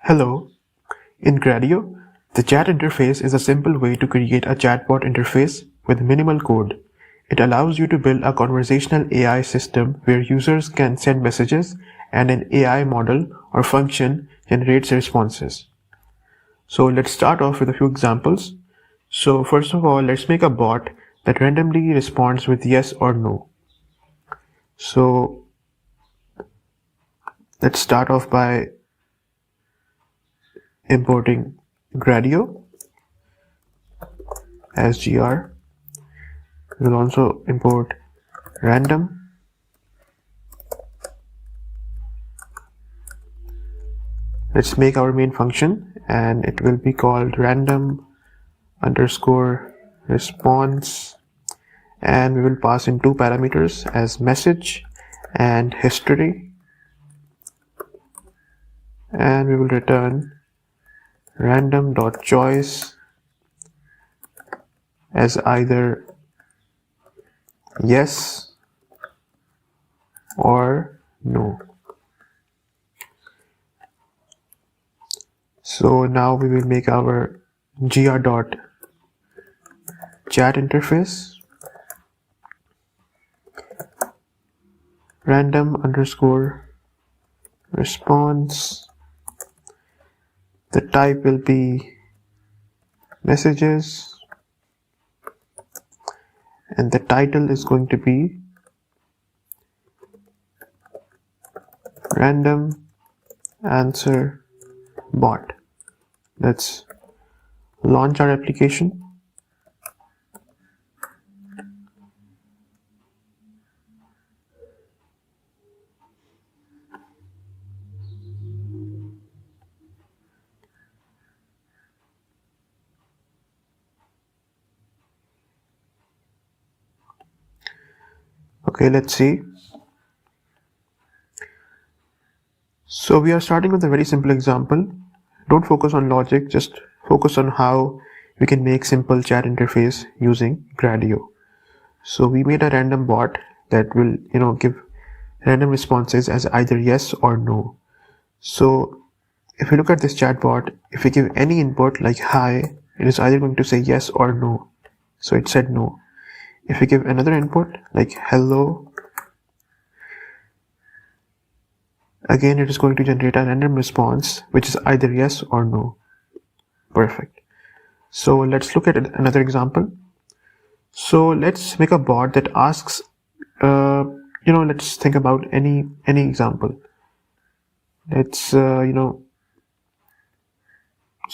Hello. In Gradio, the chat interface is a simple way to create a chatbot interface with minimal code. It allows you to build a conversational AI system where users can send messages and an AI model or function generates responses. So let's start off with a few examples. So first of all, let's make a bot that randomly responds with yes or no. So let's start off by importing Gradio as gr. We'll also import random. Let's make our main function and it will be called random underscore response, and we will pass in two parameters as message and history, and we will return random.choice as either yes or no. So now we will make our gr.chat interface random underscore response. The type will be messages and the title is going to be random answer bot. Let's launch our application. Okay, let's see. So we are starting with a very simple example. Don't focus on logic, just focus on how we can make simple chat interface using Gradio. So we made a random bot that will, give random responses as either yes or no. So if you look at this chatbot, if we give any input like hi, it is either going to say yes or no. So it said no. If we give another input like hello, again it is going to generate a random response which is either yes or no. Perfect. So let's look at another example. So let's make a bot that asks, let's think about any example. Let's so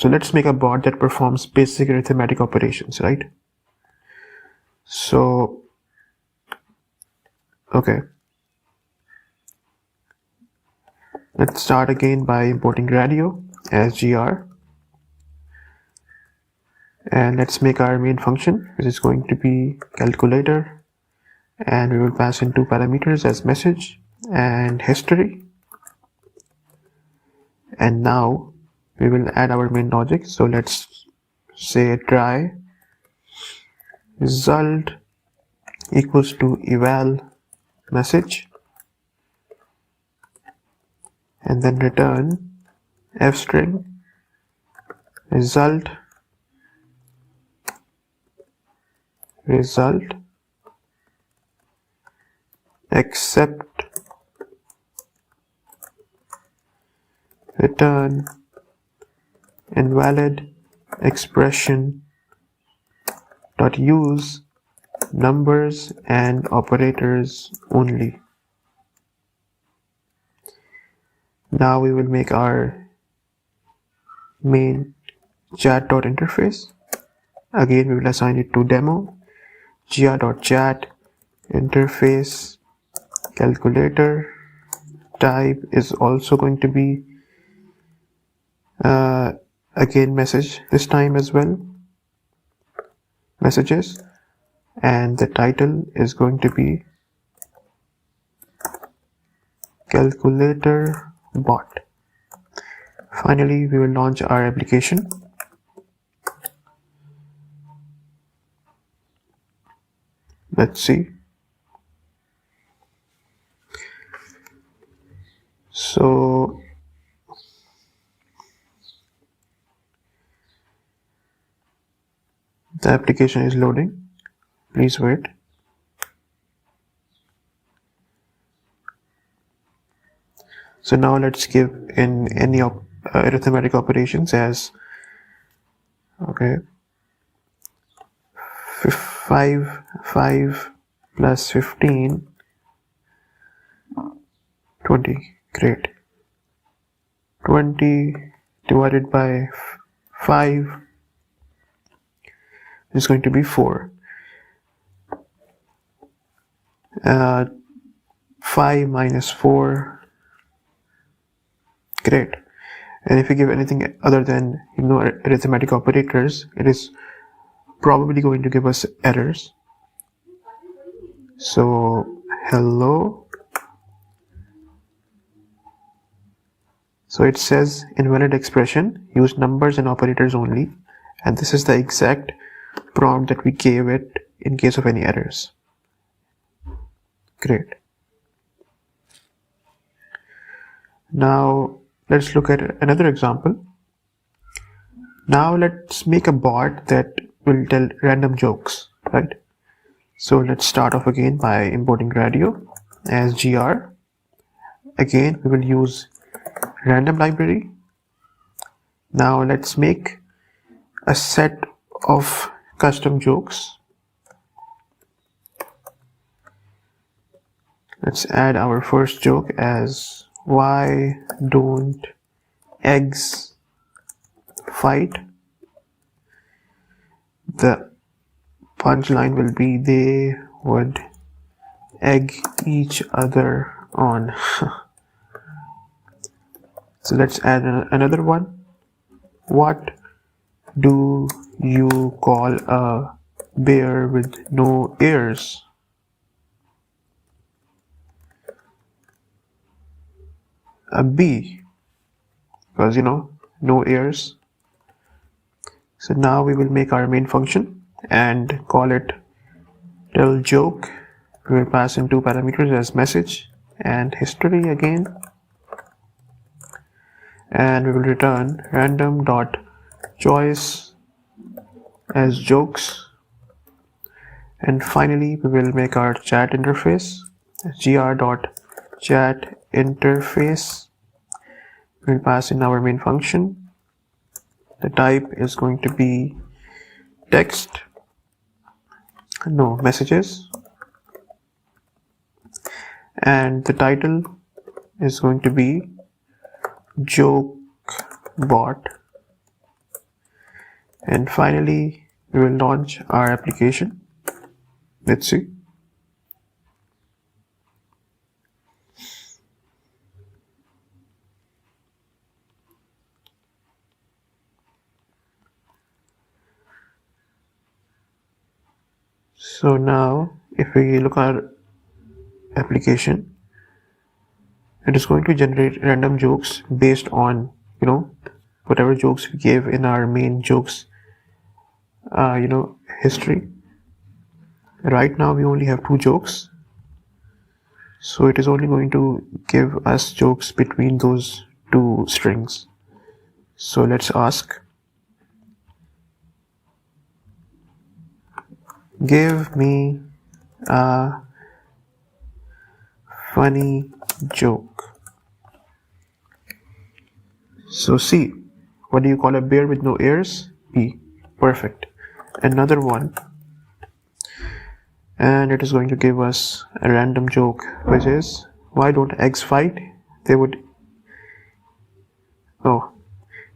let's make a bot that performs basic arithmetic operations, right? So okay, let's start again by importing Gradio as gr, and let's make our main function, which is going to be calculator, and we will pass in two parameters as message and history. And now we will add our main logic. So let's say try result equals to eval message, and then return f string result except return invalid expression dot use numbers and operators only. Now we will make our main chat.interface. Again we will assign it to demo gr.chat interface calculator. Type is also going to be again message this time as well, messages, and the title is going to be calculator bot. Finally we will launch our application. Let's see. So The application is loading. Please wait. So now let's give in any arithmetic operations as, okay, 5 plus 15, 20. Great. 20 divided by 5 is going to be 4. 5 minus 4. Great. And if you give anything other than arithmetic operators, it is probably going to give us errors. So hello. So it says invalid expression, use numbers and operators only, and this is the exact prompt that we gave it in case of any errors. Great. Now let's look at another example. Now let's make a bot that will tell random jokes, right? So let's start off again by importing Gradio as gr. Again, we will use random library. Now let's make a set of custom jokes. Let's add our first joke as why don't eggs fight? The punchline will be they would egg each other on. So let's add another one. What do you call a bear with no ears? A bee, because no ears. So now we will make our main function and call it tell joke. We will pass in 2 parameters as message and history again, and we will return random dot choice as jokes, and finally we will make our chat interface gr dot chat interface. We will pass in our main function. The type is going to be text, no messages, and the title is going to be joke bot, and finally we will launch our application. Let's see. So now if we look at our application, it is going to generate random jokes based on whatever jokes we gave in our main jokes history. Right now we only have 2 jokes, so it is only going to give us jokes between those 2 strings. So let's ask, give me a funny joke. So see, what do you call a bear with no ears? B. Perfect. Another one, and it is going to give us a random joke, which is why don't eggs fight? They would. Oh,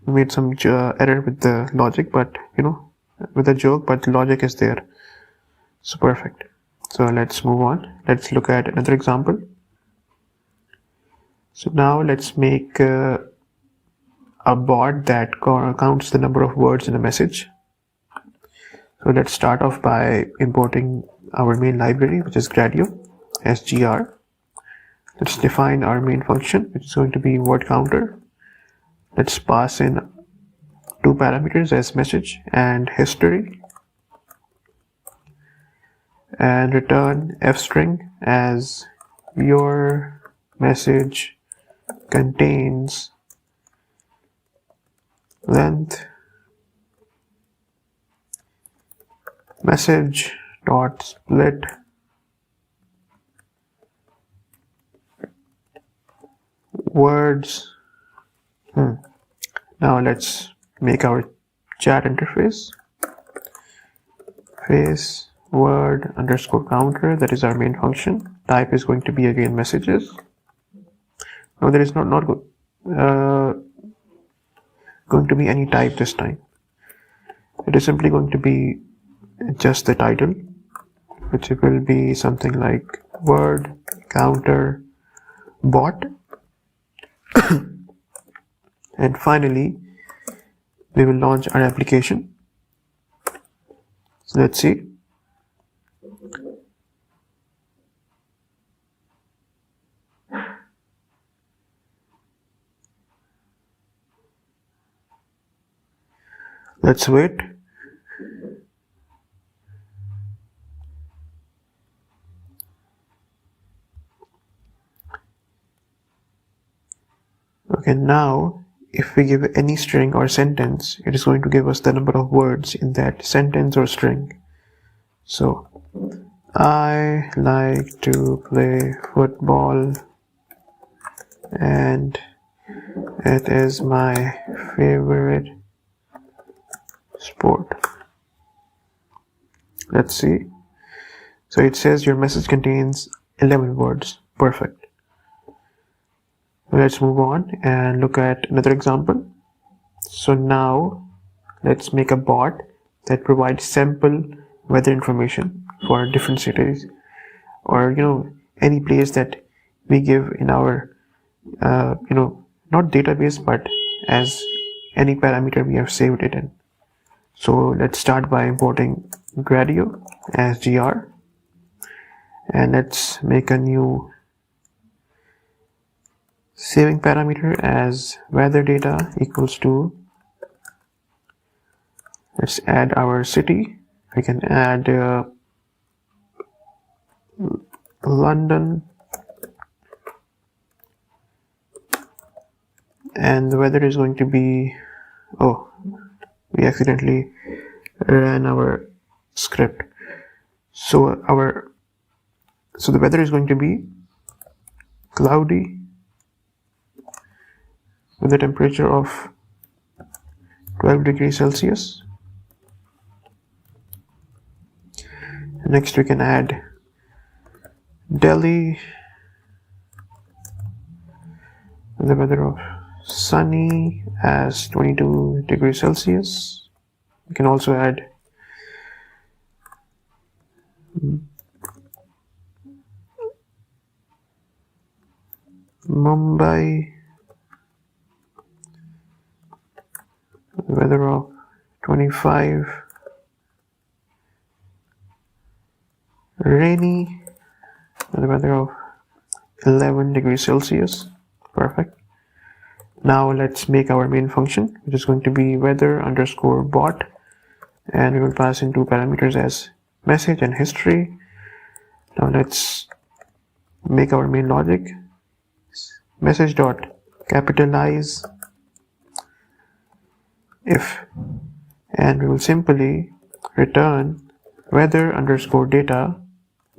we made some error with the logic, but with the joke, but the logic is there. So perfect. So let's move on. Let's look at another example. So now let's make a bot that counts the number of words in a message. So let's start off by importing our main library, which is Gradio as gr. Let's define our main function, which is going to be word counter. Let's pass in 2 parameters as message and history, and return f string as your message contains length message dot split words. Now let's make our chat interface face word underscore counter. That is our main function. Type is going to be again messages. Now there is not going to be any type this time. It is simply going to be just the title, which will be something like word counter bot. And finally we will launch our application. So let's see. Let's wait. Okay, now if we give any string or sentence, it is going to give us the number of words in that sentence or string. So, I like to play football and it is my favorite sport. Let's see. So it says your message contains 11 words. Perfect. Let's move on and look at another example. So now let's make a bot that provides sample weather information for different cities, or any place that we give in our not database, but as any parameter we have saved it in. So let's start by importing Gradio as gr, and let's make a new saving parameter as weather data equals to, let's add our city. We can add London, and the weather is going to be, oh, we accidentally ran our script. So the weather is going to be cloudy with a temperature of 12 degrees Celsius. Next we can add Delhi with the weather of sunny as 22 degrees Celsius. We can also add Mumbai, weather of 25, rainy, the weather of 11 degrees Celsius. Perfect. Now let's make our main function, which is going to be weather underscore bot, and we will pass in two parameters as message and history. Now let's make our main logic. Message dot capitalize if, and we will simply return weather underscore data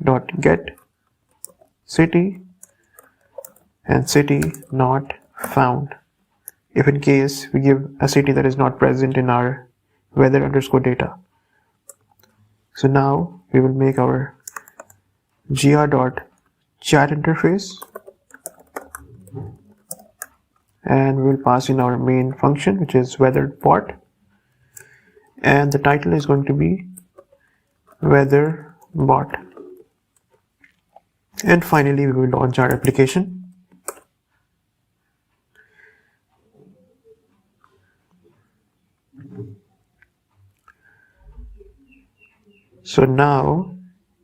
dot get city and city not found, if in case we give a city that is not present in our weather underscore data. So now we will make our gr dot chat interface, and we will pass in our main function, which is weather bot, and the title is going to be weather bot. And finally we will launch our application. So now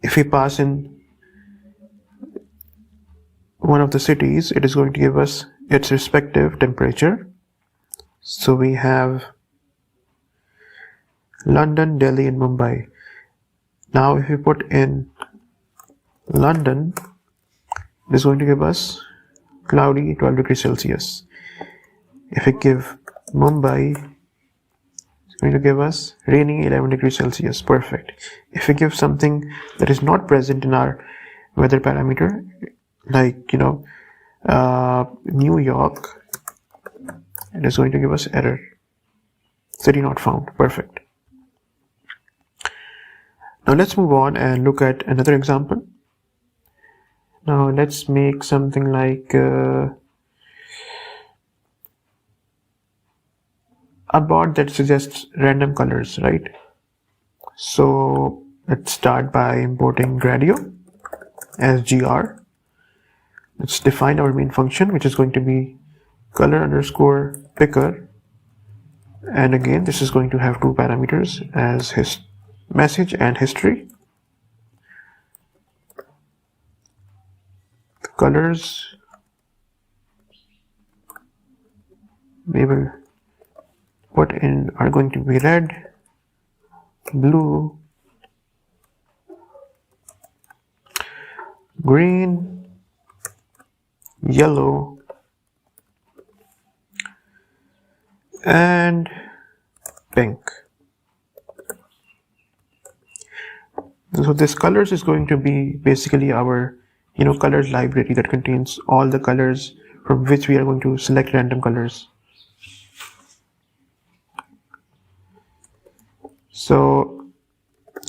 if we pass in one of the cities, it is going to give us its respective temperature. So we have London, Delhi and Mumbai. Now if we put in London, it is going to give us cloudy 12 degrees Celsius. If we give Mumbai, it's going to give us rainy 11 degrees Celsius. Perfect. If we give something that is not present in our weather parameter, like New York, it is going to give us error, city not found. Perfect. Now let's move on and look at another example. Now let's make something like a bot that suggests random colors, right? So let's start by importing Gradio as gr. Let's define our main function, which is going to be color_picker, and again this is going to have two parameters as his message and history. The colors we will put in are going to be red, blue, green, yellow, and pink. So this colors is going to be basically our colors library that contains all the colors from which we are going to select random colors. So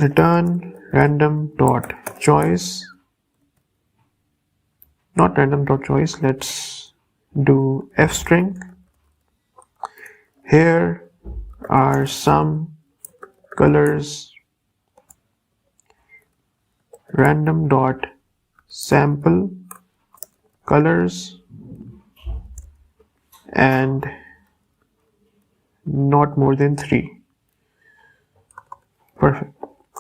return random.choice, not random.choice, let's do f-string. Here are some colors random.sample colors and not more than 3. Perfect.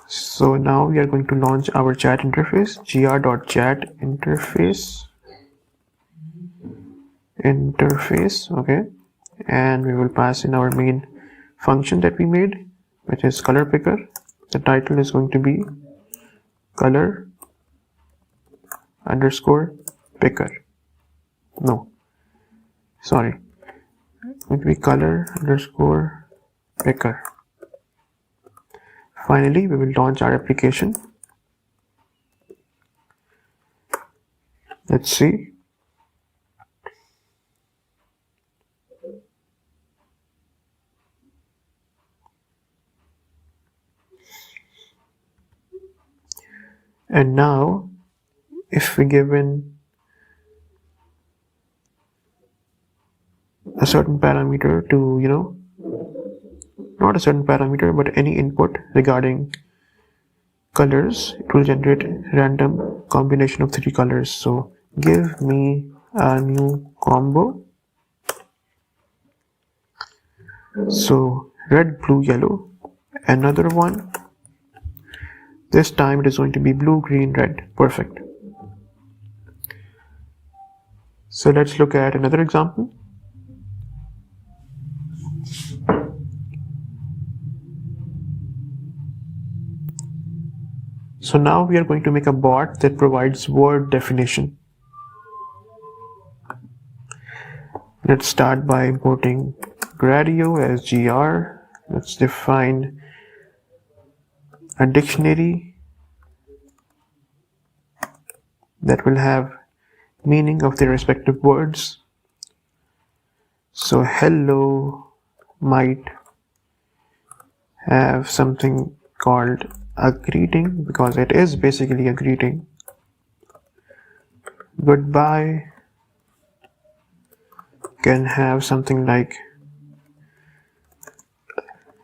So now we are going to launch our chat interface, gr.chat interface, okay, and we will pass in our main function that we made, which is ColorPicker. The title is going to be color_picker. No, sorry, it will be color_picker. Finally, we will launch our application. Let's see. And now, if we give in a certain parameter to, not a certain parameter, but any input regarding colors, it will generate random combination of 3 colors. So give me a new combo. So red, blue, yellow. Another one. This time it is going to be blue, green, red. Perfect. So let's look at another example. So now we are going to make a bot that provides word definition. Let's start by importing Gradio as gr. Let's define a dictionary that will have meaning of their respective words. So hello might have something called a greeting, because it is basically a greeting. Goodbye can have something like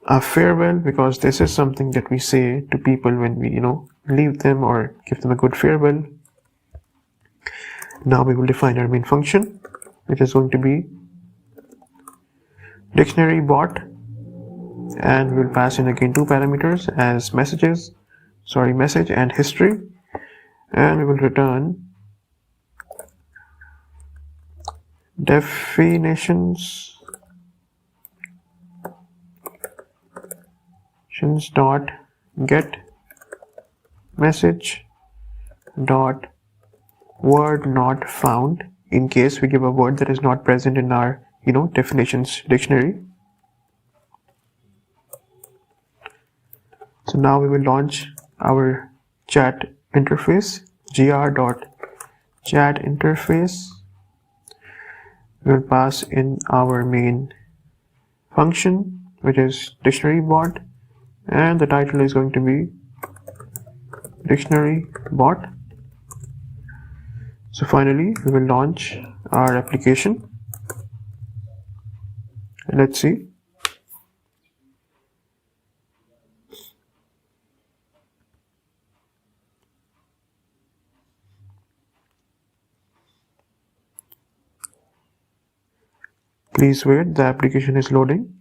a farewell, because this is something that we say to people when we leave them or give them a good farewell. Now we will define our main function, which is going to be dictionary bot, and we will pass in again 2 parameters as message and history, and we will return definitions dot get message dot word not found, in case we give a word that is not present in our definitions dictionary. So now we will launch our chat interface, gr.chatInterface. We will pass in our main function, which is dictionary bot, and the title is going to be dictionary bot. So finally we will launch our application. Let's see. Please wait, the application is loading.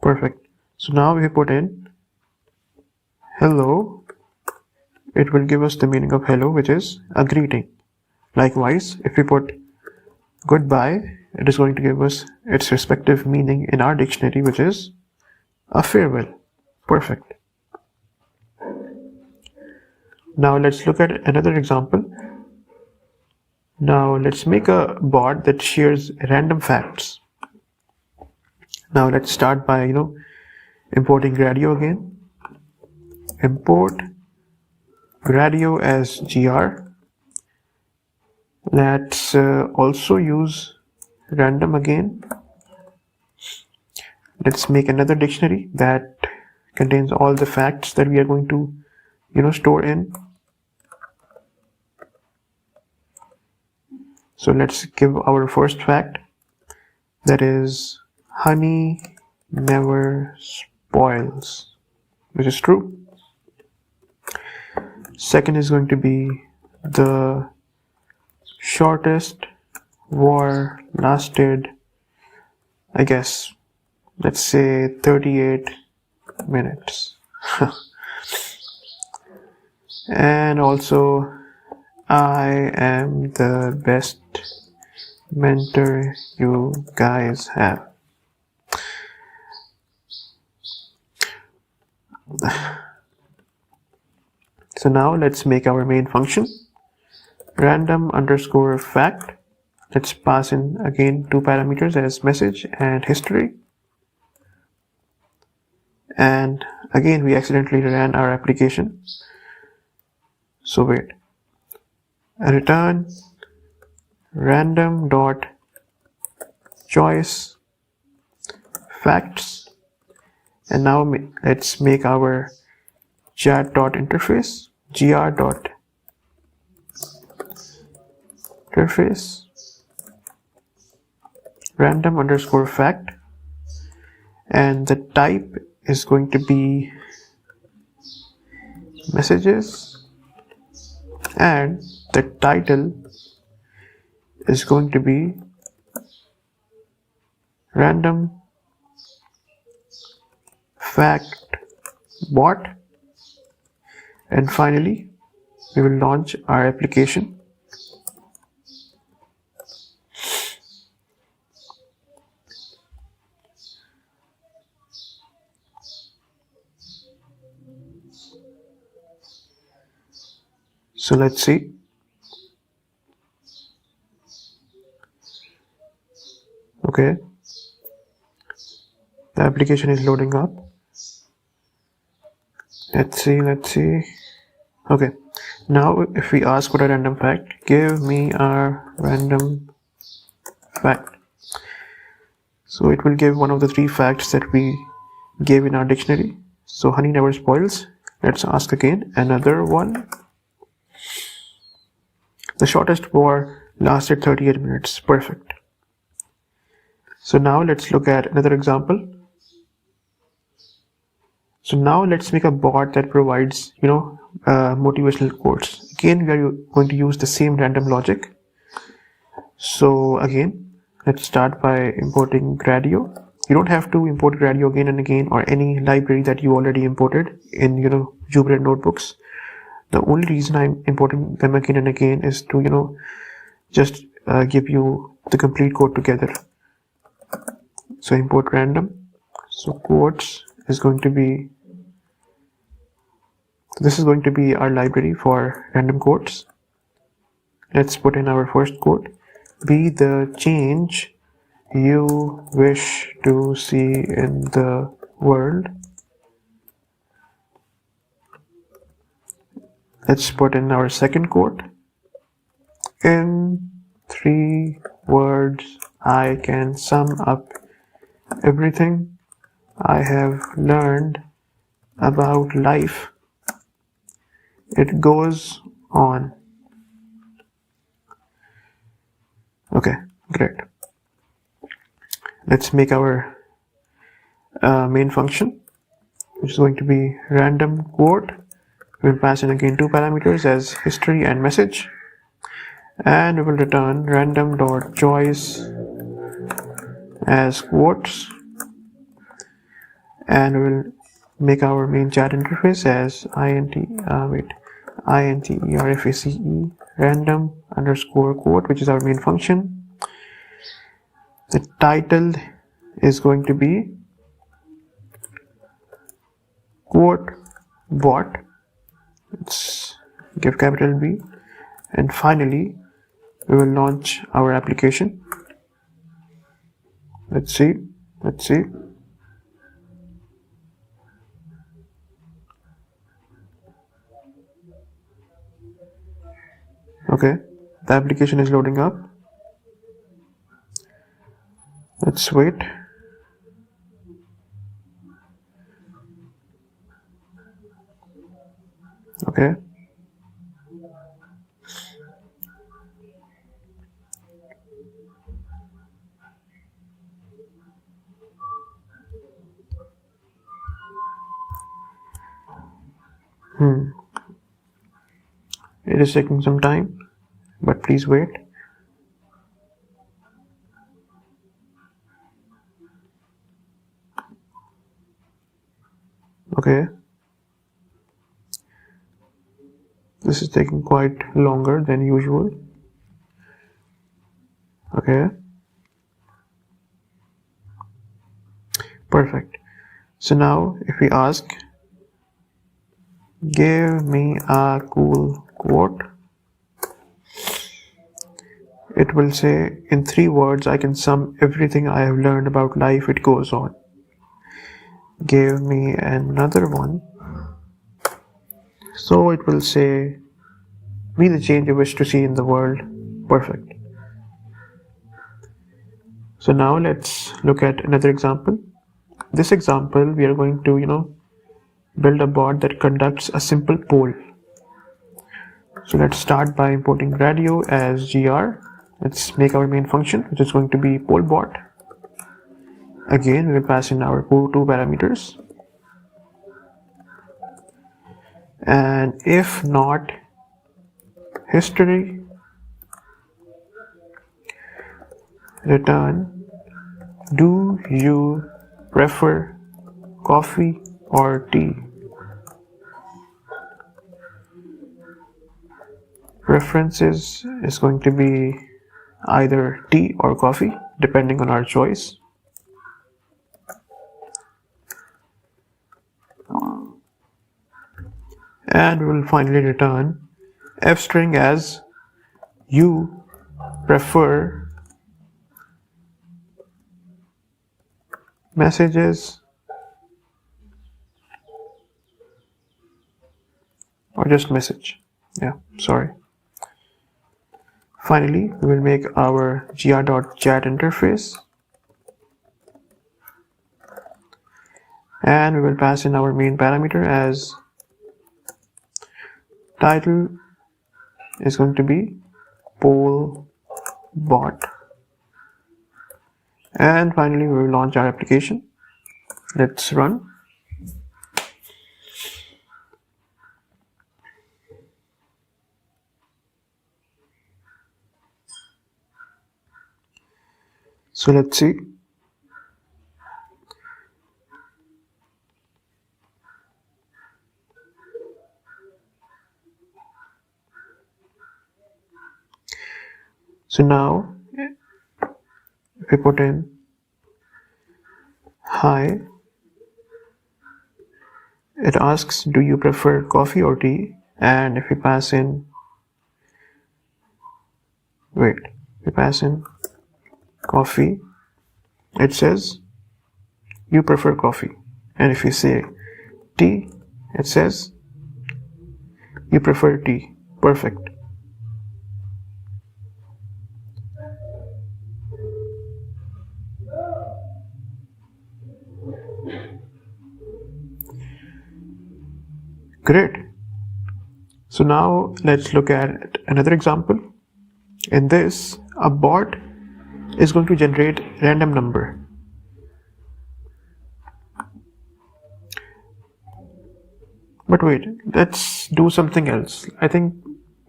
Perfect. So now we put in hello. It will give us the meaning of hello, which is a greeting. Likewise, if we put goodbye, it is going to give us its respective meaning in our dictionary, which is a farewell. Perfect. Now let's look at another example. Now let's make a bot that shares random facts. Now let's start by importing Gradio again. Import Gradio as gr. Let's also use random again. Let's make another dictionary that contains all the facts that we are going to store in. So let's give our first fact, that is honey never spoils, which is true. Second is going to be the shortest war lasted, I guess, let's say 38 minutes. And also, I am the best mentor you guys have. So now let's make our main function, random underscore fact. Let's pass in again two parameters as message and history. And again we accidentally ran our application. So wait. Return random dot choice facts, and now let's make our chat dot interface, gr dot interface random underscore fact, and the type is going to be messages, and the title is going to be random fact bot, and finally we will launch our application. So let's see. Okay, the application is loading up. Let's see. Okay, now if we ask for a random fact, give me a random fact, so it will give one of the three facts that we gave in our dictionary. So honey never spoils. Let's ask again another one. The shortest war lasted 38 minutes. Perfect. So now let's look at another example. So now let's make a bot that provides motivational quotes. Again we are going to use the same random logic. So again let's start by importing Gradio. You don't have to import Gradio again and again, or any library that you already imported in Jupyter notebooks. The only reason I'm importing them again and again is to just give you the complete code together. So import random. So quotes is going to be, this is going to be our library for random quotes. Let's put in our first quote, be the change you wish to see in the world. Let's put in our second quote. In 3 words, I can sum up everything I have learned about life. It goes on. Okay, great. Let's make our main function, which is going to be random quote. We'll pass in again 2 parameters as history and message, and we will return random.choice as quotes, and we will make our main chat interface as interface random underscore quote, which is our main function. The title is going to be quote bot. Let's give capital B, and finally we will launch our application. Let's see. Okay, the application is loading up. Let's wait. Okay. It is taking some time, but please wait. Okay. This is taking quite longer than usual. Okay. Perfect. So now if we ask, give me a cool quote, it will say, in 3 words I can sum everything I have learned about life. It goes on. Give me another one. So it will say, be the change you wish to see in the world. Perfect. So now let's look at another example. This example, we are going to build a bot that conducts a simple poll. So let's start by importing Gradio as gr. Let's make our main function, which is going to be poll bot. Again, we will pass in our 2 parameters, and if not history, return, do you prefer coffee or tea? Preferences is going to be either tea or coffee, depending on our choice. And we will finally return f-string as you prefer messages or just message. Yeah, sorry. Finally, we will make our gr.chat interface, and we will pass in our main parameter as title is going to be poll bot, and finally we will launch our application. Let's run. So let's see. So now if we put in hi, it asks, do you prefer coffee or tea? And if we pass in, we pass in coffee, it says you prefer coffee, and if you say tea, it says you prefer tea. Perfect. Great. So now let's look at another example. In this, a bot is going to generate random number. But wait, let's do something else. I think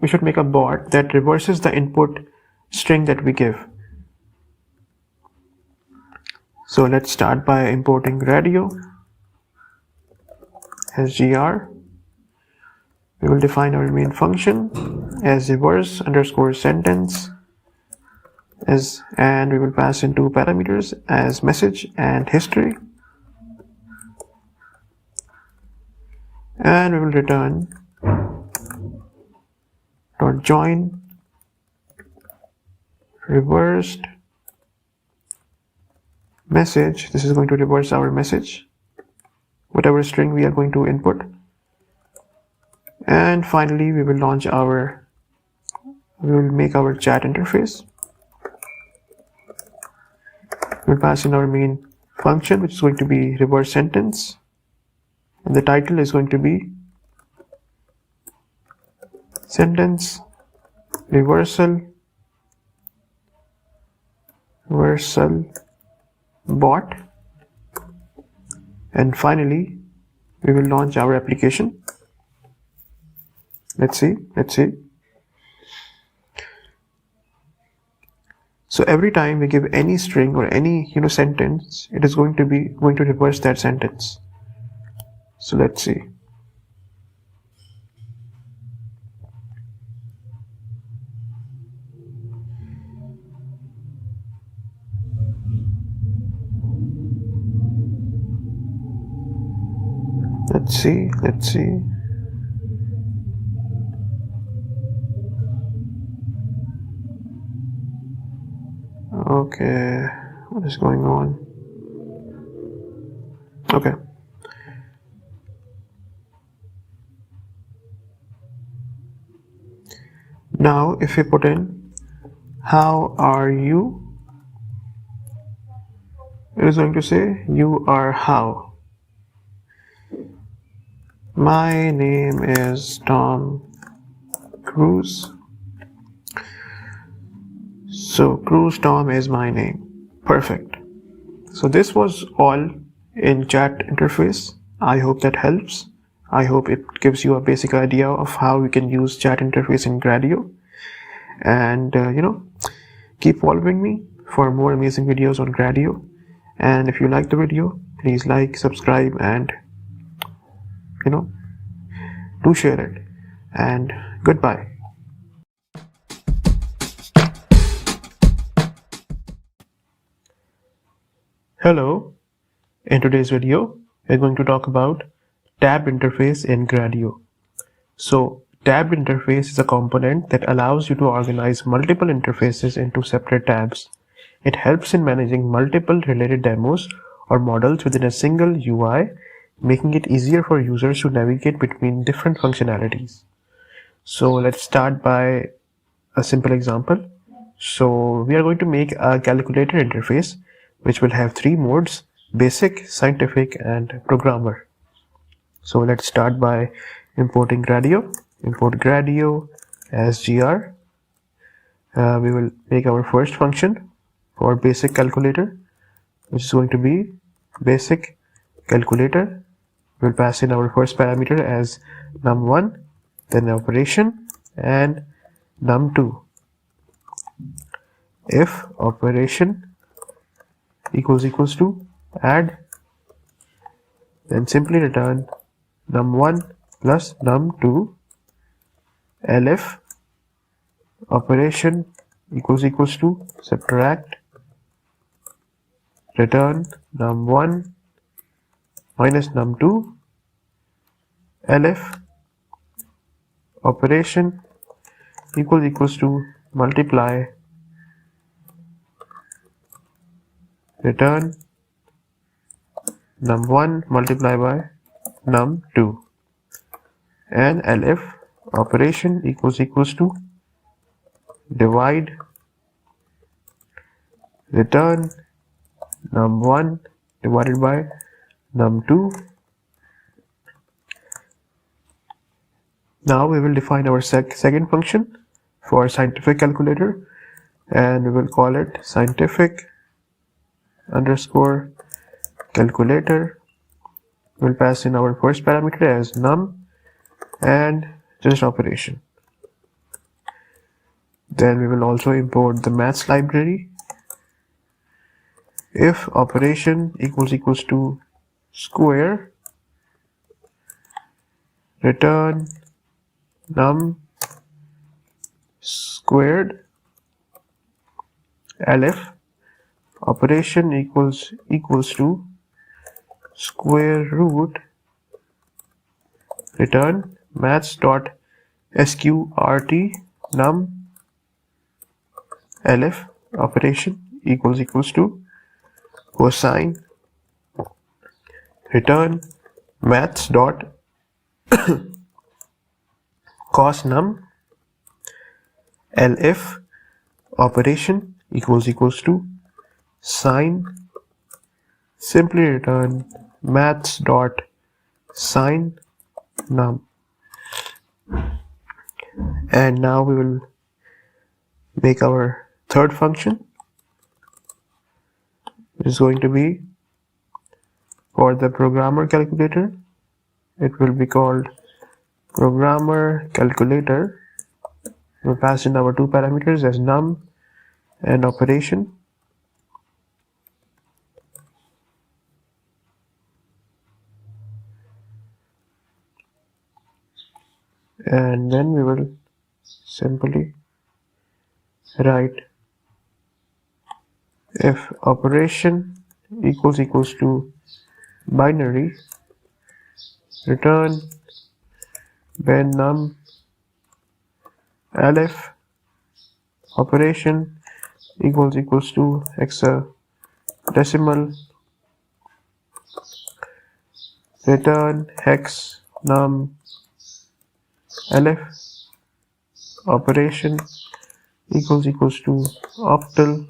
we should make a bot that reverses the input string that we give. So let's start by importing Gradio as gr. We will define our main function as reverse underscore sentence and we will pass in two parameters as message and history, and we will return dot join reversed message. This is going to reverse our message, whatever string we are going to input. And finally, we will make our chat interface. We'll pass in our main function, which is going to be reverse sentence, and the title is going to be sentence reversal bot. And finally, we will launch our application. Let's see. So every time we give any string or any sentence, it is going to reverse that sentence. So let's see. Let's see. Okay, what is going on? Okay. Now, if we put in how are you, it is going to say you are how. My name is Tom Cruise. So Cruise Tom is my name. Perfect. So this was all in chat interface. I hope that helps. I hope it gives you a basic idea of how we can use chat interface in Gradio. And keep following me for more amazing videos on Gradio. And if you like the video, please like, subscribe, and do share it. And goodbye. Hello. In today's video, we're going to talk about tabbed interface in Gradio. So tabbed interface is a component that allows you to organize multiple interfaces into separate tabs. It helps in managing multiple related demos or models within a single UI, making it easier for users to navigate between different functionalities. So let's start by a simple example. So we are going to make a calculator interface which will have three modes: basic, scientific, and programmer. So let's start by importing Gradio. Import Gradio as gr. We will make our first function for basic calculator, which is going to be basic calculator. We'll pass in our first parameter as num1, then operation, and num2. If operation equals to add, then simply return num1 plus num2. Elif operation equals to subtract, return num1 minus num2. Elif operation equals to multiply, return num1 multiplied by num2, and elif operation equals to divide, return num1 divided by num2. Now we will define our second function for scientific calculator, and we will call it scientific underscore calculator. We'll pass in our first parameter as num and just operation. Then we will also import the maths library. If operation equals to square, return num squared, elif operation equals to square root, return maths.sqrt num, elif operation equals to cosine, return maths.cos num, elif operation equals to sine, simply return maths.sine num. And now we will make our third function, which is going to be for the programmer calculator. It will be called programmer calculator. We'll pass in our two parameters as num and operation. And then we will simply write if operation equals to binary, return when num, elif operation equals to hexadecimal, return hex num, elif operation equals to octal,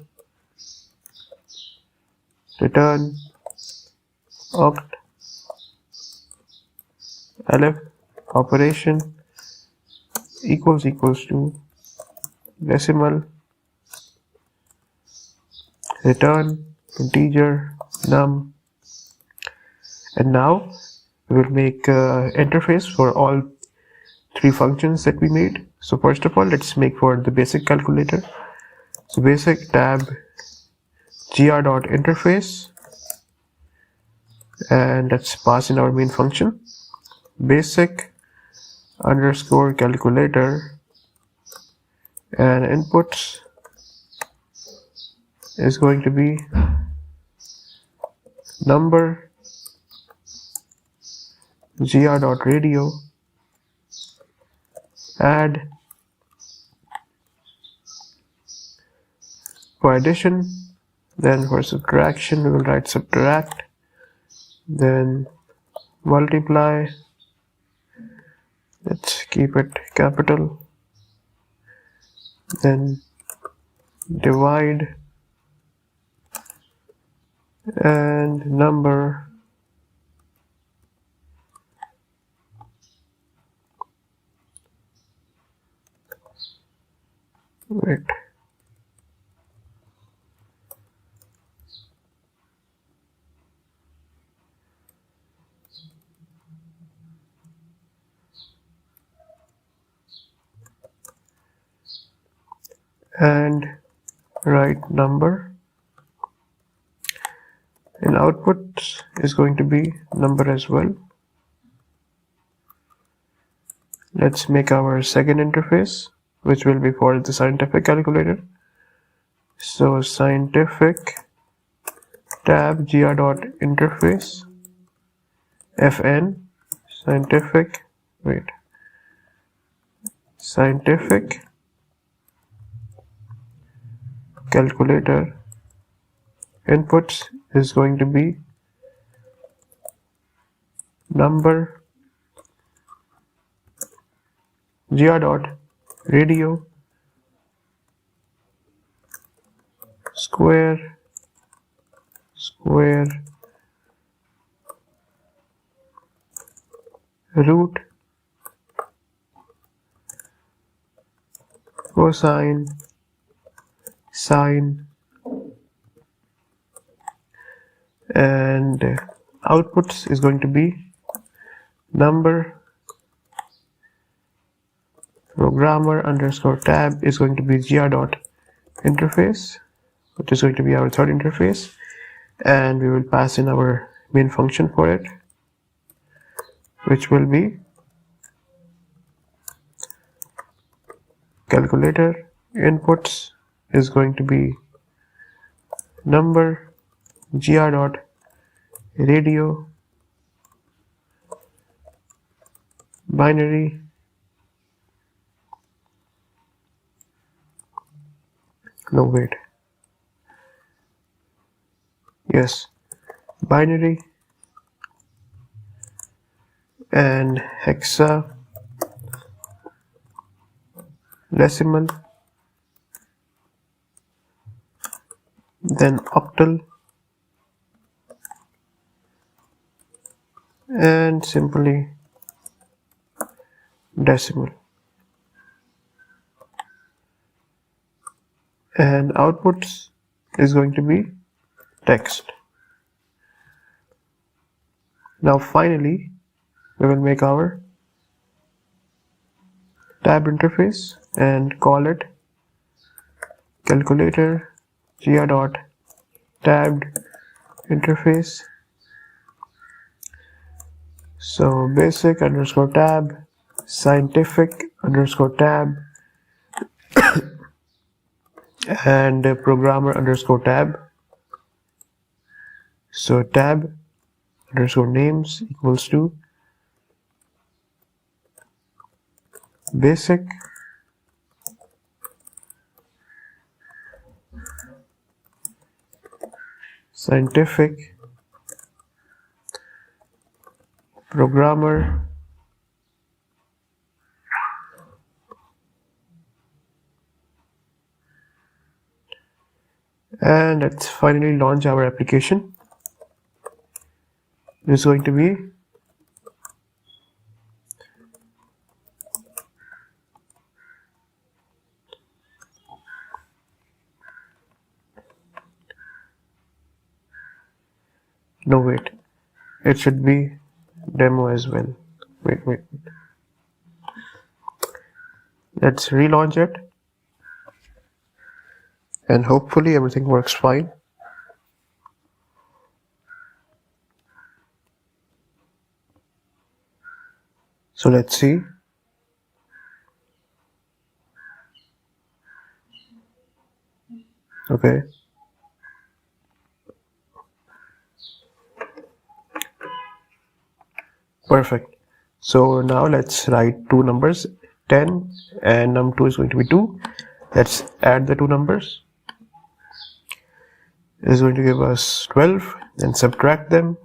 return oct, elif operation equals to decimal, return integer num. And now we will make interface for all three functions that we made. So first of all, let's make for the basic calculator. So basic tab gr.interface, and let's pass in our main function basic underscore calculator, and inputs is going to be number gr.radio, add, for addition, then for subtraction we will write subtract, then multiply, let's keep it capital, then divide, and number, wait, and write number, and output is going to be number as well. Let's make our second interface, which will be for the scientific calculator. So scientific tab gr.interface fn scientific calculator inputs is going to be number gr.radio square root cosine sine, and outputs is going to be number programmer underscore tab is going to be gr.interface, which is going to be our third interface, and we will pass in our main function for it, which will be calculator. Inputs is going to be number gr.radio binary binary and hexadecimal, then octal, and simply decimal. And outputs is going to be text. Now finally we will make our tab interface and call it calculator gr.tabbedInterface. So basic underscore tab, scientific underscore tab, and programmer underscore tab. So tab underscore names equals to basic scientific programmer and let's finally launch our application. It's going to be it should be demo as well. Wait. Let's relaunch it and hopefully everything works fine. So let's see. Okay. Perfect. So now let's write two numbers, 10 and num2 is going to be 2. Let's add the two numbers. It is going to give us 12, then subtract them.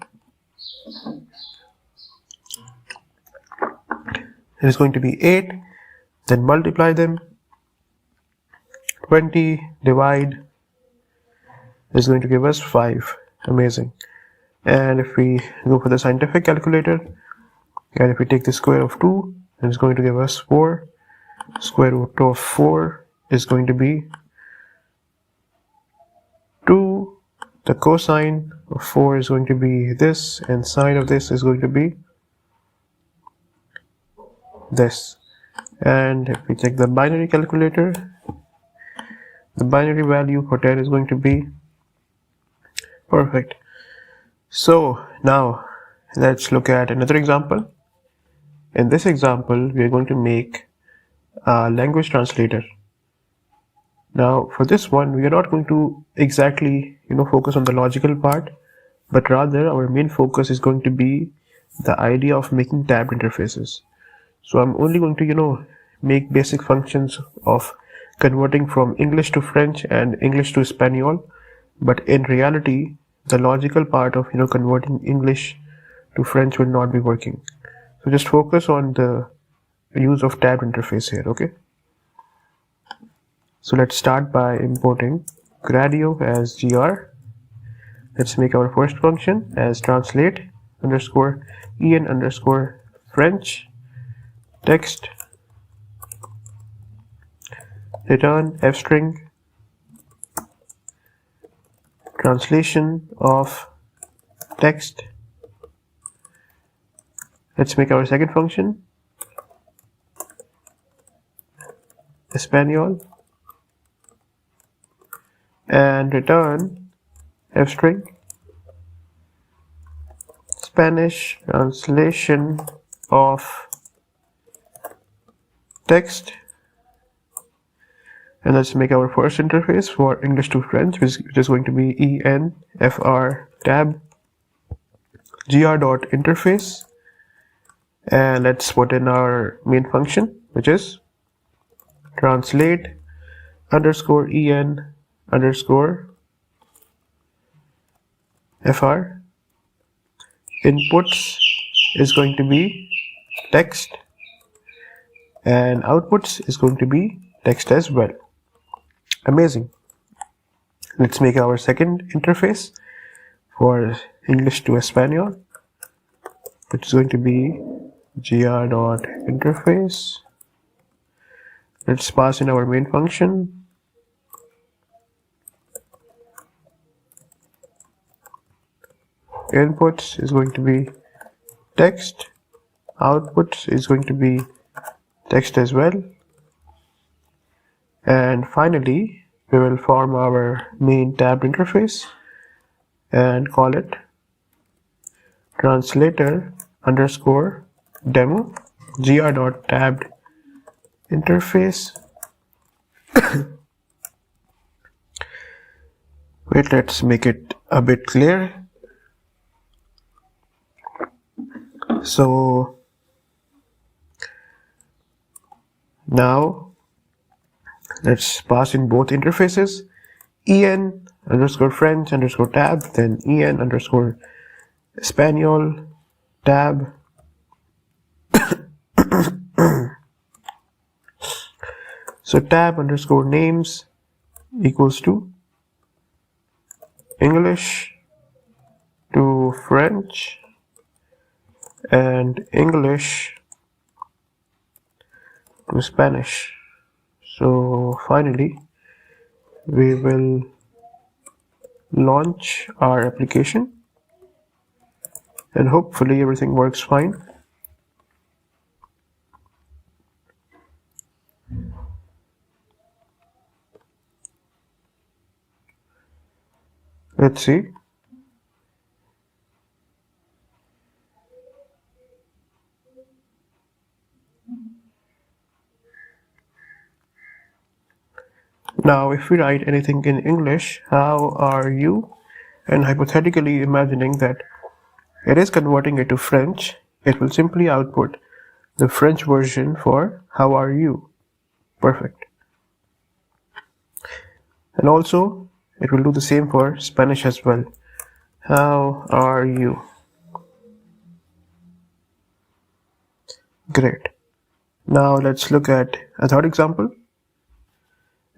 It is going to be 8, then multiply them. 20 divide is going to give us 5. Amazing. And if we go for the scientific calculator, and if we take the square of 2, then it's going to give us 4. Square root of 4 is going to be 2. The cosine of 4 is going to be this, and sine of this is going to be this. And if we check the binary calculator, the binary value for 10 is going to be perfect. So now let's look at another example. In this example, we are going to make a language translator. Now for this one, we are not going to exactly focus on the logical part, but rather our main focus is going to be the idea of making tabbed interfaces. So I'm only going to make basic functions of converting from English to French and English to Espanol, but in reality the logical part of converting English to French will not be working. So just focus on the use of tabbed interface here. Okay, so let's start by importing Gradio as gr. Let's make our first function as translate underscore en underscore French text, return f-string translation of text. Let's make our second function Espanol and return f-string Spanish translation of text. And let's make our first interface for English to French, which is going to be enfr tab gr.interface, and let's put in our main function, which is translate underscore en underscore fr. Inputs is going to be text and outputs is going to be text as well. Amazing. Let's make our second interface for English to Espanol, which is going to be gr.interface. Let's pass in our main function inputs is going to be text, outputs is going to be text as well, and finally we will form our main tabbed interface and call it translator underscore demo gr.tabbed interface. Wait, let's make it a bit clear. So now let's pass in both interfaces, en underscore French underscore tab, then en underscore Espanol tab. So tab underscore names equals to English to French and English to Spanish. So finally we will launch our application and hopefully everything works fine. Let's see. Now if we write anything in English, how are you, and hypothetically imagining that it is converting it to French, it will simply output the French version for how are you. Perfect. And also it will do the same for Spanish as well. How are you? Great. Now let's look at a third example.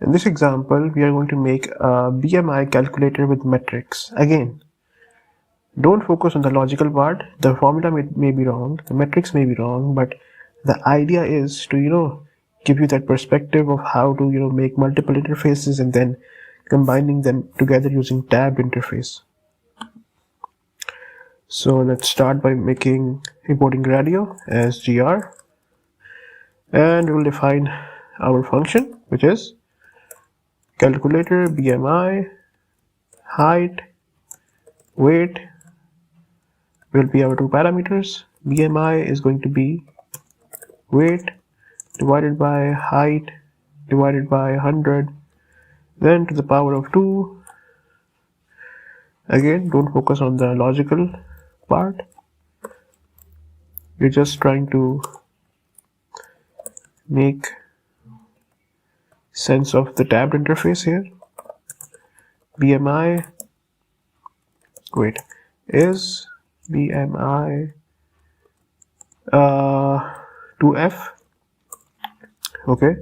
In this example, we are going to make a BMI calculator with metrics. Again, don't focus on the logical part. The formula may be wrong, the metrics may be wrong, but the idea is to, give you that perspective of how to, make multiple interfaces and then combining them together using tabbed interface. So let's start by importing Gradio as gr, and we'll define our function, which is calculator BMI height weight will be our two parameters. BMI is going to be weight divided by height divided by 100, then to the power of 2. Again, don't focus on the logical part. You're just trying to make sense of the tabbed interface here. BMI, wait, is BMI 2F. Okay,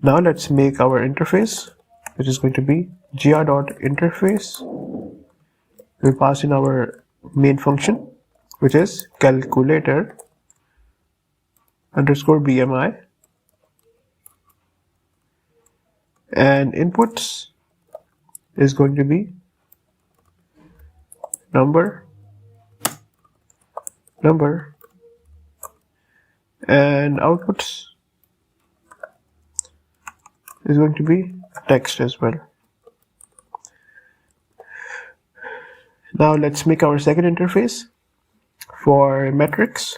now let's make our interface, which is going to be gr.interface. We'll pass in our main function, which is calculator underscore BMI, and inputs is going to be number, and outputs is going to be text as well. Now let's make our second interface for metrics.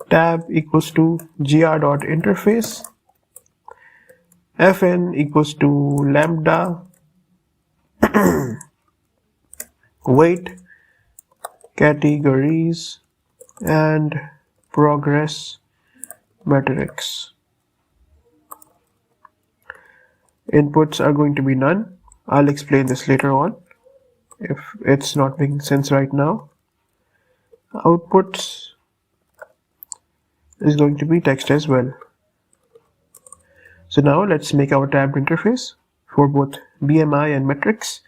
Tab equals to gr.interface, fn equals to lambda, weight, categories, and progress metrics. Inputs are going to be none. I'll explain this later on if it's not making sense right now. Outputs is going to be text as well. So now let's make our tabbed interface for both BMI and metrics.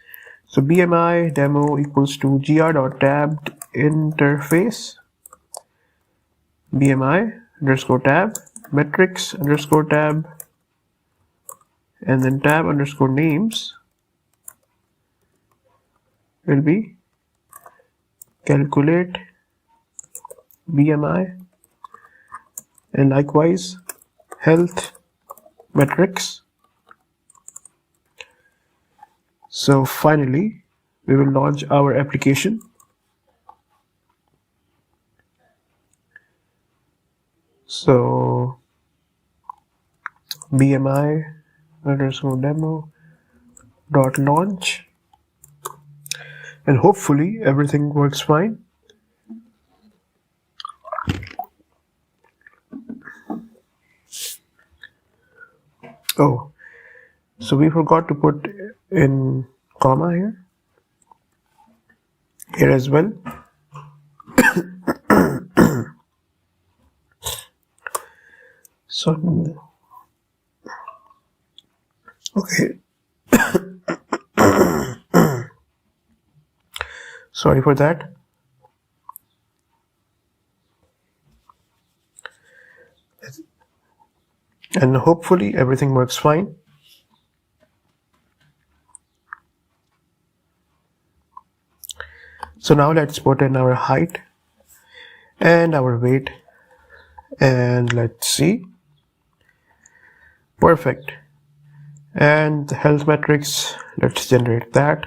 So BMI demo equals to gr.tabbedInterface, BMI underscore tab, metrics underscore tab, and then tab underscore names will be calculate BMI, and likewise health metrics. So finally we will launch our application. So BMI underscore demo dot launch, and hopefully everything works fine. Oh, so we forgot to put in comma here as well. So okay, sorry for that. And hopefully everything works fine. So now let's put in our height and our weight, and let's see. Perfect. And the health metrics, let's generate that.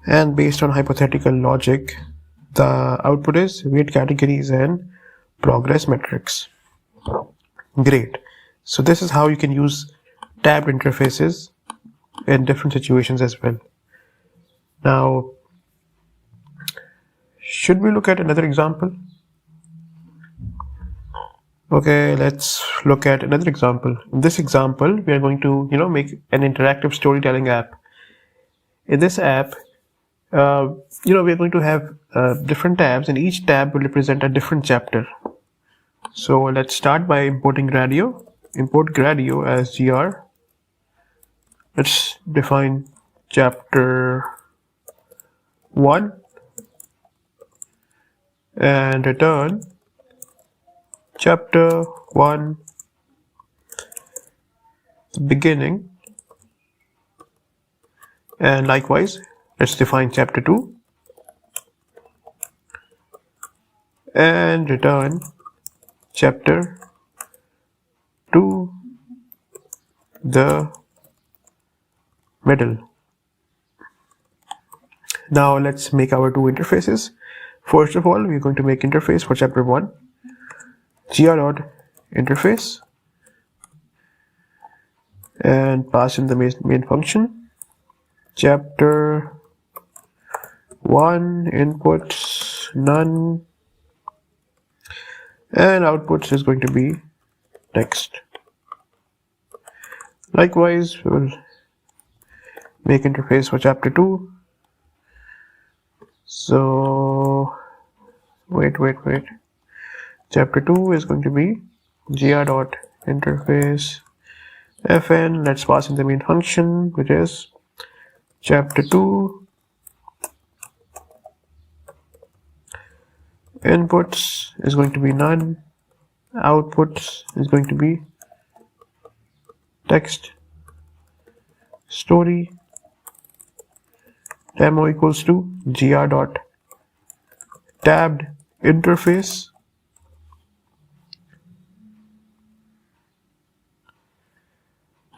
And based on hypothetical logic, the output is weight, categories, and progress metrics. Great. So this is how you can use tabbed interfaces in different situations as well. Now, should we look at another example? Okay, let's look at another example. In this example, we are going to, make an interactive storytelling app. In this app, we are going to have different tabs, and each tab will represent a different chapter. So let's start by importing Gradio. Import Gradio as gr. Let's define chapter 1 and return chapter 1 beginning, and likewise let's define chapter 2 and return chapter 2 the middle. Now let's make our two interfaces. First of all, we're going to make interface for chapter 1, gr.interface, and pass in the main function. Chapter 1 inputs none, and outputs is going to be text. Likewise, we will make interface for chapter 2. So wait. Chapter 2 is going to be gr.interface fn. Let's pass in the main function, which is chapter 2 inputs is going to be none, outputs is going to be text story, demo equals to gr.TabbedInterface,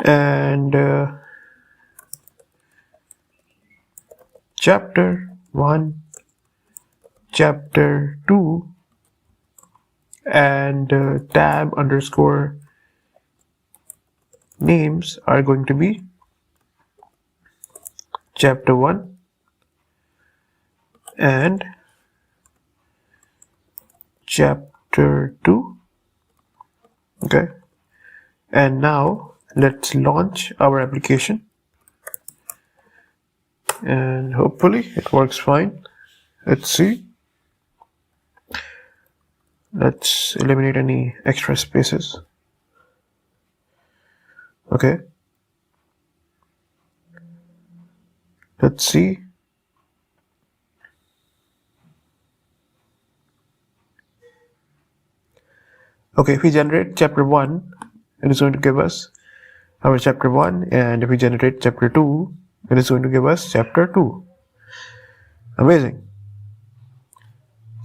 and chapter 1, chapter 2, and tab underscore names are going to be chapter 1 and chapter 2. Okay, and now let's launch our application, and hopefully it works fine. Let's see. Let's eliminate any extra spaces. Okay, let's see. Okay, if we generate chapter 1, it is going to give us our chapter 1, and if we generate chapter 2, it is going to give us chapter 2. Amazing.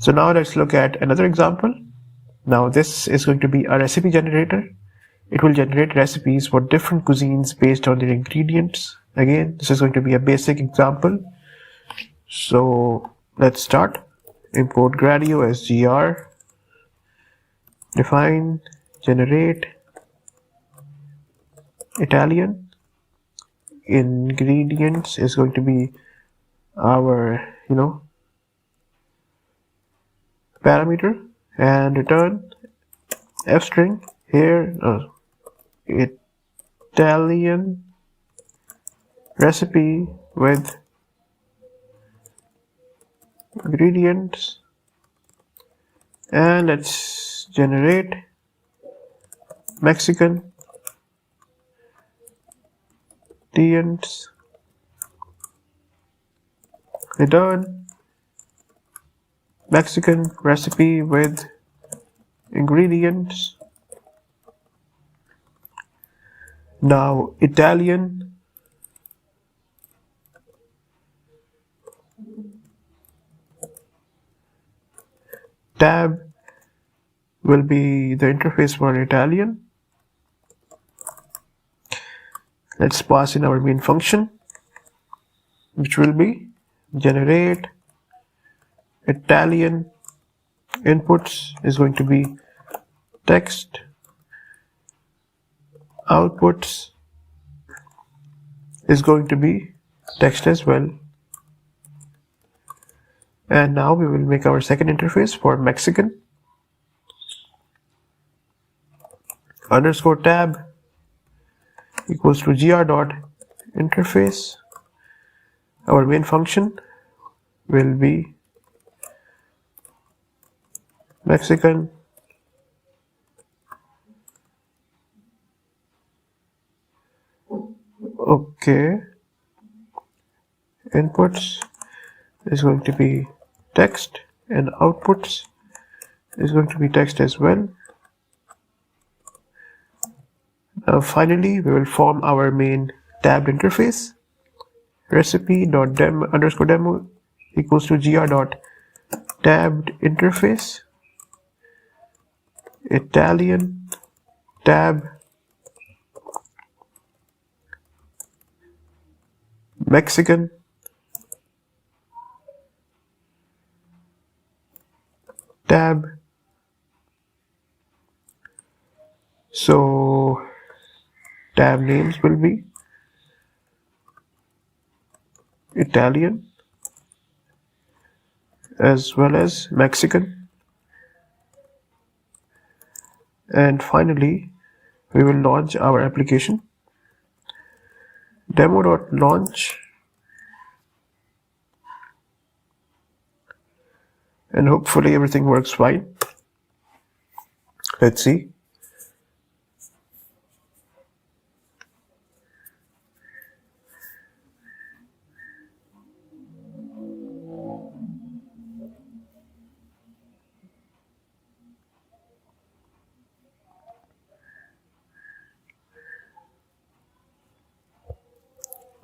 So now let's look at another example. Now this is going to be a recipe generator. It will generate recipes for different cuisines based on their ingredients. Again, this is going to be a basic example. So let's start. Import Gradio as gr, define, generate Italian. Ingredients is going to be our, parameter, and return f-string here, Italian recipe with ingredients, and let's generate Mexican ingredients, return Mexican recipe with ingredients. Now Italian tab will be the interface for Italian. Let's pass in our main function, which will be generate Italian. Inputs is going to be text, outputs is going to be text as well. And now we will make our second interface for Mexican. Underscore tab equals to gr.interface. Our main function will be Mexican okay. Inputs is going to be text, and outputs is going to be text as well. Now finally we will form our main tabbed interface. Recipe.demo equals to gr.TabbedInterface, Italian tab, Mexican tab. So tab names will be Italian as well as Mexican, and finally we will launch our application. demo.launch, and hopefully everything works fine. Let's see.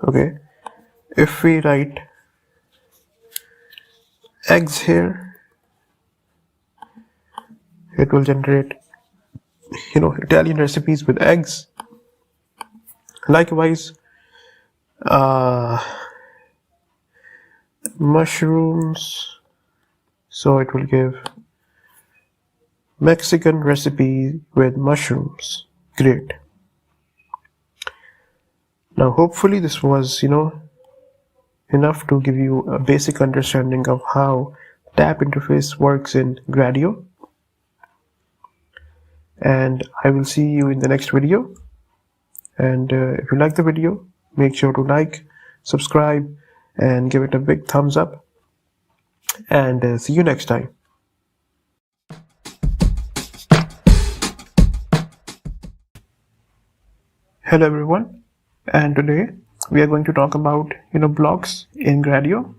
Okay, if we write eggs here, it will generate, Italian recipes with eggs. Likewise, mushrooms, so it will give Mexican recipe with mushrooms. Great. Now hopefully this was enough to give you a basic understanding of how tab interface works in Gradio, and I will see you in the next video. And if you like the video, make sure to like, subscribe, and give it a big thumbs up, and see you next time. Hello everyone, and today we are going to talk about blocks in Gradio.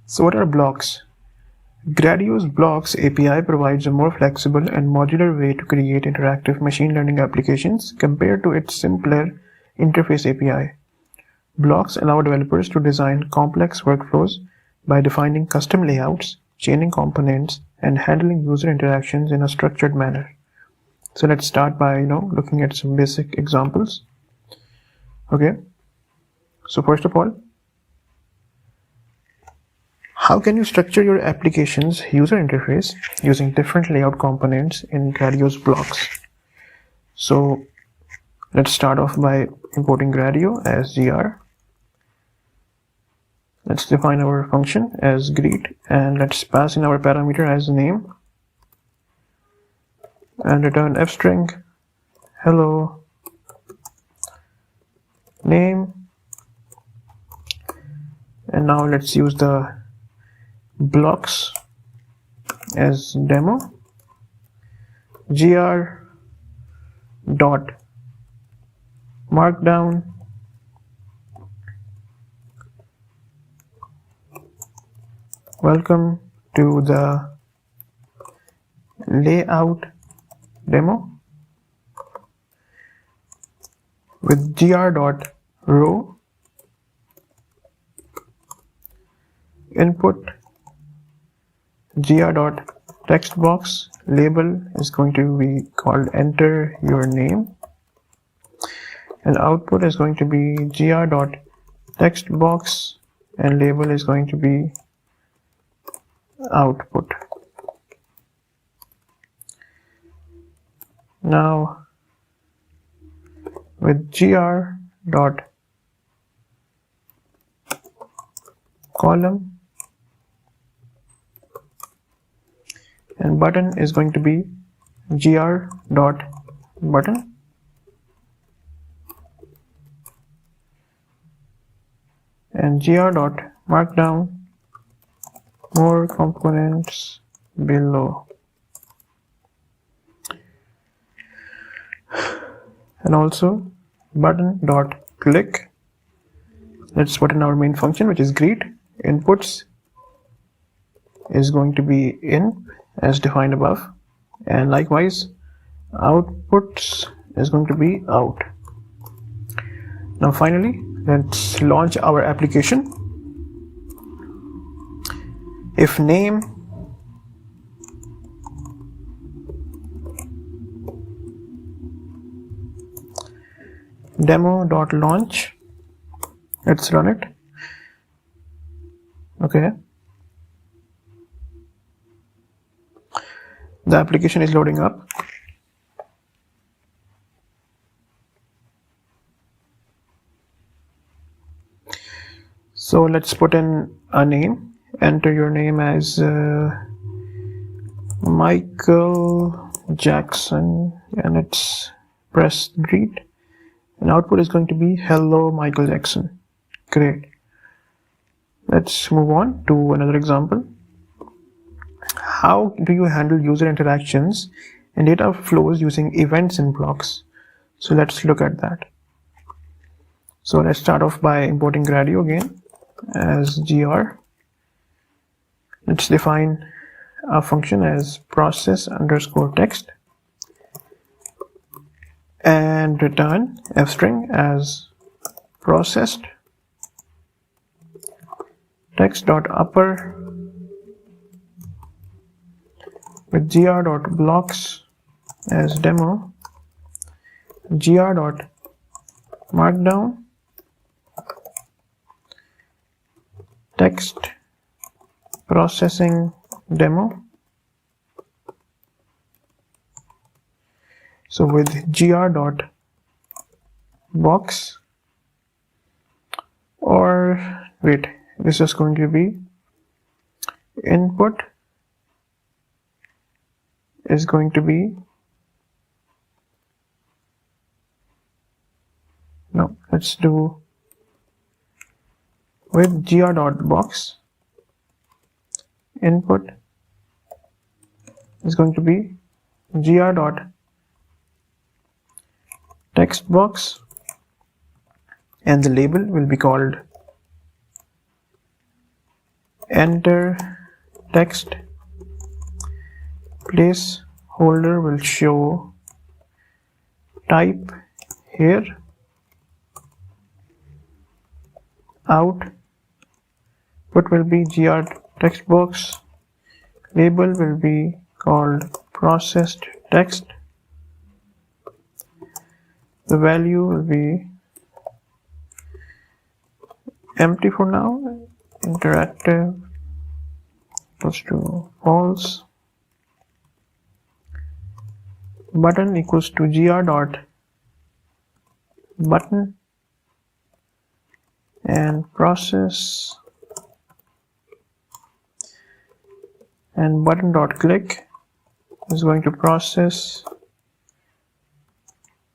So what are blocks? Gradio's Blocks API provides a more flexible and modular way to create interactive machine learning applications compared to its simpler interface API. Blocks allow developers to design complex workflows by defining custom layouts, chaining components, and handling user interactions in a structured manner. So let's start by looking at some basic examples. Okay, so first of all, how can you structure your application's user interface using different layout components in Gradio's blocks? So let's start off by importing Gradio as gr. Let's define our function as greet, and let's pass in our parameter as name, and return f-string hello name. And now let's use the blocks as demo gr dot markdown welcome to the layout demo with gr.row input gr.textbox label is going to be called enter your name, and output is going to be gr.textbox and label is going to be output. Now with gr.column and button is going to be gr.button, and gr.markdown more components below, and also button.click. Let's put in our main function, which is greet. Inputs is going to be in as defined above, and likewise outputs is going to be out. Now finally, let's launch our application. If name demo.launch, let's run it. Okay, the application is loading up. So let's put in a name. Enter your name as Michael Jackson, and let's press greet, and output is going to be hello Michael Jackson. Great. Let's move on to another example. How do you handle user interactions and data flows using events in blocks? So let's look at that. So let's start off by importing Gradio again as gr. Let's define a function as process_text and return f-string as processed text.upper with gr.blocks as demo, gr.markdown text processing demo. So with gr.box, or wait, this is going to be input is going to be, no, let's do with gr.box, input is going to be gr.textbox, and the label will be called enter text. Placeholder will show type here, output will be gr textbox, label will be called processed text, the value will be empty for now, interactive equals to false, button equals to gr.button, and process and button.click is going to process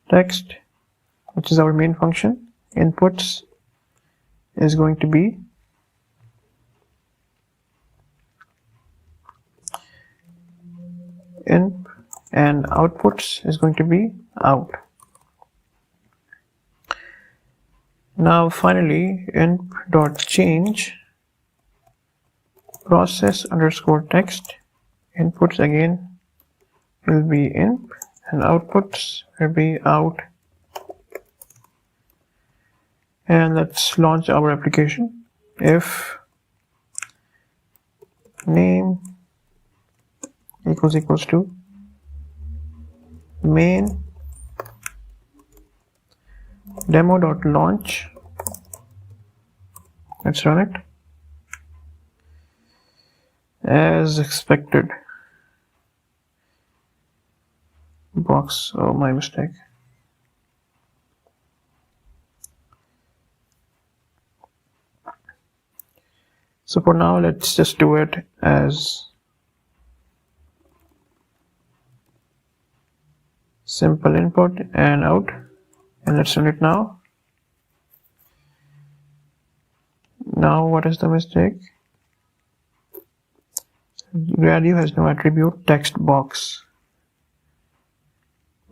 text, which is our main function. Inputs is going to be in, and outputs is going to be out. Now finally inp.change process_text, inputs again will be inp and outputs will be out. And let's launch our application. If name equals to main demo.launch, let's run it. As expected, box, oh my mistake. So for now, let's just do it as simple input and out, and let's run it now. Now what is the mistake? Gradio has no attribute text box.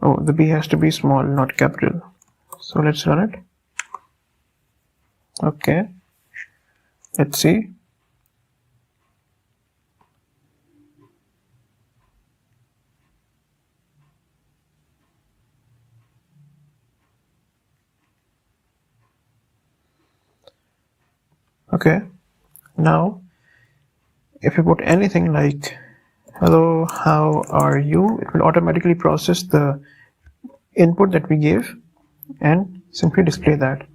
Oh, the B has to be small, not capital. So let's run it. Okay, let's see. Okay, now if you put anything like hello, how are you, it will automatically process the input that we gave and simply display that.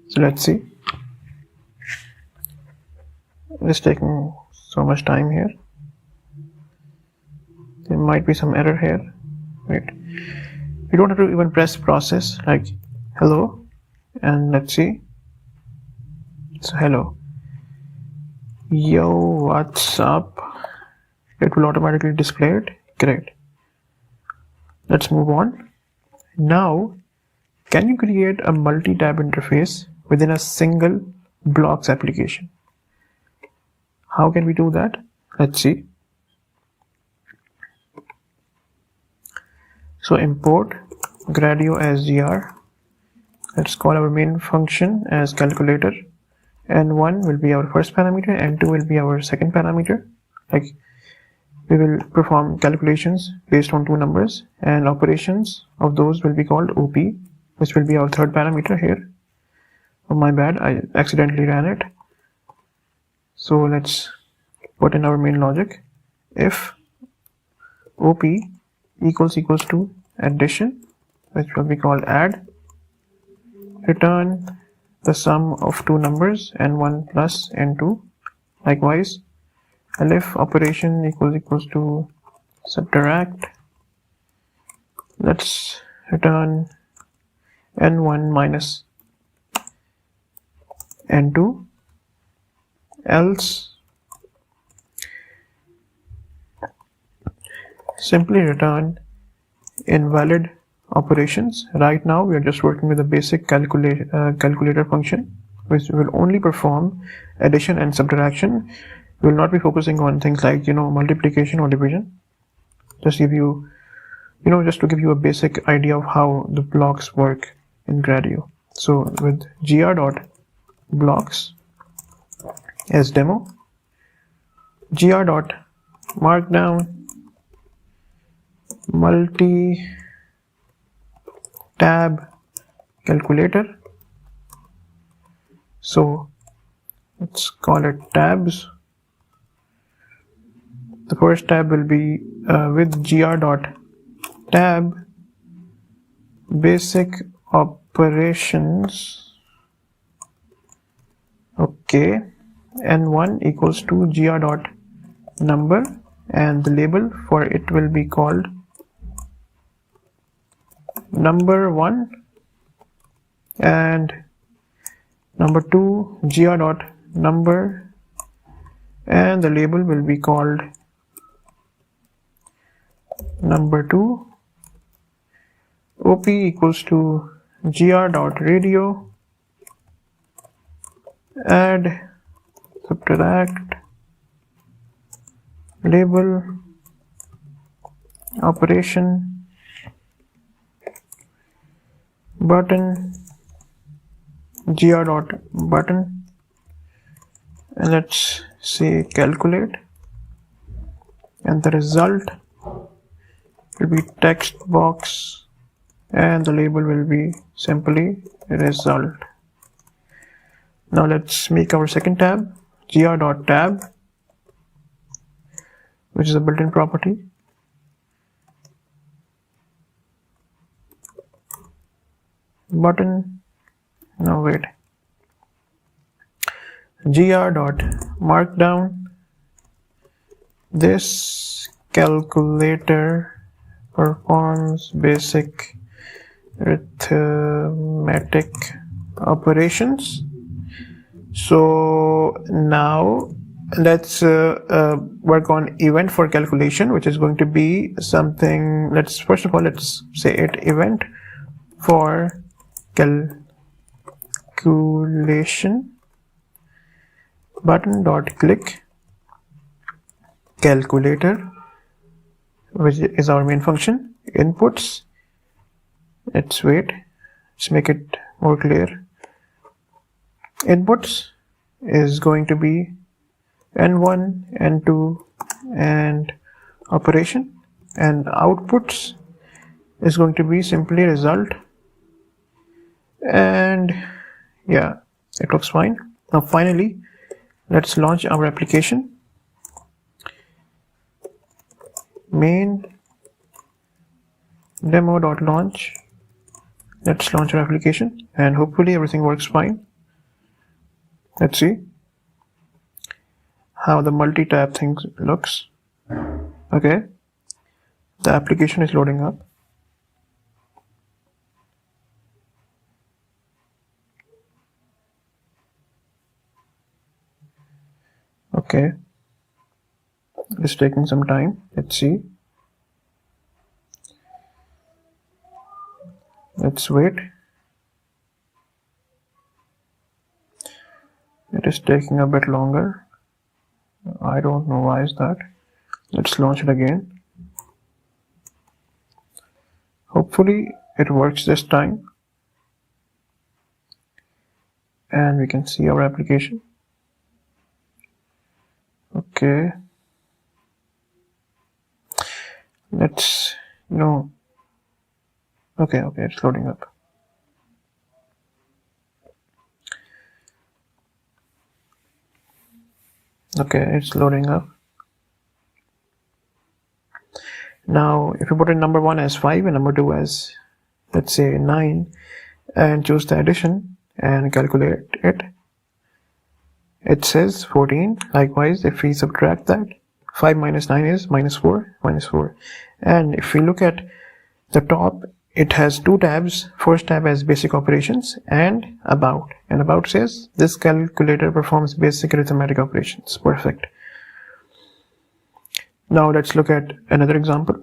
So let's see. It's taking so much time here. There might be some error here. Wait, you don't have to even press process, like hello, and let's see. So hello, yo, what's up? It will automatically display it. Great. Let's move on. Now Can you create a multi-tab interface within a single blocks application? How can we do that? Let's see. So import Gradio as gr. Let's call our main function as calculator. N1 will be our first parameter, N2 will be our second parameter. Like, we will perform calculations based on two numbers, and operations of those will be called OP, which will be our third parameter here. Oh my bad, I accidentally ran it. So let's put in our main logic. If OP equals to addition, which will be called add, return the sum of two numbers, N1 plus N2. Likewise, elif operation equals to subtract. Let's return N1 minus N2. Else, simply return invalid operations. Right now we are just working with a basic calculator function, which will only perform addition and subtraction. We will not be focusing on things like multiplication or division. Just give you just to give you a basic idea of how the blocks work in Gradio. So with gr.blocks as demo, gr.markdown multi-tab calculator. So let's call it tabs. The first tab will be with gr.tab basic operations. Okay, N1 equals to gr.number, and the label for it will be called number1, and number 2 gr.number, and the label will be called number 2. OP equals to gr.radio, add, subtract, label, operation, button, gr.button, and let's say calculate, and the result will be text box, and the label will be simply result. Now let's make our second tab, gr.tab, which is a built-in property. Button, no wait, gr.markdown, this calculator performs basic arithmetic operations. So now let's work on event for calculation, which is going to be something. First of all let's say it event for calculation button dot click calculator, which is our main function. Inputs, let's make it more clear. Inputs is going to be N1, N2, and operation, and outputs is going to be simply result. And yeah, it looks fine. Now finally let's launch our application. Main demo.launch. Let's launch our application, and hopefully everything works fine. Let's see how the multi-tab thing looks. Okay, the application is loading up. Okay, it's taking some time. Let's see. Let's wait. It is taking a bit longer. I don't know why is that. Let's launch it again. Hopefully it works this time. And we can see our application. Okay. Let's, okay, it's loading up. Okay, it's loading up. Now, if you put in number 1 as 5 and number 2 as, let's say, 9, and choose the addition and calculate it, it says 14. Likewise, if we subtract that, 5 minus 9 is minus 4, minus 4. And if we look at the top, it has 2 tabs. First tab has basic operations and about. And about says this calculator performs basic arithmetic operations. Perfect. Now let's look at another example.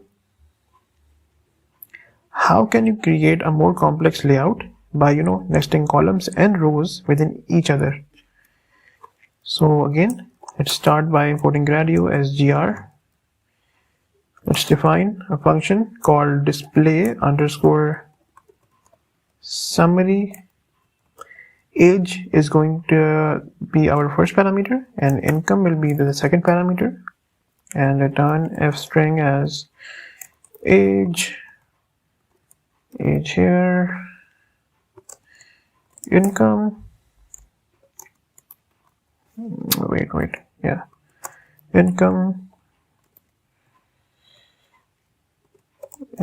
How can you create a more complex layout by nesting columns and rows within each other? So again, let's start by importing Gradio as gr. Let's define a function called display_summary. Age is going to be our first parameter and income will be the second parameter, and return f string as age here, income,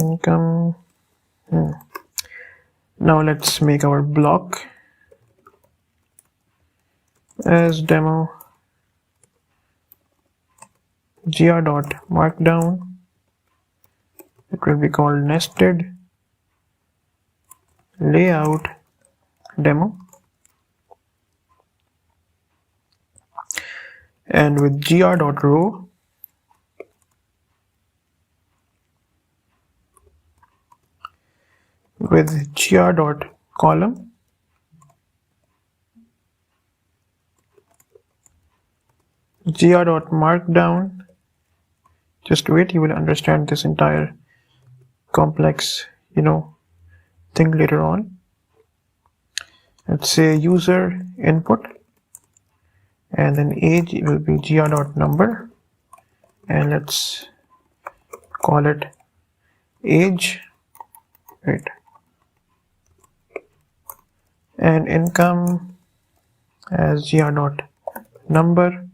income, Now let's make our block as demo gr.markdown. It will be called nested layout demo, and with gr.row with gr.column gr.markdown. Just wait, you will understand this entire complex thing later on. Let's say user input, and then age will be gr.number, and let's call it age, right? And income as gr.number,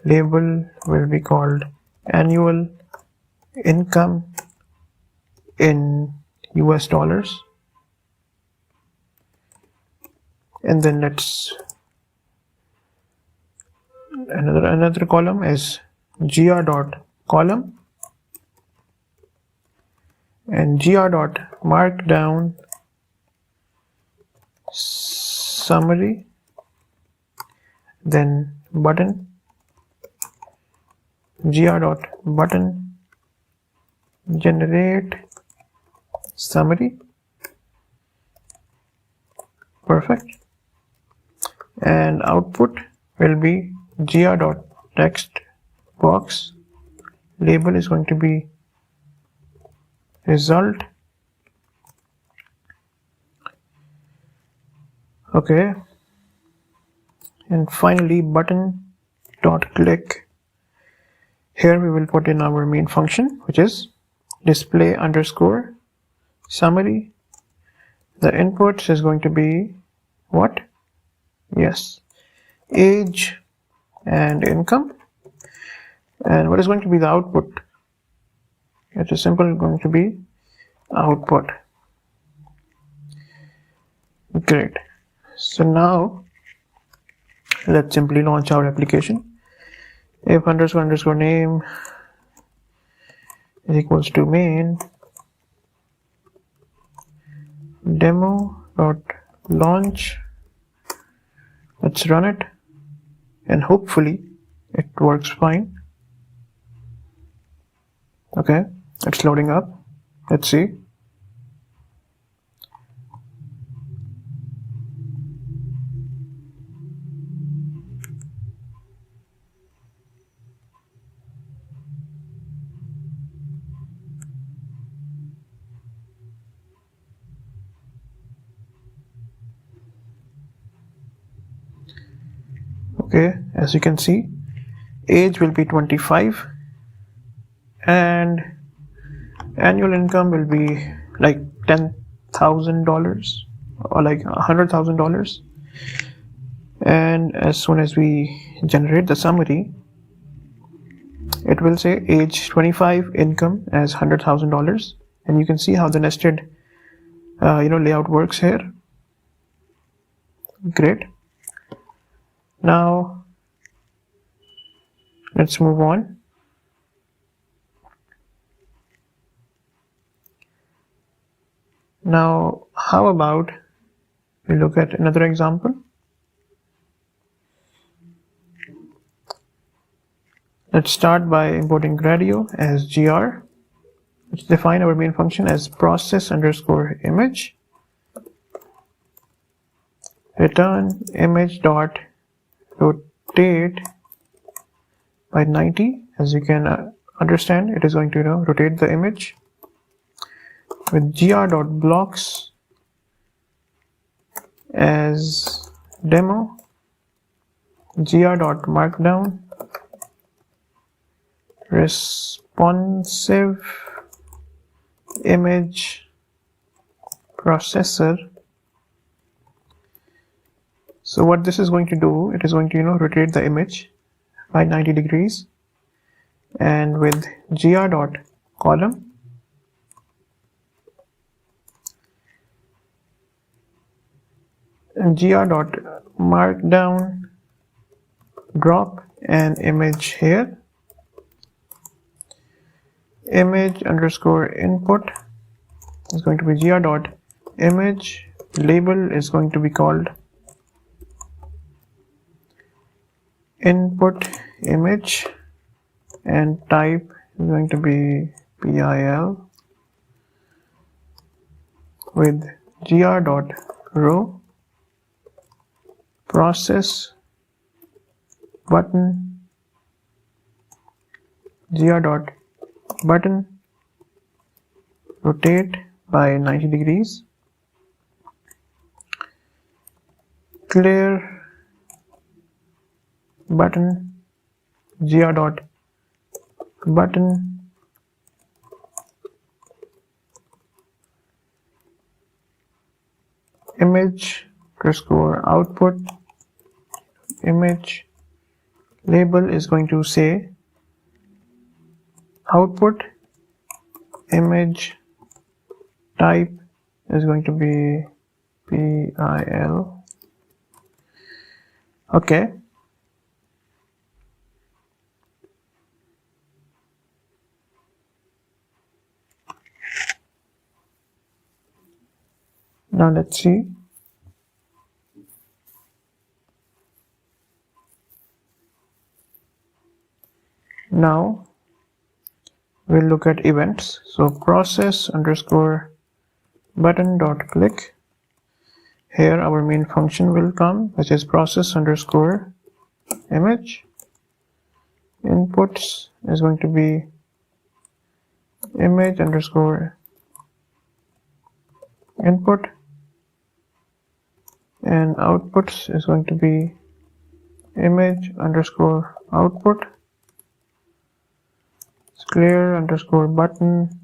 label will be called annual income in US dollars, and then let's another column is gr.column and gr.markdown summary, then button gr.button generate summary. Perfect. And output will be gr.textbox, label is going to be result. Okay, and finally button.click. Here we will put in our main function, which is display_summary. The input is going to be what? Yes, age and income. And what is going to be the output? It is simply going to be output. Great. So now let's simply launch our application. If __name is equals to main demo.launch. Let's run it, and hopefully it works fine. Okay, it's loading up. Let's see. Okay, as you can see, age will be 25 and annual income will be like $10,000 or like $100,000. And as soon as we generate the summary, it will say age 25, income as $100,000, and you can see how the nested layout works here. Great. Now let's move on. Now how about we look at another example. Let's start by importing Gradio as gr. Let's define our main function as process_image. Return image dot rotate by 90. As you can understand, it is going to rotate the image. With gr.blocks as demo, gr.markdown, responsive image processor. So what this is going to do, it is going to rotate the image by 90 degrees, and with gr.column and gr.markdown, drop an image here. Image underscore input is going to be gr.image. Label is going to be called input image, and type is going to be PIL. With gr.row, process button, gr.button, rotate by 90 degrees, clear button, gr.button, image underscore output image. Label is going to say output image. Type is going to be PIL. Okay. Now let's see. Now we'll look at events. So process underscore button dot click. Here our main function will come, which is process underscore image. Inputs is going to be image underscore input, and outputs is going to be image underscore output. Clear underscore button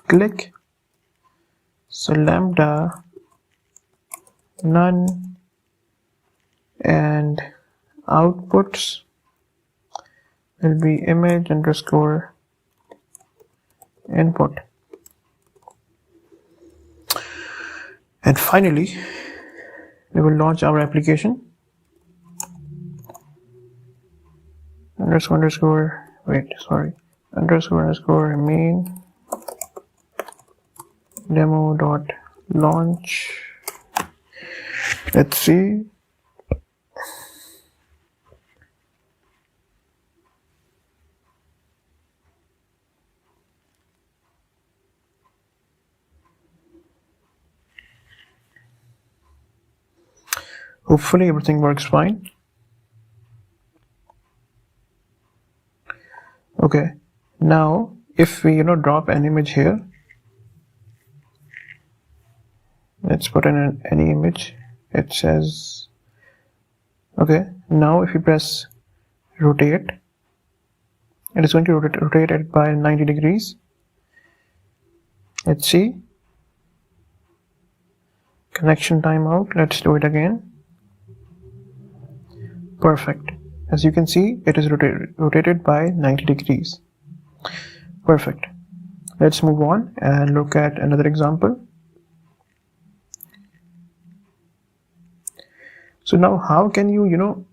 click. So lambda none, and outputs will be image underscore input. And finally, we will launch our application. Underscore main demo.launch. Let's see. Hopefully everything works fine. Okay, now if we drop an image here, let's put in any image. It says, okay, Now if you press rotate, it is going to rotate it by 90 degrees. Let's see. Connection timeout. Let's do it again. Perfect. As you can see, it is rotated by 90 degrees. Perfect. Let's move on and look at another example. So now how can you,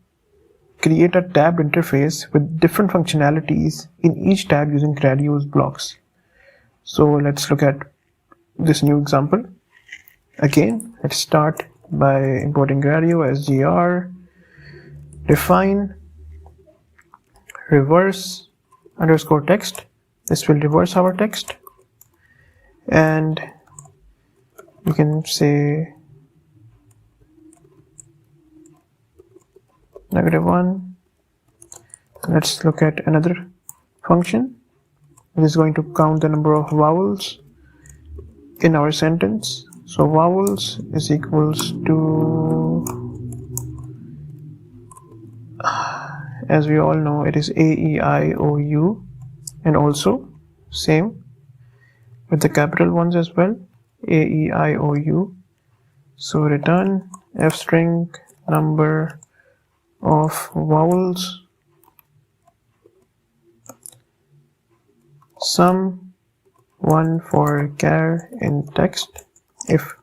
create a tabbed interface with different functionalities in each tab using Gradio's blocks? So let's look at this new example. Again, let's start by importing Gradio as gr, define reverse underscore text. This will reverse our text, and you can say -1. Let's look at another function. It is going to count the number of vowels in our sentence. So vowels is equals to, as we all know, it is A-E-I-O-U, and also same with the capital ones as well, A-E-I-O-U. So return f string number of vowels, sum 1 for char in text if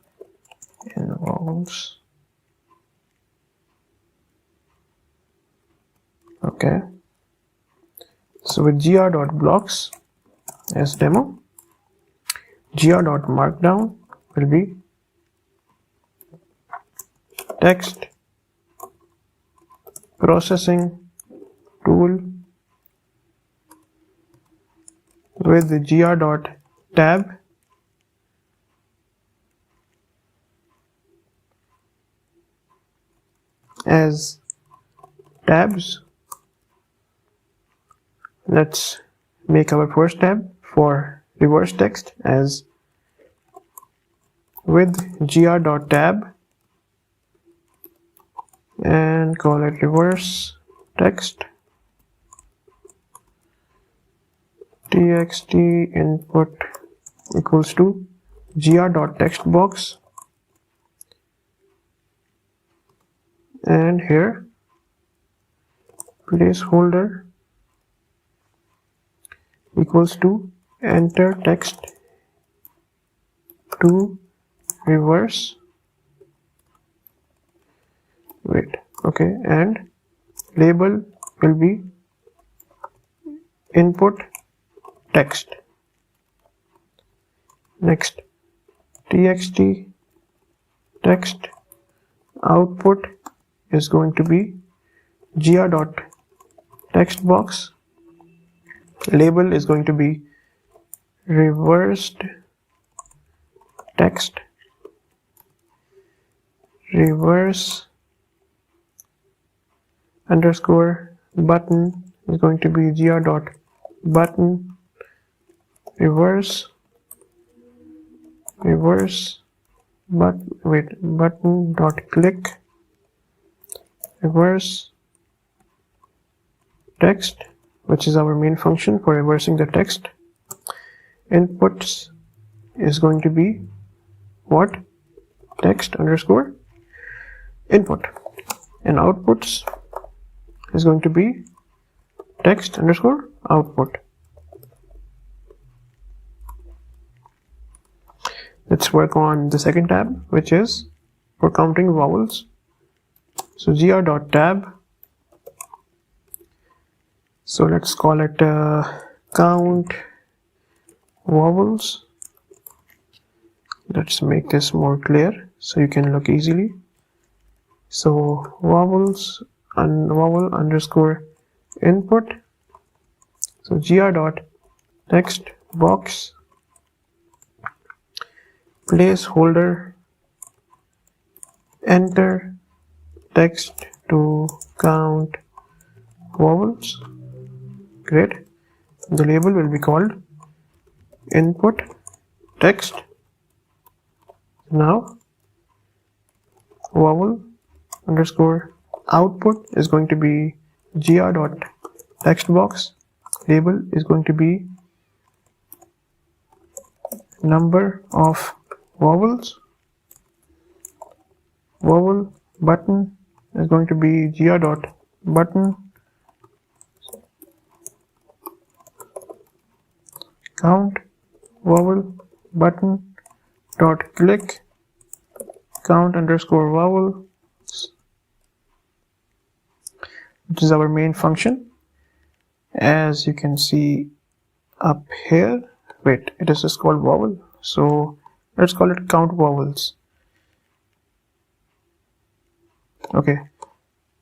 in vowels. Okay, so with gr.blocks as demo, gr.markdown will be text processing tool with the gr.tab as tabs. Let's make our first tab for reverse text as with gr.tab and call it reverse text txt input equals to gr.textbox, and here placeholder equals to enter text to reverse, okay, and label will be input text. Next, txt text output is going to be gr.textbox, label is going to be reversed text, reverse underscore button is going to be gr.button, reverse button dot click, reverse text, which is our main function for reversing the text. Inputs is going to be what? Text underscore input, and outputs is going to be text underscore output. Let's work on the second tab, which is for counting vowels. So gr.tab, so let's call it count vowels. Let's make this more clear so you can look easily. So vowels and vowel underscore input, so gr.textbox placeholder enter text to count vowels. Great. The label will be called input text. Now vowel underscore output is going to be gr.textbox, label is going to be number of vowels, vowel button is going to be gr.button, count vowel button dot click count underscore vowel, which is our main function. As you can see up here, wait, it is just called vowel, so let's call it count vowels. Okay,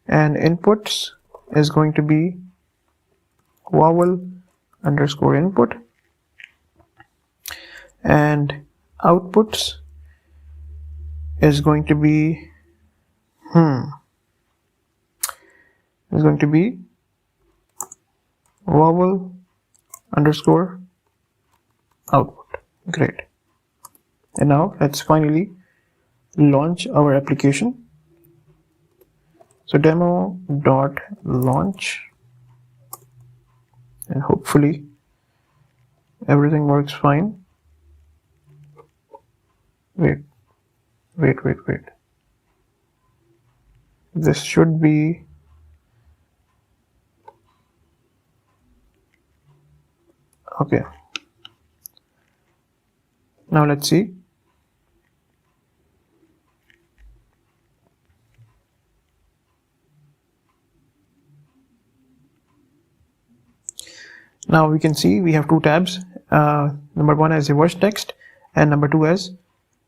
and inputs is going to be vowel underscore input, and outputs is going to be vowel underscore output. Great. And now let's finally launch our application. So demo.launch, and hopefully everything works fine. Wait. This should be okay. Now let's see. Now we can see we have two tabs. Number one as reverse text, and number two as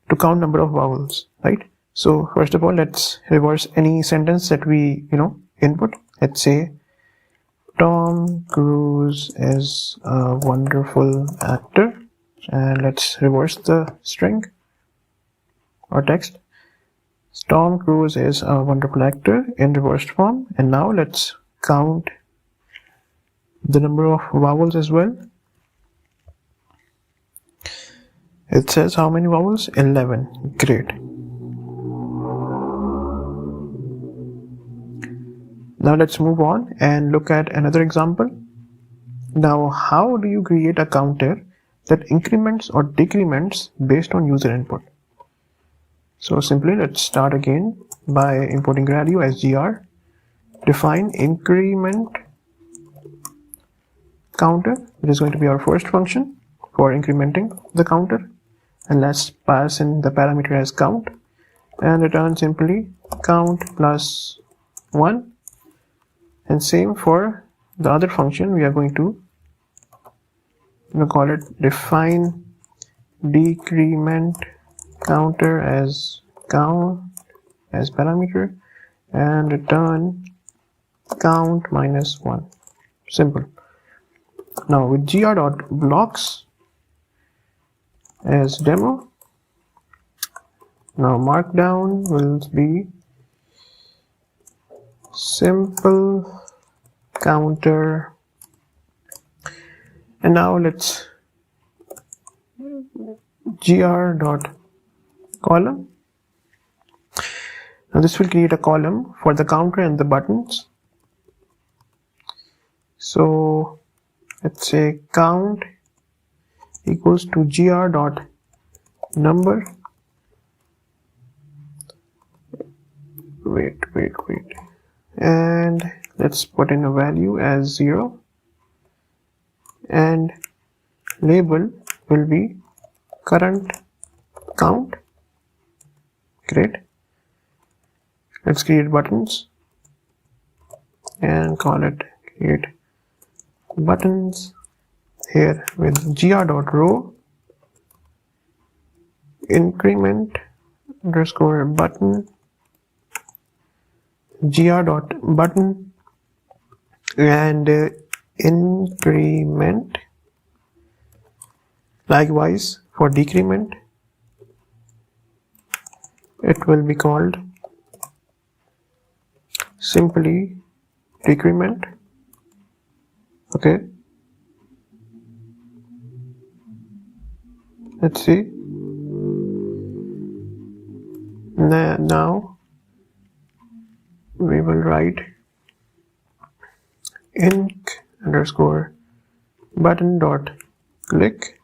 to count number of vowels, right? So first of all, let's reverse any sentence that we input. Let's say Tom Cruise is a wonderful actor, and let's reverse the string or text. Tom Cruise is a wonderful actor in reversed form. And now let's count the number of vowels as well. It says how many vowels? 11. Great. Now let's move on and look at another example. Now, how do you create a counter that increments or decrements based on user input? So simply let's start again by importing Gradio as gr. Define increment counter, which is going to be our first function for incrementing the counter, and let's pass in the parameter as count and return simply count plus 1. And same for the other function. We are going to call it define decrement counter as count as parameter and return count minus 1. Simple. Now with gr.blocks as demo, now markdown will be simple counter, and now let's gr.column. Now this will create a column for the counter and the buttons. So let's say count equals to gr.number. Wait. And let's put in a value as 0. And label will be current count. Great. Let's create buttons and call it create buttons here with gr.row increment underscore button gr.button and increment. Likewise for decrement, it will be called simply decrement. Okay, let's see. Now we will write inc_button.click.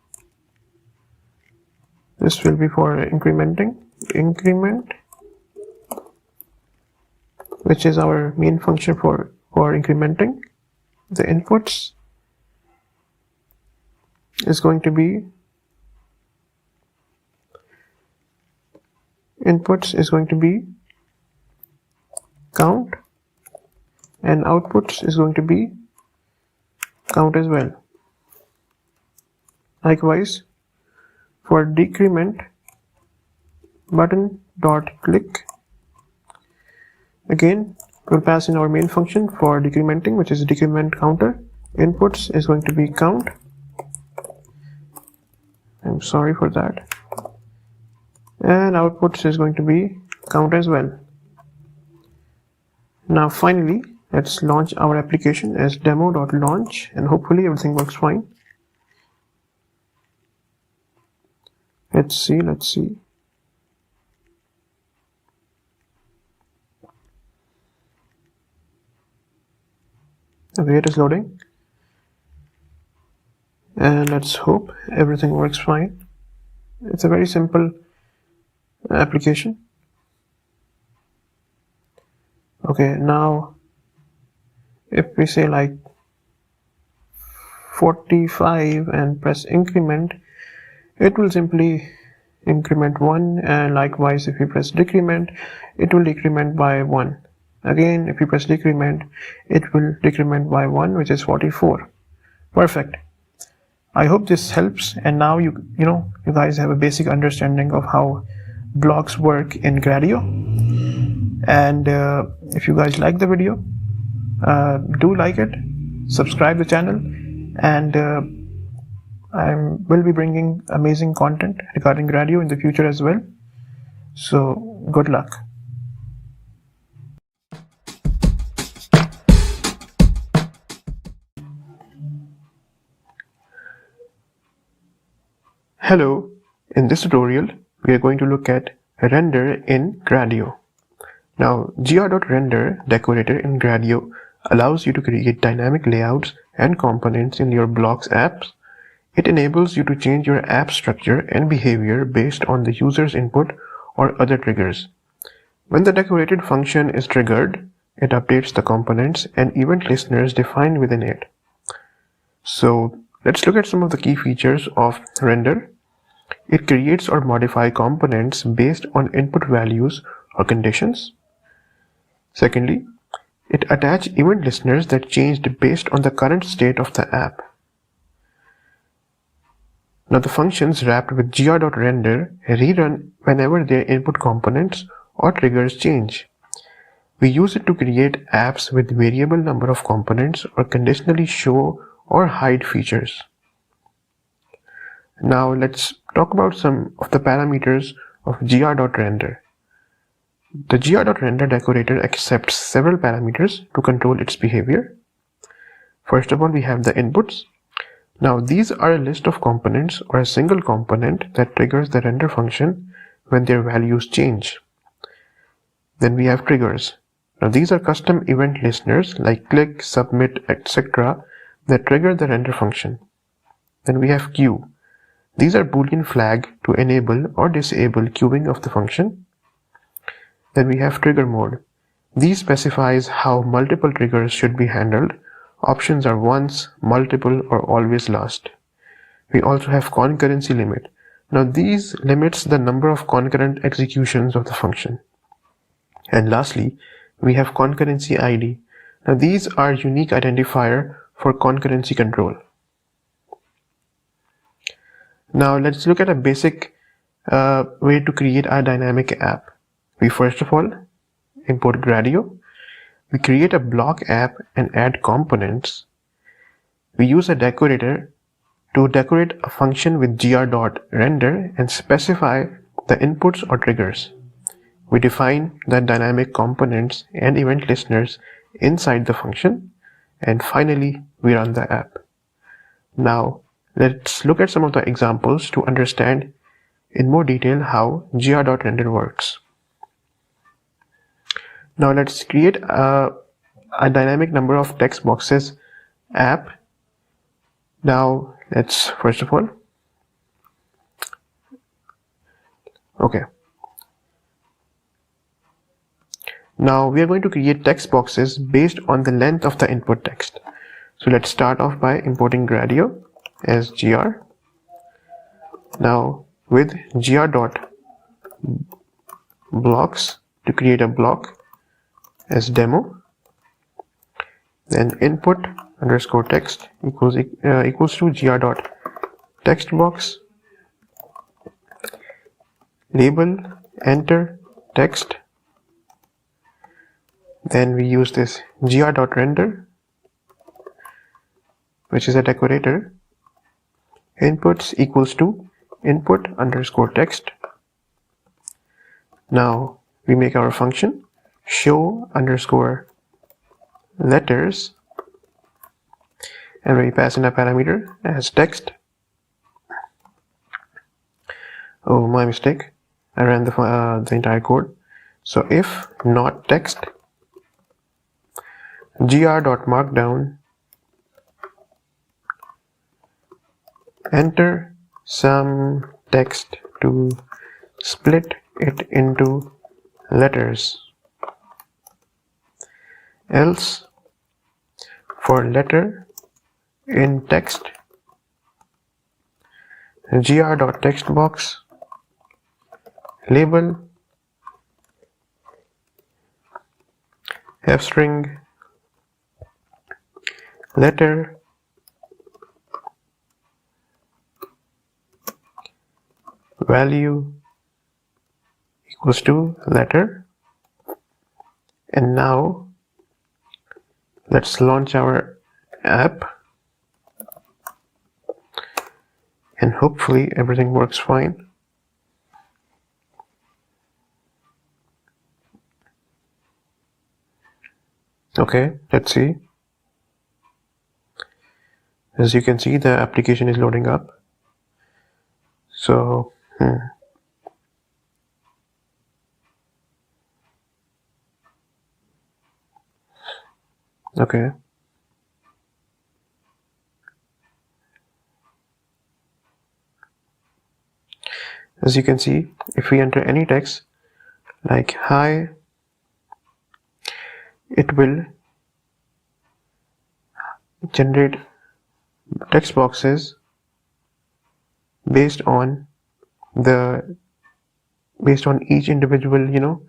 This will be for increment, which is our main function for incrementing. The inputs is going to be count, and outputs is going to be count as well. Likewise, for decrement button.click, again we'll pass in our main function for decrementing, which is decrement counter. Inputs is going to be count. I'm sorry for that. And outputs is going to be count as well. Now finally, let's launch our application as demo.launch, and hopefully everything works fine. Let's see. Okay, it is loading. And let's hope everything works fine. It's a very simple application. Okay, now if we say like 45 and press increment, it will simply increment 1, and likewise if you press decrement, it will decrement by 1. Again, if you press decrement, it will decrement by 1, which is 44. Perfect. I hope this helps, and now you guys have a basic understanding of how blocks work in Gradio. And if you guys like the video, do like it, subscribe the channel, and I will be bringing amazing content regarding Gradio in the future as well. So good luck. Hello, in this tutorial we are going to look at render in Gradio. Now, gr.render decorator in Gradio allows you to create dynamic layouts and components in your blocks apps. It enables you to change your app structure and behavior based on the user's input or other triggers. When the decorated function is triggered, it updates the components and event listeners defined within it. So, let's look at some of the key features of render. It creates or modifies components based on input values or conditions. Secondly, it attaches event listeners that changed based on the current state of the app. Now the functions wrapped with gr.render rerun whenever their input components or triggers change. We use it to create apps with variable number of components or conditionally show or hide features. Now let's talk about some of the parameters of gr.render. The gr.render decorator accepts several parameters to control its behavior. First of all, we have the inputs. Now these are a list of components or a single component that triggers the render function when their values change. Then we have triggers. Now these are custom event listeners like click, submit, etc. that trigger the render function. Then we have queue. These are Boolean flag to enable or disable queuing of the function. Then we have trigger mode. These specifies how multiple triggers should be handled. Options are once, multiple, or always last. We also have concurrency limit. Now these limits the number of concurrent executions of the function. And lastly, we have concurrency ID. Now these are unique identifier for concurrency control. Now let's look at a basic way to create a dynamic app. We first of all import Gradio. We create a block app and add components. We use a decorator to decorate a function with gr.render and specify the inputs or triggers. We define the dynamic components and event listeners inside the function, and finally we run the app. Now let's look at some of the examples to understand in more detail how gr.render works. Now let's create a dynamic number of text boxes app. Now let's first of all, okay. Now we are going to create text boxes based on the length of the input text. So let's start off by importing Gradio as gr. Now with gr.blocks to create a block as demo, then input underscore text equals to gr.textbox, label enter text. Then we use this gr.render, which is a decorator. Inputs equals to input underscore text. Now we make our function show underscore letters, and we pass in a parameter as text. Oh, my mistake. I ran the entire code. So if not text, gr.markdown, enter some text to split it into letters, else for letter in text, gr.textbox, label f-string letter value equals to letter. And now let's launch our app, and hopefully everything works fine. Okay, let's see. As you can see, the application is loading up. So okay. As you can see, if we enter any text like hi, it will generate text boxes based on each individual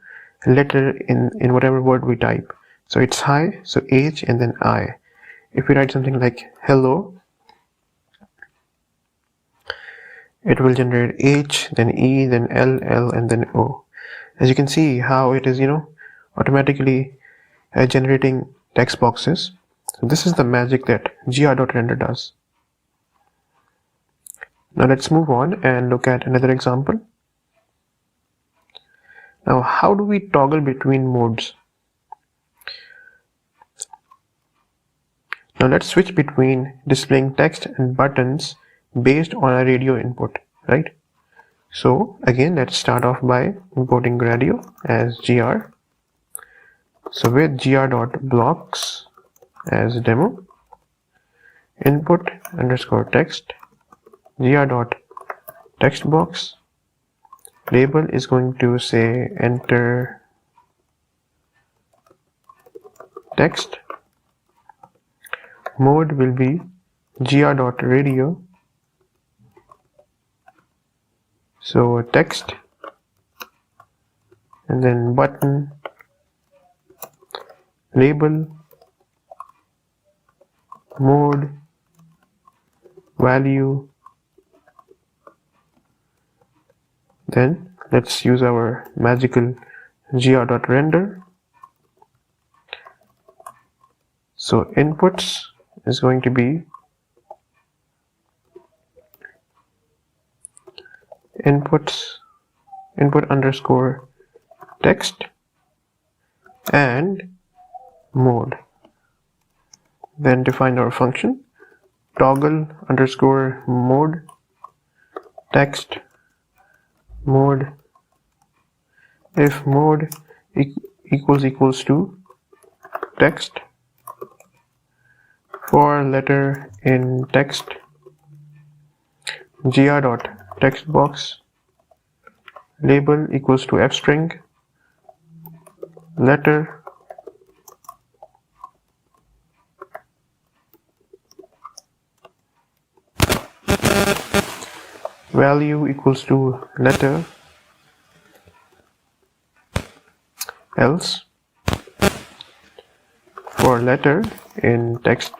letter in whatever word we type. So it's hi, so H and then I. If we write something like hello, it will generate H, then E, then L, L, and then O. As you can see how it is automatically generating text boxes. So this is the magic that gr.render does. Now let's move on and look at another example. Now how do we toggle between modes? Now let's switch between displaying text and buttons based on a radio input, right? So again, let's start off by importing Gradio as gr. So with gr.blocks as demo, input underscore text, gr.textbox, label is going to say enter text, mode will be gr.radio, so text, and then button, label, mode, value. Then let's use our magical gr.render. So inputs is going to be input underscore text and mode. Then define our function toggle underscore mode text mode, if mode equals to text for letter in text gr.textbox label equals to f string letter value equals to letter else for letter in text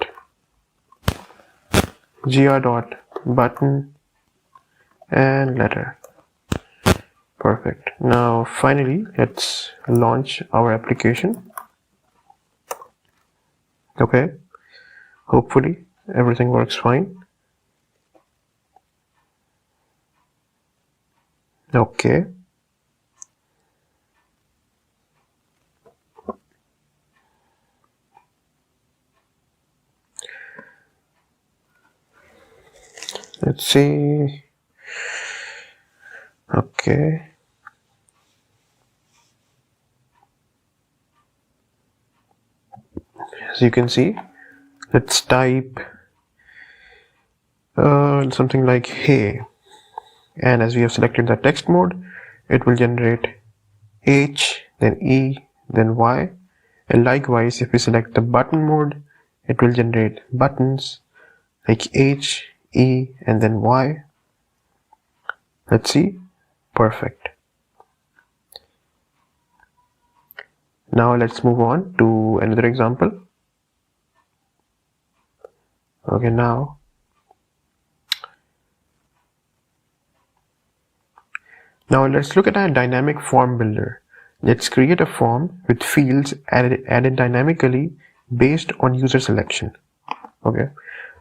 gr.button and letter. Perfect. Now finally let's launch our application. Okay, hopefully everything works fine. Okay, let's see. Okay, as you can see, let's type something like hey, and as we have selected the text mode, it will generate H, then E, then Y, and likewise if we select the button mode, it will generate buttons like H, E, and then Y. Let's see. Perfect. Now let's move on to another example. Okay, now let's look at our dynamic form builder. Let's create a form with fields added dynamically based on user selection. Okay,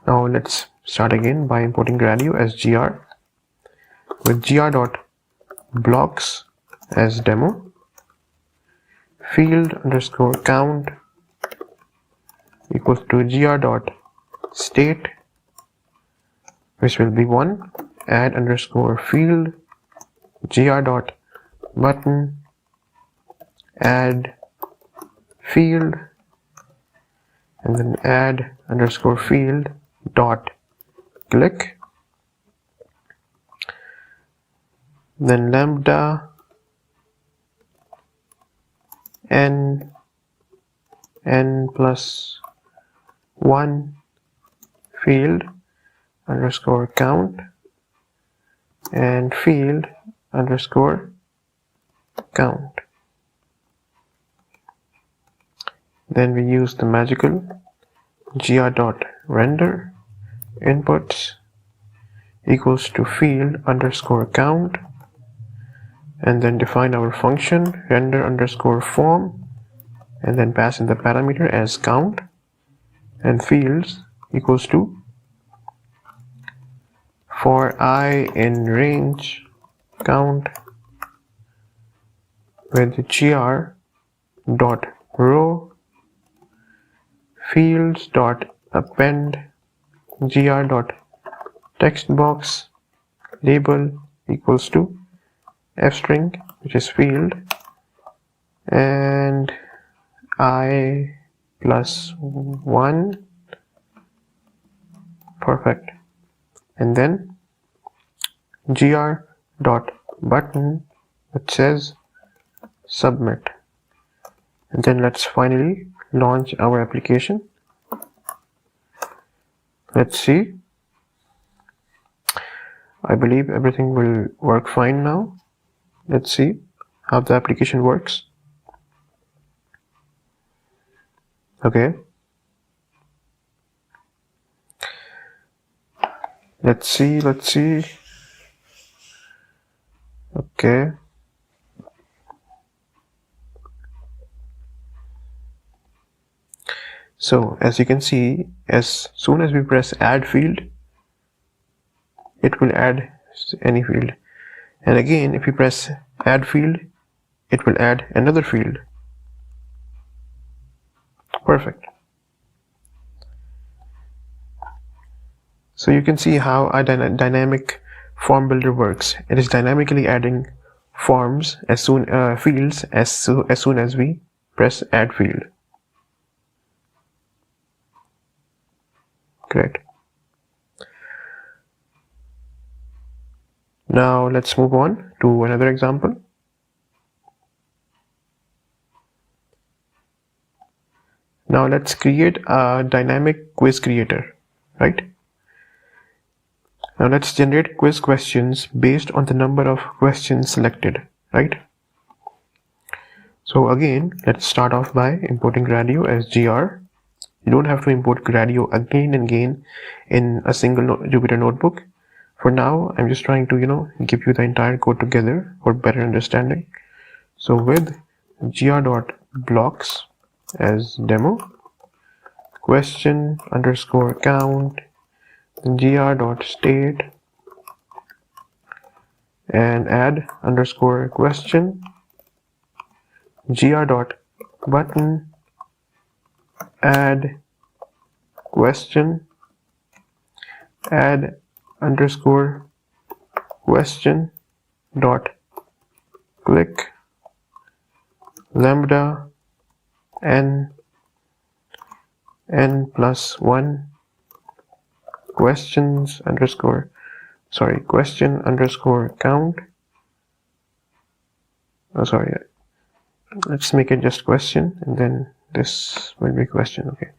now let's start again by importing Gradio as gr with gr.blocks as demo, field underscore count equals to gr.state, which will be 1, add underscore field gr.button add field, and then add underscore field dot click, then lambda n plus 1 field underscore count and field underscore count. Then we use the magical gr.render inputs equals to field underscore count, and then define our function render underscore form, and then pass in the parameter as count, and fields equals to for I in range count with gr dot row fields dot append gr dot textbox label equals to f string, which is field, and I plus 1. Perfect. And then gr dot button, which says submit. And then let's finally launch our application. Let's see. I believe everything will work fine now. Let's see how the application works. Okay. Let's see. Okay. So as you can see, as soon as we press add field, it will add any field, and again if we press add field, it will add another field. Perfect. So you can see how a dynamic form builder works. It is dynamically adding forms as soon fields as soon as we press add field. Great. Now let's move on to another example. Now let's create a dynamic quiz creator, right? Now let's generate quiz questions based on the number of questions selected, right? So again, let's start off by importing Gradio as GR. You don't have to import Gradio again and again in a single Jupyter notebook. For now, I'm just trying to, give you the entire code together for better understanding. So with gr.blocks as demo, question_count, gr.state, and add underscore question, gr.button, add question, add underscore question dot click lambda n plus 1 question underscore count. Let's make it just question, and then this will be question. Okay,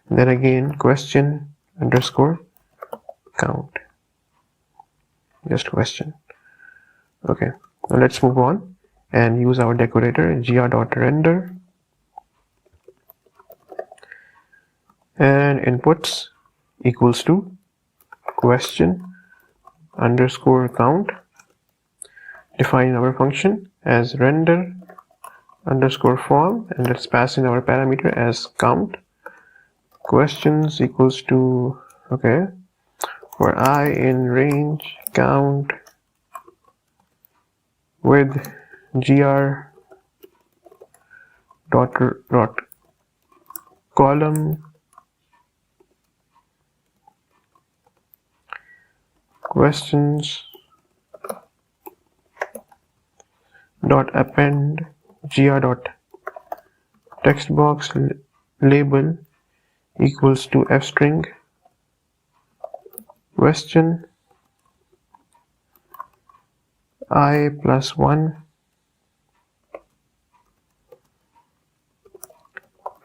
and then again question underscore count, just question. Okay, now let's move on and use our decorator gr.render, and inputs equals to question underscore count, define our function as render underscore form, and let's pass in our parameter as count. Questions equals to, okay, for I in range count with gr dot column questions dot append gr dot textbox label equals to f string question I plus 1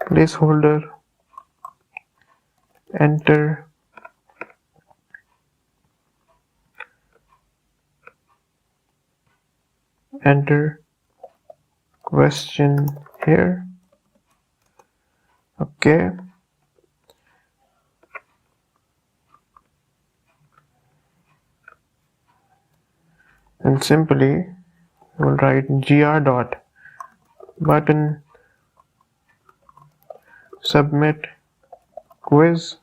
placeholder enter question here. Okay, and simply we'll write gr dot button submit quiz,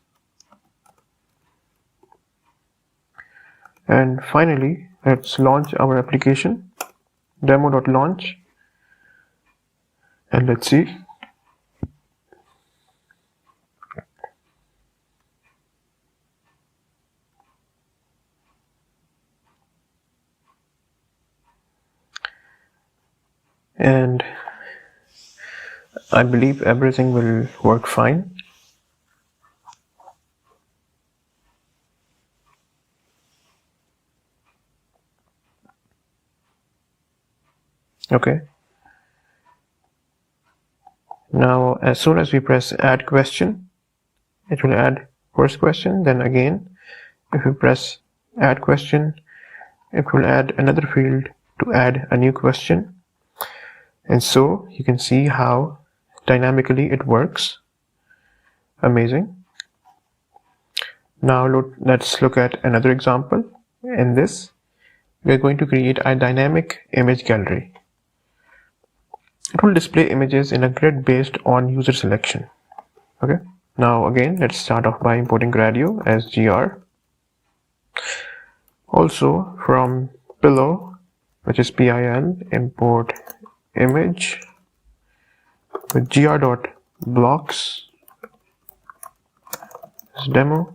and finally let's launch our application demo.launch, and let's see. And I believe everything will work fine. Okay. Now, as soon as we press add question, it will add first question. Then again, if we press add question, it will add another field to add a new question. And so you can see how dynamically it works. Amazing. Now let's look at another example. In this, we are going to create a dynamic image gallery. It will display images in a grid based on user selection. Okay. Now again, let's start off by importing Gradio as GR. Also from below, which is PIL, import image with gr.blocks as demo,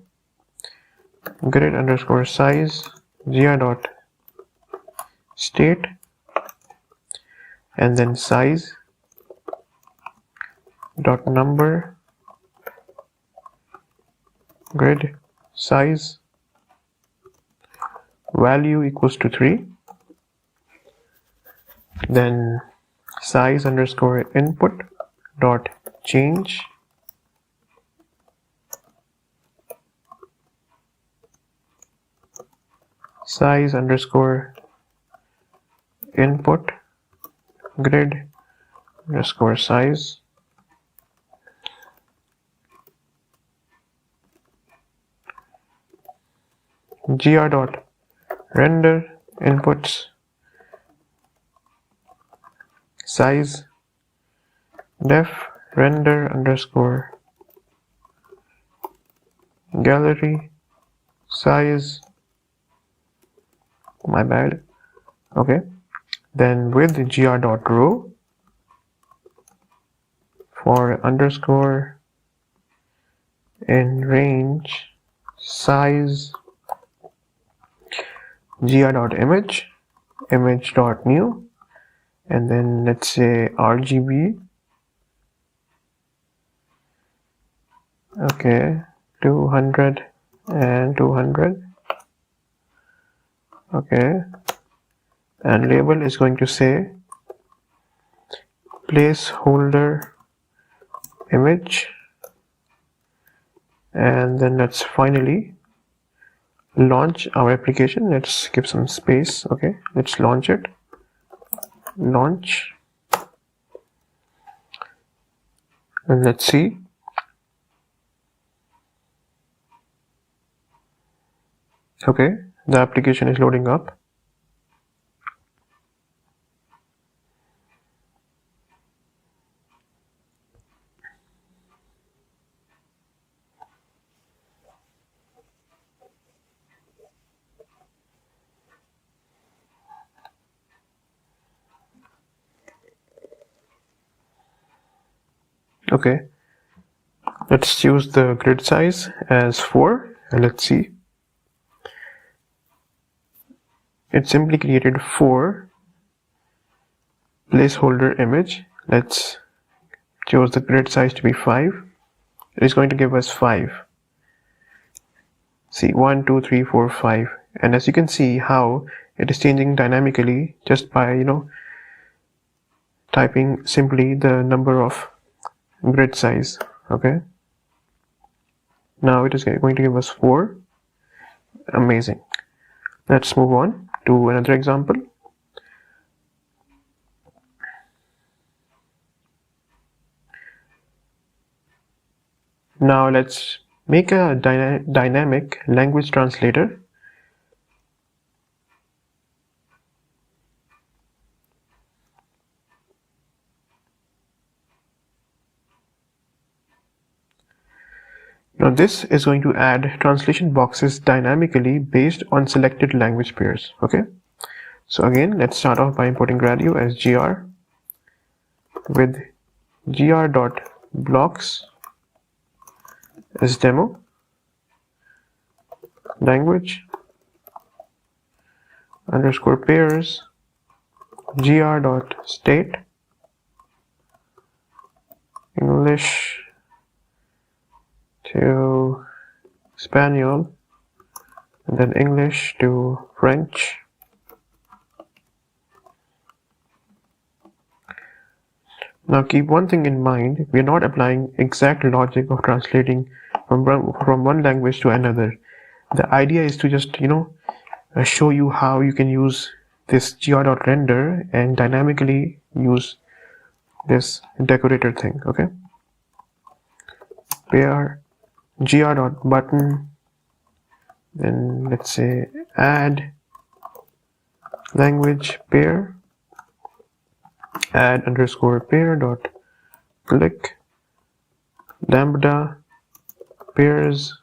grid underscore size, gr.state, and then size dot number grid size value equals to 3. Then size underscore input dot change size underscore input grid underscore size gr dot render inputs size def render underscore gallery size, my bad, okay. Then with gr dot row for underscore in range size gr dot image dot new, and then let's say RGB, okay, 200 and 200, okay, and label is going to say placeholder image, and then let's finally launch our application. Let's give some space, okay, let's launch it. Launch, and let's see. Okay, the application is loading up. Okay, let's choose the grid size as 4, and let's see. It simply created 4 placeholder image. Let's choose the grid size to be 5. It is going to give us 5. See, 1, 2, 3, 4, 5. And as you can see how it is changing dynamically just by, typing simply the number of grid size, okay. Now it is going to give us 4. Amazing. Let's move on to another example. Now let's make a dynamic language translator. Now this is going to add translation boxes dynamically based on selected language pairs, okay. So again, let's start off by importing Gradio as gr with gr.blocks as demo language underscore pairs gr.state English to Spanish, and then English to French. Now keep one thing in mind, we are not applying exact logic of translating from one language to another. The idea is to just, show you how you can use this gr.render and dynamically use this decorator thing, okay. Pair gr.button, then let's say add language pair, add underscore pair dot click lambda pairs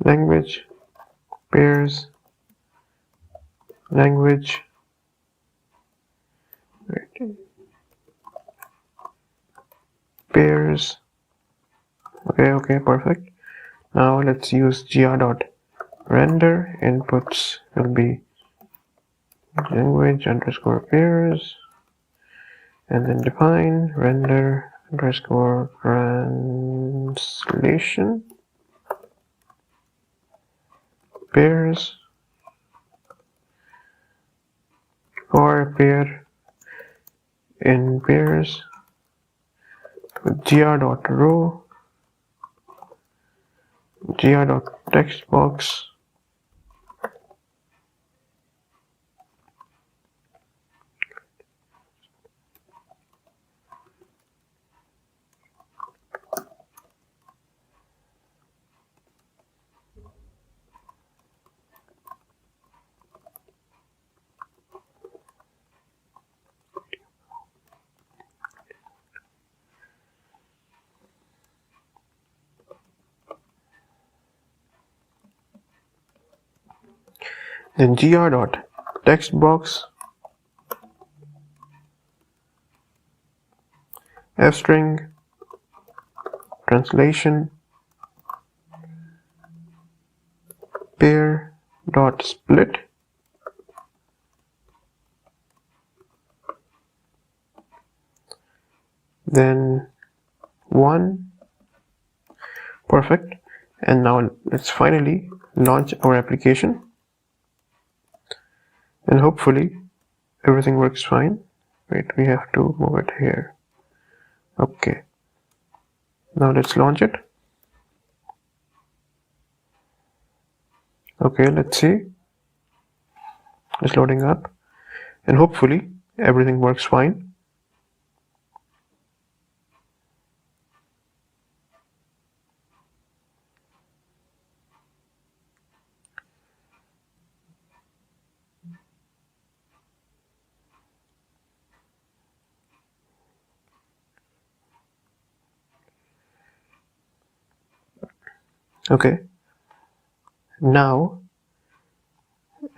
language pairs language pairs, okay, perfect. Now let's use gr.render. Inputs will be language underscore pairs, and then define render underscore translation pairs for a pair in pairs with gr.row, gr.textbox, then gr.textbox f-string translation pair dot split, then 1. Perfect. And now let's finally launch our application, and hopefully everything works fine. Wait, we have to move it here. Okay, now let's launch it. Okay, let's see. It's loading up, and hopefully everything works fine. Okay, now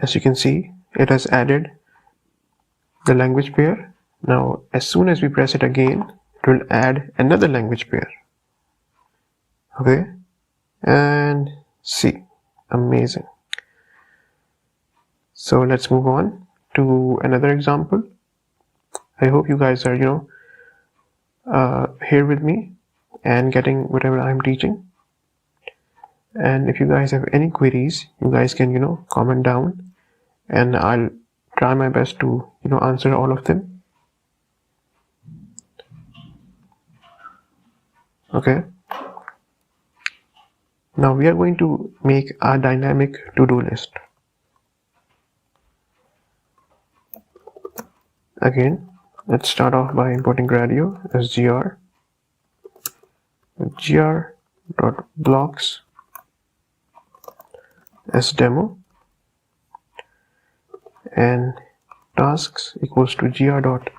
as you can see, it has added the language pair. Now as soon as we press it again, it will add another language pair. Okay, and see, amazing. So let's move on to another example. I hope you guys are here with me and getting whatever I'm teaching. And if you guys have any queries, you guys can comment down, and I'll try my best to answer all of them. Okay, now we are going to make a dynamic to-do list. Again, let's start off by importing Gradio as gr.blocks as demo, and tasks equals to gr.state,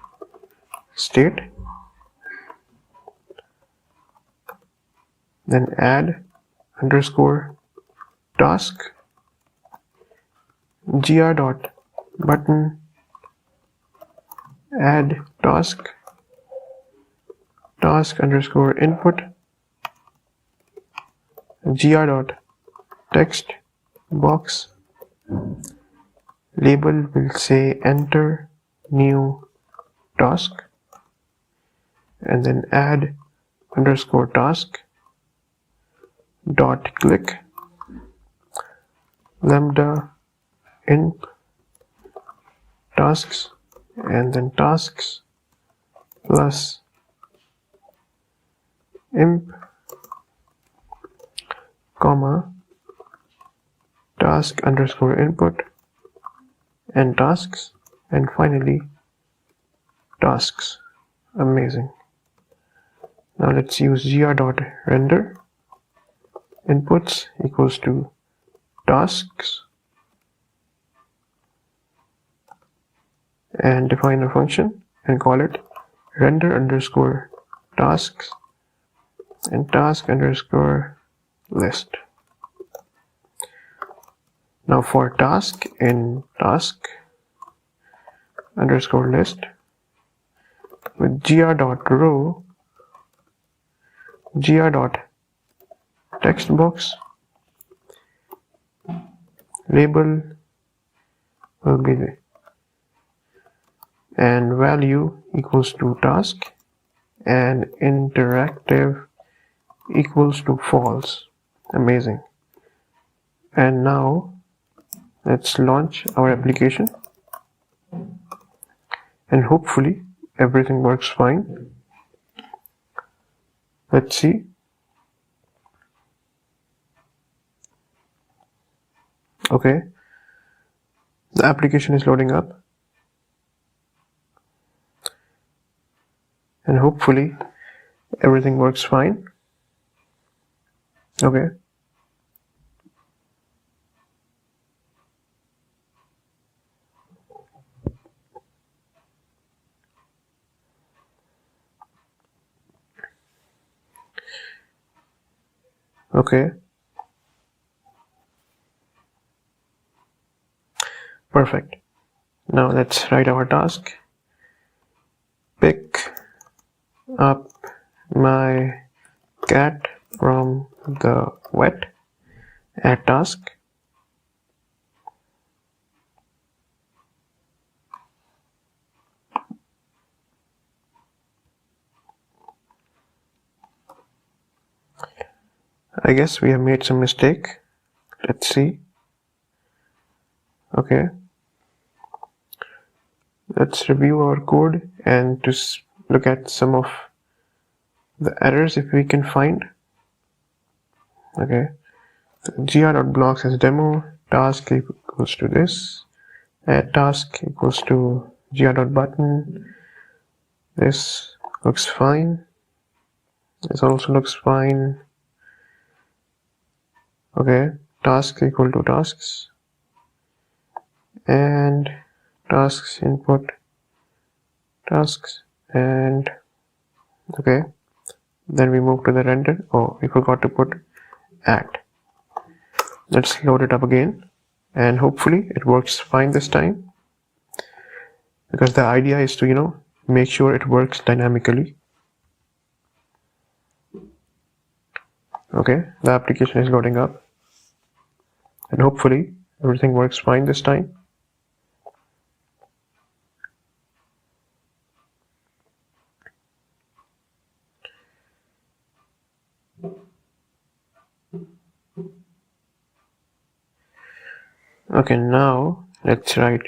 then add underscore task, gr.button add task, task underscore input, gr.text box, label will say enter new task, and then add underscore task dot click lambda imp tasks, and then tasks plus imp comma task underscore input and tasks, and finally tasks. Amazing. Now let's use gr.render. Inputs equals to tasks, and define a function and call it render underscore tasks and task underscore list. Now for task in task underscore list with gr.row, gr.textbox label will be and value equals to task and interactive equals to false. Amazing. And now let's launch our application and hopefully everything works fine. Let's see. Okay, the application is loading up and hopefully everything works fine. Okay. Okay. Perfect. Now let's write our task. Pick up my cat from the vet. Add task. I guess we have made some mistake. Let's see. Okay. Let's review our code and just look at some of the errors if we can find. Okay. gr.blocks as demo, task equals to this, add task equals to gr.button. This looks fine. This also looks fine. Okay, task equal to tasks and tasks input tasks and okay, then we move to the render. Oh, we forgot to put at. Let's load it up again and hopefully it works fine this time, because the idea is to make sure it works dynamically. Okay, the application is loading up and hopefully everything works fine this time. Okay, now let's write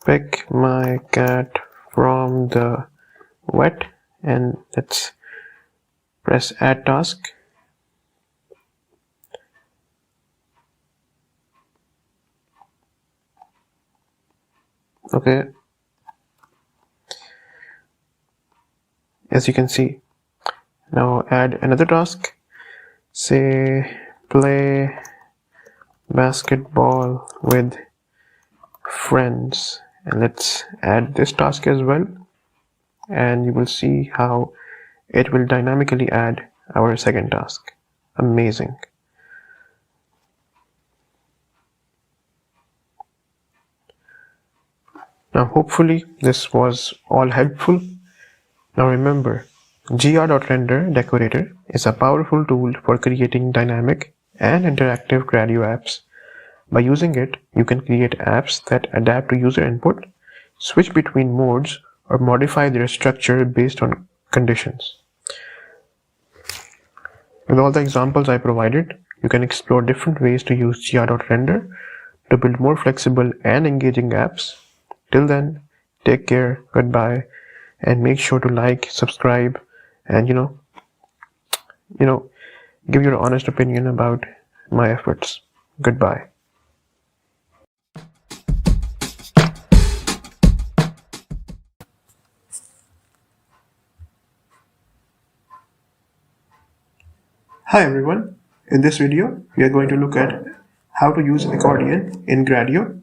pick my cat from the vet and let's press add task. Okay, as you can see, now add another task. Say play basketball with friends, and let's add this task as well, and you will see how it will dynamically add our second task. Amazing. Now hopefully this was all helpful. Now remember, gr.render decorator is a powerful tool for creating dynamic and interactive Gradio apps. By using it, you can create apps that adapt to user input, switch between modes, or modify their structure based on conditions. With all the examples I provided, you can explore different ways to use gr.render to build more flexible and engaging apps. Till then, take care, goodbye, and make sure to like, subscribe, and give your honest opinion about my efforts. Goodbye. Hi everyone, in this video we are going to look at how to use Accordion in Gradio.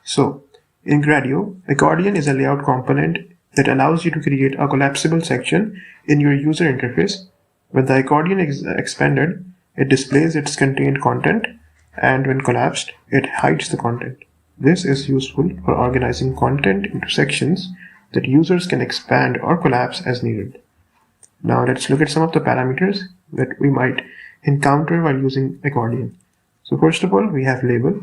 So, in Gradio, Accordion is a layout component that allows you to create a collapsible section in your user interface. When the accordion is expanded, it displays its contained content, and when collapsed, it hides the content. This is useful for organizing content into sections that users can expand or collapse as needed. Now let's look at some of the parameters that we might encounter while using Accordion. So first of all, we have label.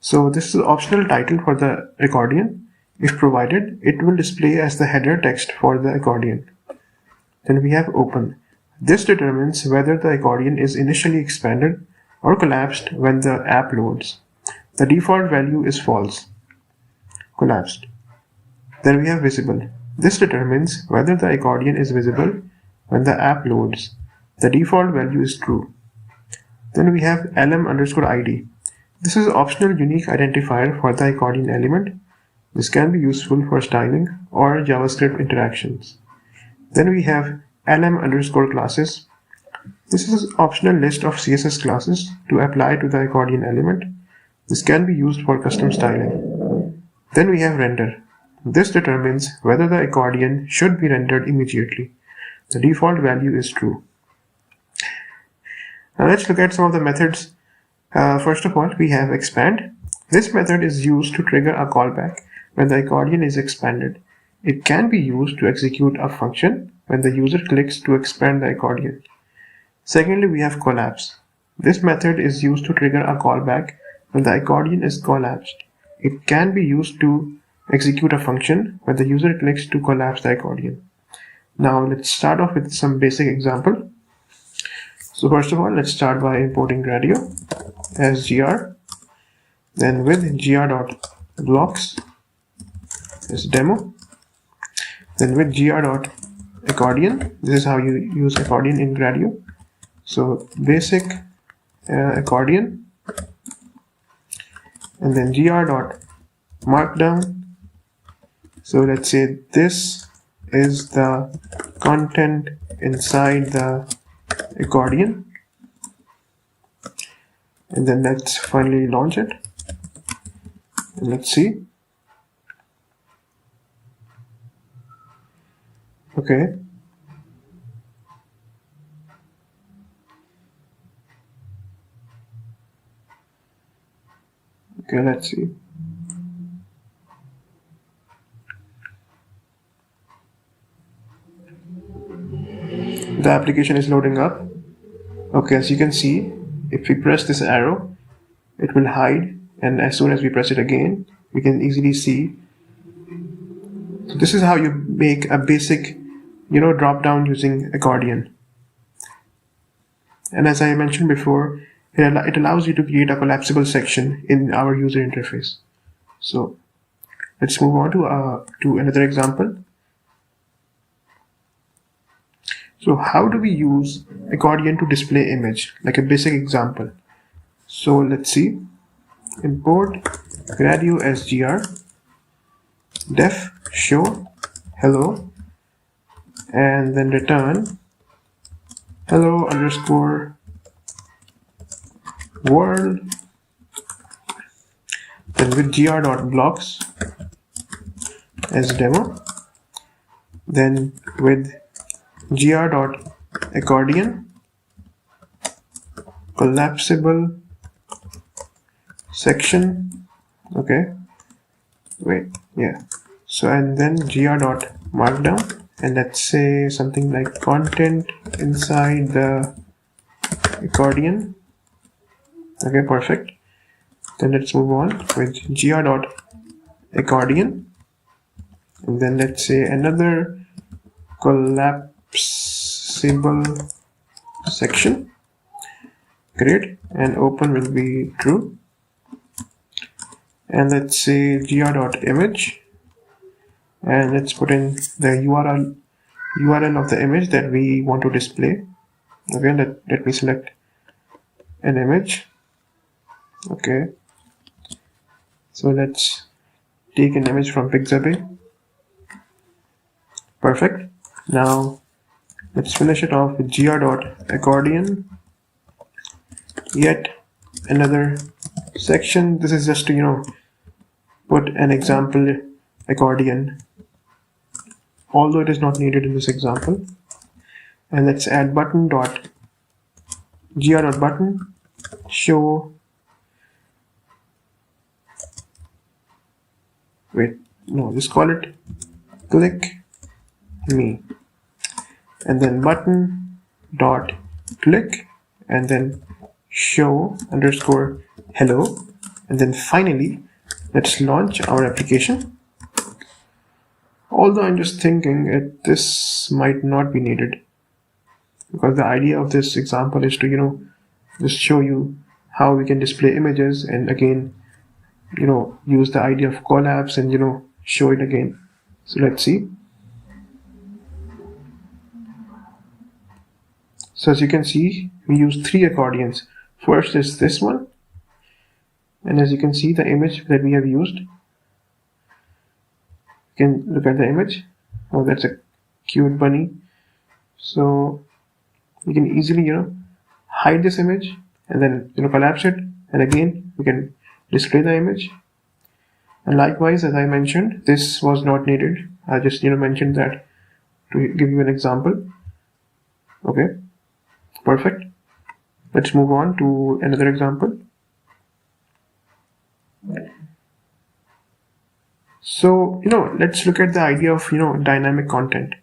So this is optional title for the accordion. If provided, it will display as the header text for the accordion. Then we have open. This determines whether the accordion is initially expanded or collapsed when the app loads. The default value is false. Collapsed. Then we have visible. This determines whether the accordion is visible when the app loads. The default value is true. Then we have lm_id. This is optional unique identifier for the accordion element. This can be useful for styling or JavaScript interactions. Then we have lm_classes. This is an optional list of CSS classes to apply to the accordion element. This can be used for custom styling. Then we have render. This determines whether the accordion should be rendered immediately. The default value is true. Now let's look at some of the methods. First of all, we have expand. This method is used to trigger a callback when the accordion is expanded. It can be used to execute a function when the user clicks to expand the accordion. Secondly, we have collapse. This method is used to trigger a callback when the accordion is collapsed. It can be used to execute a function when the user clicks to collapse the accordion. Now let's start off with some basic example. So first of all, let's start by importing Gradio as gr. Then with gr.blocks as demo. Then with gr.accordion. This is how you use accordion in Gradio. So basic accordion. And then gr.markdown. So let's say this is the content inside the accordion, and then let's finally launch it and let's see. Okay, let's see. The application is loading up. Okay, as you can see, if we press this arrow, it will hide, and as soon as we press it again, we can easily see. So this is how you make a basic, drop down using accordion. And as I mentioned before, it allows you to create a collapsible section in our user interface. So let's move on to another example. So how do we use accordion to display image, like a basic example? So let's see. Import Gradio as gr, def show hello, and then return hello_world. Then with gr.blocks as demo. Then with gr.accordion collapsible section. Okay, wait, yeah. So and then gr.markdown, and let's say something like content inside the accordion. Okay, perfect. Then let's move on with gr.accordion, and then let's say another collapsible section. Great, and open will be true. And let's say gr.image, and let's put in the URL of the image that we want to display. Okay, let me select an image. Okay, so let's take an image from Pixabay. Perfect. Now let's finish it off with gr.accordion, yet another section. This is just to put an example accordion, although it is not needed in this example. And let's add gr.button show. Wait, no, just call it click me, and then button dot click, and then show underscore hello, And then finally, let's launch our application. Although I'm just thinking this might not be needed, because the idea of this example is to, just show you how we can display images, and again, use the idea of collapse and, show it again. So let's see. So as you can see, we use 3 accordions. First is this one, and as you can see, the image that we have used, you can look at the image. Oh, that's a cute bunny. So we can easily, hide this image and then, collapse it, and again we can display the image. And likewise, as I mentioned, this was not needed. I just, mentioned that to give you an example. Okay, perfect. Let's move on to another example. So, let's look at the idea of, dynamic content.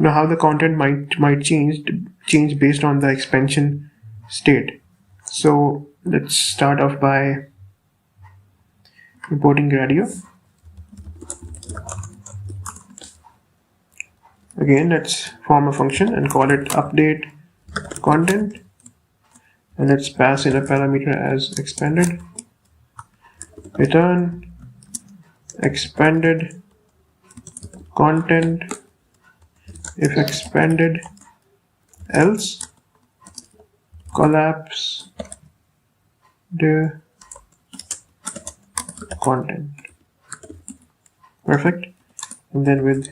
How the content might change based on the expansion state. So let's start off by importing Gradio. Again, let's form a function and call it update content, and let's pass in a parameter as expanded. Return expanded content if expanded, else collapse the content. Perfect. And then with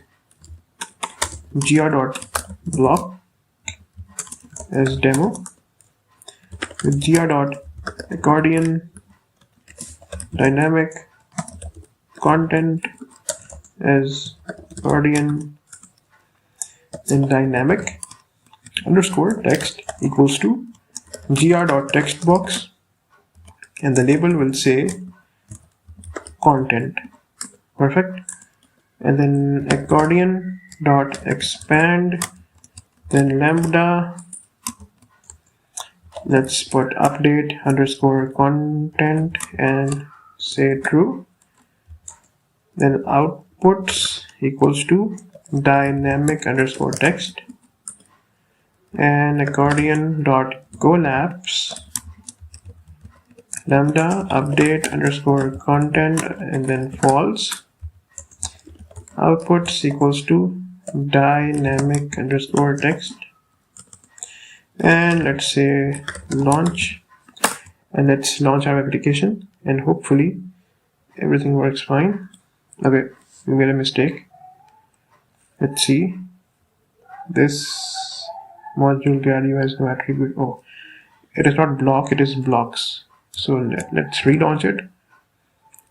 gr.block as demo, with gr.accordion dynamic content as accordion, then dynamic underscore text equals to gr.textbox, and the label will say content. Perfect. And then accordion dot expand, then lambda, let's put update underscore content and say true. Then outputs equals to dynamic underscore text, and accordion dot collapse lambda update underscore content and then false. Outputs equals to dynamic underscore text, and let's say launch, and let's launch our application, and hopefully everything works fine. Okay, we made a mistake. Let's see. This module Gradio has no attribute. Oh, it is not block, it is blocks. So let's relaunch it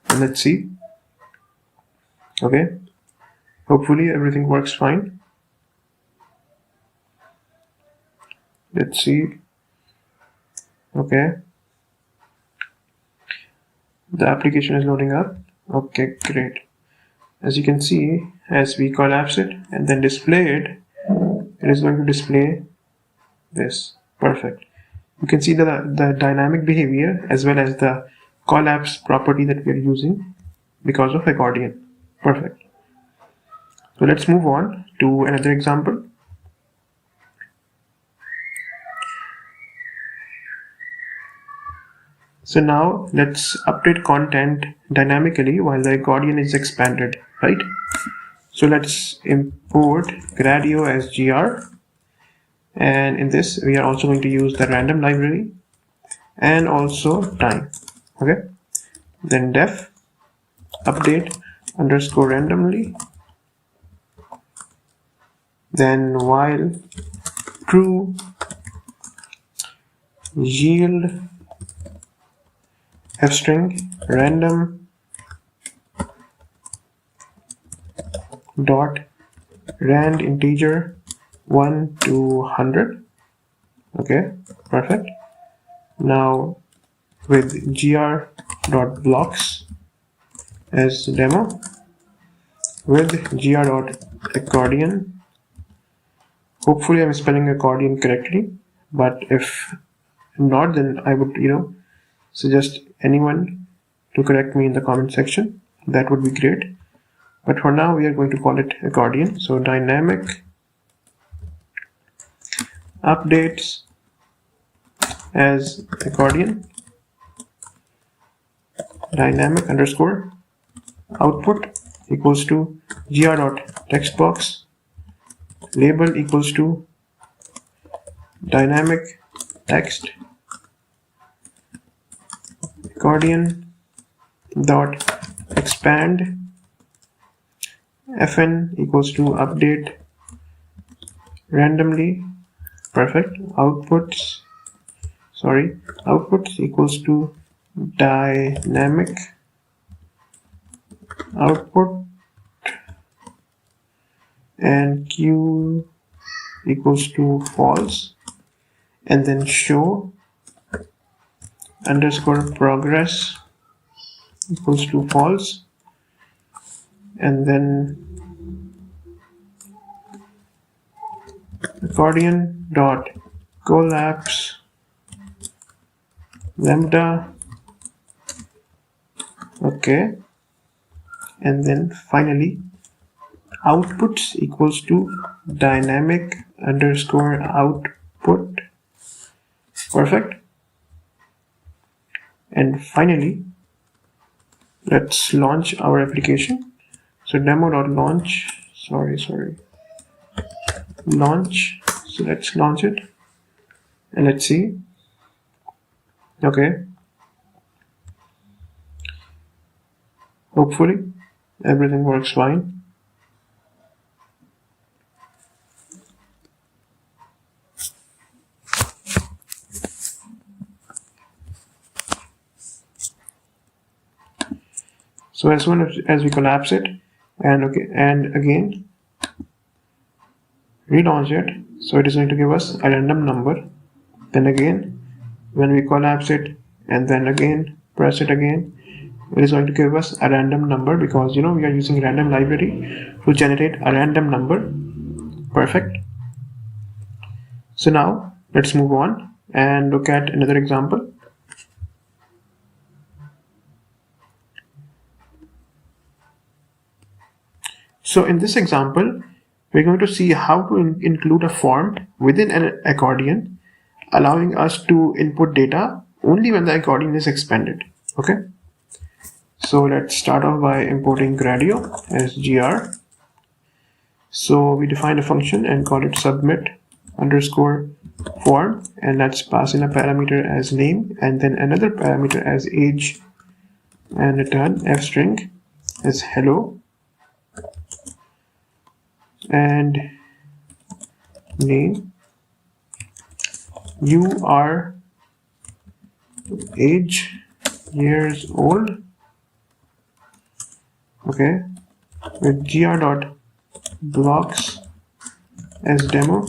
and let's see. Okay, hopefully everything works fine. Let's see. Okay, the application is loading up. Okay, great. As you can see, as we collapse it and then display it, it is going to display this. Perfect. You can see the dynamic behavior as well as the collapse property that we are using because of accordion. Perfect. So let's move on to another example. So now let's update content dynamically while the accordion is expanded, right? So let's import Gradio as gr, and in this we are also going to use the random library and also time. Okay, then def update underscore randomly, then while true yield fstring random dot rand integer 1 to 100. Okay, perfect. Now with gr.blocks as demo, with gr.accordion, hopefully I'm spelling accordion correctly, but if not, then I would, suggest anyone to correct me in the comment section. That would be great. But for now, we are going to call it accordion. So dynamic updates as accordion, dynamic underscore output equals to gr.textbox, label equals to dynamic text accordion dot expand, fn equals to update randomly. Perfect. Outputs equals to dynamic output, and q equals to false, and then show underscore progress equals to false, and then accordion dot collapse lambda. Okay, and then finally outputs equals to dynamic underscore output. Perfect. And finally, let's launch our application. So demo.launch, launch. So let's launch it and let's see. Okay, hopefully everything works fine. So as soon as we collapse it and again relaunch it, so it is going to give us a random number. Then again, when we collapse it and then again press it again, it is going to give us a random number, because we are using random library to generate a random number. Perfect. So now let's move on and look at another example. So in this example, we're going to see how to include a form within an accordion, allowing us to input data only when the accordion is expanded. Okay. So let's start off by importing Gradio as gr. So we define a function and call it submit underscore form, and let's pass in a parameter as name and then another parameter as age, and return f string as hello and name. You are age years old. Okay, with gr.blocks as demo,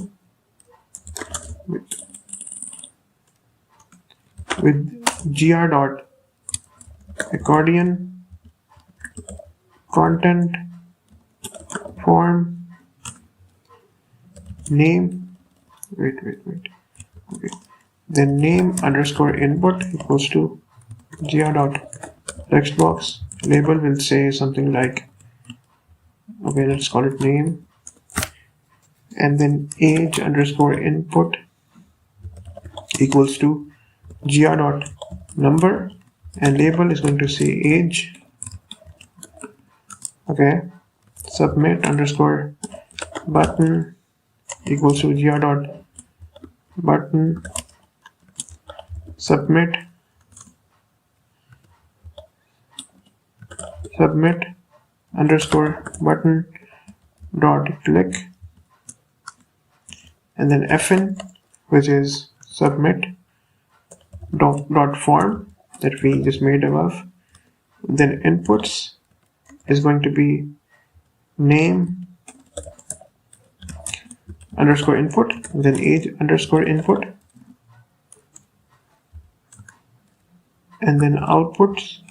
with gr.accordion content form name. Okay, then name underscore input equals to gr.textbox. Label will say something like, okay, let's call it name, and then age underscore input equals to gr.number, and label is going to say age. Okay, submit underscore button equals to gr.button submit underscore button dot click, and then fn, which is submit dot form that we just made above. Then inputs is going to be name underscore input, then age underscore input, and then outputs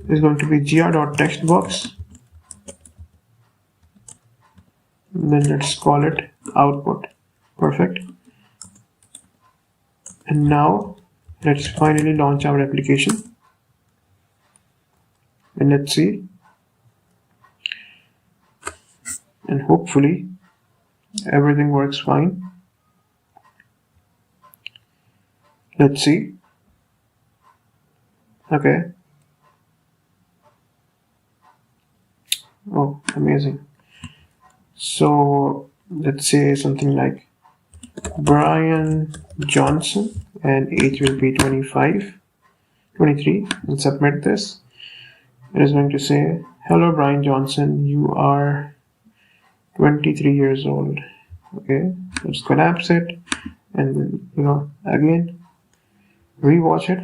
is going to be gr.textbox. Then let's call it output. Perfect. And now let's finally launch our application, and let's see, and hopefully everything works fine. Let's see. Okay. Oh, amazing. So let's say something like Brian Johnson, and age will be 23, and submit this. It is going to say, hello Brian Johnson, you are 23 years old. Okay, let's collapse it, and then, again rewatch it,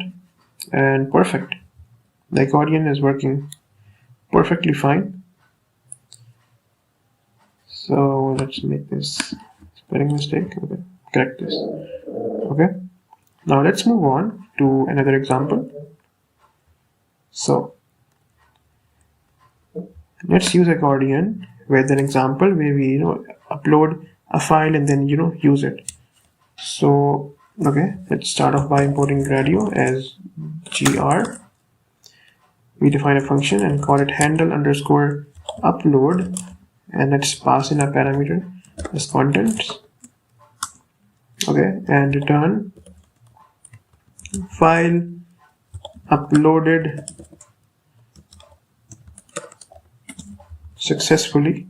and perfect. The accordion is working perfectly fine. So let's make this spelling mistake. Okay, correct this. Okay, now let's move on to another example. So let's use accordion with an example where we upload a file and then use it. So okay, let's start off by importing Gradio as gr. We define a function and call it handle_upload, and let's pass in a parameter as contents. Okay, and return file uploaded successfully,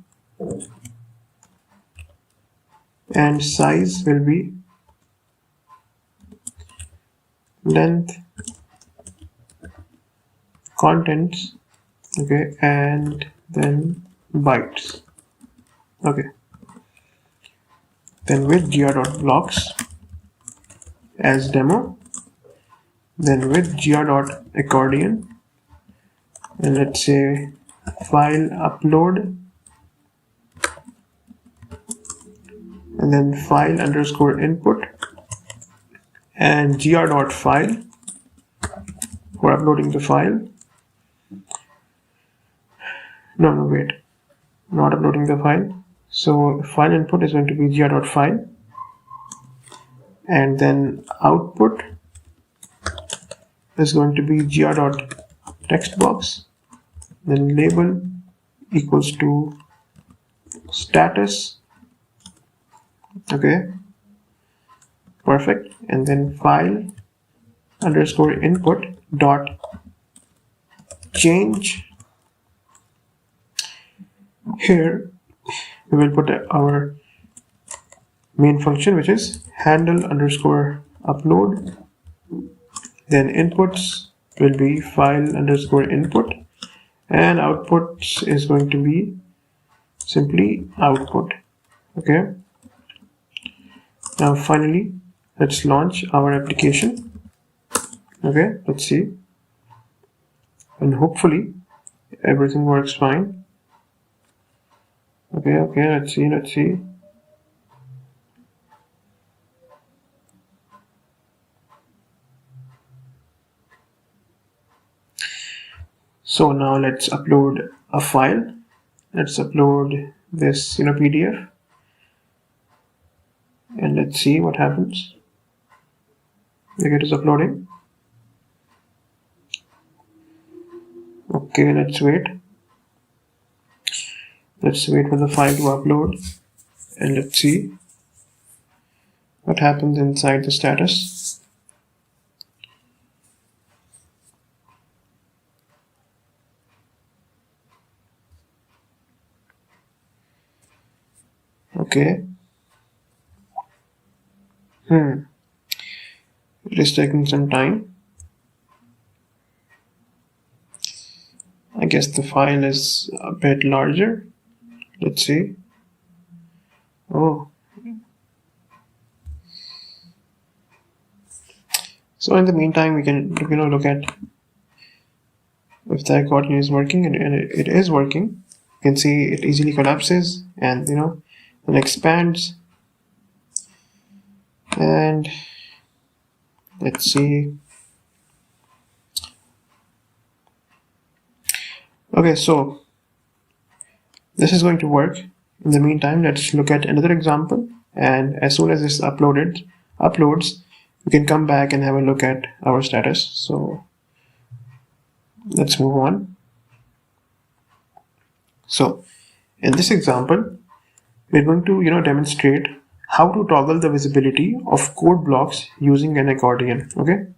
and size will be length contents. Okay, and then bytes. Okay, then with gr.blocks as demo, then with gr.accordion, and let's say file upload, and then file_input, and gr.file for uploading the file. No, wait, not uploading the file. So file input is going to be gr.file, and then output is going to be gr.textbox, then label equals to status. Okay, perfect. And then file_input dot change. Here we will put our main function, which is handle_upload. Then inputs will be file_input, and outputs is going to be simply output. Okay, now finally let's launch our application. Okay, let's see, and hopefully everything works fine. Okay, let's see. So now let's upload a file. Let's upload this PDF, and let's see what happens. Okay, it is uploading. Okay, let's wait. Let's wait for the file to upload, and let's see what happens inside the status. Okay. It is taking some time. I guess the file is a bit larger. Let's see. Oh. So in the meantime, we can look at if the accordion is working, and it is working. You can see it easily collapses and and expands. And let's see. Okay, so this is going to work. In the meantime, let's look at another example, and as soon as this uploads, we can come back and have a look at our status. So let's move on. So in this example, we're going to demonstrate how to toggle the visibility of code blocks using an accordion. Okay,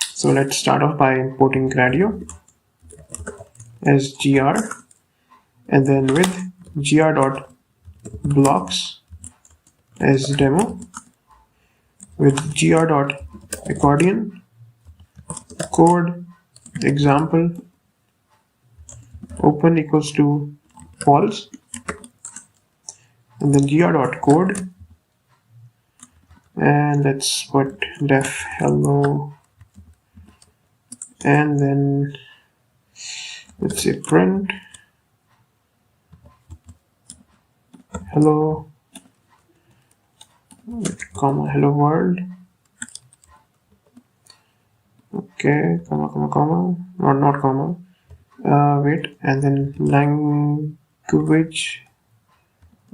so let's start off by importing Gradio as gr, and then with gr.blocks as demo, with gr.accordion code example open equals to false, and then gr.code, and let's put def hello, and then let's say print hello, comma hello world. Okay, comma, not comma, wait, and then language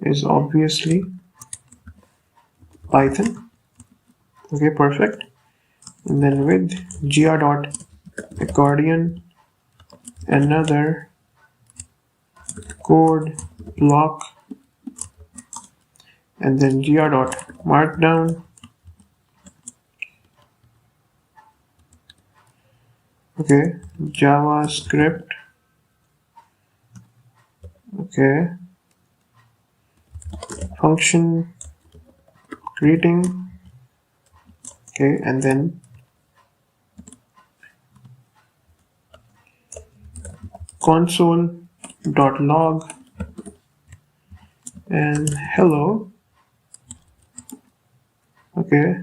is obviously Python. Okay, perfect. And then with gr.accordion another code block, and then gr.markdown. Okay, JavaScript. Okay, function greeting. Okay, and then console.log and hello. Okay,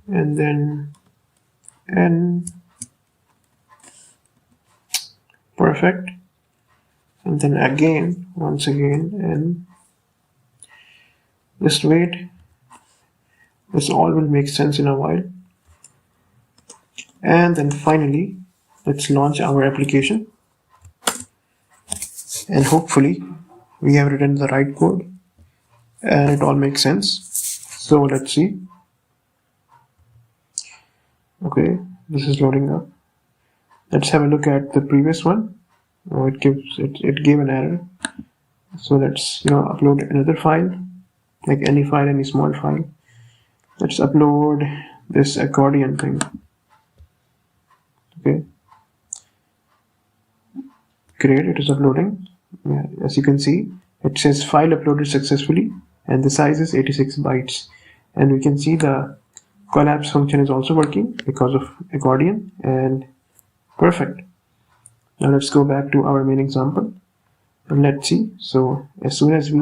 and then n, perfect, and then again, once again, and just wait, this all will make sense in a while. And then finally, let's launch our application, and hopefully we have written the right code and it all makes sense. So let's see. Okay, this is loading up. Let's have a look at the previous one. Oh, it gave an error. So let's upload another file, like any file, any small file. Let's upload this accordion thing. Okay, great, it is uploading. Yeah, as you can see, it says file uploaded successfully, and the size is 86 bytes. And we can see the collapse function is also working because of accordion, and perfect. Now let's go back to our main example and let's see. So as soon as we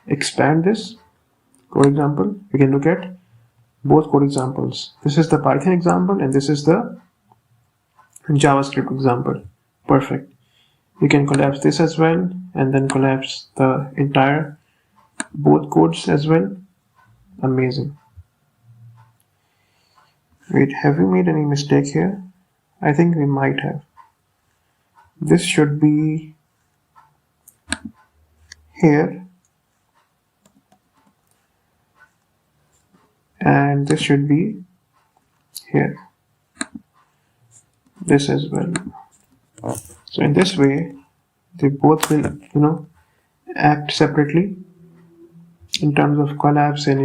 expand this code example, we can look at both code examples. This is the Python example and this is the JavaScript example. Perfect. You can collapse this as well, and then collapse the entire both codes as well. Amazing. Wait, have we made any mistake here? I think we might have. This should be here, and this should be here. This as well. So in this way, they both will act separately in terms of collapse and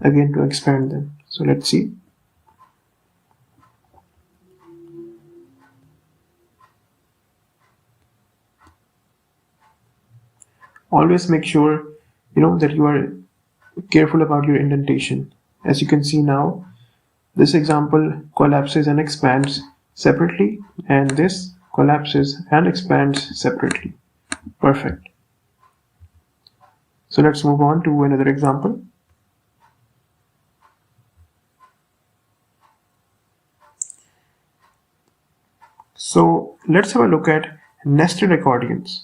again to expand them. So let's see. Always make sure that you are careful about your indentation. As you can see now, this example collapses and expands separately, and this collapses and expands separately. Perfect. So let's move on to another example. So let's have a look at nested accordions.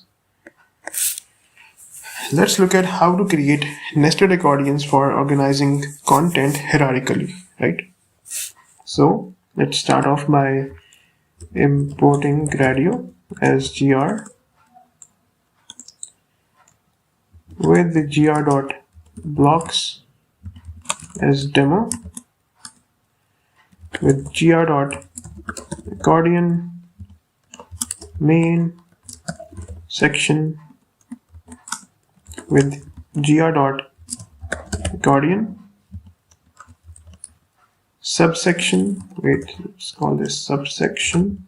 Let's look at how to create nested accordions for organizing content hierarchically, right? So let's start off by importing Gradio as gr with the gr.accordion blocks as demo with gr.accordion main section with gr.accordion subsection, let's call this subsection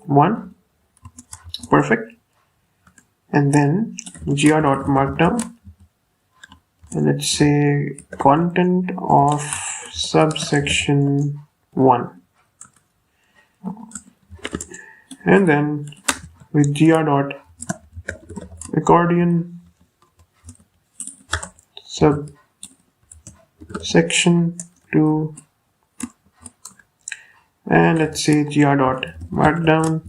1, perfect, and then gr.markdown, and let's say content of subsection 1, and then with gr.accordion subsection 2, and let's say gr.markdown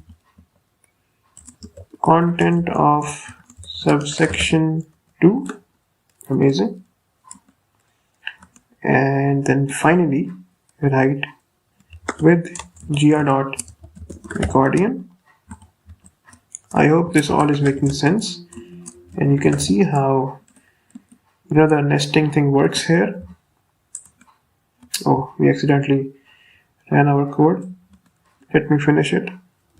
content of subsection 2, amazing, and then finally write with gr.accordion. I hope this all is making sense, and you can see how the nesting thing works here. Oh, we accidentally ran our code. Let me finish it.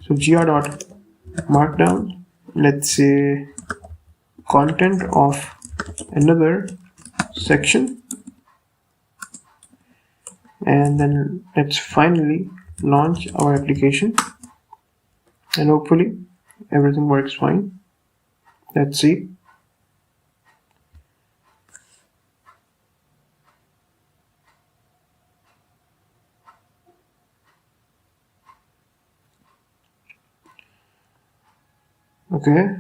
So gr.markdown, let's say content of another section, and then let's finally launch our application, and hopefully everything works fine. Let's see. Okay,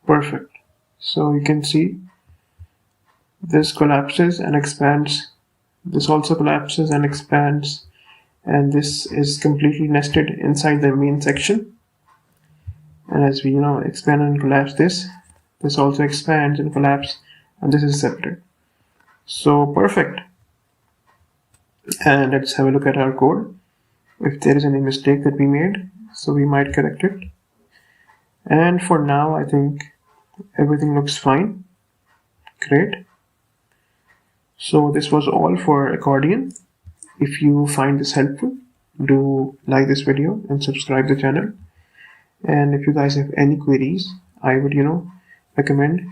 perfect. So you can see this collapses and expands, this also collapses and expands, and this is completely nested inside the main section. And as we expand and collapse this also expands and collapses, and this is separate. So perfect. And let's have a look at our code. If there is any mistake that we made, so we might correct it. And for now, I think everything looks fine. Great. So this was all for Accordion. If you find this helpful, do like this video and subscribe the channel. And if you guys have any queries, I would recommend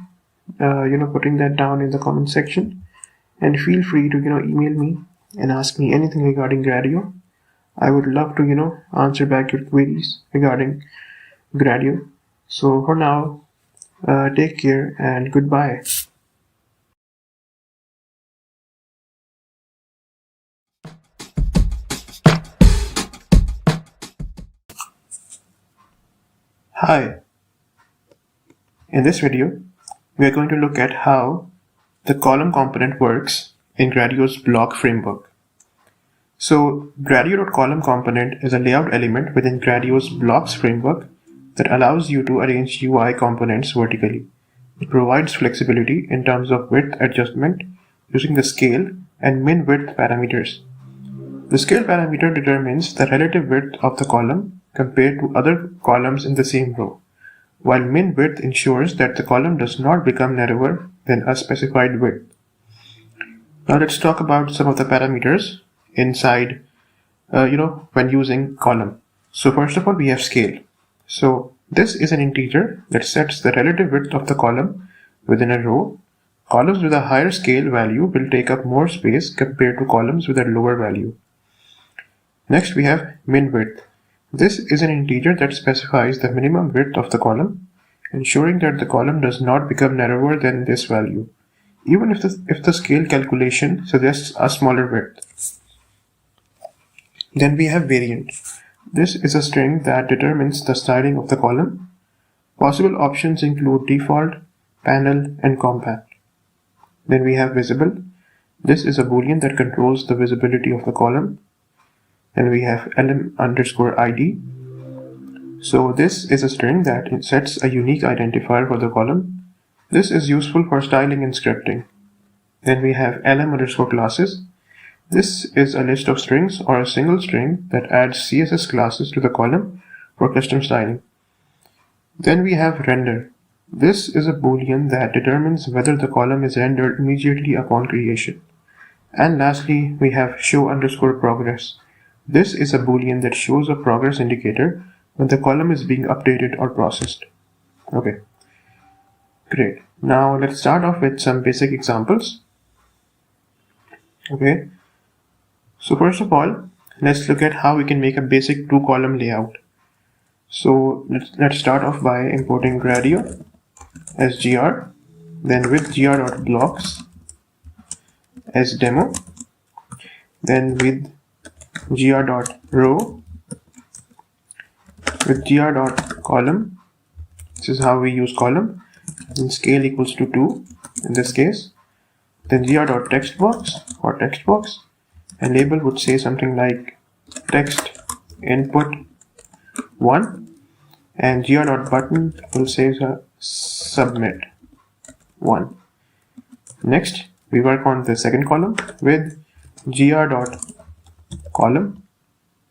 putting that down in the comment section. And feel free to email me and ask me anything regarding Gradio. I would love to answer back your queries regarding Gradio. So for now, take care and goodbye. Hi. In this video, we are going to look at how the column component works in Gradio's block framework. So Gradio.column component is a layout element within Gradio's blocks framework that allows you to arrange UI components vertically. It provides flexibility in terms of width adjustment using the scale and min width parameters. The scale parameter determines the relative width of the column compared to other columns in the same row, while min width ensures that the column does not become narrower than a specified width. Now let's talk about some of the parameters inside, when using column. So first of all, we have scale. So this is an integer that sets the relative width of the column within a row. Columns with a higher scale value will take up more space compared to columns with a lower value. Next, we have min width. This is an integer that specifies the minimum width of the column, ensuring that the column does not become narrower than this value, even if the scale calculation suggests a smaller width. Then we have variant. This is a string that determines the styling of the column. Possible options include default, panel, and compact. Then we have visible. This is a boolean that controls the visibility of the column. Then we have element_id. So this is a string that sets a unique identifier for the column. This is useful for styling and scripting. Then we have _classes. This is a list of strings or a single string that adds CSS classes to the column for custom styling. Then we have render. This is a boolean that determines whether the column is rendered immediately upon creation. And lastly, we have show_progress. This is a boolean that shows a progress indicator when the column is being updated or processed. Okay, great. Now let's start off with some basic examples. Okay, so first of all, let's look at how we can make a basic 2-column layout. So let's start off by importing Gradio as gr, then with gr.blocks as demo, then with gr.row, with gr.column. This is how we use column, and scale equals to 2 in this case. Then gr.textbox or textbox, and label would say something like text input 1, and gr.button will say submit 1. Next, we work on the second column with gr.column,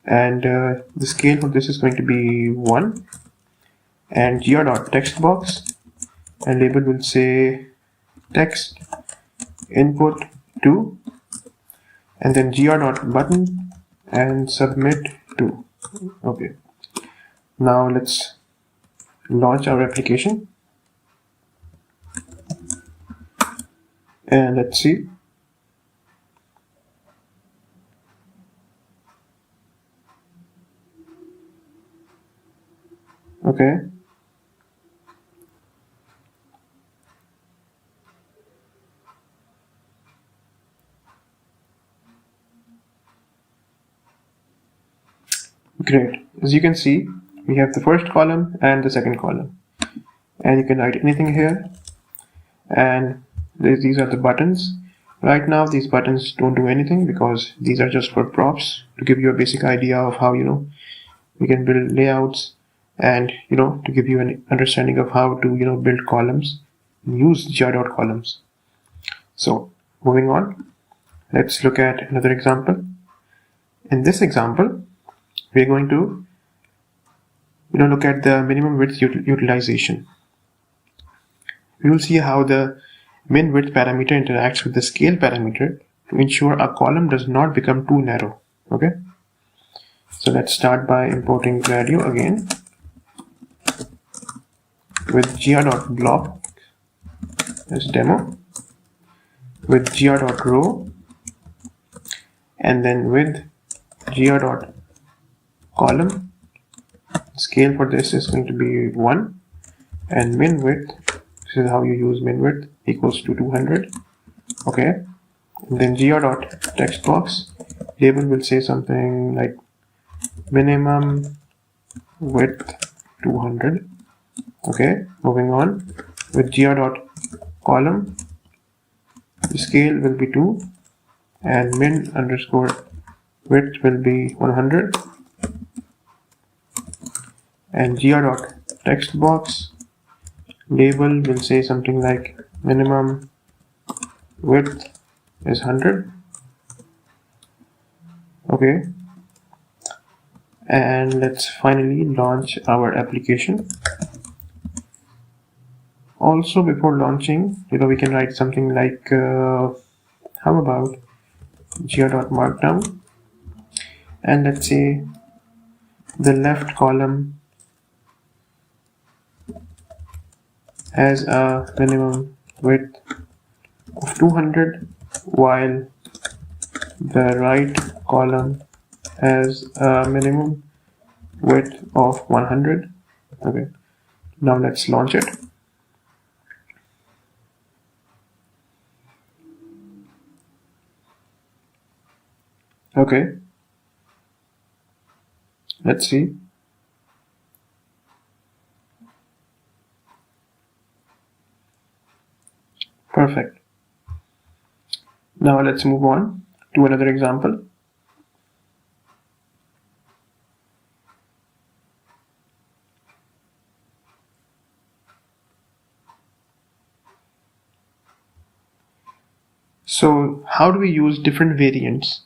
and the scale for this is going to be 1, and gr.textbox, and label will say text input 2, and then gr.button and submit 2. Okay, now let's launch our application and let's see. Okay, great. As you can see, we have the first column and the second column, and you can write anything here, and these are the buttons. Right now these buttons don't do anything because these are just for props to give you a basic idea of how we can build layouts, and to give you an understanding of how to build columns and use gr.columns. So moving on, let's look at another example. In this example, we're going to look at the minimum width utilization. We will see how the min width parameter interacts with the scale parameter to ensure a column does not become too narrow. Okay, so let's start by importing Gradio again with gr.block as demo, with gr.row, and then with gr.column. Scale for this is going to be 1, and min width, this is how you use min width, equals to 200. Okay, and then gr.textbox, label will say something like minimum width 200. Okay, moving on with gr.column, the scale will be 2, and min underscore width will be 100, and gr.textbox, label will say something like minimum width is 100. Okay, and let's finally launch our application. Also, before launching, we can write something like how about gr.markdown, and let's say the left column has a minimum width of 200, while the right column has a minimum width of 100. Okay, now let's launch it. Okay, let's see. Perfect. Now let's move on to another example. So how do we use different variants?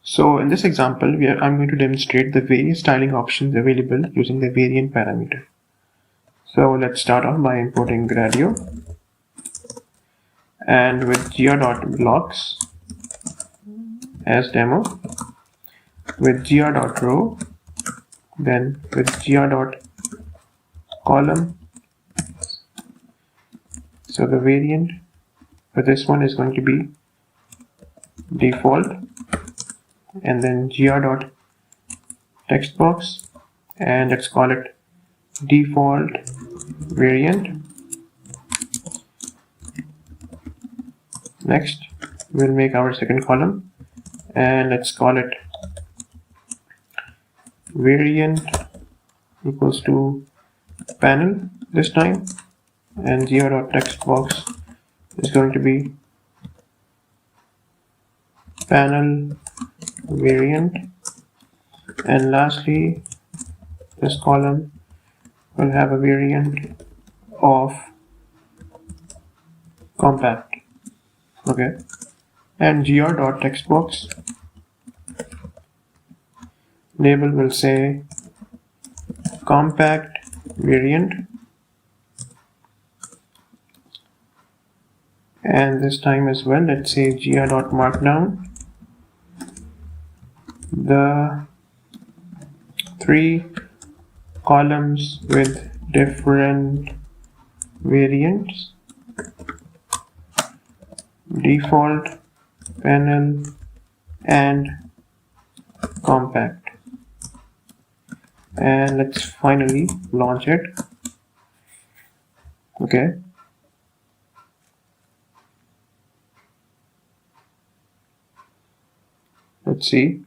So in this example, I'm going to demonstrate the various styling options available using the variant parameter. So let's start off by importing Gradio, and with gr.blocks as demo, with gr.row, then with gr.column. So the variant for this one is going to be default, and then gr.textbox, and let's call it default variant. Next, we'll make our second column, and let's call it variant equals to panel this time, and gr.textbox is going to be panel variant. And lastly, this column will have a variant of compact. Okay, and gr.textbox label will say compact variant, and this time as well let's say gr.markdown. The 3 columns with different variants: default, panel, and compact. And let's finally launch it. Okay, let's see.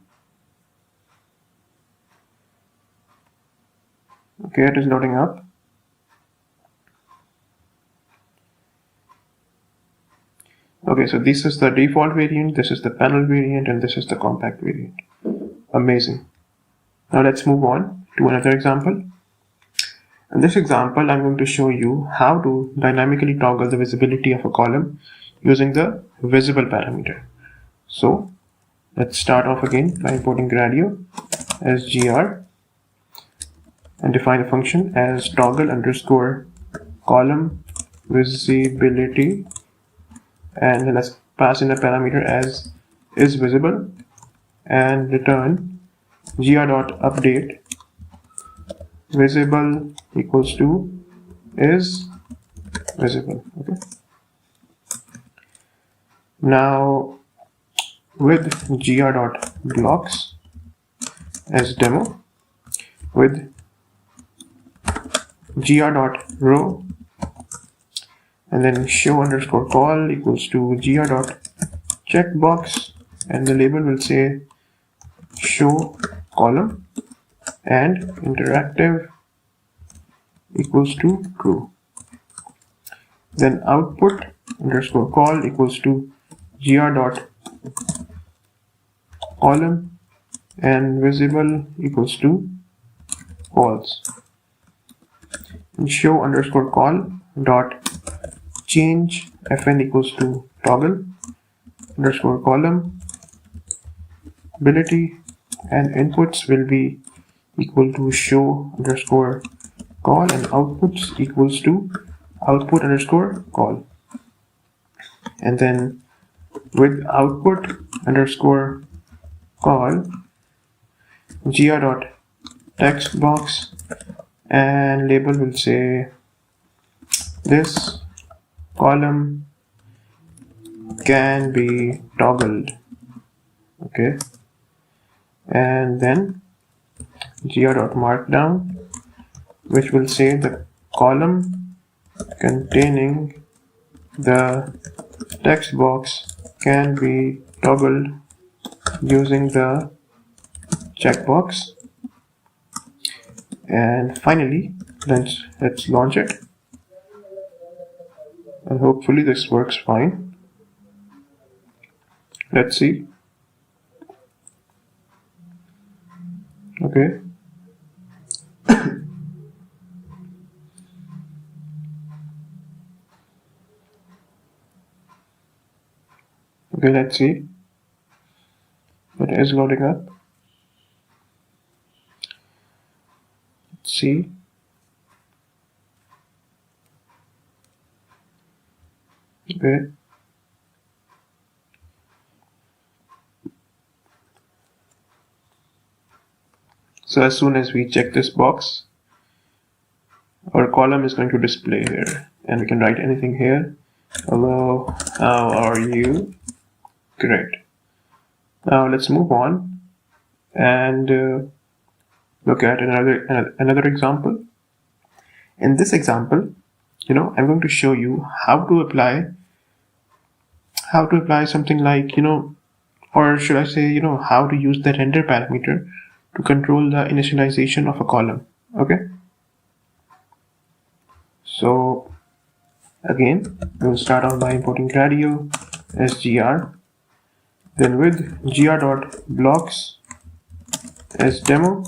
Okay, it is loading up. Okay, so this is the default variant, this is the panel variant, and this is the compact variant. Amazing. Now let's move on to another example. In this example, I'm going to show you how to dynamically toggle the visibility of a column using the visible parameter. So let's start off again by importing Gradio as gr, and define a function as toggle_column visibility, and then let's pass in a parameter as isVisible, and return gr.update visible equals to isVisible. Okay, now with gr.blocks as demo, with gr.row, and then show_call equals to gr.checkbox, and the label will say show column, and interactive equals to true. Then output_call equals to gr.column, and visible equals to false. And show_call dot change fn equals to toggle_column ability, and inputs will be equal to show_call, and outputs equals to output_call. And then with output_call, gr.textbox, and label will say this column can be toggled. Okay, and then gr.markdown, which will say the column containing the text box can be toggled using the checkbox. And finally, let's launch it, and hopefully this works fine. Let's see. Okay. Okay, let's see. It is loading up. Let's see. Okay. So as soon as we check this box, our column is going to display here, and we can write anything here. Hello, how are you? Great. Now let's move on and look at another example. In this example, I'm going to show you how to apply something like, or should I say, how to use the render parameter to control the initialization of a column. Okay. So again, we'll start off by importing Gradio as gr, then with gr.blocks as demo,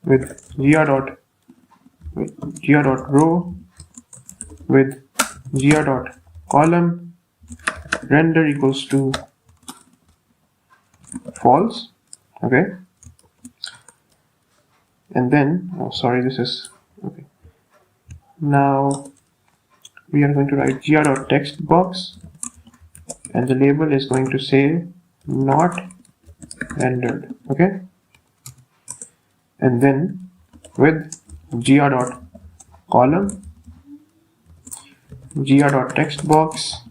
with gr.row, with gr.column, render equals to false. Okay. And then, this is okay. Now we are going to write gr.textbox, and the label is going to say not rendered. Okay. And then with gr.column, gr.textbox,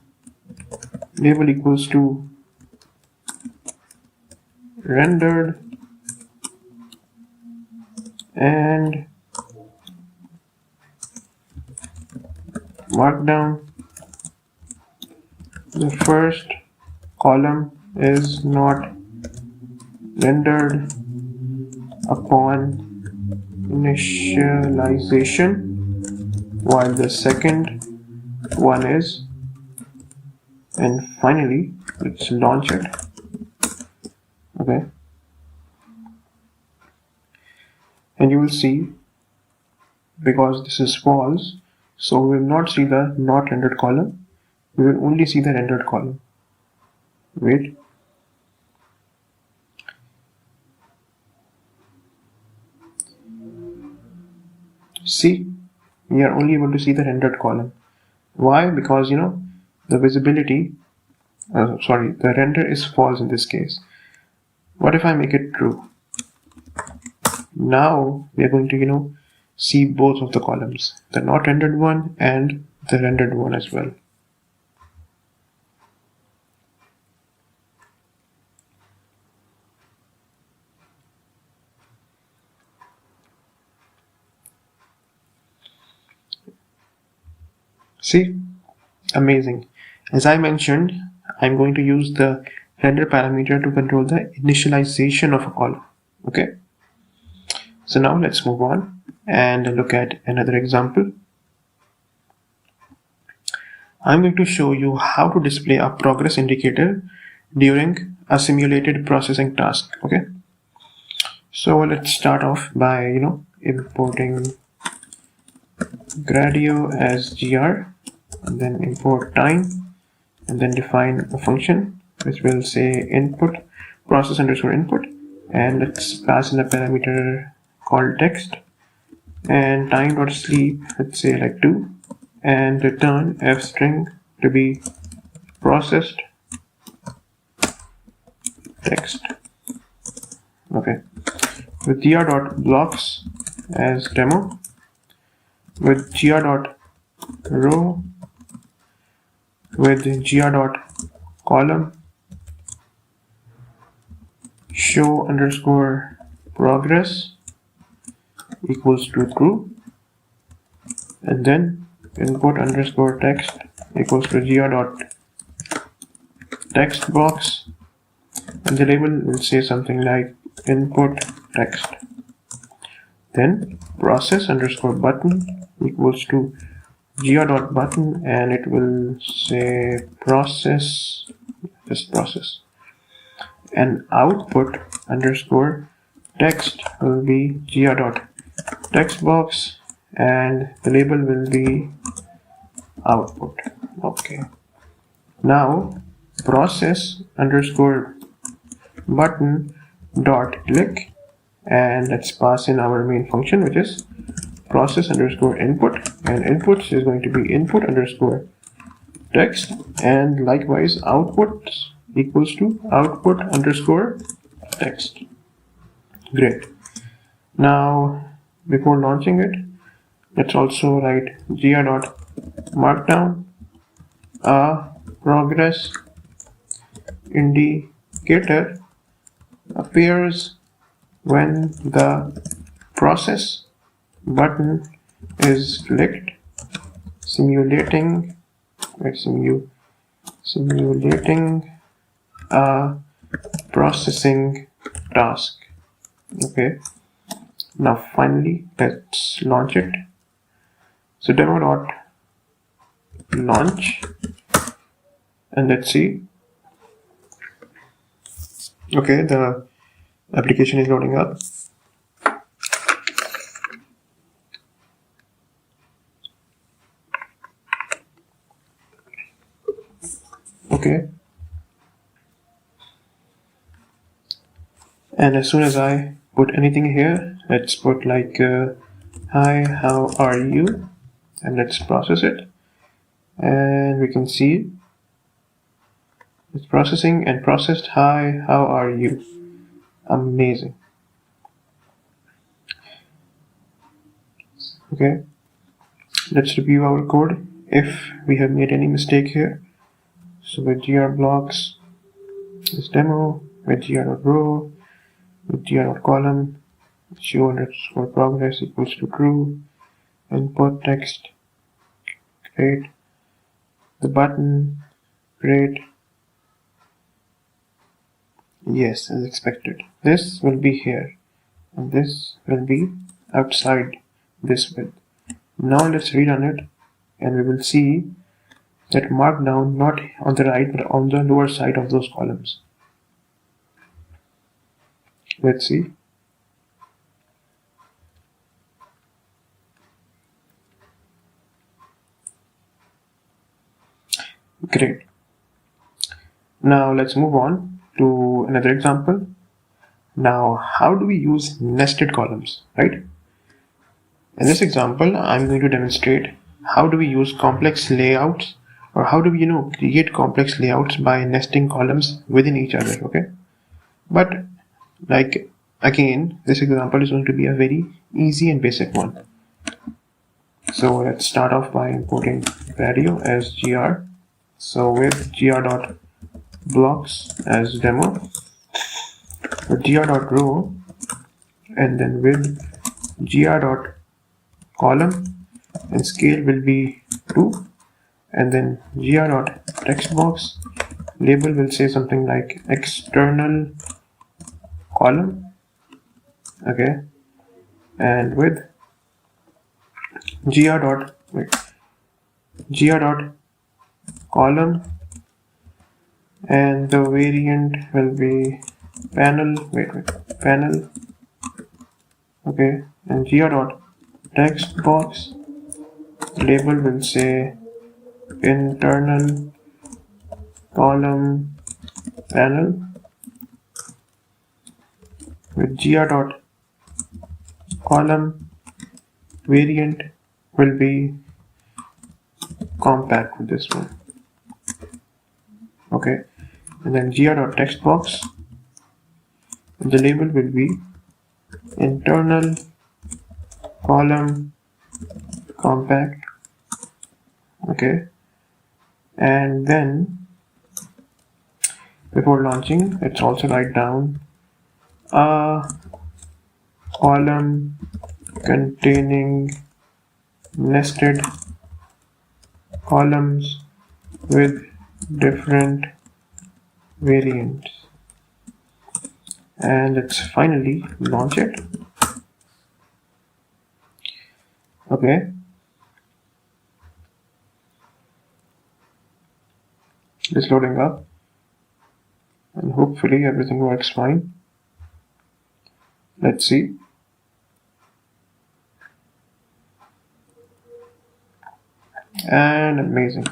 label equals to rendered, and Markdown, the first column is not rendered upon initialization, while the second one is. And finally, let's launch it. Okay. And you will see, because this is false, so we will not see the not rendered column. We will only see the rendered column. Wait. See, we are only able to see the rendered column. Why? Because the visibility, the render is false in this case. What if I make it true? Now we are going to see both of the columns, the not rendered one and the rendered one as well. See, amazing. As I mentioned, I'm going to use the render parameter to control the initialization of a column. Okay. So now let's move on and look at another example. I'm going to show you how to display a progress indicator during a simulated processing task. Okay. So let's start off by importing Gradio as gr, and then import time, and then define a function which will say input process underscore input, and let's pass in a parameter called text, and time.sleep, let's say like 2, and return f string to be processed text. Okay. With gr.blocks as demo, with gr.row, with gr.column, show underscore progress equals to true, and then input underscore text equals to gr.textbox, and the label will say something like input text. Then process underscore button equals to gr.button, and it will say process, just process, and output underscore text will be gr.textbox, and the label will be output. Okay. Now process underscore button dot click, and let's pass in our main function, which is process underscore input, and input is going to be input underscore text, and likewise output equals to output underscore text. Great. Now before launching it, let's also write gr.markdown a progress indicator appears when the process button is clicked, simulating a processing task. Okay, now finally let's launch it. So demo.launch, and let's see. Okay, the application is loading up. Okay, and as soon as I put anything here, let's put like hi, how are you, and let's process it, and we can see it's processing and processed hi, how are you. Amazing. Okay, let's review our code if we have made any mistake here. So with gr blocks, this demo, with gr.row, with gr.column, show underscore progress equals to true, input text, great, the button, great, yes, as expected. This will be here, and this will be outside this width. Now let's rerun it, and we will see that Markdown not on the right but on the lower side of those columns. Let's see. Great. Now let's move on to another example. Now, how do we use nested columns, right? In this example, I'm going to demonstrate how do we use complex layouts, or how do we create complex layouts by nesting columns within each other. Okay, but like again, this example is going to be a very easy and basic one. So let's start off by importing Gradio as gr. So with gr.blocks as demo, with gr.row, and then with gr.column, and scale will be 2, and then gr.textbox, label will say something like external column. Okay, and with gr.column, and the variant will be panel, panel. Okay, and gr.textbox, label will say internal column panel. With gr.column, variant will be compact with this one. Okay, and then gr.textbox, the label will be internal column compact. Okay, and then before launching, let's also write down a column containing nested columns with different variants, and let's finally launch it. Okay, it's loading up, and hopefully everything works fine. Let's see. And amazing.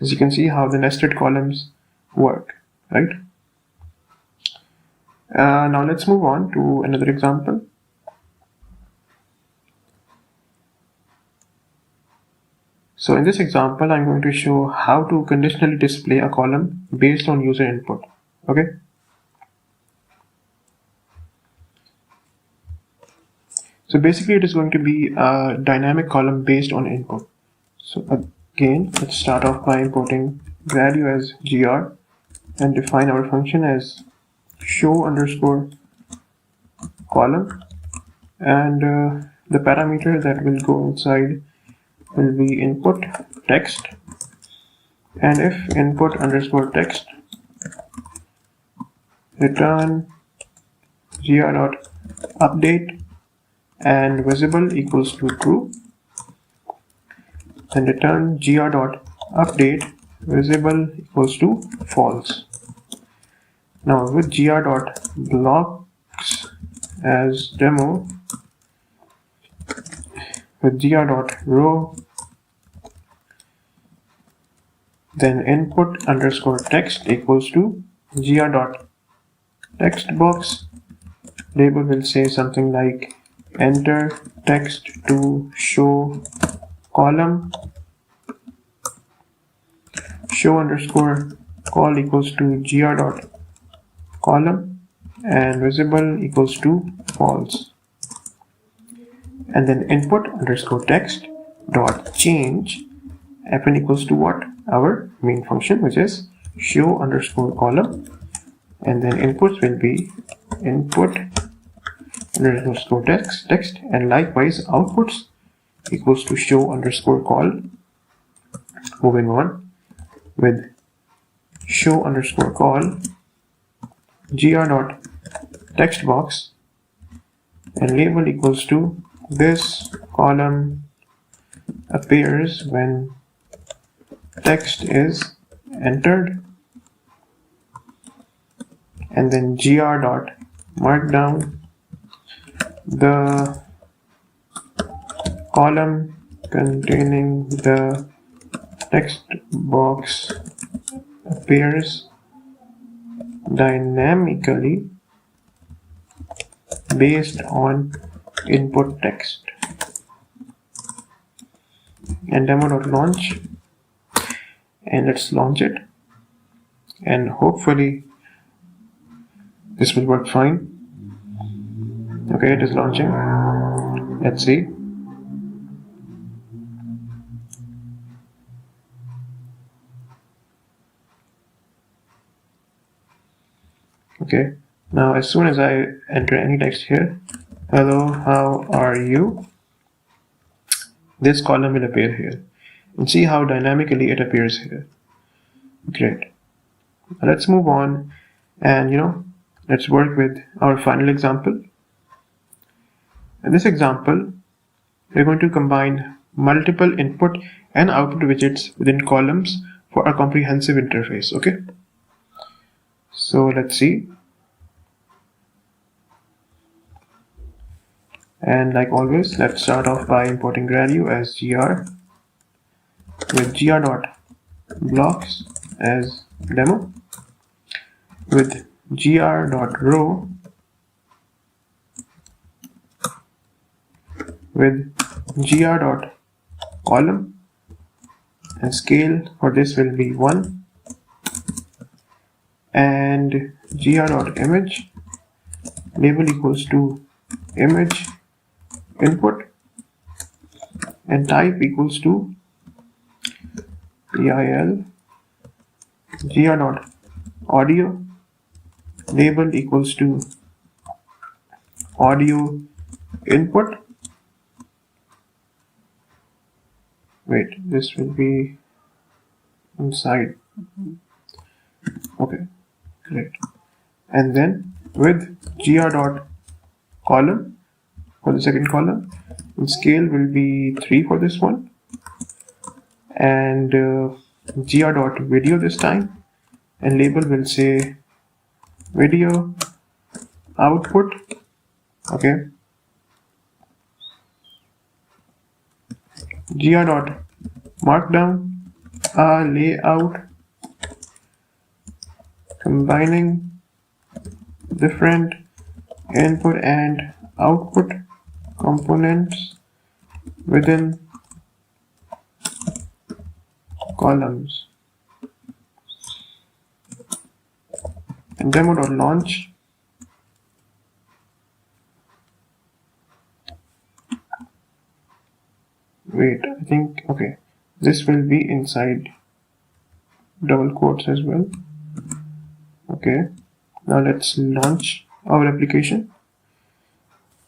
As you can see how the nested columns work, right? Now let's move on to another example. So in this example, I'm going to show how to conditionally display a column based on user input. Okay. So basically it is going to be a dynamic column based on input. So again, let's start off by importing Gradio as gr and define our function as show_column, and the parameter that will go inside will be input text, and if input_text return gr.update and visible equals to true, then return gr.update visible equals to false. Now with gr.blocks as demo, with gr.row, then input_text equals to gr.textbox. Label will say something like enter text to show column, show_call equals to gr.column, and visible equals to false. And then input_text dot change fn equals to what? Our main function, which is show_column, and then inputs will be input_text, and likewise outputs equals to show_call. Moving on with show_call gr.textbox, and label equals to this column appears when text is entered, and then gr.markdown, the column containing the text box appears dynamically based on input text. And demo.launch, and let's launch it, and hopefully this will work fine. Okay, it is launching. Let's see. Okay, now as soon as I enter any text here, hello, how are you, this column will appear here, and see how dynamically it appears here. Great. Now let's move on, and let's work with our final example. In this example, we're going to combine multiple input and output widgets within columns for a comprehensive interface. Okay, so let's see. And like always, let's start off by importing Gradio as gr, with gr.blocks as demo, with gr.row, with gr.column, and scale for this will be 1, and gr.image, label equals to image input, and type equals to PIL, gr.audio, label equals to audio input. Wait, this will be inside. Okay, great. And then with gr.column for the second column, and scale will be 3 for this one, and gr.video this time, and label will say video output. Okay, gr.markdown, a layout combining different input and output components within columns and demo.launch. Wait, I think, okay, this will be inside double quotes as well. Okay, now let's launch our application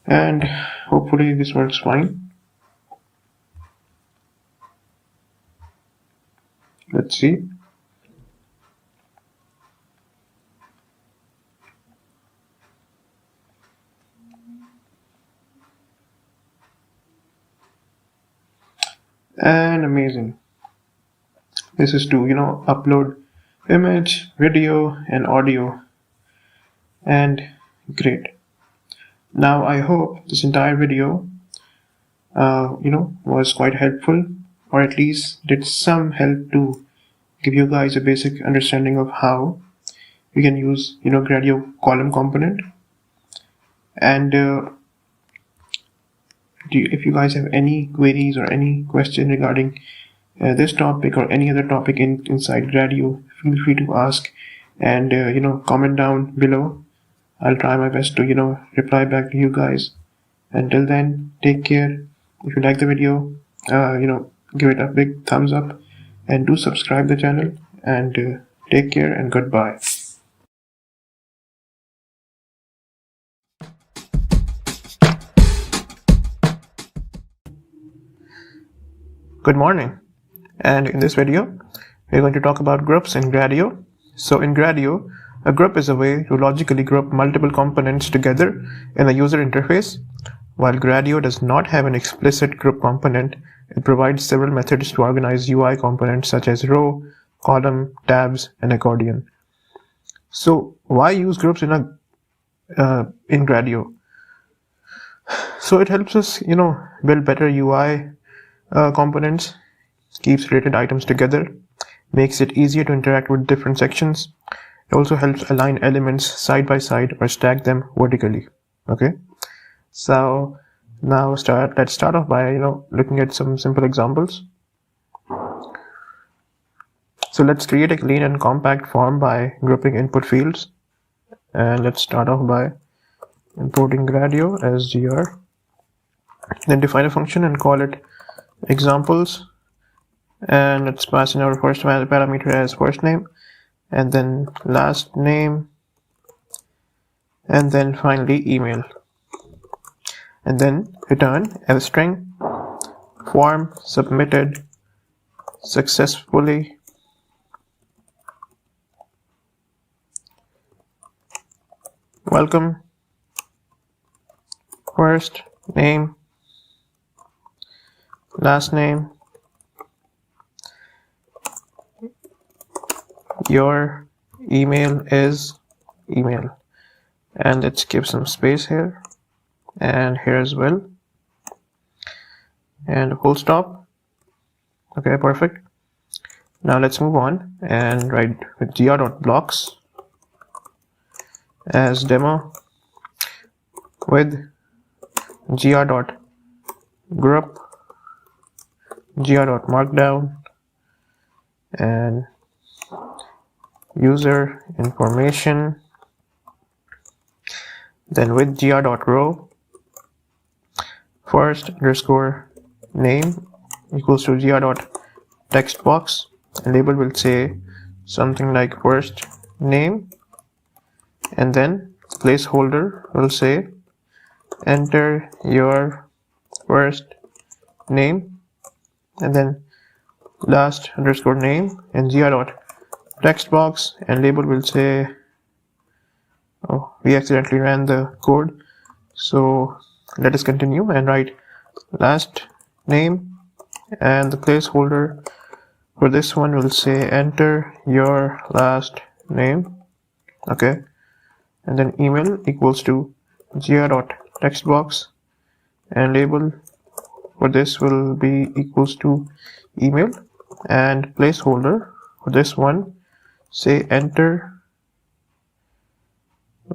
and hopefully this works fine. Let's see. And amazing. This is to, upload image, video and audio, and great. Now I hope this entire video was quite helpful, or at least did some help to give you guys a basic understanding of how you can use Gradio column component. And if you guys have any queries or any question regarding this topic or any other topic inside Gradio, feel free to ask and comment down below. I'll try my best to reply back to you guys. Until then, take care. If you like the video, give it a big thumbs up and do subscribe the channel, and take care and goodbye. Good morning, and in this video we're going to talk about groups in Gradio. So in Gradio, a group is a way to logically group multiple components together in a user interface. While Gradio does not have an explicit group component, it provides several methods to organize UI components such as row, column, tabs, and accordion. So why use groups in Gradio? So it helps us build better UI components, keeps related items together, makes it easier to interact with different sections. It also helps align elements side by side or stack them vertically. Okay, so now let's start off by looking at some simple examples. So let's create a clean and compact form by grouping input fields, and let's start off by importing Gradio as gr. Then define a function and call it examples, and let's pass in our first parameter as first name, and then last name, and then finally email, and then return as a string form submitted successfully. Welcome, first name, last name, your email is email, and let's give some space here and here as well, and a full stop. Okay, perfect. Now let's move on and write with gr.blocks as demo with gr.group, gr.markdown, and user information, then with gr.row first underscore name equals to gr.textbox, and label will say something like first name, and then placeholder will say enter your first name, and then last underscore name, and gr.textbox, and label will say, oh, we accidentally ran the code, so let us continue and write last name, and the placeholder for this one will say enter your last name. Okay, and then email equals to gr.textbox, and label for this will be equals to email, and placeholder for this one say enter,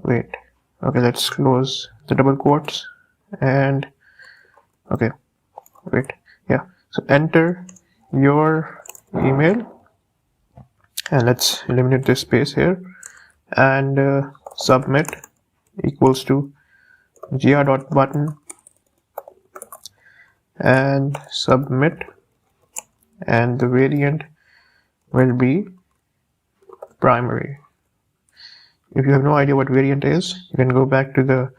wait, okay, let's close the double quotes, and okay, wait, yeah, so enter your email, and let's eliminate this space here, and submit equals to gr.button and submit, and the variant will be primary. If you have no idea what variant is, you can go back to the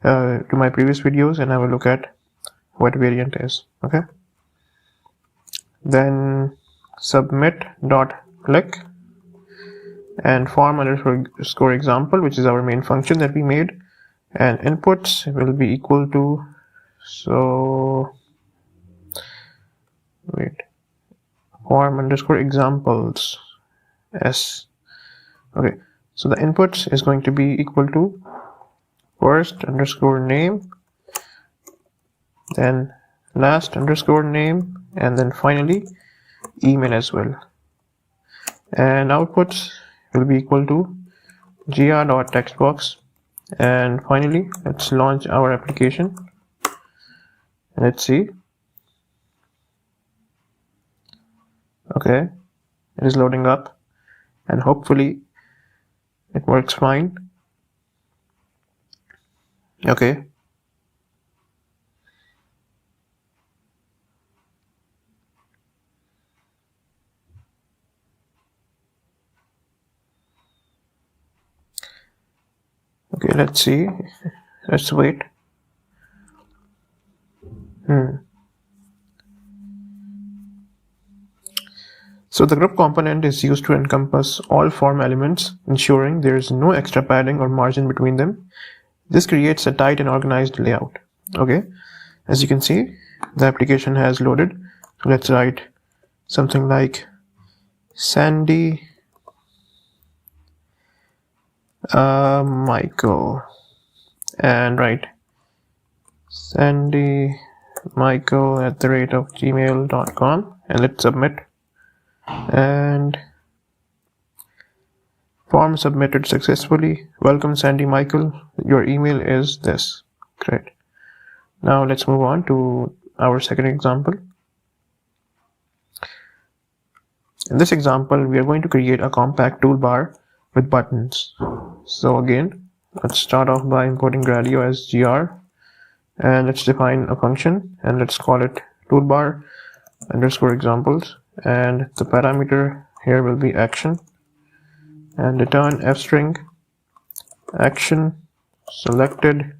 to my previous videos and have a look at what variant is. Okay, then submit dot click and form underscore example, which is our main function that we made, and inputs will be equal to, so wait, form underscore examples s. Okay, so the inputs is going to be equal to first underscore name, then last underscore name, and then finally email as well. And outputs will be equal to gr.textbox. And finally, let's launch our application. Let's see. Okay, it is loading up, and hopefully it works fine. Okay. Okay, let's see. Let's wait. So the group component is used to encompass all form elements, ensuring there is no extra padding or margin between them. This creates a tight and organized layout. Okay, as you can see, the application has loaded. So let's write something like Sandy Michael, and write sandymichael@gmail.com, and let's submit. And form submitted successfully. Welcome Sandy Michael, your email is this. Great. Now let's move on to our second example. In this example, we are going to create a compact toolbar with buttons. So again, let's start off by importing Gradio as gr, and let's define a function, and let's call it toolbar underscore examples, and the parameter here will be action, and return f string action selected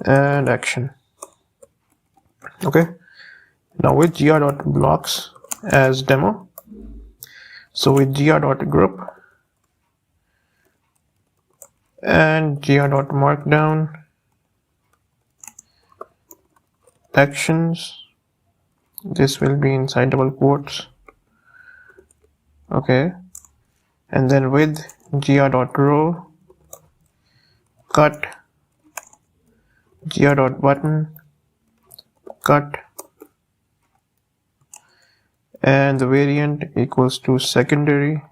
and action. Okay, now with gr.blocks as demo, so with gr.group and gr.markdown actions, this will be inside double quotes. Okay, and then with gr.row cut gr.button cut, and the variant equals to secondary.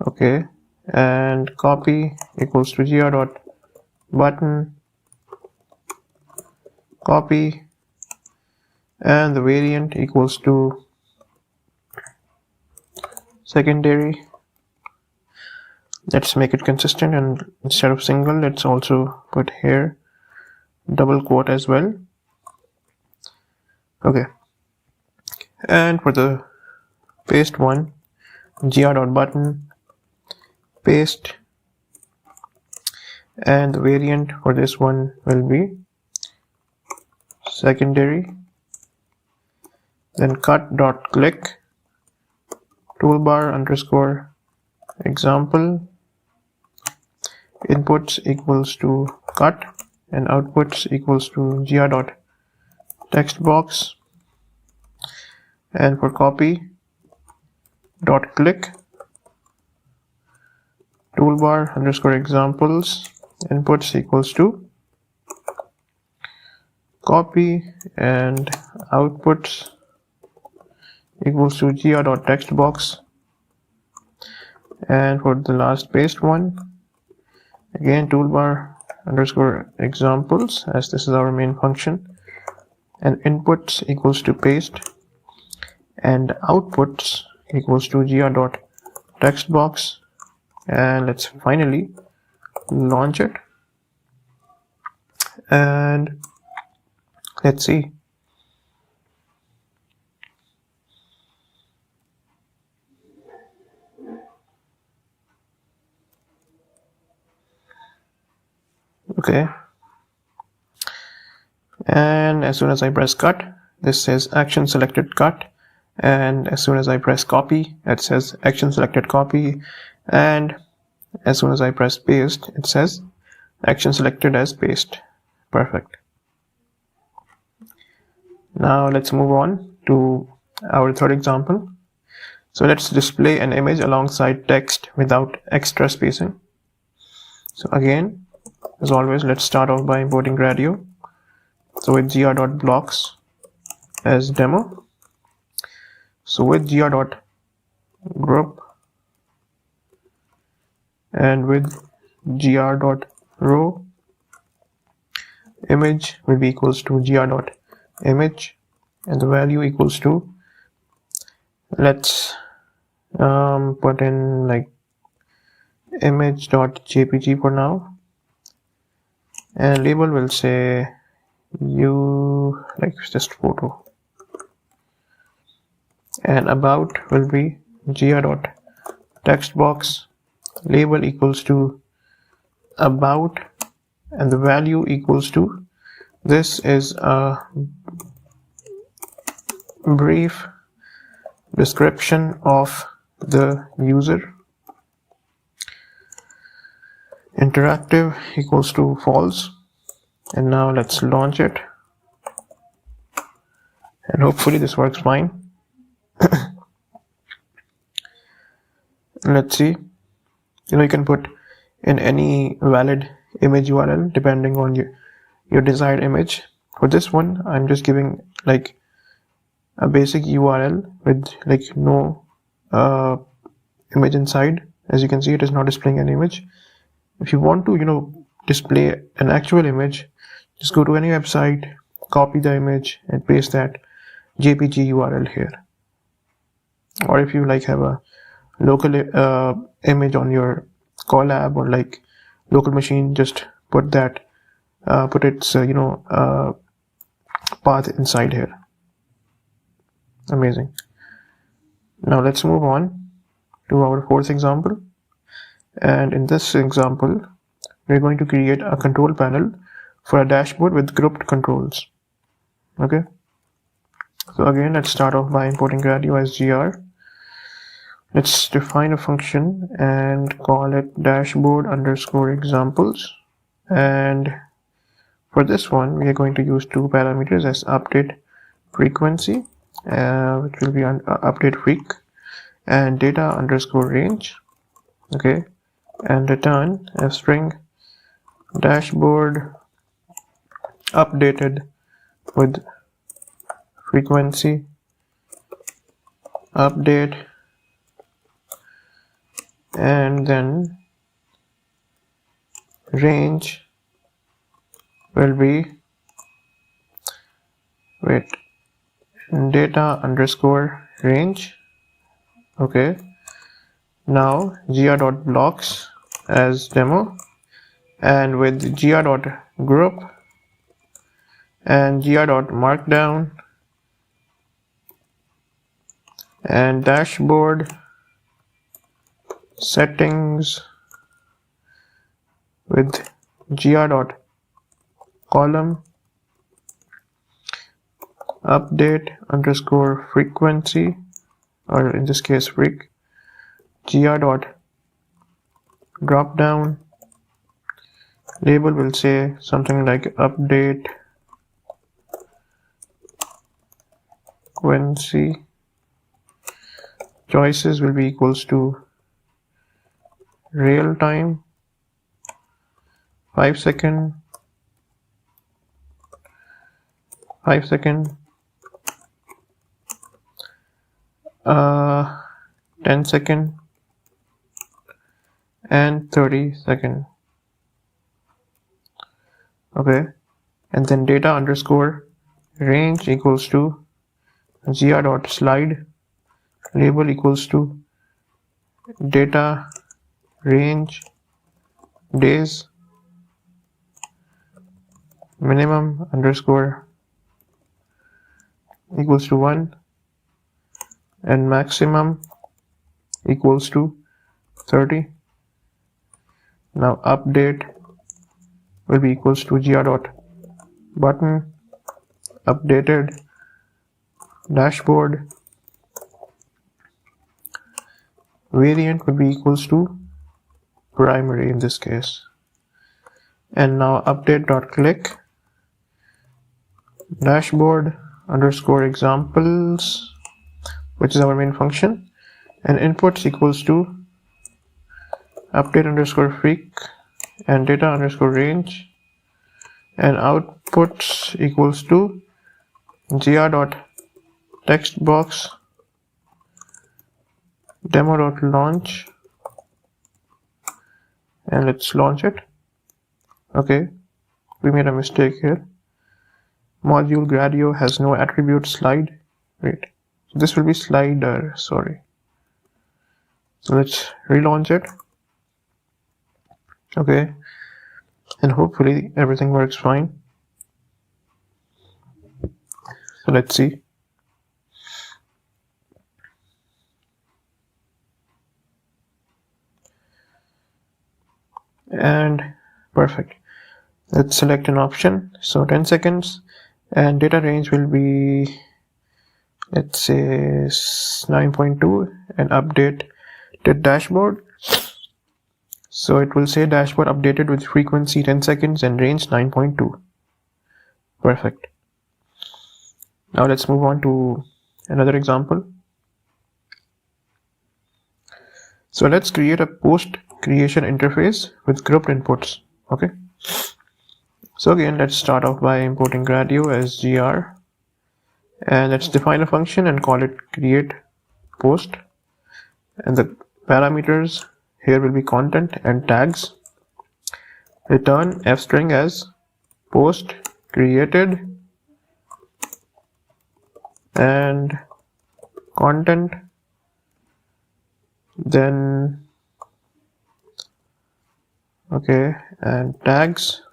Okay, and copy equals to gr.button copy, and the variant equals to secondary. Let's make it consistent, and instead of single, let's also put here double quote as well. Okay, and for the paste one, gr.button paste, and the variant for this one will be secondary. Then cut.click toolbar underscore example, inputs equals to cut, and outputs equals to gr.textbox, and for copy dot click toolbar underscore examples, inputs equals to copy, and outputs equals to gr.textbox. And for the last paste one, again toolbar underscore examples, as this is our main function, and inputs equals to paste, and outputs equals to gr.textbox, and let's finally launch it, and let's see. Okay, and as soon as I press cut, this says action selected cut, and as soon as I press copy, it says action selected copy, and as soon as I press paste, it says action selected as paste. Perfect. Now let's move on to our third example. So let's display an image alongside text without extra spacing. So again, as always, let's start off by importing Gradio. So with gr.blocks as demo. So with gr.group and with gr.row, image will be equals to gr.image, and the value equals to, let's put in like image.jpg for now, and label will say like just photo, and about will be gr.textbox, label equals to about, and the value equals to, this is a brief description of the user, interactive equals to false. And now let's launch it, and hopefully this works fine. Let's see. You can put in any valid image URL depending on your desired image. For this one, I'm just giving like a basic URL with like no image inside. As you can see, it is not displaying an image. If you want to display an actual image, just go to any website, copy the image and paste that JPG URL here. Or if you like have a local image on your Colab or like local machine, just put that put its path inside here. Amazing. Now let's move on to our fourth example, and in this example we're going to create a control panel for a dashboard with grouped controls. Okay, so again, let's start off by importing Gradio as gr. Let's define a function and call it dashboard_examples, and for this one we are going to use two parameters as update frequency, which will be update freq, and data_range. Okay, and return a string dashboard updated with frequency update, and then range will be data_range. Okay, now gr.blocks as demo, and with gr.group and gr.markdown and dashboard settings with gr.column update_frequency, or in this case freq, gr.dropdown, label will say something like update frequency, choices will be equals to real time, 5 second, 5 second, 10 second, and 30 second. Okay, and then data_range range equals to gr.slide, label equals to data range days, minimum underscore equals to 1, and maximum equals to 30. Now update will be equals to gr.button updated dashboard. Variant would be equals to primary in this case. And now update.click dashboard underscore examples, which is our main function, and inputs equals to update underscore freak and data underscore range, and outputs equals to gr.textbox demo.launch, and let's launch it. Okay, we made a mistake here. Module Gradio has no attribute slide. Wait, so this will be slider, sorry. So let's relaunch it. Okay, and hopefully everything works fine. So let's see. And perfect. Let's select an option. So 10 seconds, and data range will be, let's say 9.2, and update the dashboard. So it will say dashboard updated with frequency 10 seconds and range 9.2. Perfect. Now let's move on to another example. So let's create a post creation interface with grouped inputs. Okay. So again, let's start off by importing Gradio as gr, and let's define a function and call it create post, and the parameters here will be content and tags. Return f string as post created and content, then okay, and tags.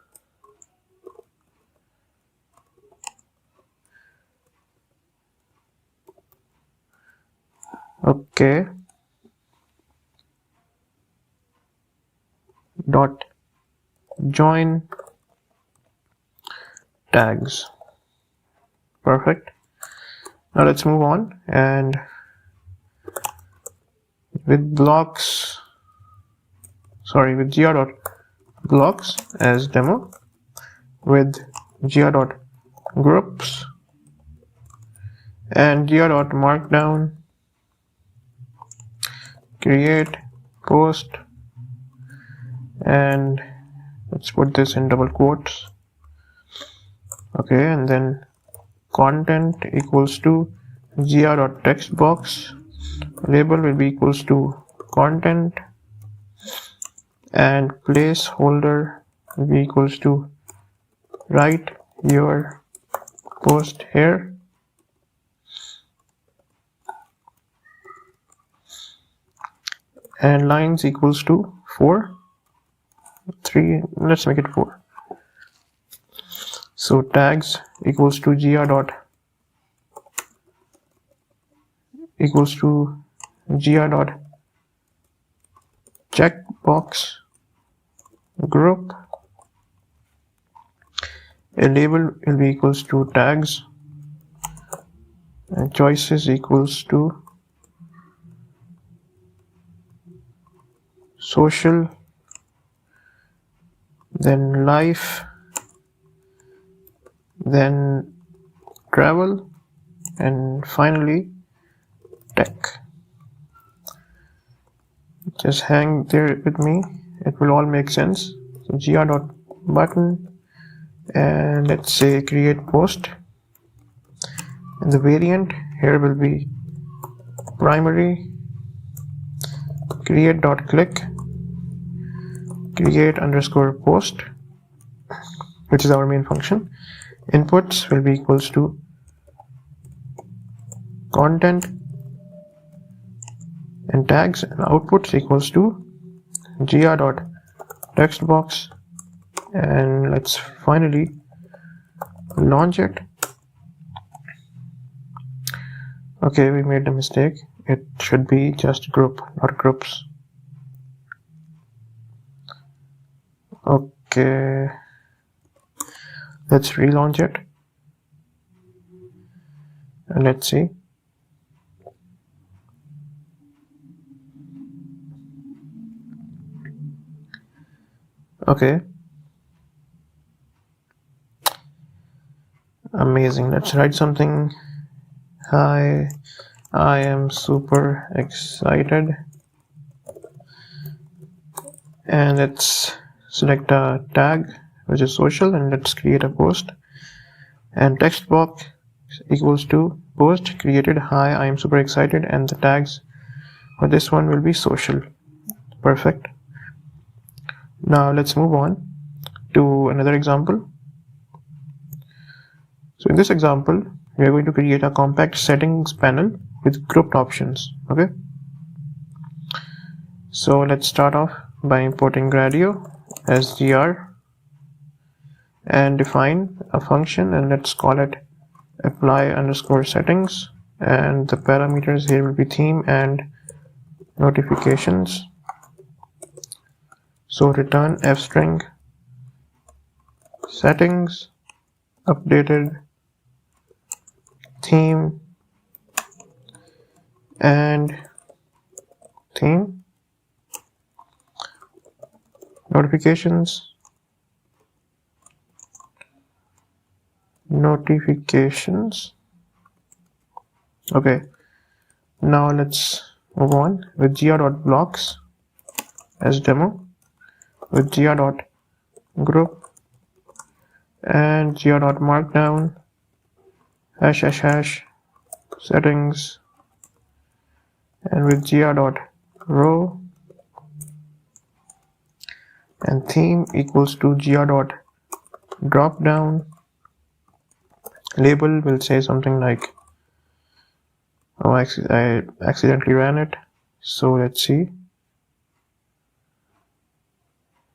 Okay, dot join tags. Perfect. Now let's move on, and with blocks, sorry, with gr.blocks as demo, with gr.groups and gr.markdown, create post, and let's put this in double quotes. Okay, and then content equals to gr.textbox, label will be equals to content, and placeholder will be equals to write your post here. And lines equals to 4, 3, let's make it 4. So tags equals to gr.checkboxGroup, a label will be equals to tags, and choices equals to social, then life, then travel, and finally tech. Just hang there with me, it will all make sense. So gr.button, and let's say create post, and the variant here will be primary, create.click, create underscore post, which is our main function, inputs will be equals to content and tags, and outputs equals to gr.textbox. And let's finally launch it. Okay, we made a mistake. It should be just group, not groups. Okay, let's relaunch it and let's see. Okay, amazing. Let's write something. Hi, I am super excited, and let's select a tag which is social, and let's create a post. And text box equals to post created. Hi, I am super excited, and the tags for this one will be social. Perfect. Now let's move on to another example. So in this example, we are going to create a compact settings panel with grouped options. Okay. So let's start off by importing Gradio as gr and define a function, and let's call it apply_settings, and the parameters here will be theme and notifications. So return f-string settings updated theme and theme notifications. Okay, now let's move on with gr.blocks as demo, with gr.group and gr.markdown ## settings, and with gr.row and theme equals to gr.dropdown. Label will say something like, oh, I accidentally ran it, so let's see.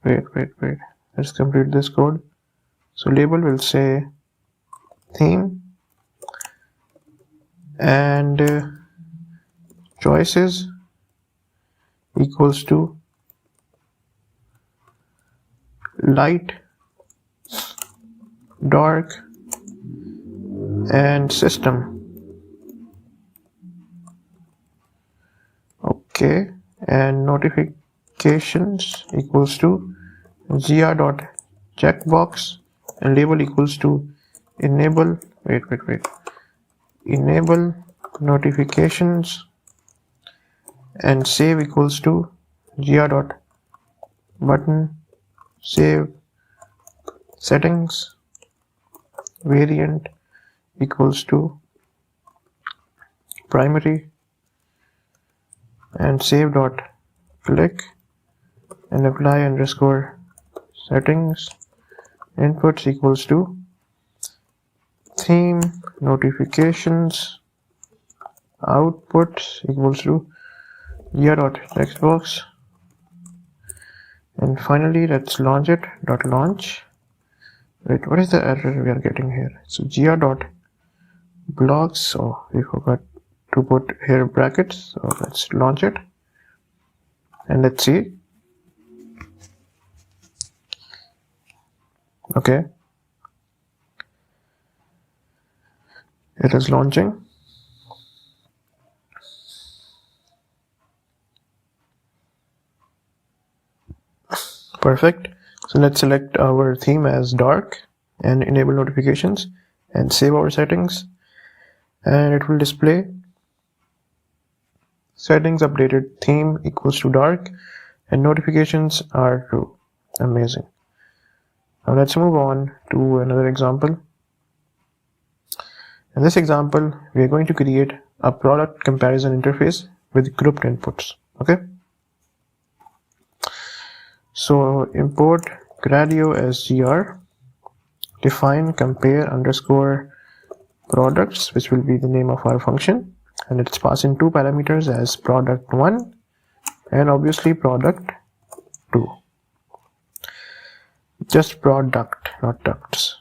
Wait, let's complete this code. So label will say theme, and choices equals to light, dark, and system. Okay, and notifications equals to gr.checkbox, and label equals to enable enable notifications, and save equals to gr.button save settings. Variant equals to primary, and save.click, and apply_settings. Inputs equals to theme notifications. Outputs equals to gr.textbox. And finally, let's launch it. .launch. Wait, what is the error we are getting here? So gr.blocks. Oh, we forgot to put here brackets. So let's launch it and let's see. Okay, it is launching. Perfect. So let's select our theme as dark and enable notifications and save our settings, and it will display settings updated, theme equals to dark, and notifications are true. Amazing. Now let's move on to another example. In this example, we are going to create a product comparison interface with grouped inputs. Okay. So import Gradio as gr define compare underscore products, which will be the name of our function, and it's passing two parameters as product1 and obviously product2. Just product, not ducts.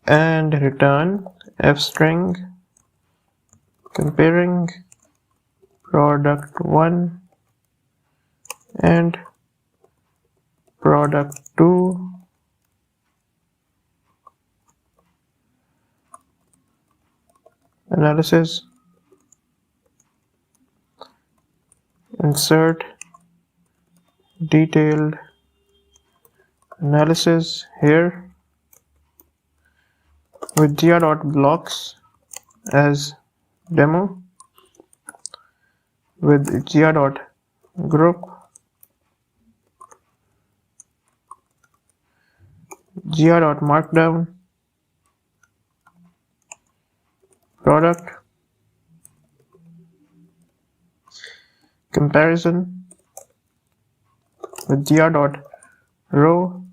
And return f-string comparing product1 and product2 analysis. Insert detailed analysis here with gr.blocks as demo, with gr.group, gr.markdown, product, comparison with gr.row,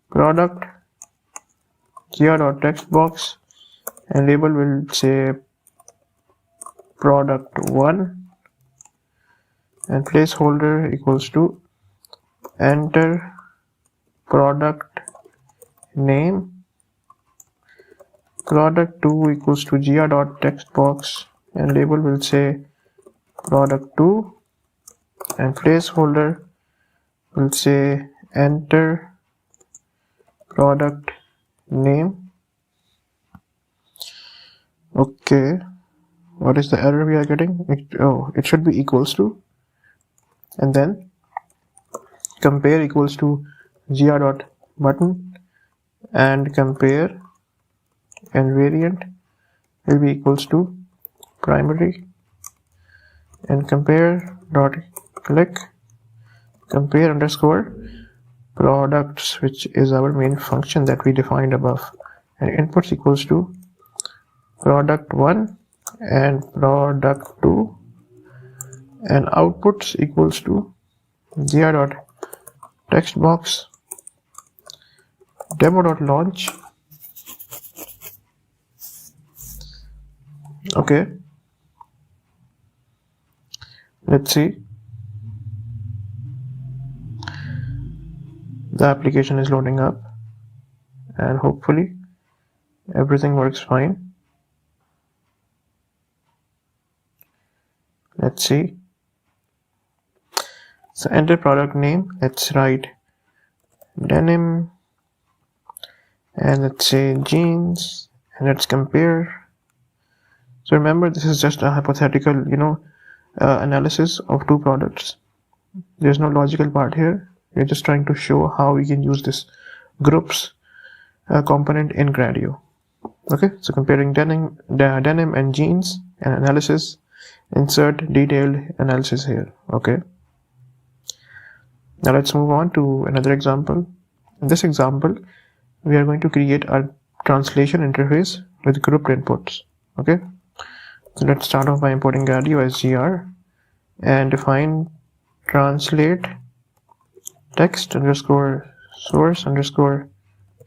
product, gr.textbox, and label will say product1, and placeholder equals to enter product name, product2 equals to gr.textbox, and label will say product2, and placeholder will say enter product name. Okay, what is the error we are getting? It should be equals to, and then compare equals to gr.button, and compare and variant will be equals to primary, and compare.click compare underscore products, which is our main function that we defined above, and inputs equals to product1 and product2, and outputs equals to gr.textbox demo.launch. Okay, let's see. The application is loading up, and hopefully everything works fine. Let's see. So enter product name, let's write denim, and let's say jeans, and let's compare. So remember, this is just a hypothetical, analysis of two products. There's no logical part here. We're just trying to show how we can use this groups component in Gradio. Okay, so comparing denim and jeans and analysis, insert detailed analysis here. Okay, now let's move on to another example. In this example, we are going to create a translation interface with grouped inputs. Okay, so let's start off by importing Gradio as gr and define translate text underscore source underscore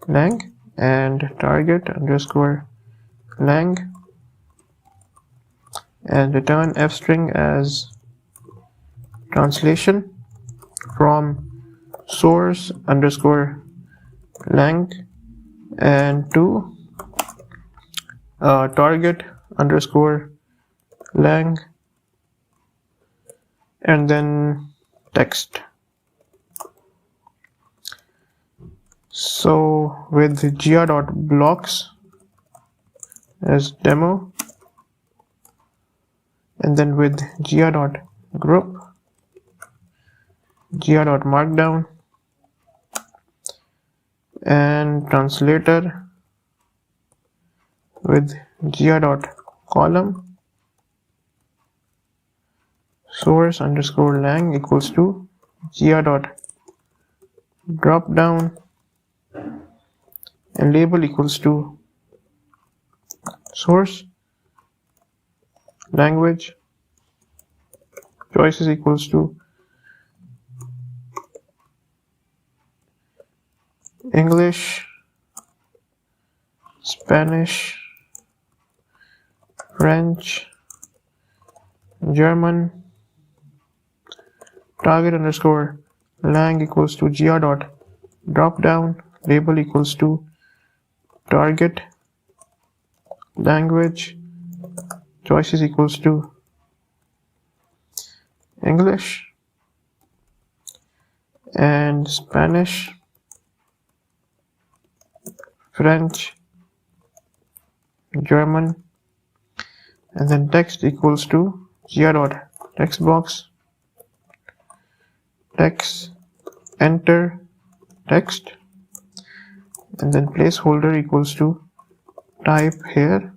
lang and target underscore lang, and return f-string as translation from source underscore lang and to target underscore lang, and then text. So with gr.blocks as demo, and then with gr.group, gr.markdown, and translator with gr.column source underscore lang equals to gr.dropdown, and label equals to source language, choices equals to English, Spanish, French, German, target underscore lang equals to gr dot dropdown, label equals to target, language, choices equals to English and Spanish, French, German, and then text equals to gr.textbox, text, enter text, and then placeholder equals to type here,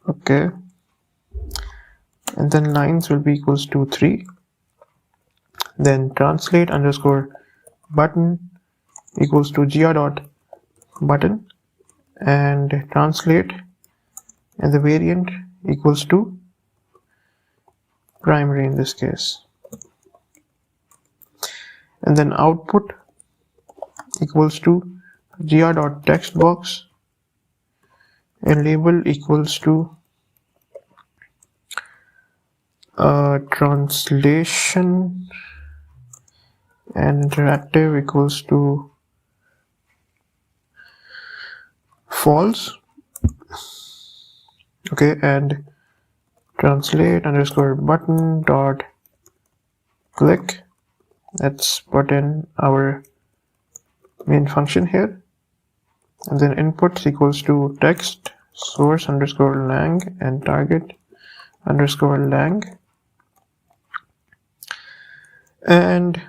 okay, and then lines will be equals to 3, then translate underscore button equals to gr.button, and translate, and the variant equals to primary in this case, and then output equals to gr.textbox, and label equals to translation, and interactive equals to false, okay, and translate underscore button dot click, let's put in our main function here, and then inputs equals to text source underscore lang and target underscore lang, and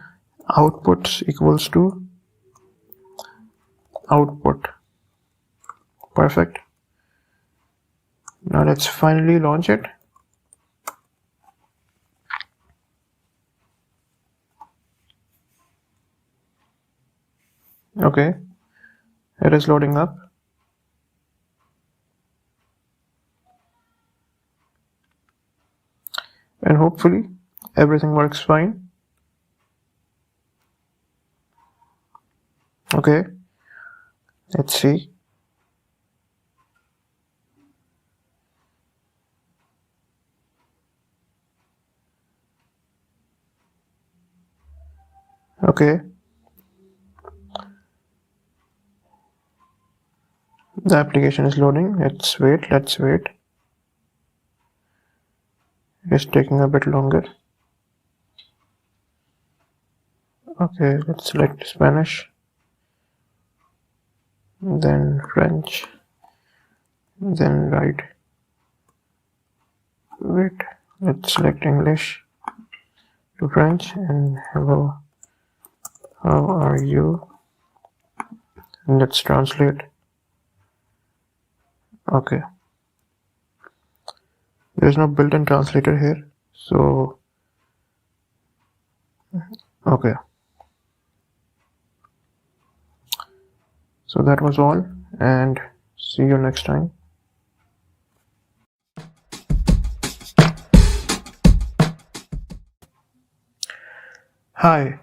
outputs equals to output. Perfect. Now let's finally launch it. Okay, it is loading up. And hopefully everything works fine. Okay, let's see. Okay, the application is loading. Let's wait. It's taking a bit longer. Okay, let's select Spanish, then French, then wait, let's select English to French, and hello, how are you, and let's translate. Okay, there's no built-in translator here, so okay, so that was all, and see you next time. Hi,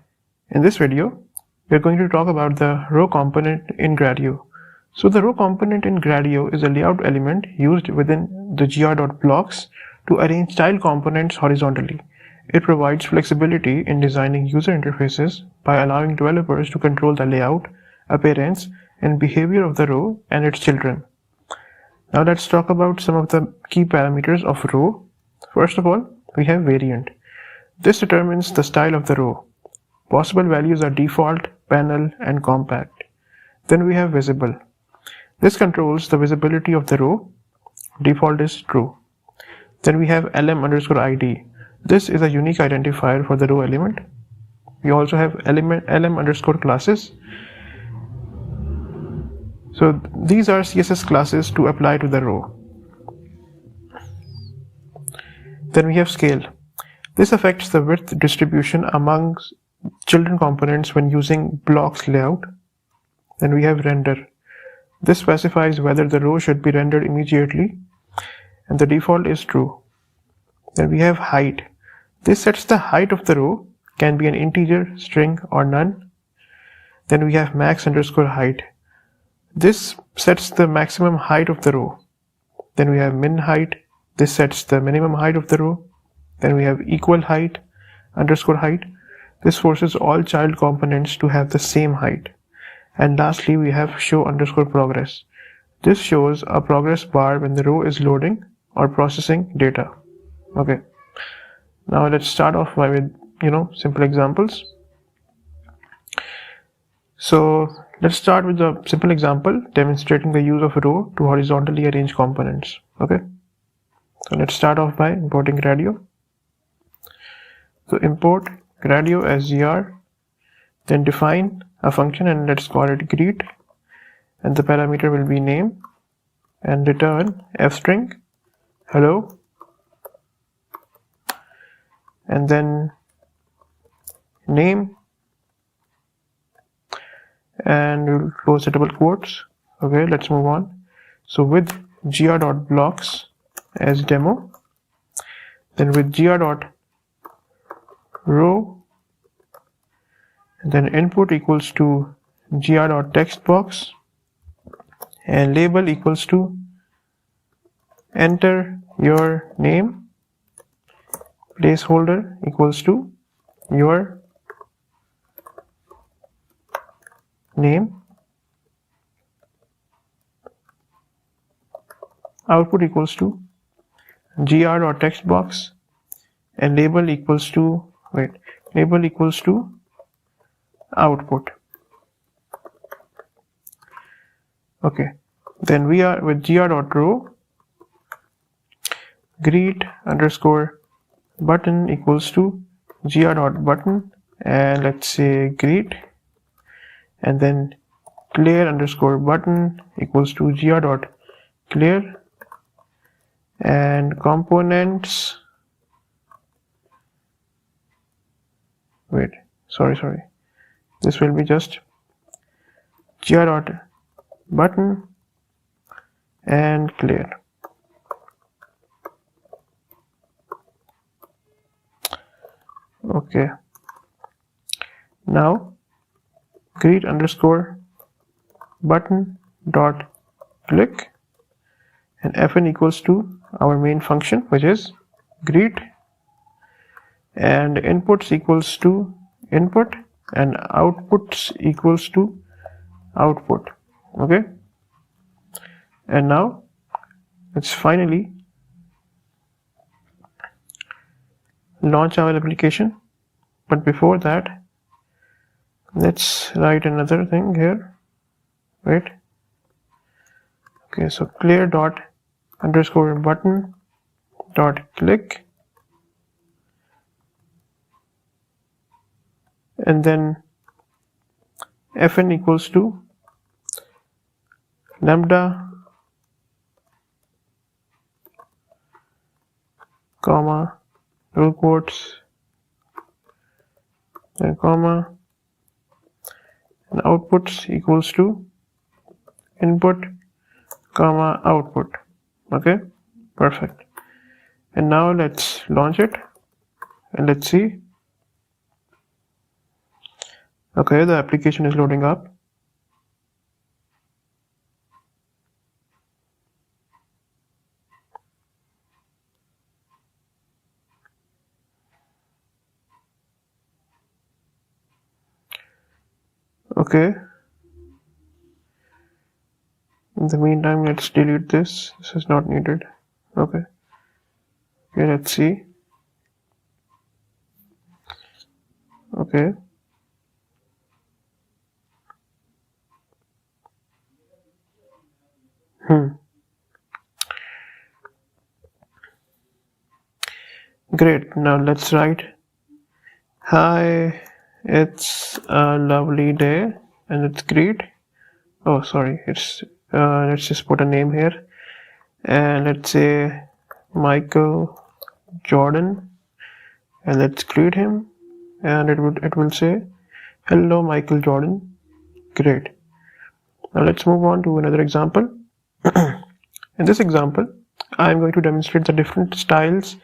in this video we're going to talk about the row component in Gradio. So the row component in Gradio is a layout element used within the gr.blocks to arrange style components horizontally. It provides flexibility in designing user interfaces by allowing developers to control the layout, appearance, and behavior of the row and its children. Now let's talk about some of the key parameters of row. First of all, we have variant. This determines the style of the row. Possible values are default, panel, and compact. Then we have visible. This controls the visibility of the row. Default is true. Then we have lm_id. This is a unique identifier for the row element. We also have lm_classes. So these are CSS classes to apply to the row. Then we have scale. This affects the width distribution among children components when using blocks layout. Then we have render. This specifies whether the row should be rendered immediately, and the default is true. Then we have height. This sets the height of the row, can be an integer, string, or none. Then we have max underscore height. This sets the maximum height of the row. Then we have min height. This sets the minimum height of the row. Then we have equal height underscore height. This forces all child components to have the same height. And lastly, we have show underscore progress. This shows a progress bar when the row is loading or processing data. Okay. Now let's start off with simple examples. So let's start with a simple example demonstrating the use of a row to horizontally arrange components. Okay. So let's start off by importing Gradio. So import Gradio as gr, then define a function and let's call it greet, and the parameter will be name, and return f string hello, and then name, and we'll close the double quotes. Okay, let's move on. So with gr.blocks as demo, then with gr.row, and then input equals to gr.textbox, and label equals to enter your name, placeholder equals to your name, output equals to gr.textbox, and label equals to output. Okay, then we are with gr.row, greet underscore button equals to gr.button, and let's say greet, and then clear underscore button equals to gr.clear, and components, this will be just gr.button and clear. Okay, now greet underscore button dot click, and fn equals to our main function, which is greet, and inputs equals to input, and outputs equals to output. Okay, and now let's finally launch our application. But before that, let's write another thing here. Wait. Okay, so clear dot underscore button dot click, and then fn equals to lambda comma double quotes, then comma, and outputs equals to input comma output. Okay, perfect. And now let's launch it and let's see. Okay, the application is loading up. Okay, in the meantime, let's delete this. This is not needed. Okay, let's see. Okay, great. Now let's write, hi, it's a lovely day, and it's great. Oh, sorry, it's let's just put a name here, and let's say Michael Jordan, and let's greet him, and it will say hello Michael Jordan. Great. Now let's move on to another example. In this example, I'm going to demonstrate the different styles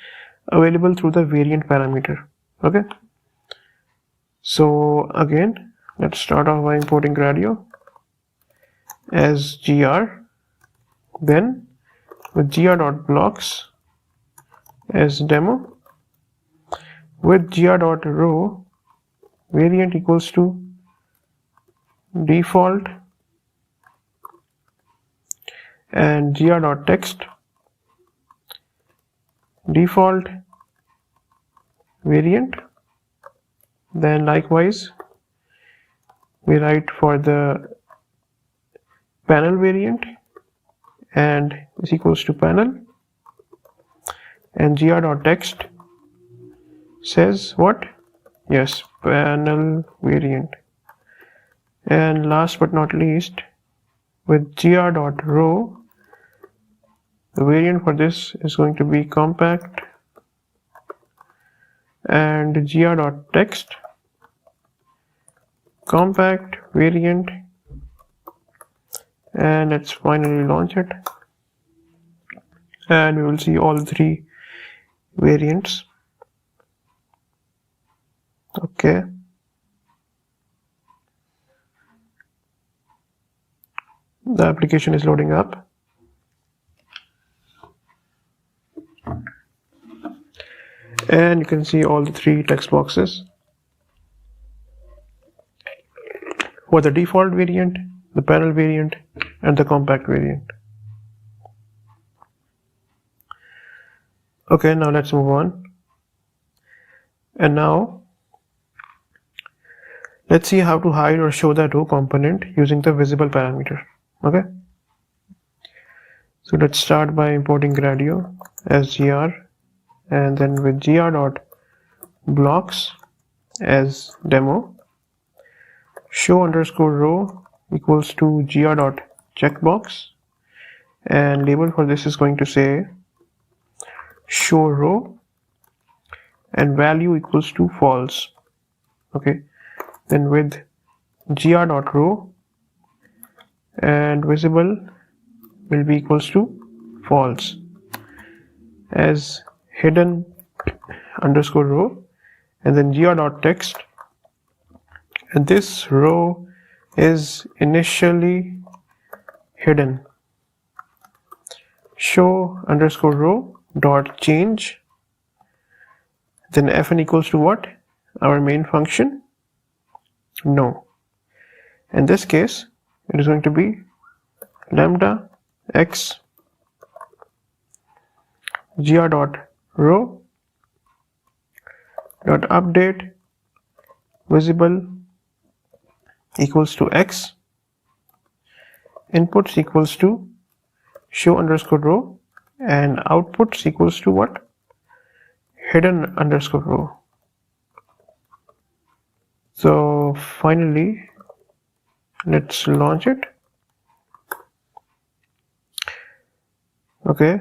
available through the variant parameter. Okay, so again, let's start off by importing Gradio as gr, then with gr.blocks as demo, with gr.row variant equals to default and gr.text default variant. Then likewise we write for the panel variant and is equals to panel, and gr.text says what? Yes, panel variant. And last but not least, with gr.row, the variant for this is going to be compact, and gr.text compact variant, and let's finally launch it, and we will see all three variants. Okay, the application is loading up. And you can see all the three text boxes for the default variant, the panel variant, and the compact variant. Okay, now let's move on. And now let's see how to hide or show the row component using the visible parameter. Okay, so let's start by importing Gradio as gr, and then with gr.blocks as demo, show underscore row equals to gr.checkbox, and label for this is going to say show row, and value equals to false. Okay, then with gr.row and visible will be equals to false as hidden underscore row, and then gr.text, and this row is initially hidden, show underscore row dot change, then fn equals to what? Our main function? No. In this case it is going to be lambda x gr.row dot update visible equals to x, inputs equals to show underscore row, and outputs equals to what? Hidden underscore row. So finally let's launch it. Okay,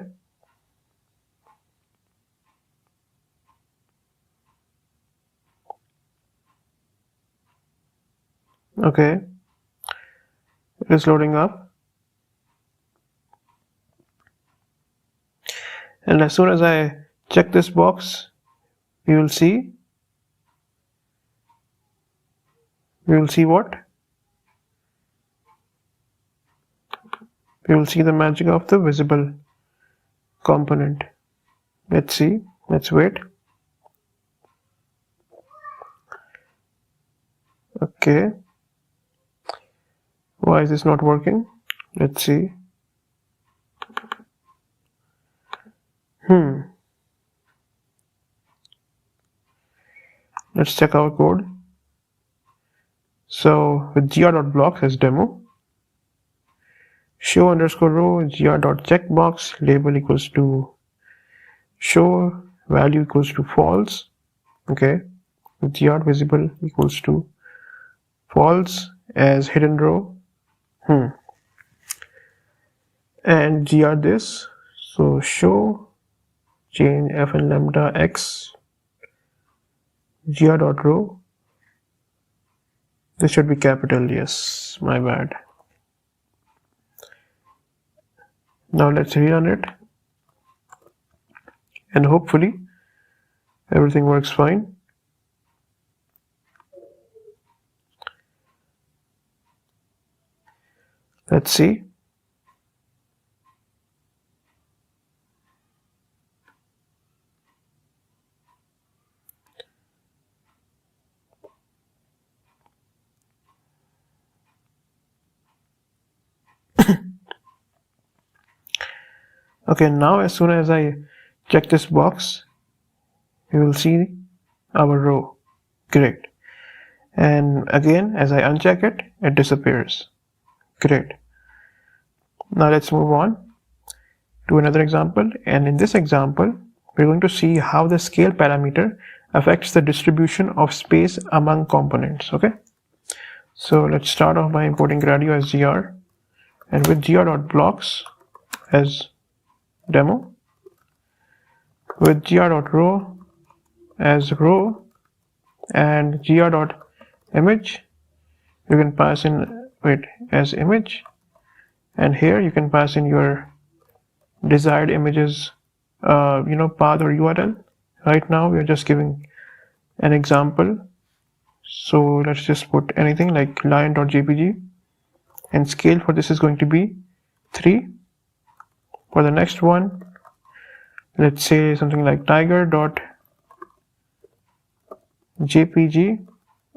okay, it is loading up, and as soon as I check this box, we will see what? We will see the magic of the visible component. Let's see, let's wait. Okay, why is this not working? Let's see. Let's check our code. So with gr.blocks as demo, show underscore row gr.checkbox label equals to show value equals to false. Okay, with gr visible equals to false as hidden row, and gr this, so show change fn lambda x gr.row. This should be capital, yes, my bad. Now let's rerun it, and hopefully Everything works fine. Let's see. Okay, now as soon as I check this box, you will see our row. Great. And again, as I uncheck it, it disappears. Great. Now let's move on to another example. And in this example, we're going to see how the scale parameter affects the distribution of space among components. Okay. So let's start off by importing Gradio as gr, and with gr.blocks as demo, with gr.row as row, and gr.image you can pass in as image, and here you can pass in your desired images path or URL. Right now we are just giving an example, so let's just put anything like lion.jpg, and scale for this is going to be 3. For the next one, let's say something like tiger.jpg,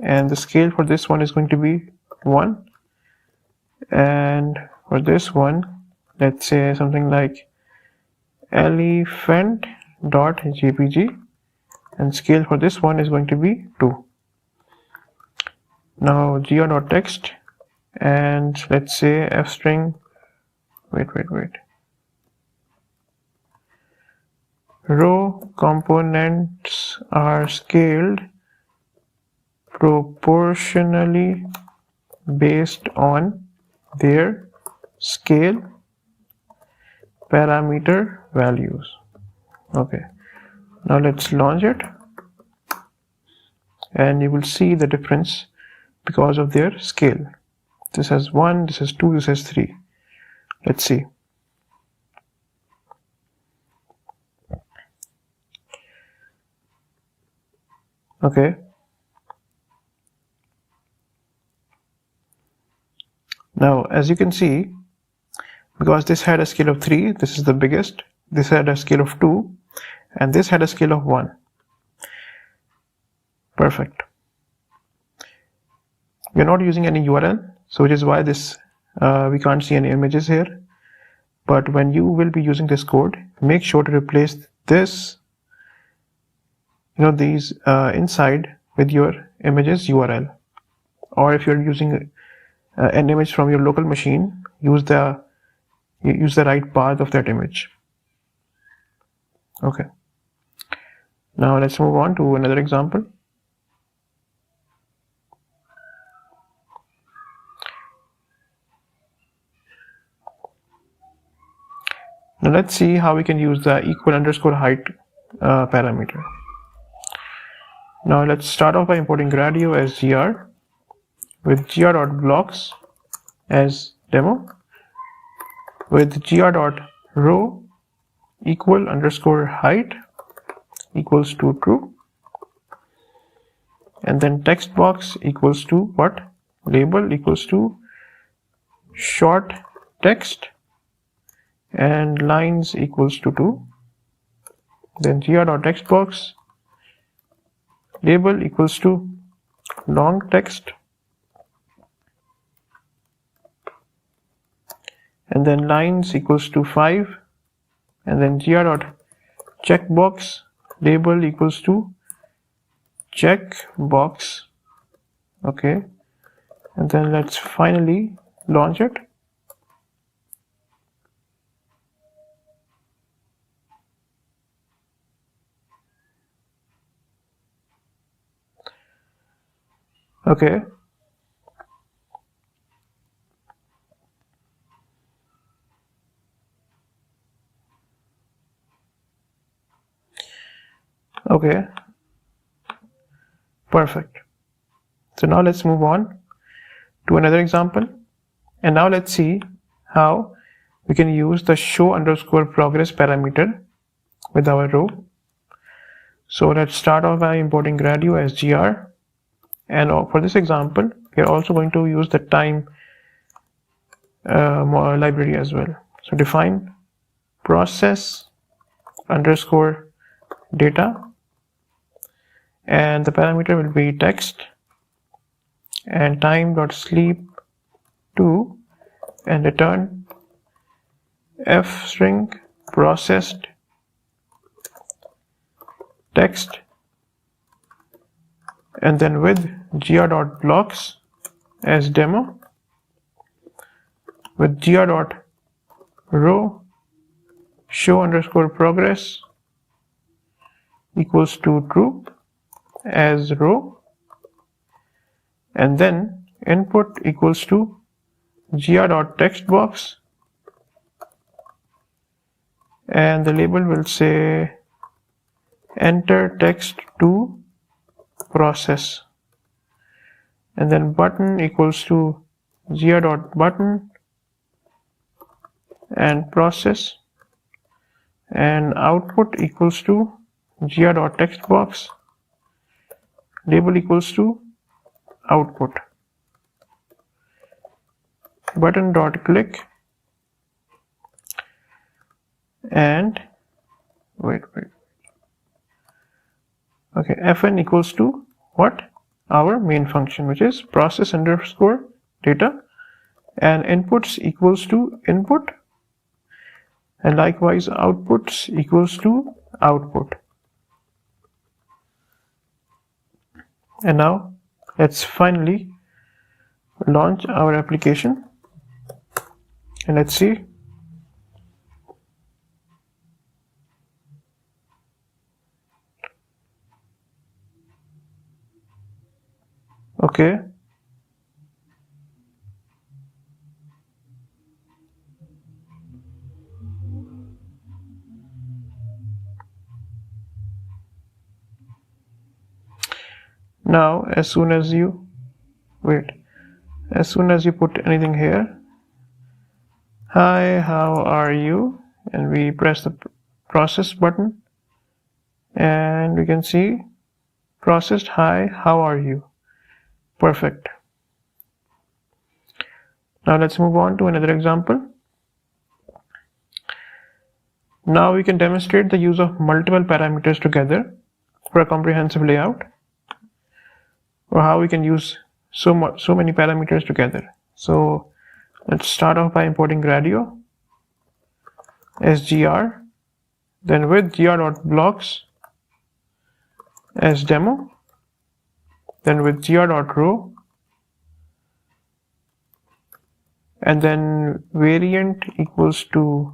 and the scale for this one is going to be 1. And for this one, let's say something like elephant.jpg, and scale for this one is going to be 2. Now gr.text, and let's say fstring, row components are scaled proportionally based on their scale parameter values. Okay, now let's launch it, and you will see the difference because of their scale. This has 1, this has 2, this has 3. Let's see. Okay. Now, as you can see, because this had a scale of 3, this is the biggest, this had a scale of 2, and this had a scale of 1. Perfect. We're not using any URL, so which is why this we can't see any images here. But when you will be using this code, make sure to replace this, these inside with your images URL. Or if you're using an image from your local machine, use the right path of that image. Okay. Now let's move on to another example. Now let's see how we can use the equal_height parameter. Now let's start off by importing Gradio as gr, with gr.blocks as demo, with gr.row equal_height equals to true, and then text box equals to what? Label equals to short text, and lines equals to 2. Then gr.textbox label equals to long text, and then lines equals to 5, and then gr.checkbox label equals to checkbox. Okay, and then let's finally launch it. Okay. Okay. Perfect. So now let's move on to another example. And now let's see how we can use the show_progress parameter with our row. So let's start off by importing Gradio as gr, and for this example we are also going to use the time library as well. So define process underscore data, and the parameter will be text, and time.sleep2, and return f string processed text, and then with gr.blocks as demo, with gr.row show underscore progress equals to true as row, and then input equals to gr.textbox, and the label will say enter text to process, and then button equals to gr.button and process, and output equals to gr.textbox, label equals to output, button.click, and okay, fn equals to what? Our main function, which is process underscore data, and inputs equals to input, and likewise outputs equals to output. And now let's finally launch our application, and let's see. Okay, now as soon as you put anything here, hi, how are you, and we press the process button, and we can see processed, hi, how are you. Perfect. Now let's move on to another example. Now we can demonstrate the use of multiple parameters together for a comprehensive layout, or how we can use so many parameters together. So let's start off by importing Gradio as gr, then with gr.blocks as demo, then with gr.row, and then variant equals to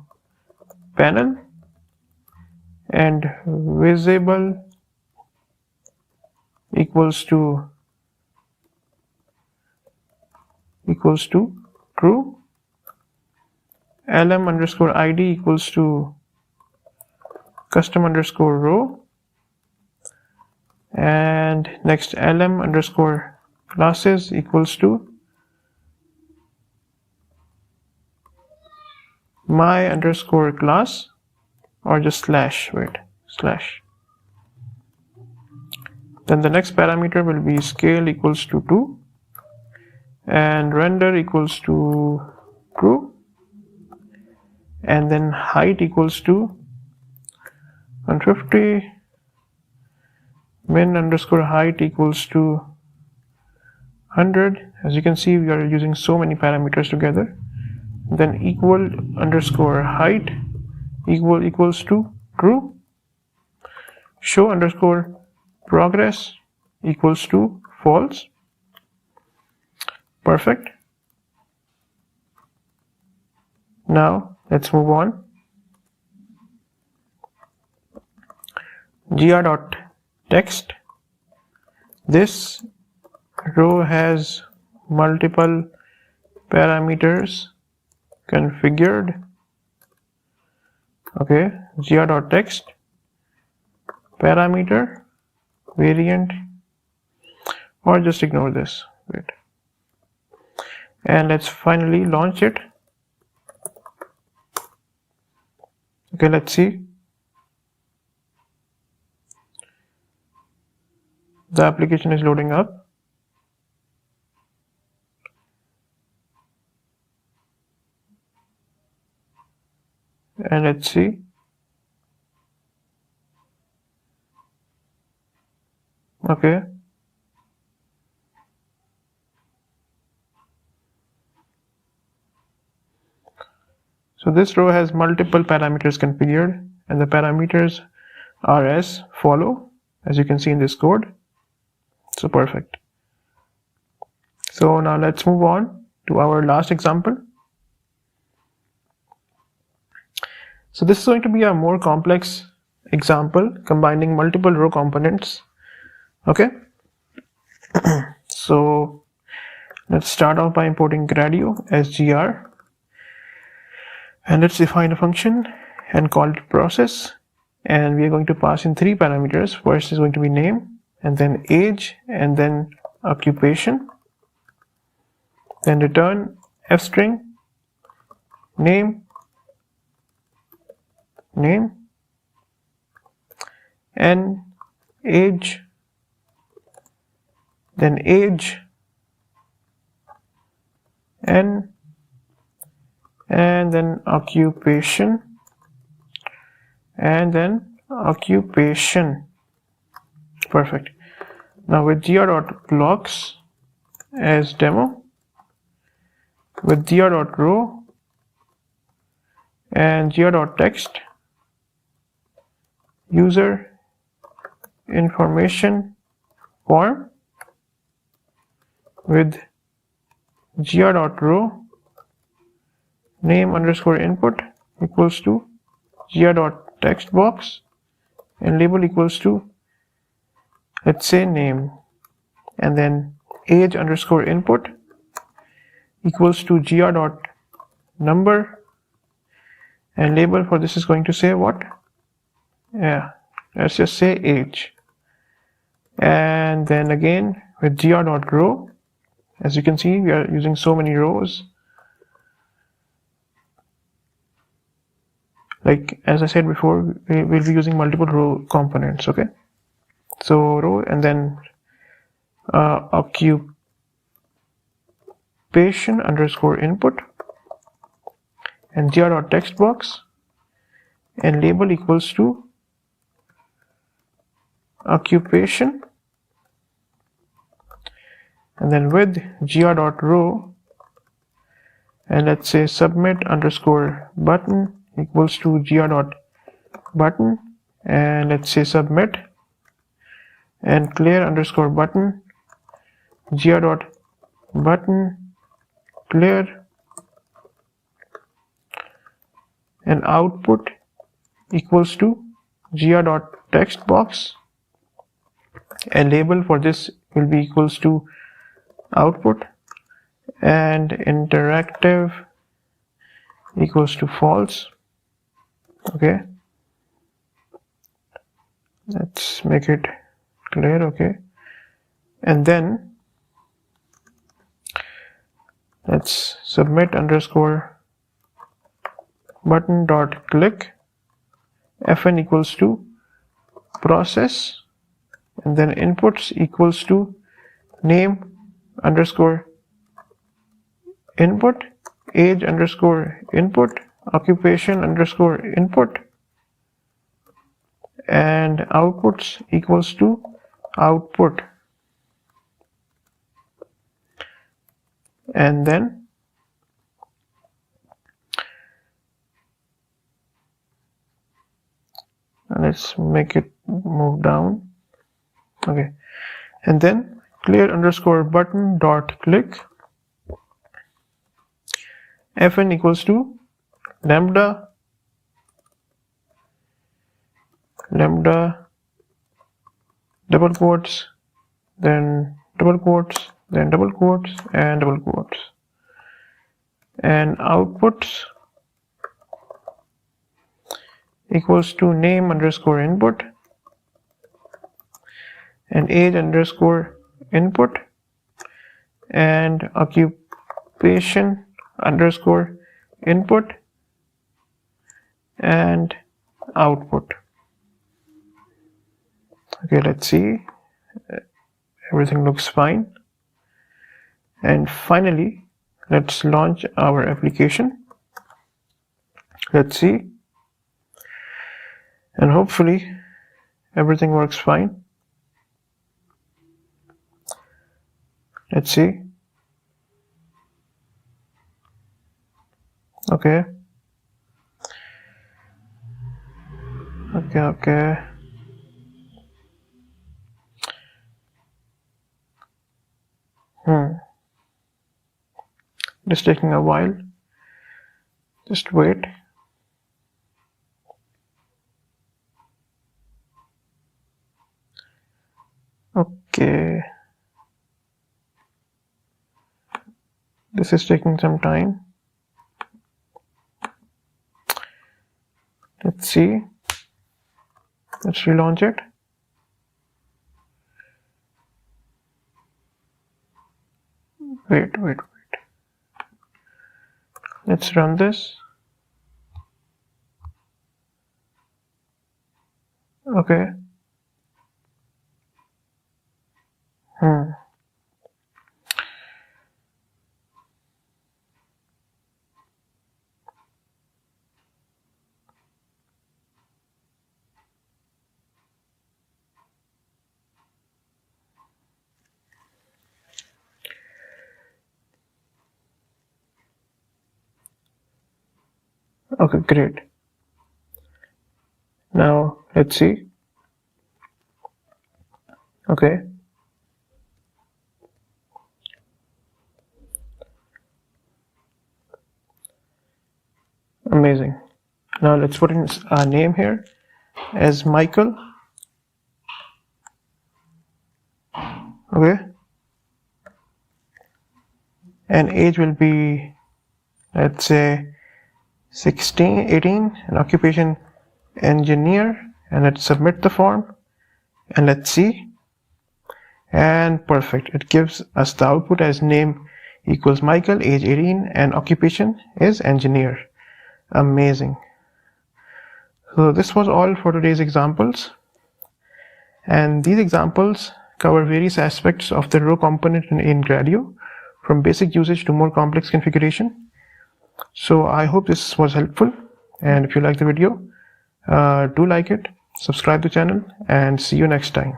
panel, and visible equals to true, lm underscore id equals to custom underscore row, and next lm underscore classes equals to my underscore class, or just slash. Then the next parameter will be scale equals to 2, and render equals to true, and then height equals to 150, min underscore height equals to 100. As you can see, we are using so many parameters together. Then equal underscore height equals to true, show underscore progress equals to false. Perfect. Now let's move on. gr.text, this row has multiple parameters configured. Okay, gr.text parameter variant, or just ignore this. And let's finally launch it. Okay, let's see. The application is loading up. And let's see. Okay. So this row has multiple parameters configured, and the parameters are as follow, as you can see in this code. So perfect. So now let's move on to our last example. So this is going to be a more complex example combining multiple row components. Okay. So let's start off by importing Gradio as gr, and let's define a function and call it process, and we are going to pass in 3 parameters. First is going to be name, and then age, and then occupation. Then return f string name, and age, then age, and then occupation, and then occupation. Perfect. Now with gr.blocks as demo, with gr.row and gr.text, user information form, with gr.row name underscore input equals to gr.textbox, and label equals to, let's say, name, and then age underscore input equals to gr.number, and label for this is going to say what? Yeah, let's just say age. And then again with gr.row, as you can see we are using so many rows. Like as I said before, we will be using multiple row components. Okay, so row, and then occupation underscore input, and gr.textbox, and label equals to occupation, and then with gr.row, and let's say submit underscore button equals to gr.button, and let's say submit, and clear underscore button gr.button clear, and output equals to gr.textbox, and label for this will be equals to output, and interactive equals to false. Okay, let's make it clear. Okay, and then let's submit underscore button dot click fn equals to process, and then inputs equals to name underscore input, age underscore input, occupation underscore input, and outputs equals to output. And then let's make it move down. Okay, and then clear underscore button dot click fn equals to lambda double quotes, then double quotes, then double quotes, and double quotes, and outputs equals to name underscore input, and age underscore input, and occupation underscore input, and output. Okay, let's see. everything looks fine. And finally, let's launch our application. Let's see. And hopefully everything works fine. Let's see. Okay. Okay. It's taking a while. Just wait. Okay. This is taking some time. Let's see. Let's relaunch it. Wait. Let's run this. Okay. Okay, great. Now let's see. Okay. Amazing. Now let's put in our name here as Michael. Okay. And age will be, let's say, 16, 18, and occupation engineer. And let's submit the form. And let's see. And perfect. It gives us the output as name equals Michael, age 18, and occupation is engineer. Amazing. So this was all for today's examples. And these examples cover various aspects of the row component in Gradio, from basic usage to more complex configuration. So I hope this was helpful, and if you like the video, do like it, subscribe to the channel, and see you next time.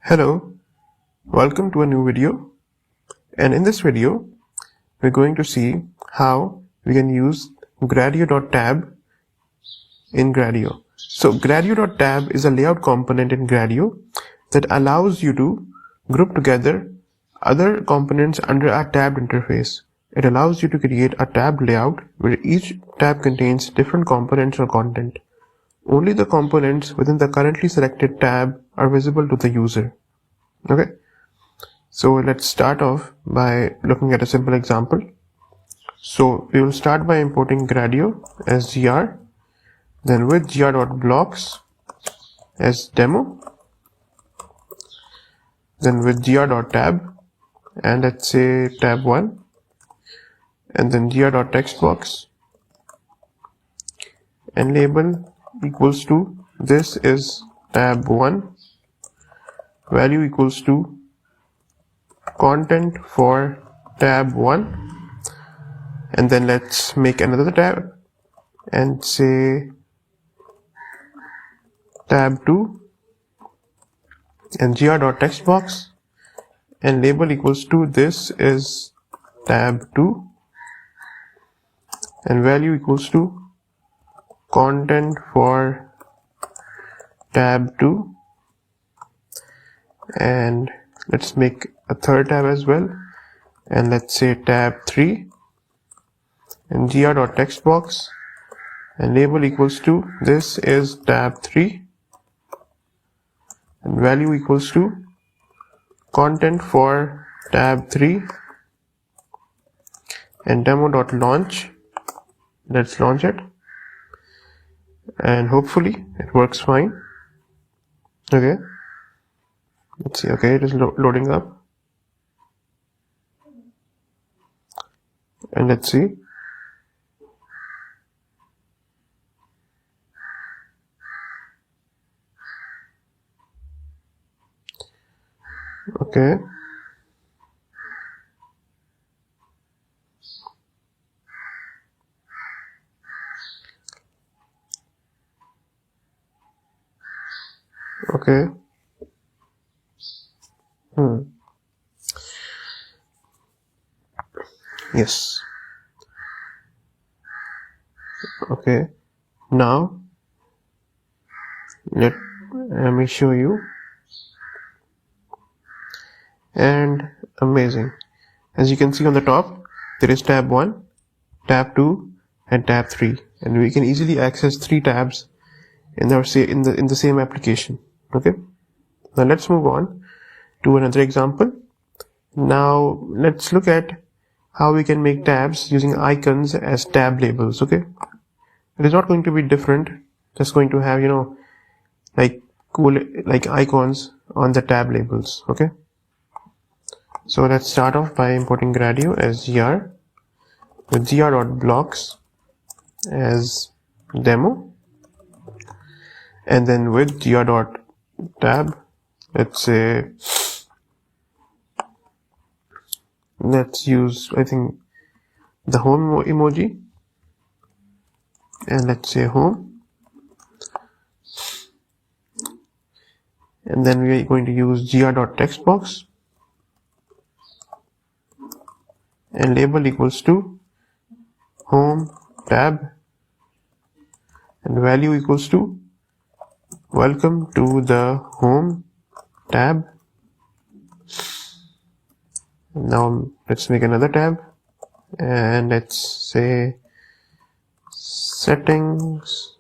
Hello, welcome to a new video, and in this video we're going to see how we can use Gradio.tab in Gradio. So Gradio.tab is a layout component in Gradio that allows you to group together other components under a tabbed interface. It allows you to create a tab layout where each tab contains different components or content. Only the components within the currently selected tab are visible to the user. Okay, so let's start off by looking at a simple example. So we will start by importing Gradio as gr, then with gr.blocks as demo, then with gr.tab, and let's say tab 1, and then gr.textbox, and label equals to this is tab 1, value equals to content for tab 1, and then let's make another tab and say tab 2, and gr.textbox, and label equals to this is tab 2, and value equals to content for tab 2, and let's make a third tab as well, and let's say tab 3, and gr.textbox, and label equals to this is tab 3, and value equals to content for tab 3, and demo.launch. Let's launch it, and hopefully it works fine. Okay, let's see. Okay, it is loading up, and let's see. Okay. Okay. Yes. Okay. Now let me show you. And amazing. As you can see on the top, there is tab 1, tab 2, and tab 3, and we can easily access 3 tabs in the same application. Okay. Now let's move on to another example. Now let's look at how we can make tabs using icons as tab labels. Okay. It is not going to be different. Just going to have, like cool icons on the tab labels. Okay. So let's start off by importing Gradio as gr with gr.blocks as demo, and then with gr.tab, let's use, I think, the home emoji, and let's say home, and then we are going to use gr.textbox and label equals to home tab and value equals to welcome to the home tab. Now let's make another tab and let's say settings,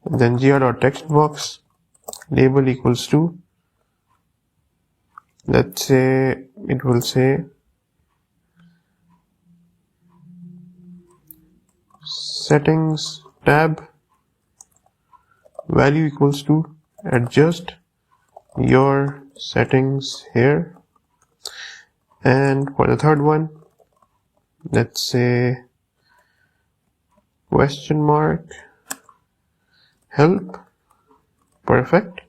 and then gr.textbox label equals to, let's say it will say settings tab, value equals to adjust your settings here, and for the third one, let's say question mark help. Perfect.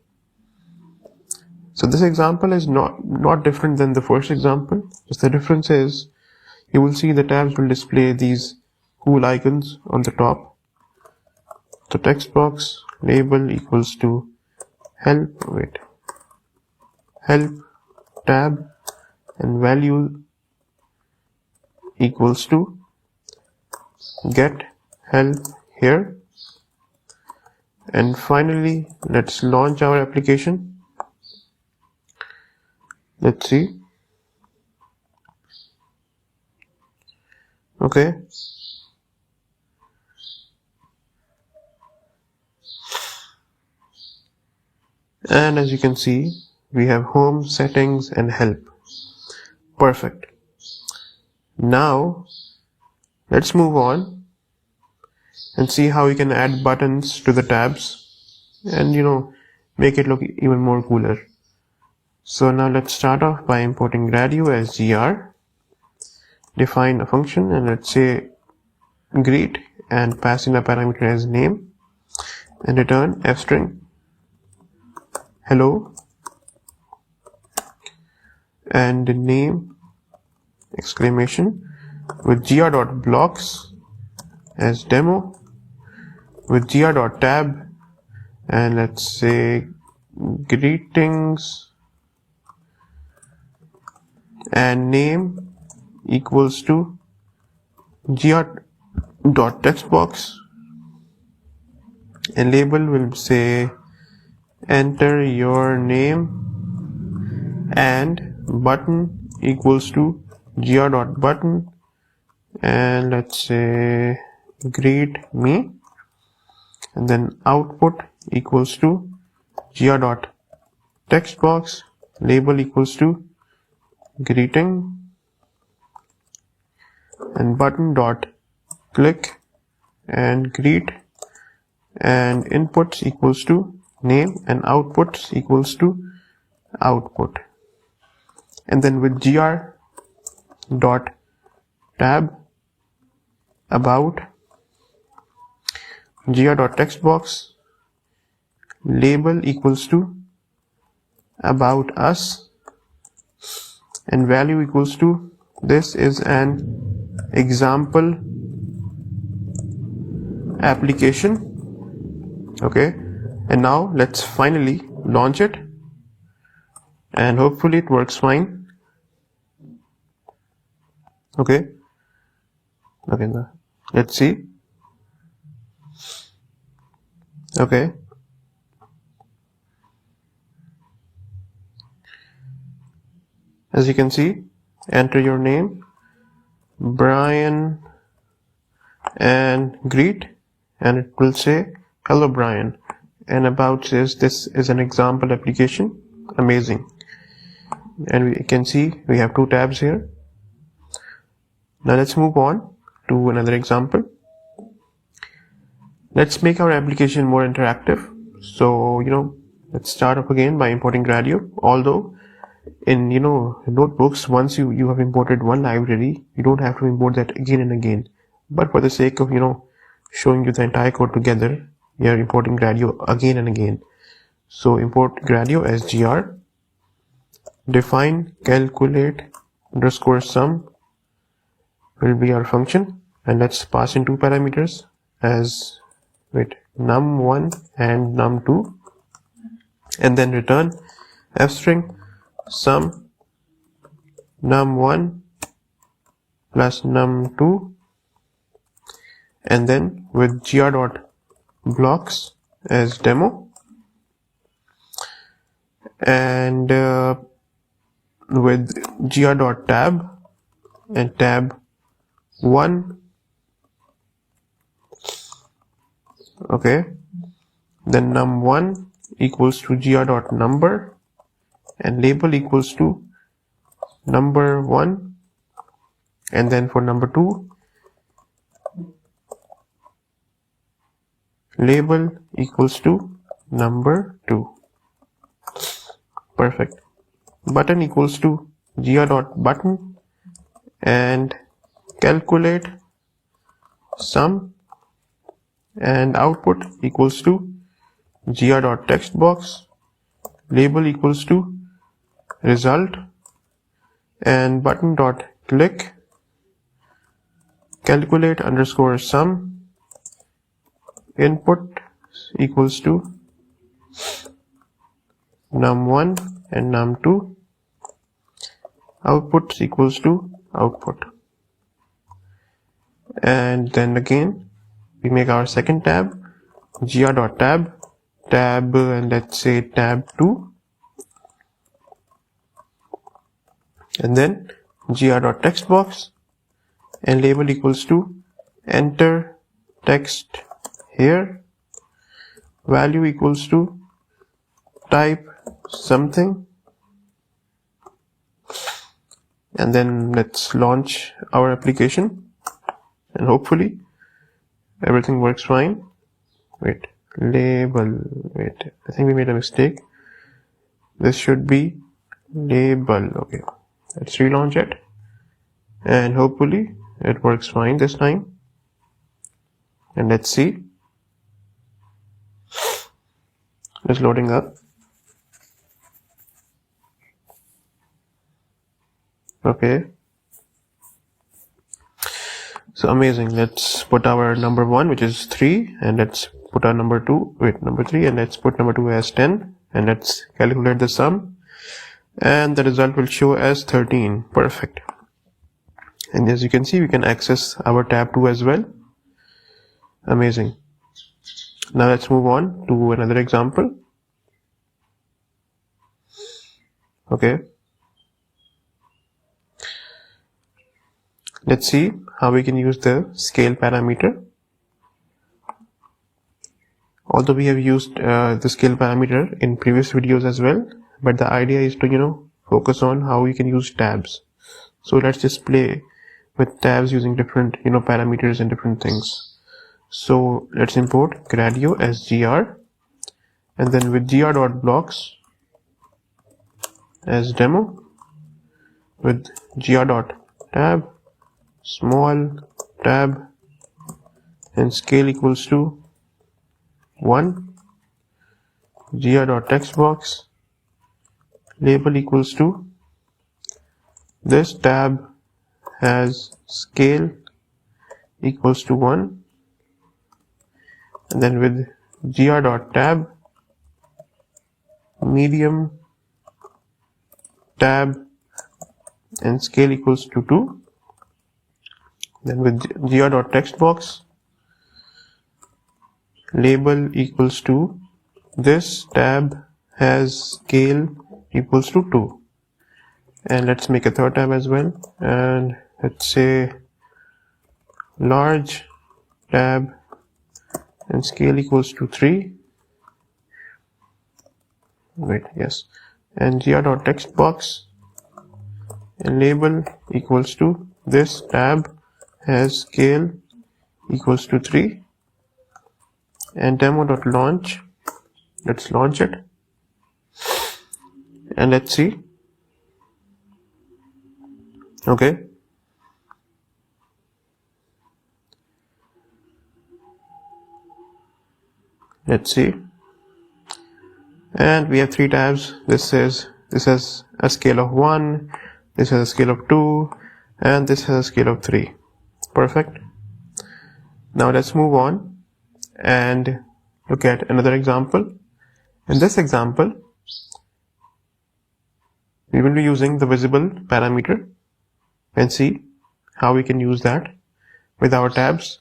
So this example is not different than the first example. Just the difference is you will see the tabs will display these cool icons on the top. So text box label equals to help tab, and value equals to get help here. And finally, let's launch our application. Let's see. Okay. And as you can see, we have home, settings, and help. Perfect. Now let's move on and see how we can add buttons to the tabs and make it look even more cooler. So now let's start off by importing Gradio as gr, define a function, and let's say greet and pass in a parameter as name, and return f string hello and the name exclamation with gr.blocks as demo, with gr.tab, and let's say greetings, and name equals to gr.textbox, and label will say enter your name, and button equals to gr.button, and let's say greet me, and then output equals to gr.textbox, label equals to greeting, and button dot click and greet, and inputs equals to name, and outputs equals to output. And then with gr.tab about, gr.textbox, label equals to about us, and value equals to this is an example application. Okay, and now let's finally launch it, and hopefully it works fine. Okay, let's see. Okay, as you can see, enter your name, Brian, and greet, and it will say hello Brian, and about says this is an example application. Amazing. And we can see we have two tabs here. Now let's move on to another example. Let's make our application more interactive. So let's start off again by importing Gradio. Although in notebooks, once you have imported one library, you don't have to import that again and again. But for the sake of showing you the entire code together, we are importing Gradio again and again. So import Gradio as gr, define calculate_sum will be our function, and let's pass in two parameters as num1 and num2, and then return f-string sum num1 plus num2, and then with gr.blocks as demo, and with gr.tab and tab1. Okay, then num1 equals to gr.number, and label equals to number1, and then for number2, label equals to number2. Perfect. Button equals to gr.button, and calculate sum, and output equals to gr.textbox, label equals to result, and button.click, calculate_sum, input equals to num1 and num2, output equals to output. And then again we make our second tab, gr.tab, and let's say tab2, and then gr.textbox, and label equals to enter text here, value equals to type something, and then let's launch our application, and hopefully everything works fine. Label, I think we made a mistake. This should be label. Okay, let's relaunch it, and hopefully it works fine this time. And let's see, it's loading up. Okay, so amazing. Let's put our number 1, which is 3, and let's put our number 3, and let's put number 2 as 10, and let's calculate the sum, and the result will show as 13. Perfect. And as you can see, we can access our tab 2 as well. Amazing. Now let's move on to another example. Okay, let's see how we can use the scale parameter. Although we have used the scale parameter in previous videos as well, but the idea is to focus on how we can use tabs. So let's just play with tabs using different parameters and different things. So let's import Gradio as gr, and then with gr.blocks as demo, with gr.tab, small tab, and scale equals to 1, gr.textbox label equals to this tab has scale equals to 1, and then with gr.tab medium tab and scale equals to 2, then with gr.textbox label equals to this tab has scale equals to 2, and let's make a third tab as well, and let's say large tab and scale equals to 3. Wait, yes, and gr.textbox and label equals to this tab has scale equals to 3, and demo.launch, let's launch it and let's see. Okay, let's see, and we have 3 tabs. This has a scale of 1, this has a scale of 2, and this has a scale of 3. Perfect. Now let's move on and look at another example. In this example, we will be using the visible parameter and see how we can use that with our tabs.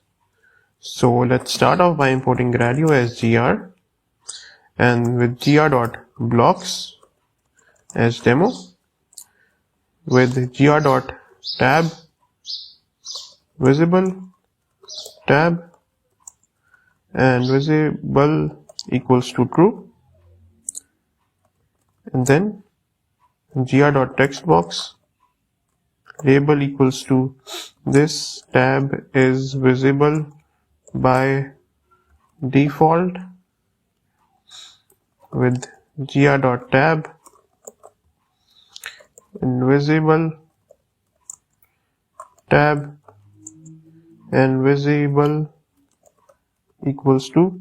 So let's start off by importing Gradio as gr, and with gr.blocks as demo, with gr.tab visible tab and visible equals to true, and then gr.textbox label equals to this tab is visible by default, with gr.tab invisible tab and visible equals to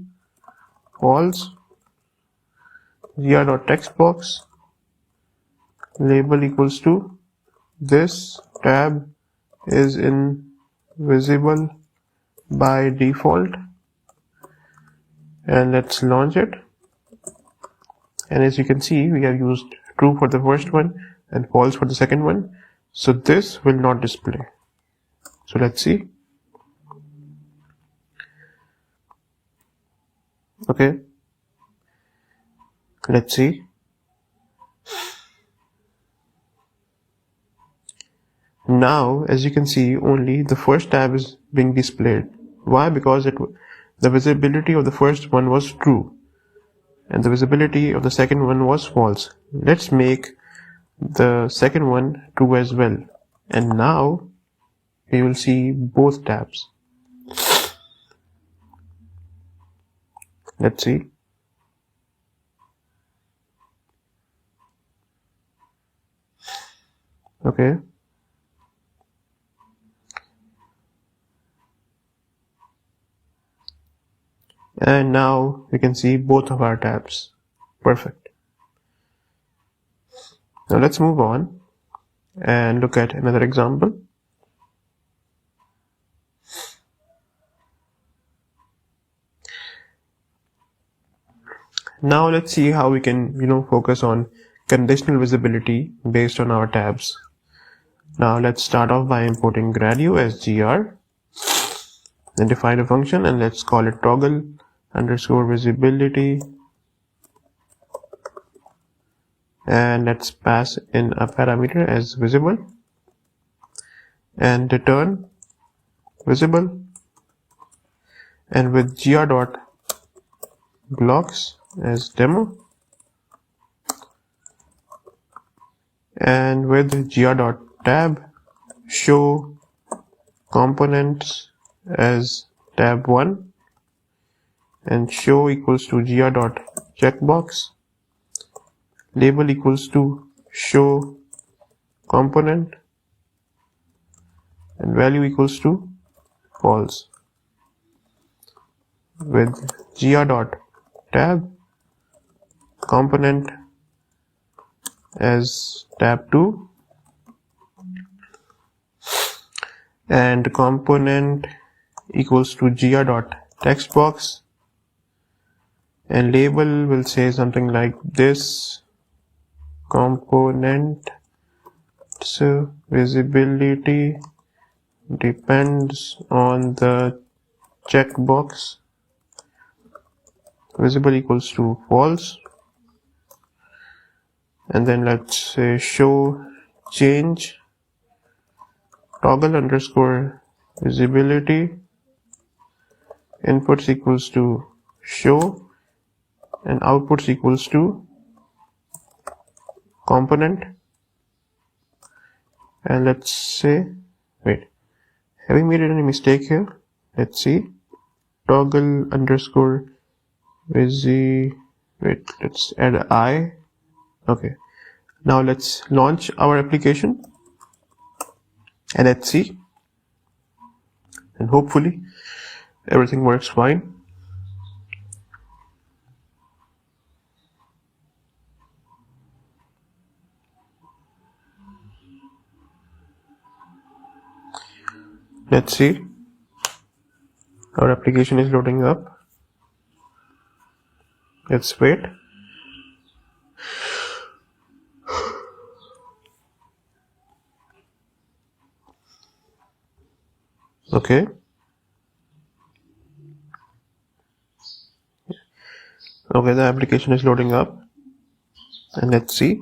false, gr.textbox label equals to this tab is invisible by default, and let's launch it, and as you can see we have used true for the first one and false for the second one, so this will not display. So let's see. Okay, let's see. Now as you can see only the first tab is being displayed. Why? Because the visibility of the first one was true and the visibility of the second one was false. Let's make the second one true as well, and now we will see both tabs. Let's see. Okay, and now we can see both of our tabs. Perfect. Now let's move on and look at another example. Now let's see how we can focus on conditional visibility based on our tabs. Now let's start off by importing Gradio as gr, then define a function and let's call it toggle underscore visibility, and let's pass in a parameter as visible and return visible, and with gr.blocks as demo, and with gr.tab show components as tab 1 and show equals to gr.checkbox label equals to show component and value equals to false, with gr.tab component as tab2, and component equals to gr.textbox, and label will say something like this: component visibility depends on the checkbox. Visible equals to false, and then let's say show change toggle underscore visibility inputs equals to show, and outputs equals to component. And let's say, wait, have we made any mistake here? Let's see, toggle underscore wait, let's add I. Okay, now let's launch our application and let's see, and hopefully everything works fine. Let's see, our application is loading up. Let's wait. Okay. Okay, the application is loading up, and let's see.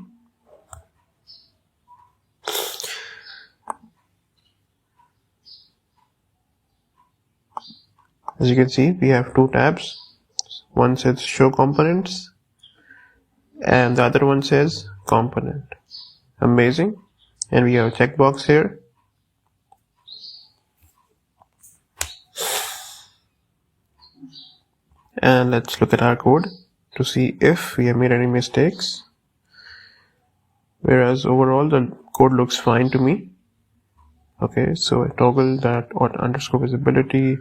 As you can see, we have two tabs. One says show components and the other one says component. Amazing. And we have a checkbox here. And let's look at our code to see if we have made any mistakes. Whereas overall the code looks fine to me. Okay, so I toggle that underscore visibility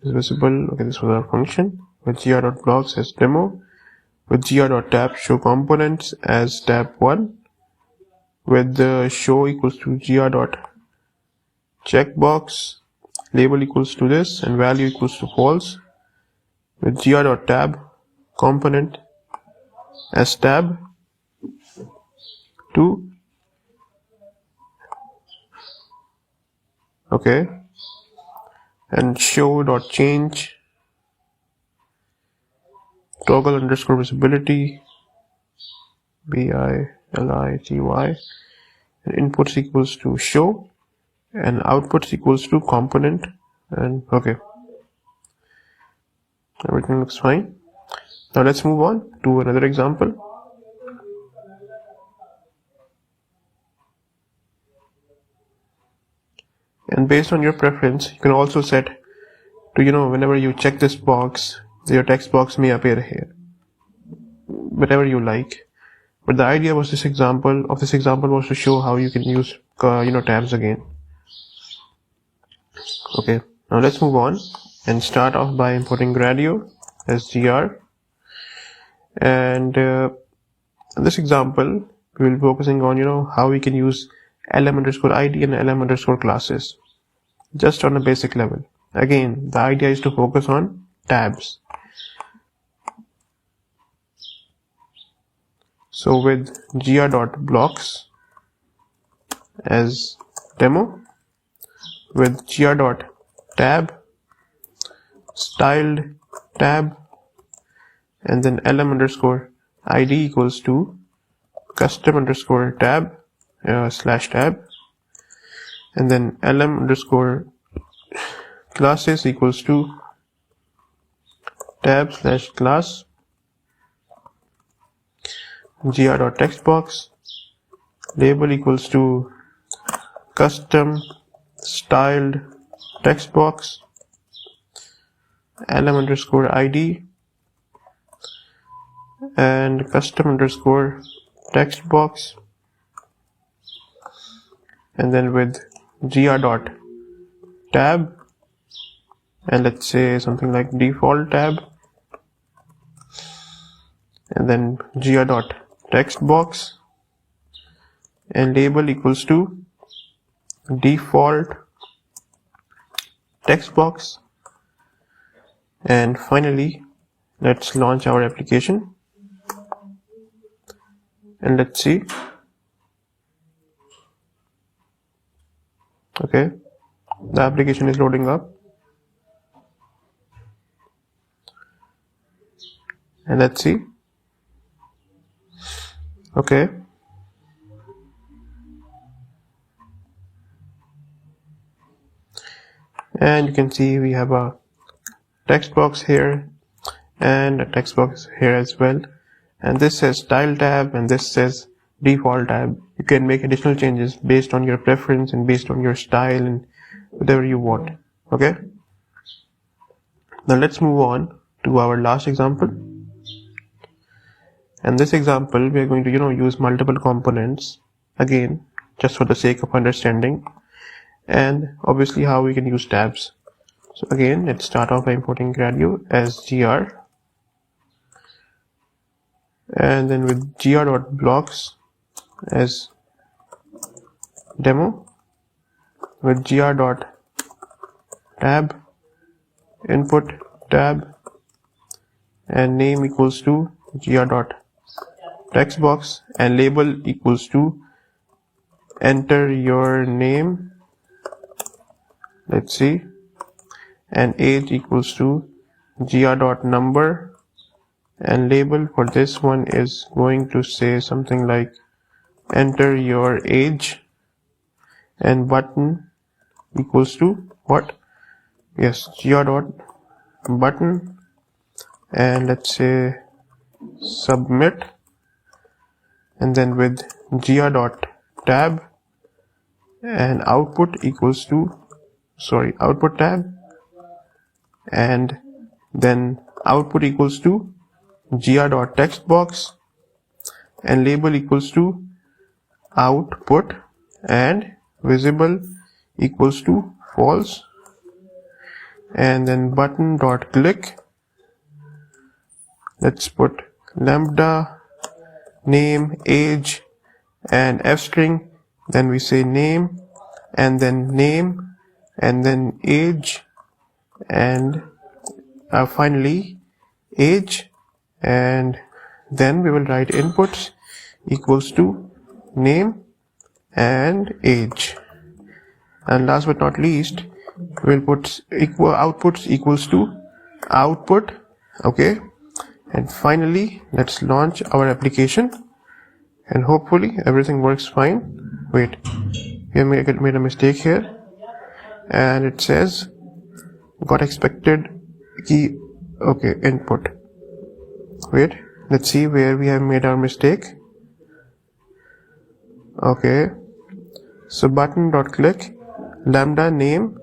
is visible. Okay, this was our function with gr.blocks as demo, with gr.tab show components as tab1, with the show equals to gr.checkbox, label equals to this, and value equals to false, with gr.tab component as tab2, okay, and show.change toggle underscore visibility bility, and inputs equals to show and outputs equals to component. And okay, everything looks fine. Now let's move on to another example. And based on your preference, you can also set to, whenever you check this box, your text box may appear here, whatever you like. But the idea was this example was to show how you can use tabs again. Okay, now let's move on and start off by importing Gradio as gr. And in this example, we will be focusing on how we can use lm_id and lm_ classes just on a basic level. Again, the idea is to focus on tabs. So with gr.blocks as demo, with gr.tab styled tab, and then lm_id equals to custom_tab /tab, and then lm_classes equals to tab/class, gr.textbox, label equals to custom styled textbox, lm_id and custom_textbox, and then with gr.tab and let's say something like default tab, and then gr.textbox, and label equals to default text box. And finally, let's launch our application and let's see. Okay, the application is loading up, and let's see. Okay, and you can see we have a text box here and a text box here as well, and this says style tab and this says default tab. You can make additional changes based on your preference and based on your style and whatever you want. Okay, now let's move on to our last example. And this example we are going to use multiple components again, just for the sake of understanding, and obviously how we can use tabs. So again, let's start off by importing Gradio as gr, and then with gr.blocks as demo, with gr.tab input tab, and name equals to gr.textbox, and label equals to enter your name, let's see, and age equals to gr.number, and label for this one is going to say something like enter your age, and button equals to what? Yes, gr.button, and let's say submit, and then with gr.tab and output equals to output tab, and then output equals to gr.textbox, and label equals to output, and visible equals to false, and then button.click, let's put lambda name age and f string, then we say name and then age, and finally age, and then we will write inputs equals to name and age, and last but not least we'll put outputs equals to output. Okay, and finally let's launch our application and hopefully everything works fine. Wait, we made a mistake here, and it says got expected key. Okay, input. Wait, let's see where we have made our mistake. Okay, so button.click lambda name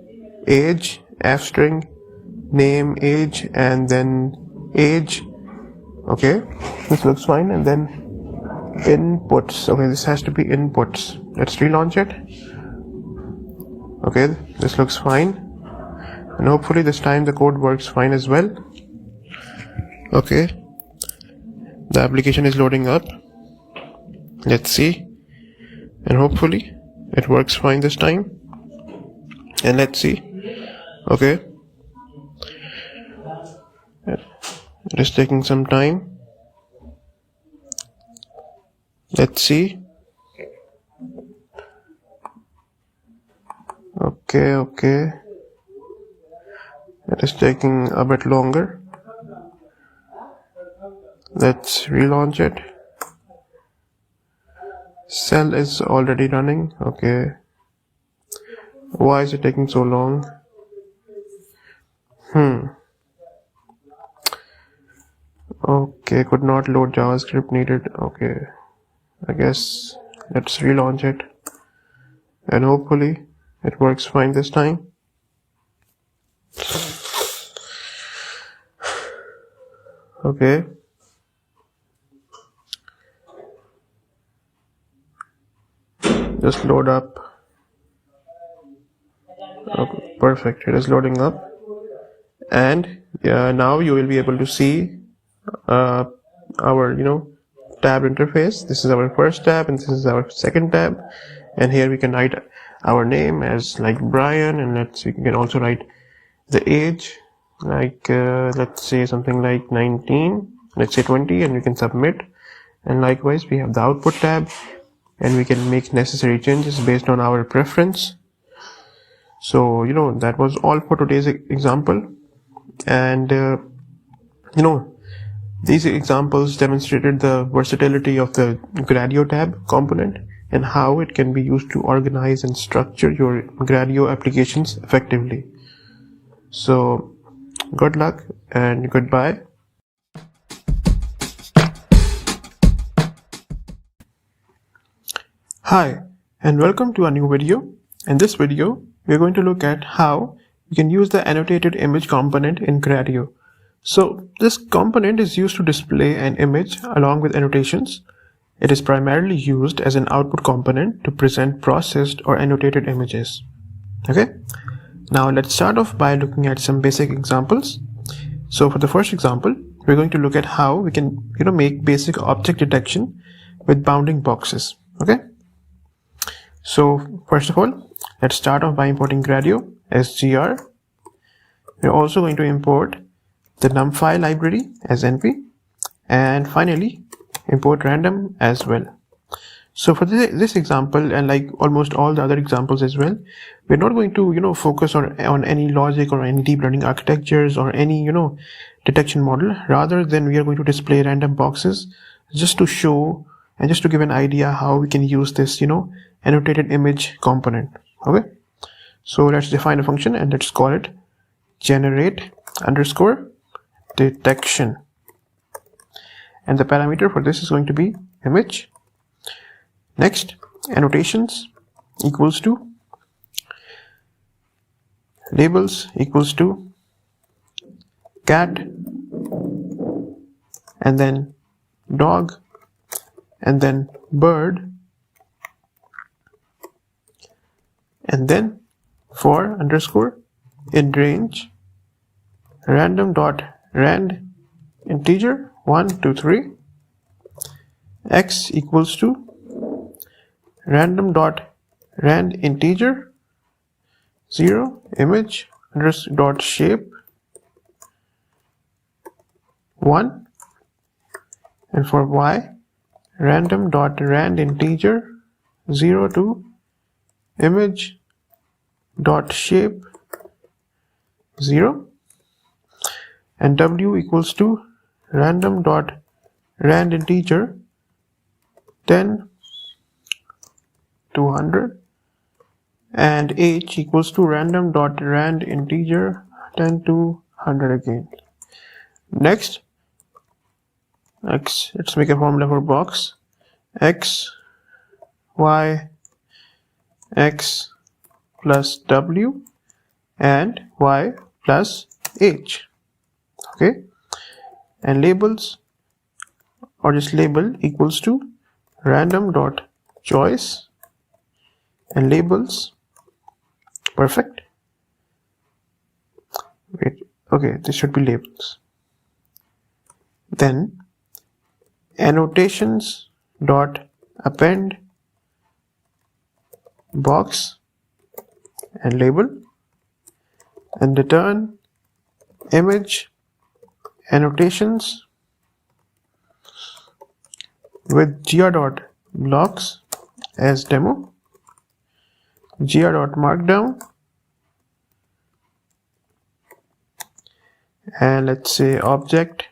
age f string name age and then age. Okay, this looks fine, and then inputs. Okay, this has to be inputs. Let's relaunch it. Okay, this looks fine, and hopefully this time the code works fine as well. Okay, the application is loading up. Let's see, and hopefully it works fine this time, and let's see. Okay, it is taking some time. Let's see. Okay, it is taking a bit longer. Let's relaunch it. Cell is already running. Okay, why is it taking so long? Okay, could not load JavaScript needed. Okay, I guess let's relaunch it, and hopefully it works fine this time. Okay, just load up. Okay, perfect, it is loading up, and now you will be able to see our tab interface. This is our first tab and this is our second tab, and here we can write our name as like Brian, and we can also write the age like let's say something like 19, let's say 20, and we can submit. And likewise we have the output tab, and we can make necessary changes based on our preference. So that was all for today's example, and these examples demonstrated the versatility of the Gradio tab component and how it can be used to organize and structure your Gradio applications effectively. So good luck and goodbye. Hi and welcome to a new video. In this video we are going to look at how you can use the annotated image component in Gradio. So this component is used to display an image along with annotations. It is primarily used as an output component to present processed or annotated images. Okay, now let's start off by looking at some basic examples. So for the first example, we're going to look at how we can make basic object detection with bounding boxes. Okay, so first of all, let's start off by importing Gradio as gr. We're also going to import the numpy library as np, and finally import random as well. So for this example, and like almost all the other examples as well, we're not going to focus on any logic or any deep learning architectures or any detection model. Rather than we are going to display random boxes just to show and just to give an idea how we can use this annotated image component. Okay, so let's define a function and let's call it generate underscore detection, and the parameter for this is going to be image. Next, annotations equals to labels equals to cat, and then dog, and then bird, and then for underscore in range random dot rand integer 1 2 3 x equals to random dot rand integer 0 image dot shape 1, and for y random dot rand integer 0 to image dot shape 0, and w equals to random dot rand integer 10 to 100, and h equals to random dot rand integer 10 to 100 again. Next, let's make a formula for box x y x plus w and y plus h. Okay, and labels or just label equals to random dot choice and labels. Perfect. Wait, okay, this should be labels. Then annotations dot append box and label, and return image annotations with gr.blocks as demo, gr.markdown, and let's say object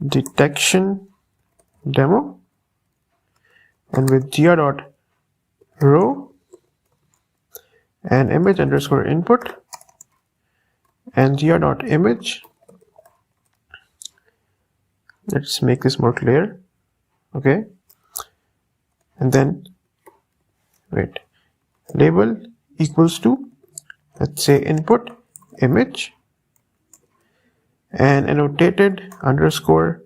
detection demo, and with gr.row and image underscore input and gr.image. Let's make this more clear. Okay, and then wait, label equals to, let's say, input image, and annotated underscore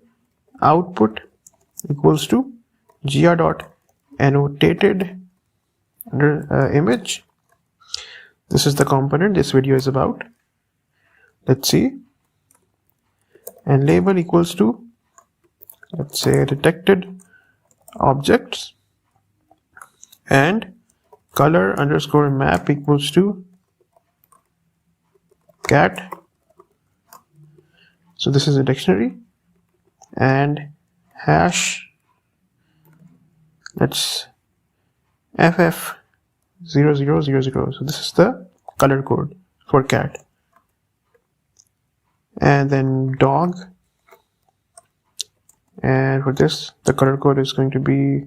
output equals to gr.annotated image. This is the component this video is about. Let's see. And label equals to let's say detected objects, and color underscore map equals to cat. So this is a dictionary, and hash, let's FF0000. So this is the color code for cat. And then dog, and for this the color code is going to be,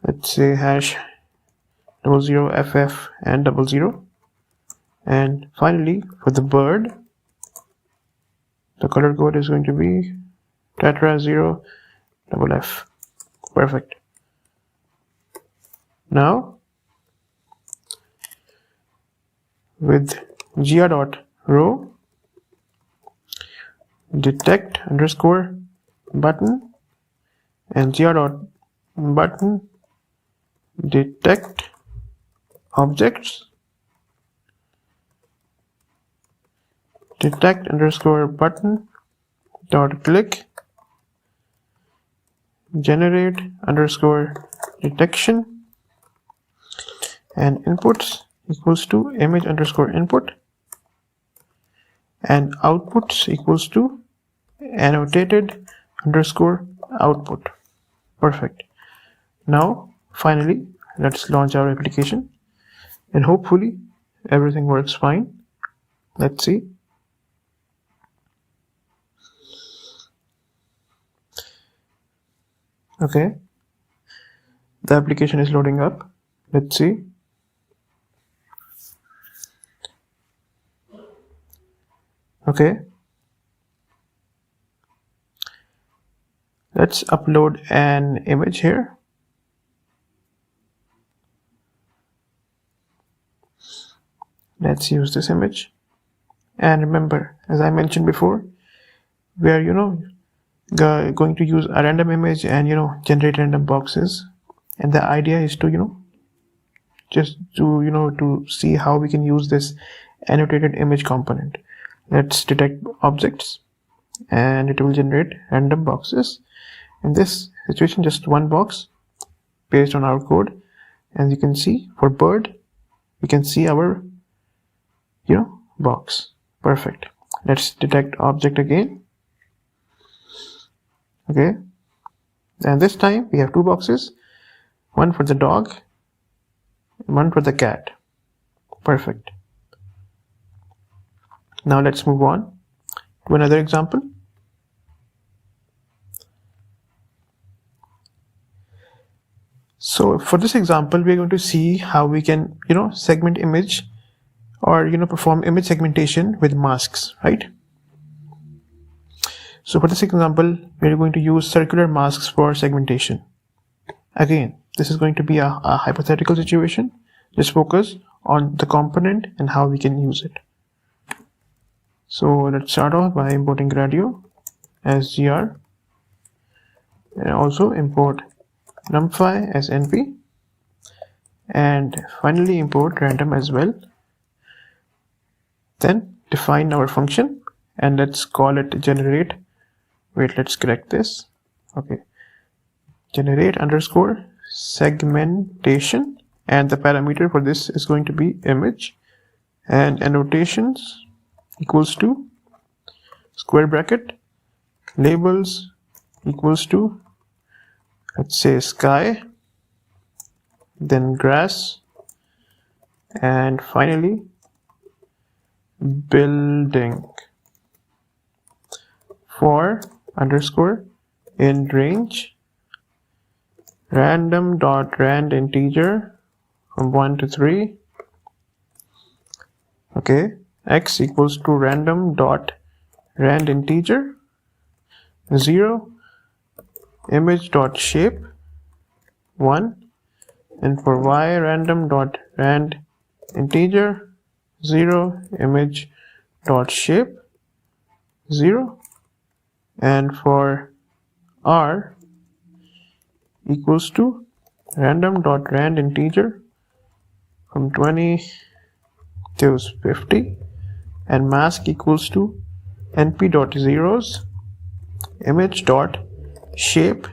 let's say, hash 00FF and 00. And finally for the bird, the color code is going to be tetra 0 FF. Perfect. Now with gr.row detect underscore button and gr.button detect objects, detect underscore button dot click generate underscore detection, and inputs equals to image underscore input, and outputs equals to annotated underscore output. Perfect. Now finally let's launch our application, and hopefully everything works fine. Let's see. Okay, the application is loading up. Let's see. Okay, let's upload an image here. Let's use this image, and remember, as I mentioned before, we are going to use a random image and generate random boxes, and the idea is to just to see how we can use this annotated image component. Let's detect objects, and it will generate random boxes. In this situation, just one box based on our code. As you can see, for bird, we can see our box. Perfect. Let's detect object again. Okay, and this time we have two boxes, one for the dog, one for the cat. Perfect. Now let's move on to another example. So for this example, we're going to see how we can segment image, or perform image segmentation with masks, right? So for this example, we're going to use circular masks for segmentation. Again, this is going to be a hypothetical situation. Just focus on the component and how we can use it. So let's start off by importing Gradio as gr, and also import numpy as np, and finally import random as well. Then define our function, and let's call it generate. Wait, let's correct this. Okay, generate underscore segmentation, and the parameter for this is going to be image, and annotations equals to square bracket, labels equals to, let's say, sky, then grass, and finally building. For underscore in range random dot rand integer from 1 to 3. Okay, x equals to random dot rand integer 0, image dot shape 1, and for y random dot rand integer 0, image dot shape 0, and for r equals to random dot rand integer from 20 to 50, and mask equals to np dot zeros, image dot shape,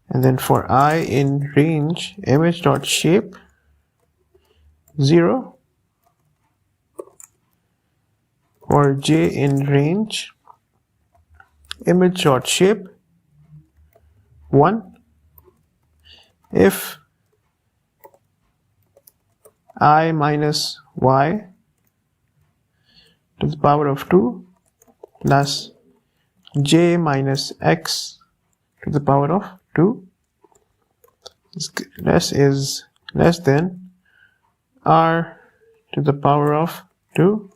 and then for I in range, image.shape 0, for j in range, image.shape 1, if I minus y to the power of 2 plus j minus x to the power of 2 is less than r to the power of 2,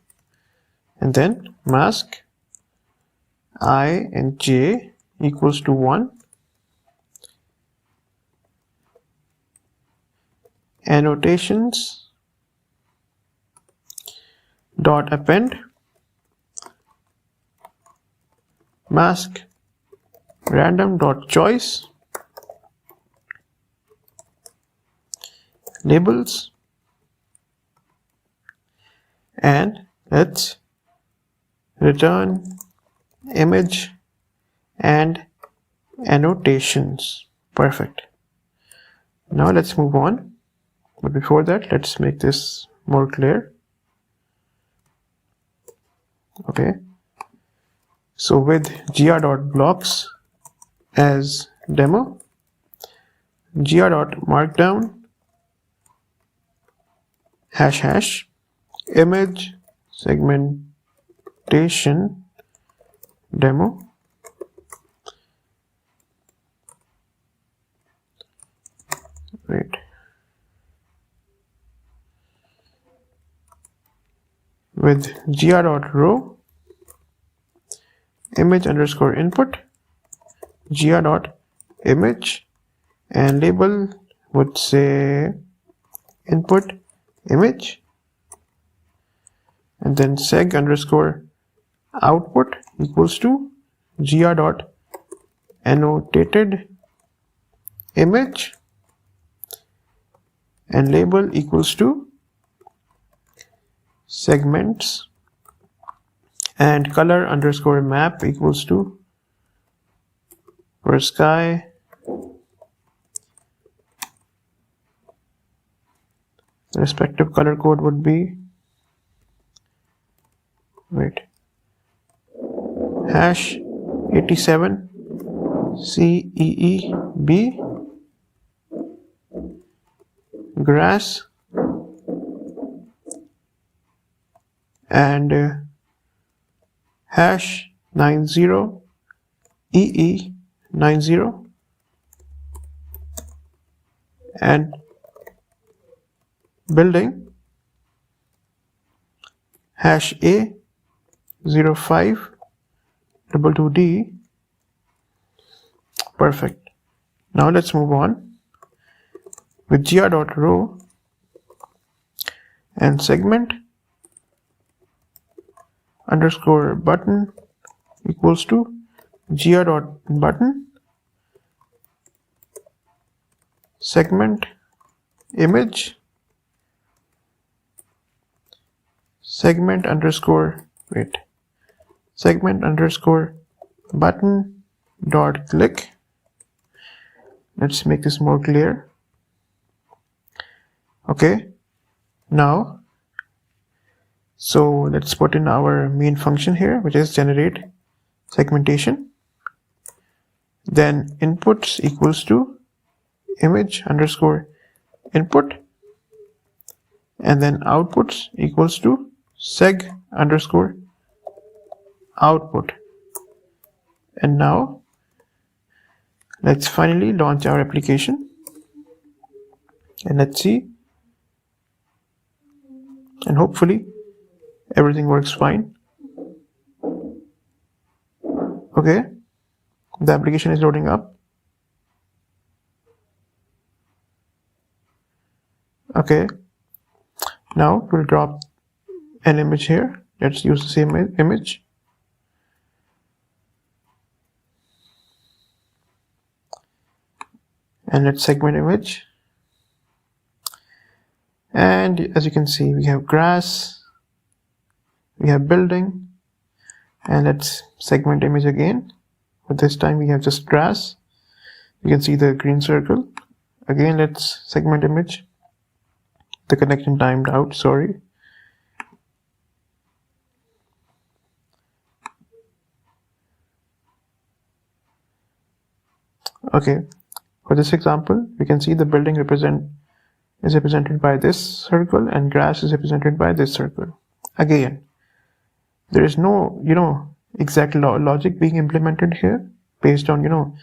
and then mask I and j equals to 1, annotations dot append mask random dot choice labels, and let's return image and annotations. Perfect. Now let's move on, but before that let's make this more clear. Okay, so with gr.blocks as demo, gr.markdown ## image segmentation demo, wait, with gr.row image underscore input gr.image, and label would say input image, and then seg underscore output equals to gr.AnnotatedImage, and label equals to segments, and color underscore map equals to, for sky, the respective color code would be, wait, #87 CEEB grass, and #90 EE90, and building #A0522D. Perfect. Now let's move on with gr.row and segment underscore button equals to gr.button segment image segment underscore button dot click. Let's make this more clear. Okay, now so let's put in our main function here, which is generate segmentation. Then inputs equals to image underscore input, and then outputs equals to seg underscore output. And now let's finally launch our application, and let's see, and hopefully everything works fine. Okay, the application is loading up. Okay, now we'll drop an image here. Let's use the same image. And let's segment image. And as you can see, we have grass, we have building, and let's segment image again. but this time we have just grass. You can see the green circle. Again, let's segment image. The connection timed out, sorry. Okay, for this example, we can see the building is represented by this circle and grass is represented by this circle. Again, there is no, exact logic being implemented here based on,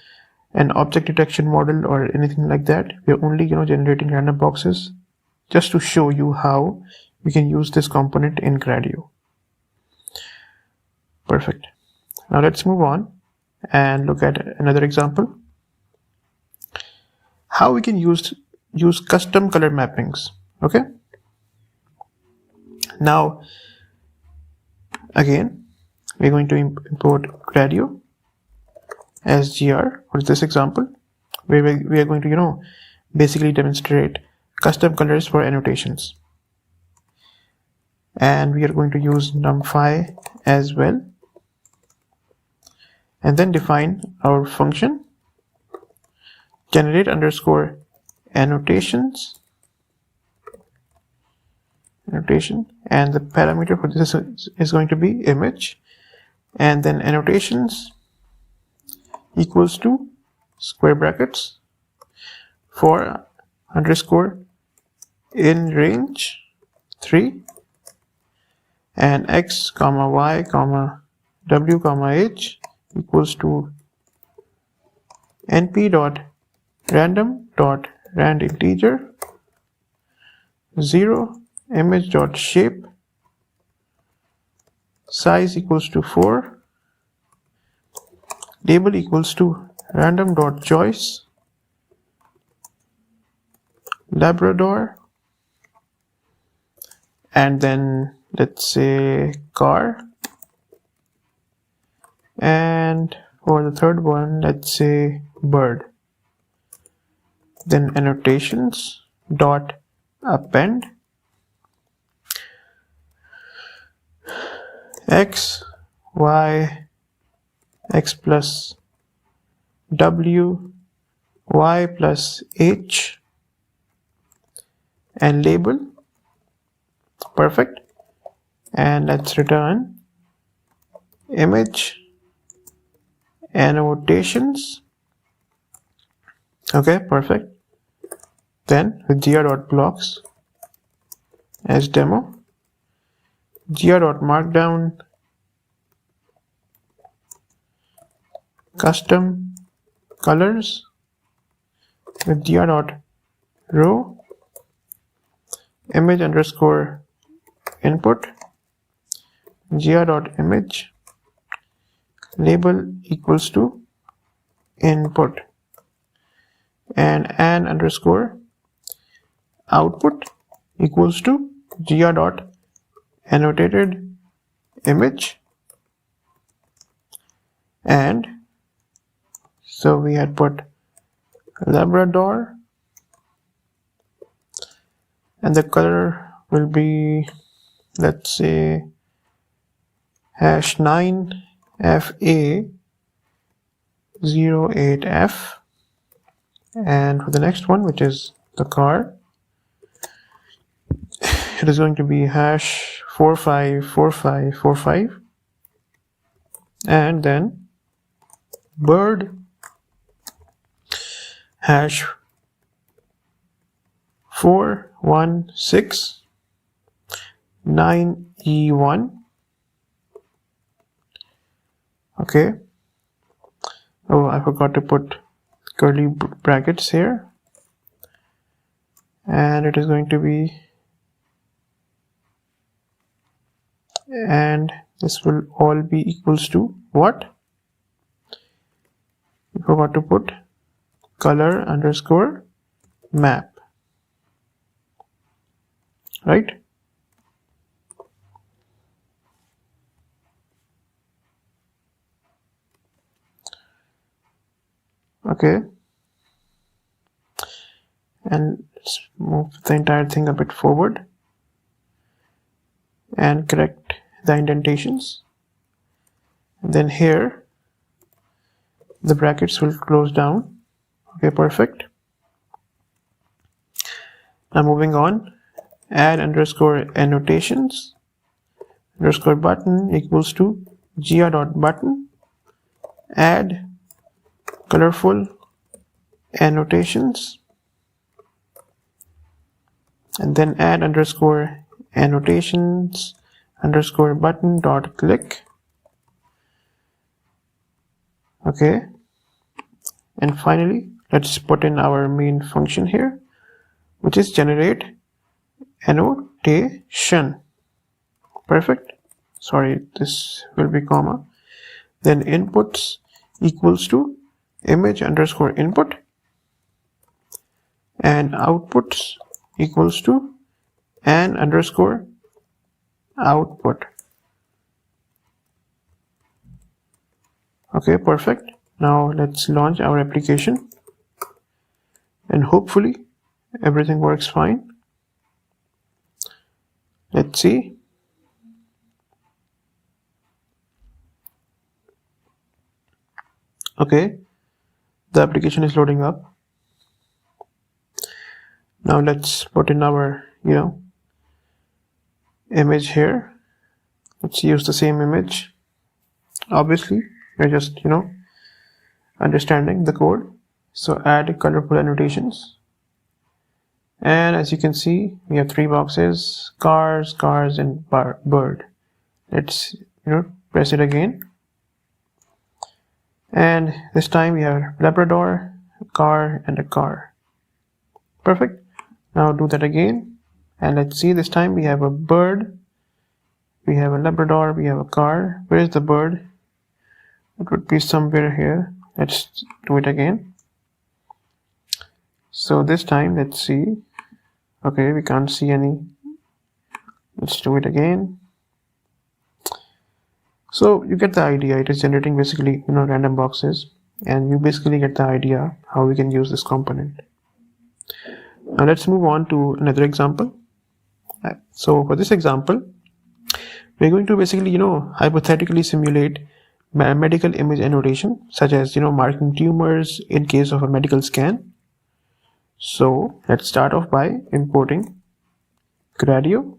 an object detection model or anything like that. We are only, generating random boxes just to show you how we can use this component in Gradio. Perfect. Now let's move on and look at another example. How we can use custom color mappings. Okay. Now, again, we're going to import Gradio as GR for this example, where we are going to, basically demonstrate custom colors for annotations. And we are going to use numpy as well. And then define our function generate underscore annotation, and the parameter for this is going to be image, and then annotations equals to square brackets for underscore in range 3 and x comma y comma w comma h equals to np dot random dot rand integer 0 image dot shape size equals to 4 label equals to random dot choice Labrador, and then let's say car, and for the third one let's say bird. Then annotations dot append x y x plus w y plus h and label. Perfect. And let's return image annotations. Okay, perfect. Then with gr.blocks as demo, gr.markdown custom colors with gr.row image underscore input gr.image label equals to input and an underscore output equals to gr.annotated image. And so we had put Labrador, and the color will be, let's say, #9FA08F. And for the next one, which is the car, it is going to be #454545, and then bird #4169E1. Okay. Oh, I forgot to put curly brackets here, and it is going to be, and this will all be equals to what? We forgot to put color underscore map, right? Okay, and let's move the entire thing a bit forward and correct the indentations. And then here the brackets will close down. Okay, perfect. Now moving on, add underscore annotations underscore button equals to gr.button, add colorful annotations, and then add underscore annotations underscore button dot click. Okay, and finally let's put in our main function here, which is generate annotation. Perfect. Sorry, this will be comma. Then inputs equals to image underscore input, and outputs equals to an underscore output. Okay, perfect. Now let's launch our application, and hopefully everything works fine. Let's see. Okay, the application is loading up. Now let's put in our image here. Let's use the same image. Obviously we're just understanding the code. So add colorful annotations, and as you can see we have 3 boxes: cars, and bird. Let's press it again, and this time we have Labrador, a car, and a car. Perfect. Now do that again, and let's see, this time we have a bird, we have a Labrador, we have a car. Where is the bird? It would be somewhere here. Let's do it again. So this time let's see. Okay, we can't see any. Let's do it again. So you get the idea. It is generating basically random boxes, and you basically get the idea how we can use this component. Now let's move on to another example. So for this example, we're going to basically hypothetically simulate medical image annotation, such as marking tumors in case of a medical scan. So let's start off by importing Gradio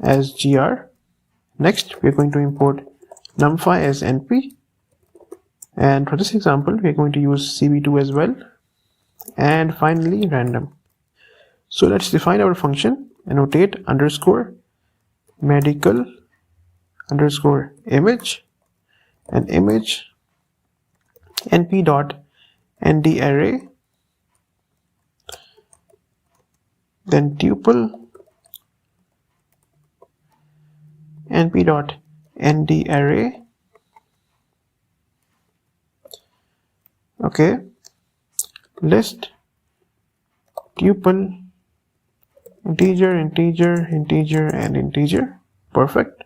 as gr. Next we're going to import numpy as np, and for this example we're going to use cv2 as well, and finally random. So let's define our function annotate underscore medical underscore image, and image np dot nd array, then tuple np dot nd array. Okay, list tuple integer, and integer. Perfect.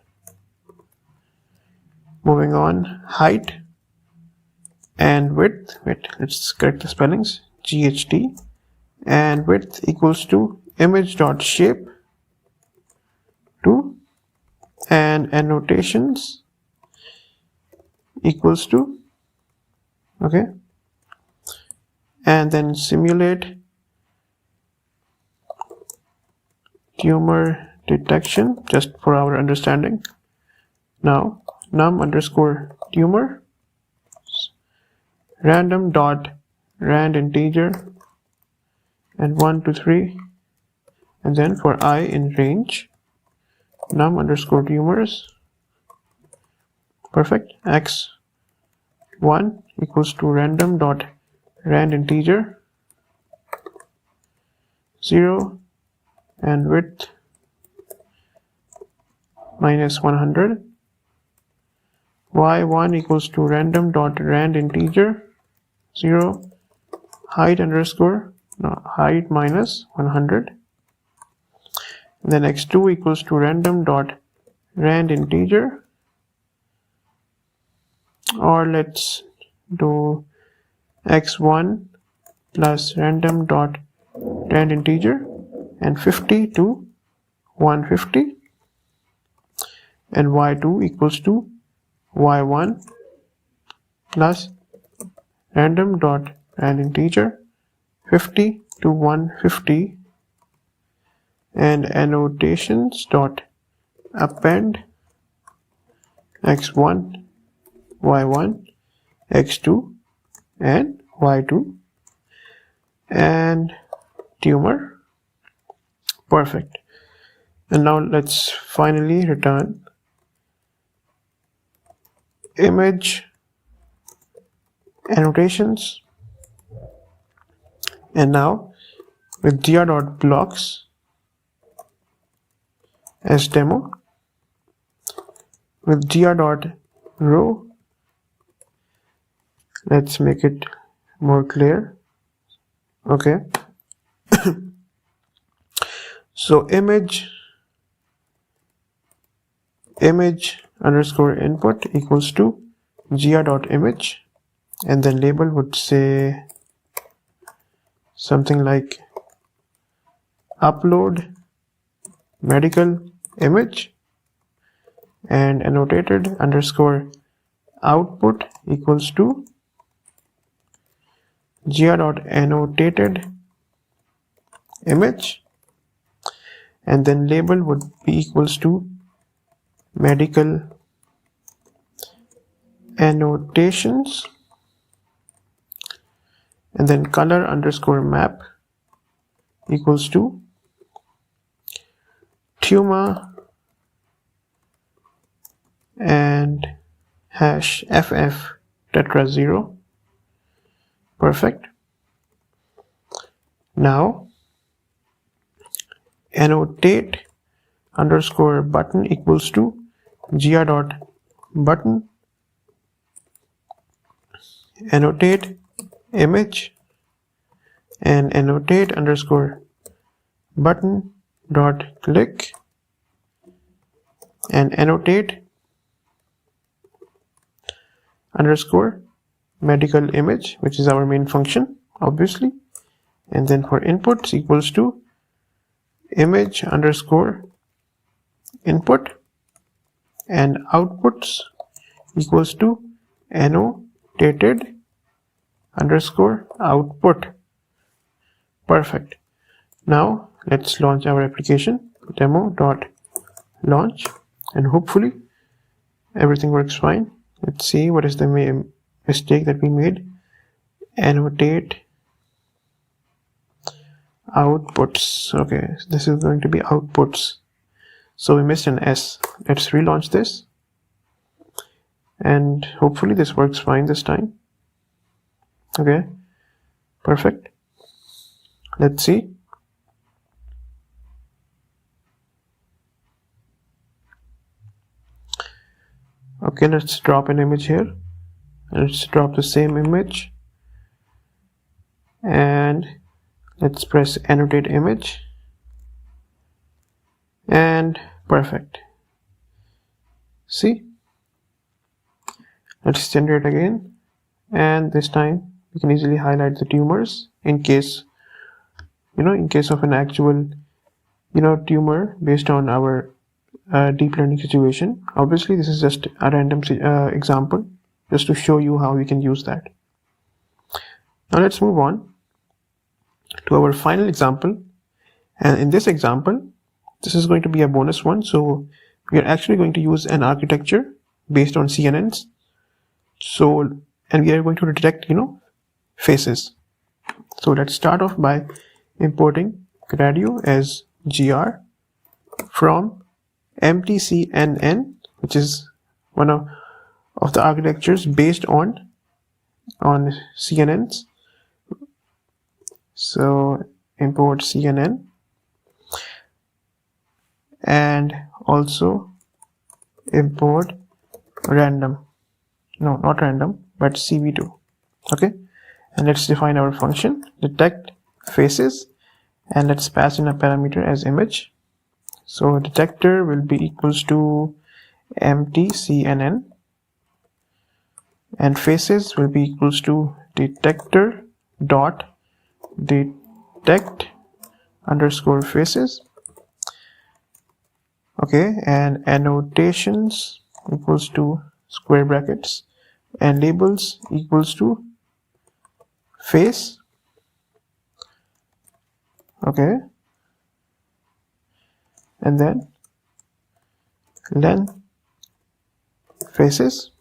Moving on, height and width. Wait, let's correct the spellings. GHT, and width equals to image dot shape to, and annotations equals to, okay, and then simulate tumor detection, just for our understanding. Now num underscore tumor random dot rand integer, and 1 to 3, and then for I in range num underscore tumors. Perfect. x1 equals to random dot rand integer 0, and width minus 100. y1 equals to random dot rand integer 0, height height minus 100. Then x2 equals to random dot rand integer, or let's do x1 plus random dot rand integer, and 50 to 150, and y2 equals to y1 plus random dot add integer 50 to 150 and annotations dot append x1, y1, x2 and y2 and tumor. Perfect. And now let's finally return image annotations, and now with gr.blocks as demo, with gr.row, let's make it more clear. Okay. So image underscore input equals to gr.image, and then label would say something like upload medical image, and annotated underscore output equals to gr.annotated image, and then label would be equals to medical annotations, and then color underscore map equals to tumor and hash ff tetra 0. Perfect. Now annotate underscore button equals to gr.button annotate image, and annotate underscore button dot click and annotate underscore medical image, which is our main function obviously, and then for inputs equals to image underscore input, and outputs equals to annotated underscore output. Perfect. Now let's launch our application demo.launch, and hopefully everything works fine. Let's see what is the mistake that we made. Annotate outputs. Okay, this is going to be outputs, so we missed an S. Let's relaunch this, and hopefully this works fine this time. Okay, perfect. Let's see. Okay, let's drop an image here. Let's drop the same image, and let's press annotate image, and perfect. See, let's generate again, and this time we can easily highlight the tumors in case, in case of an actual, tumor based on our deep learning situation. Obviously this is just a random example just to show you how we can use that. Now let's move on to our final example, and in this example this is going to be a bonus one. So we are actually going to use an architecture based on CNNs, and we are going to detect faces. So let's start off by importing Gradio as gr from empty CNN, which is one of the architectures based on CNNs. So import CNN, and also import random, no, not random, but CV2. Okay, and let's define our function detect faces, and let's pass in a parameter as image. So detector will be equals to empty CNN, and faces will be equals to detector dot detect underscore faces. Okay, and annotations equals to square brackets, and labels equals to face, okay, and then len faces,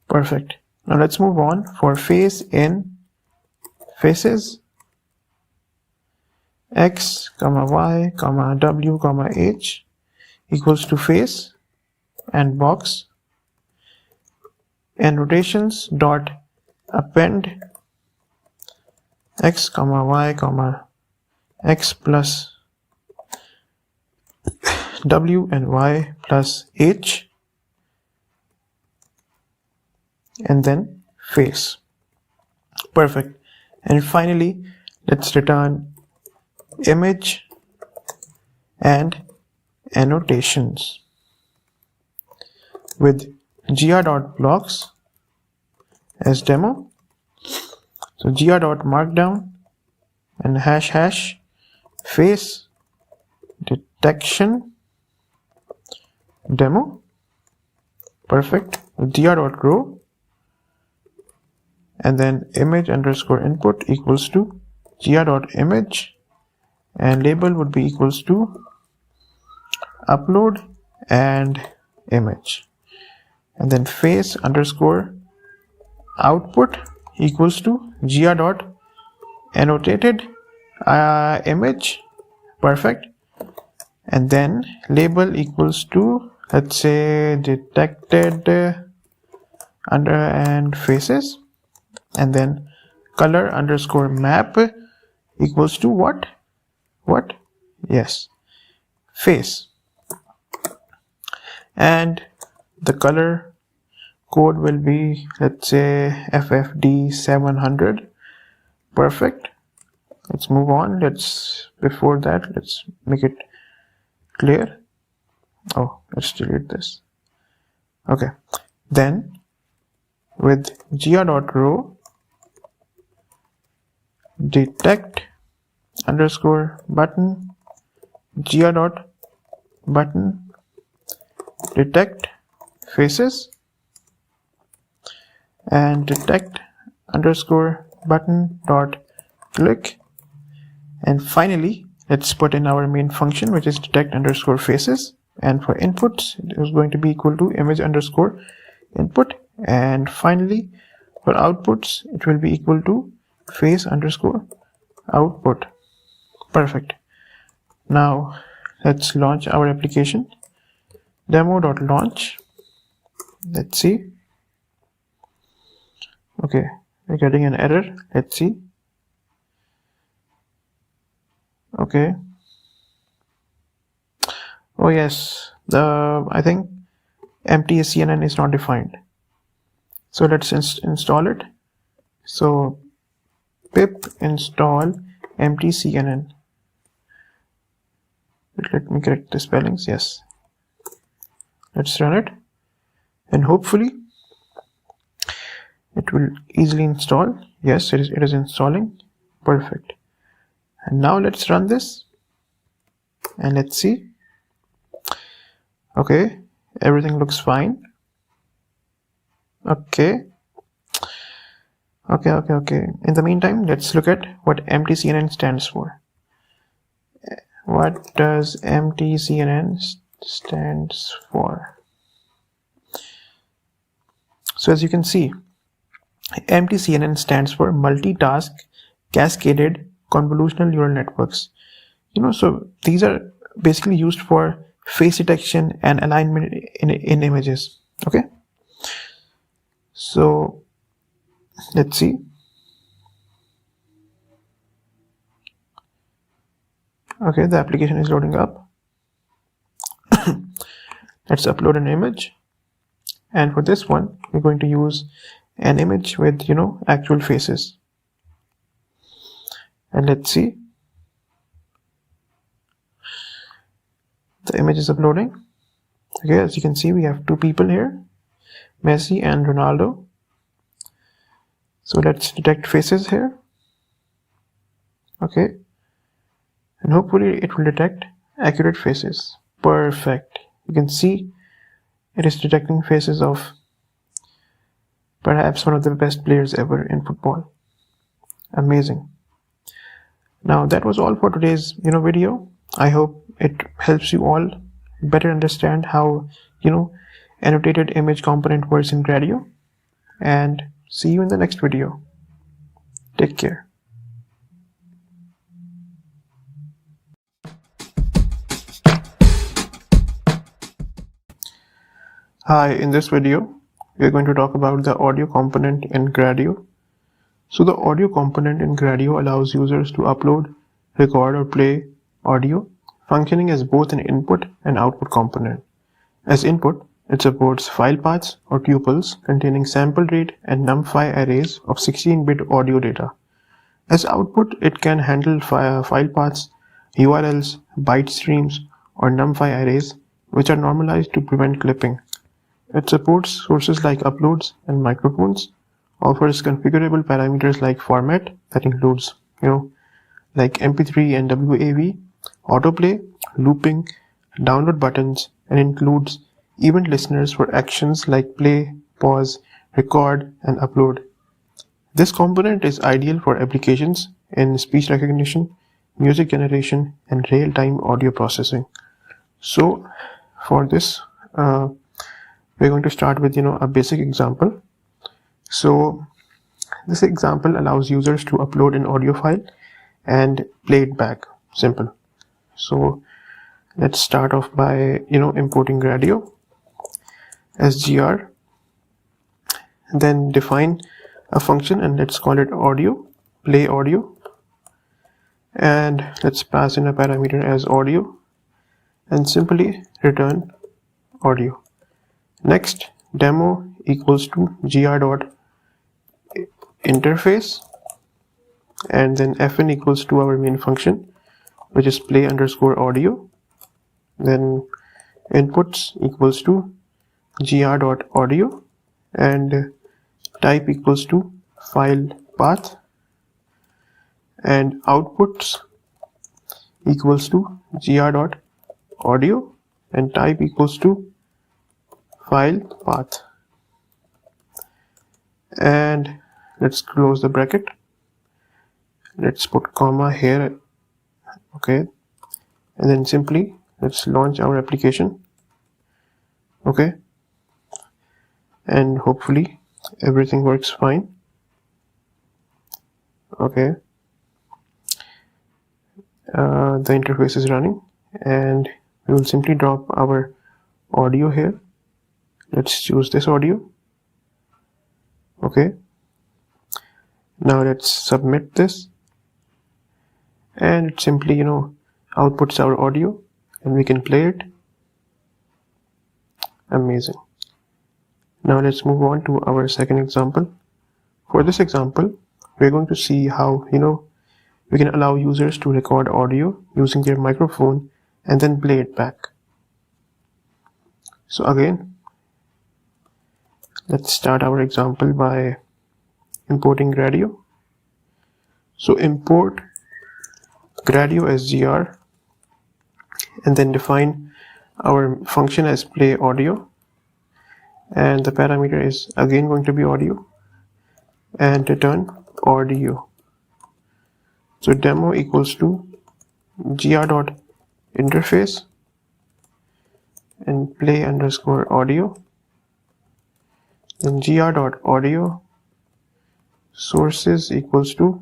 perfect. Now let's move on for face in faces, x, y, w, h equals to face and box, annotations dot append x, y, x plus w and y plus h, and then face. Perfect. And finally, let's return image and annotations with gr.blocks as demo. So gr.markdown and hash face detection demo. Perfect. gr.row and then image underscore input equals to gr.image, and label would be equals to upload and image, and then face underscore output equals to gr.AnnotatedImage, perfect, and then label equals to, let's say, detected under and faces, and then color underscore map equals to what? Yes, face. And the color code will be, let's say, FFD 700. Perfect. Let's move on. Before that, let's make it clear. Oh, let's delete this. Okay. Then with gr.row detect underscore button, gr.button detect faces, and detect underscore button dot click, and finally let's put in our main function, which is detect underscore faces, and for inputs it is going to be equal to image underscore input, and finally for outputs it will be equal to face underscore output. Perfect. Now let's launch our application. Demo.launch. Let's see. Okay, we're getting an error. Let's see. Okay. Oh yes, I think empty CNN is not defined. So let's install it. So pip install empty CNN. Let me correct the spellings. Yes. Let's run it, and hopefully it will easily install. Yes, it is installing. Perfect. And now let's run this, and let's see. Okay, everything looks fine. Okay. In the meantime, let's look at what empty CNN stands for. What does empty CNN stands for? So as you can see, empty CNN stands for multitask cascaded convolutional neural networks. So these are basically used for face detection and alignment in images. Okay, so let's see. Okay, the application is loading up. Let's upload an image, and for this one we're going to use an image with actual faces. And let's see, the image is uploading. Okay, as you can see, we have two people here, Messi and Ronaldo. So let's detect faces here. Okay, and hopefully it will detect accurate faces. Perfect. You can see It is detecting faces of perhaps one of the best players ever in football. Amazing. Now that was all for today's video. I hope it helps you all better understand how annotated image component works in Gradio, and see you in the next video. Take care. Hi, in this video we are going to talk about the audio component in Gradio. So the audio component in Gradio allows users to upload, record or play audio, functioning as both an input and output component. As input, it supports file paths or tuples containing sample rate and numpy arrays of 16-bit audio data. As output, it can handle file paths, URLs, byte streams, or numpy arrays, which are normalized to prevent clipping. It supports sources like uploads and microphones, offers configurable parameters like format, that includes, like MP3 and WAV, autoplay, looping, download buttons, and includes event listeners for actions like play, pause, record, and upload. This component is ideal for applications in speech recognition, music generation, and real-time audio processing. So for this, we're going to start with a basic example. So this example allows users to upload an audio file and play it back. Simple. So let's start off by importing Gradio as gr, then define a function and let's call it audio, play audio, and let's pass in a parameter as audio and simply return audio. Next, demo equals to gr.interface, and then fn equals to our main function, which is play underscore audio. Then inputs equals to gr.audio, and type equals to file path, and outputs equals to gr.audio and type equals to file path. And let's close the bracket. Let's put comma here. Okay, and then simply let's launch our application. Okay, and hopefully everything works fine. Okay, the interface is running, and we will simply drop our audio here. Let's choose this audio. Okay, now let's submit this, and it simply outputs our audio and we can play it. Amazing. Now let's move on to our second example. For this example, we're going to see how we can allow users to record audio using their microphone and then play it back. So again, let's start our example by importing Gradio. So import Gradio as gr and then define our function as play audio, and the parameter is again going to be audio, and return audio. So demo equals to gr.interface and play underscore audio, then gr.audio sources equals to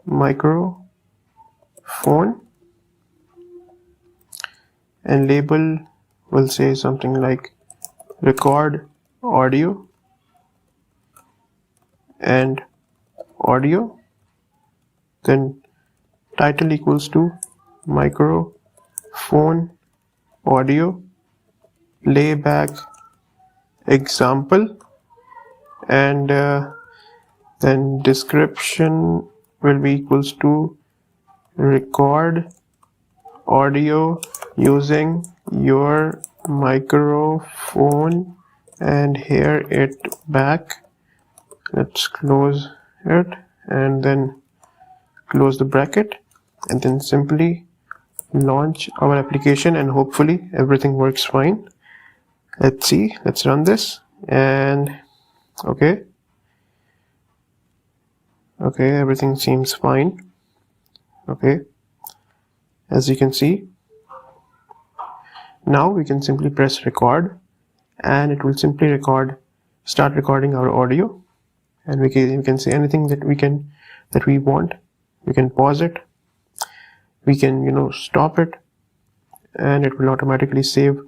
microphone, and label will say something like record audio and audio, then title equals to microphone audio playback example, and then description will be equals to record audio using your microphone and hear it back. Let's close it and then close the bracket, and then simply launch our application, and hopefully everything works fine. Let's see, let's run this, and okay, everything seems fine. Okay, as you can see, now we can simply press record, and it will simply start recording our audio, and we can say anything that we want. We can pause it, we can stop it, and it will automatically save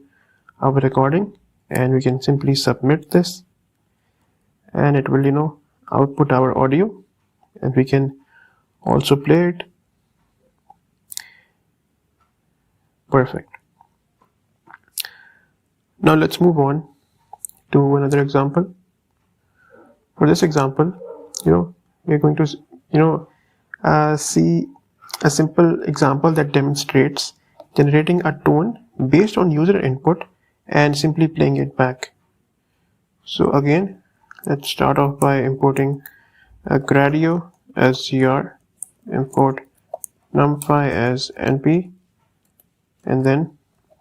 our recording, and we can simply submit this, and it will output our audio, and we can also play it. Perfect. Now let's move on to another example. For this example, we're going to see a simple example that demonstrates generating a tone based on user input and simply playing it back. So again, let's start off by importing a Gradio as gr, import numpy as np, and then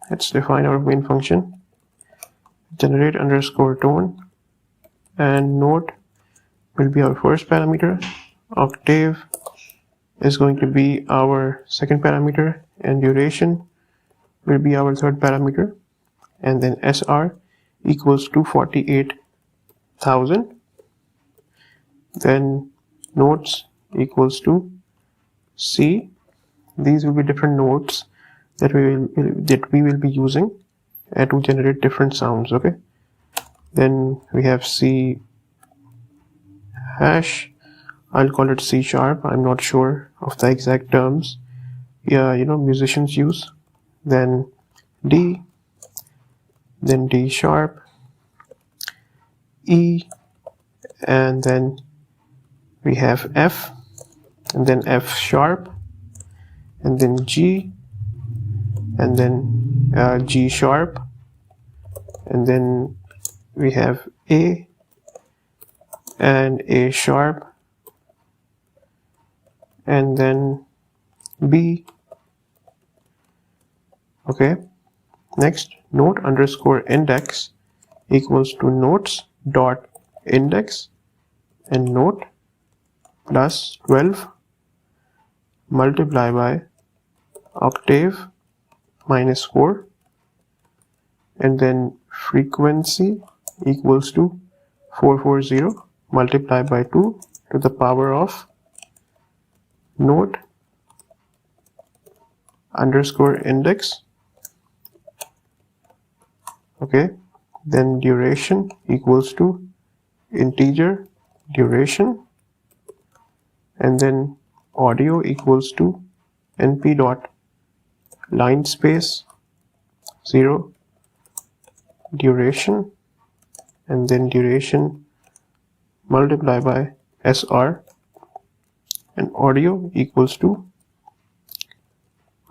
let's define our main function, generate underscore tone, and note will be our first parameter, octave is going to be our second parameter, and duration will be our third parameter, and then sr equals to 48,000, then notes equals to c. These will be different notes that we will be using to generate different sounds. Okay, then we have c hash, I'll call it C#. I'm not sure of the exact terms musicians use. Then D, then D#, E, and then we have F, and then F#, and then G, and then G#, and then we have A and A#, and then B. Okay, next, note underscore index equals to notes dot index, and note plus 12 multiply by octave minus 4, and then frequency equals to 440 multiplied by 2 to the power of note underscore index. Okay, then duration equals to integer duration, and then audio equals to np dot line space 0 duration, and then duration multiplied by sr, and audio equals to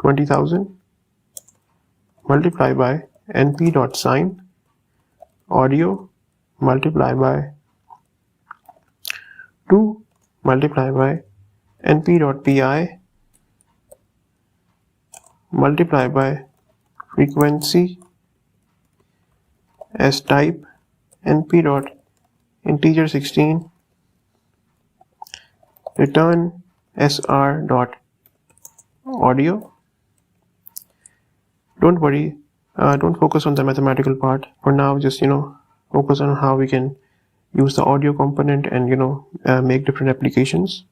20,000 multiplied by np.sign audio multiplied by 2 multiplied by np.pi multiplied by frequency as type np.integer 16 return sr.audio. Don't worry, don't focus on the mathematical part for now. Just focus on how we can use the audio component and make different applications,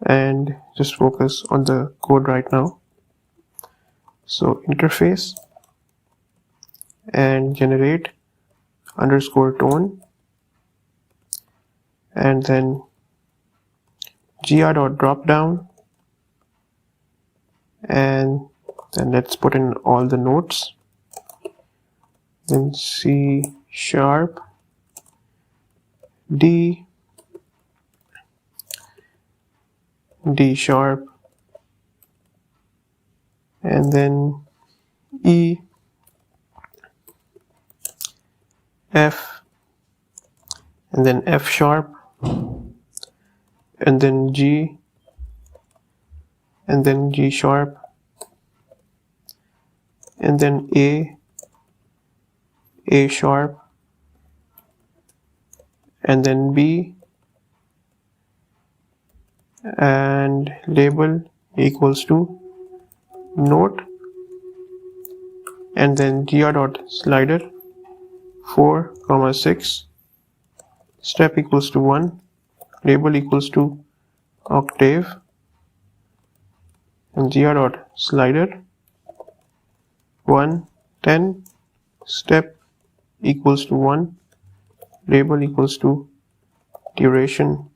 and just focus on the code right now. So interface and generate underscore tone, and then gr.dropdown, and then let's put in all the notes, then C#, D, D#, and then E, F, and then F#, and then G, and then G#, and then A, A sharp and then B, and label equals to note, and then gr.slider 4,6, step equals to 1, label equals to octave, and gr.slider 110, step equals to 1, label equals to duration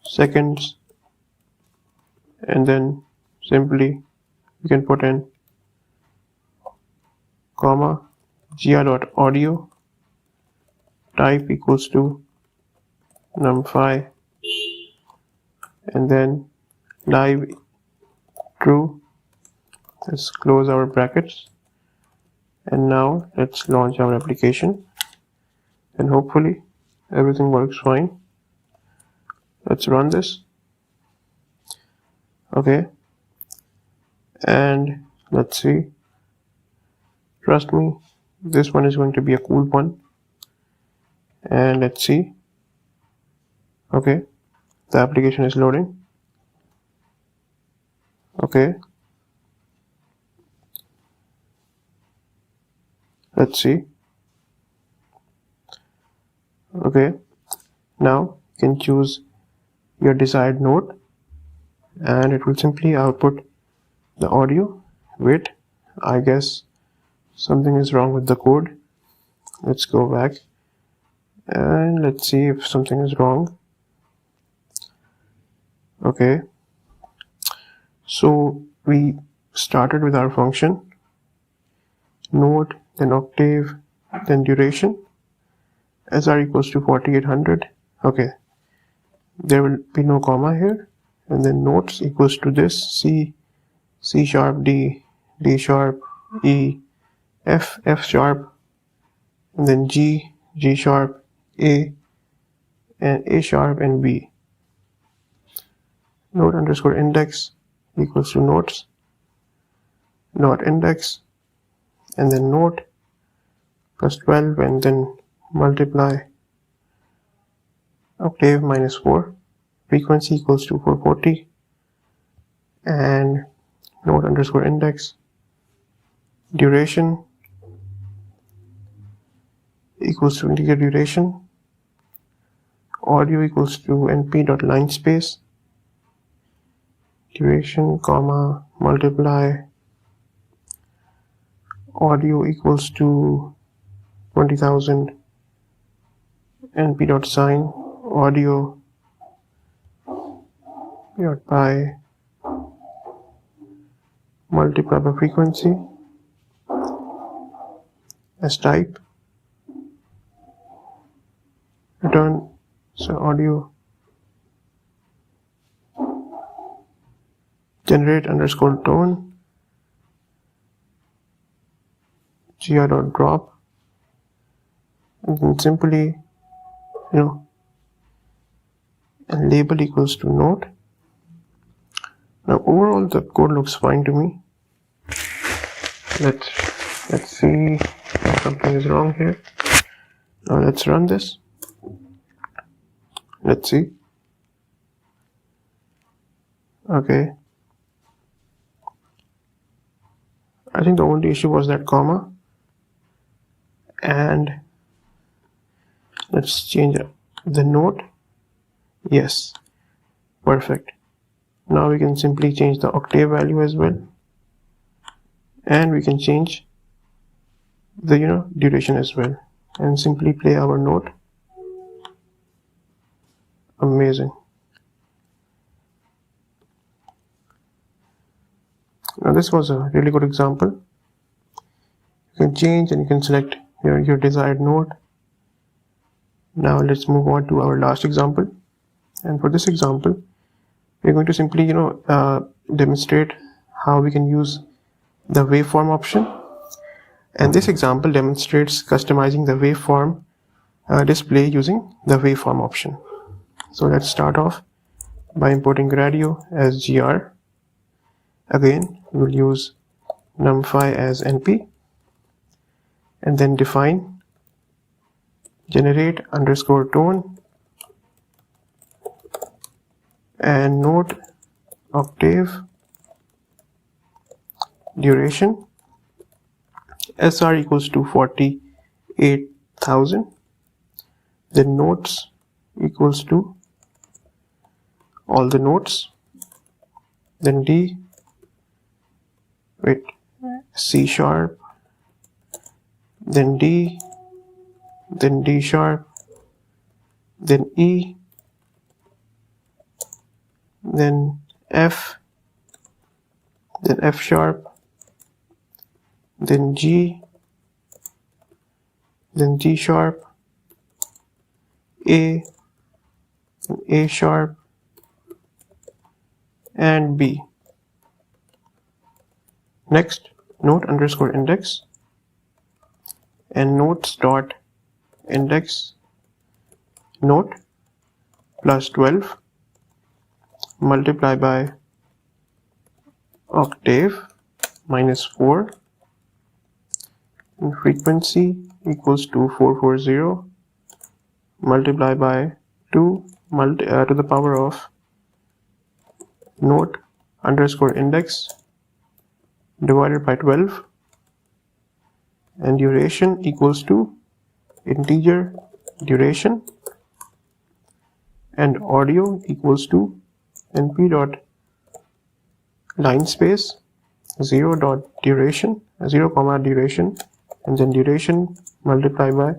seconds, and then simply you can put in comma gr.audio type equals to numpy, and then live true. Let's close our brackets, and now let's launch our application, and hopefully everything works fine. Let's run this. Okay, and let's see. Trust me, this one is going to be a cool one. And let's see. Okay, the application is loading. Okay, let's see. Okay, now you can choose your desired note, and it will simply output the audio. Wait, I guess something is wrong with the code. Let's go back and let's see if something is wrong. Okay, so we started with our function note, then octave, then duration, SR equals to 4800. Okay, there will be no comma here, and then notes equals to this C, C sharp, D, D sharp, E, F, F sharp, and then G, G sharp, A, and A sharp, and B. Note underscore index equals to notes dot index, and then note plus 12, and then multiply octave minus 4, frequency equals to 440, and note underscore index duration equals to integer duration, audio equals to np.linespace duration, comma, multiply audio equals to 20,000 np.sign audio by multiply by frequency as type, return so audio generate underscore tone gr.drop, and then simply and label equals to note. Now overall the code looks fine to me. Let's see if something is wrong here. Now let's run this. Let's see. Okay, I think the only issue was that comma, and let's change the note. Yes, perfect. Now we can simply change the octave value as well, and we can change the duration as well, and simply play our note. Amazing. Now this was a really good example. You can change and you can select your desired note. Now let's move on to our last example, and for this example we're going to simply demonstrate how we can use the waveform option, and this example demonstrates customizing the waveform display using the waveform option. So let's start off by importing Gradio as gr. Again, we will use numpy as np, and then define generate underscore tone and note octave duration. SR equals to 48,000. Then notes equals to all the notes. Then C sharp, then D, then D sharp, then E, then F, then F sharp, then G, then G sharp, A, then A sharp, and B. Next, note underscore index and notes dot index note plus 12 multiply by octave minus 4 and frequency equals to 440 multiply by 2 to the power of note underscore index divided by 12 and duration equals to integer duration and audio equals to np dot line space 0 dot duration 0 comma duration and then duration multiplied by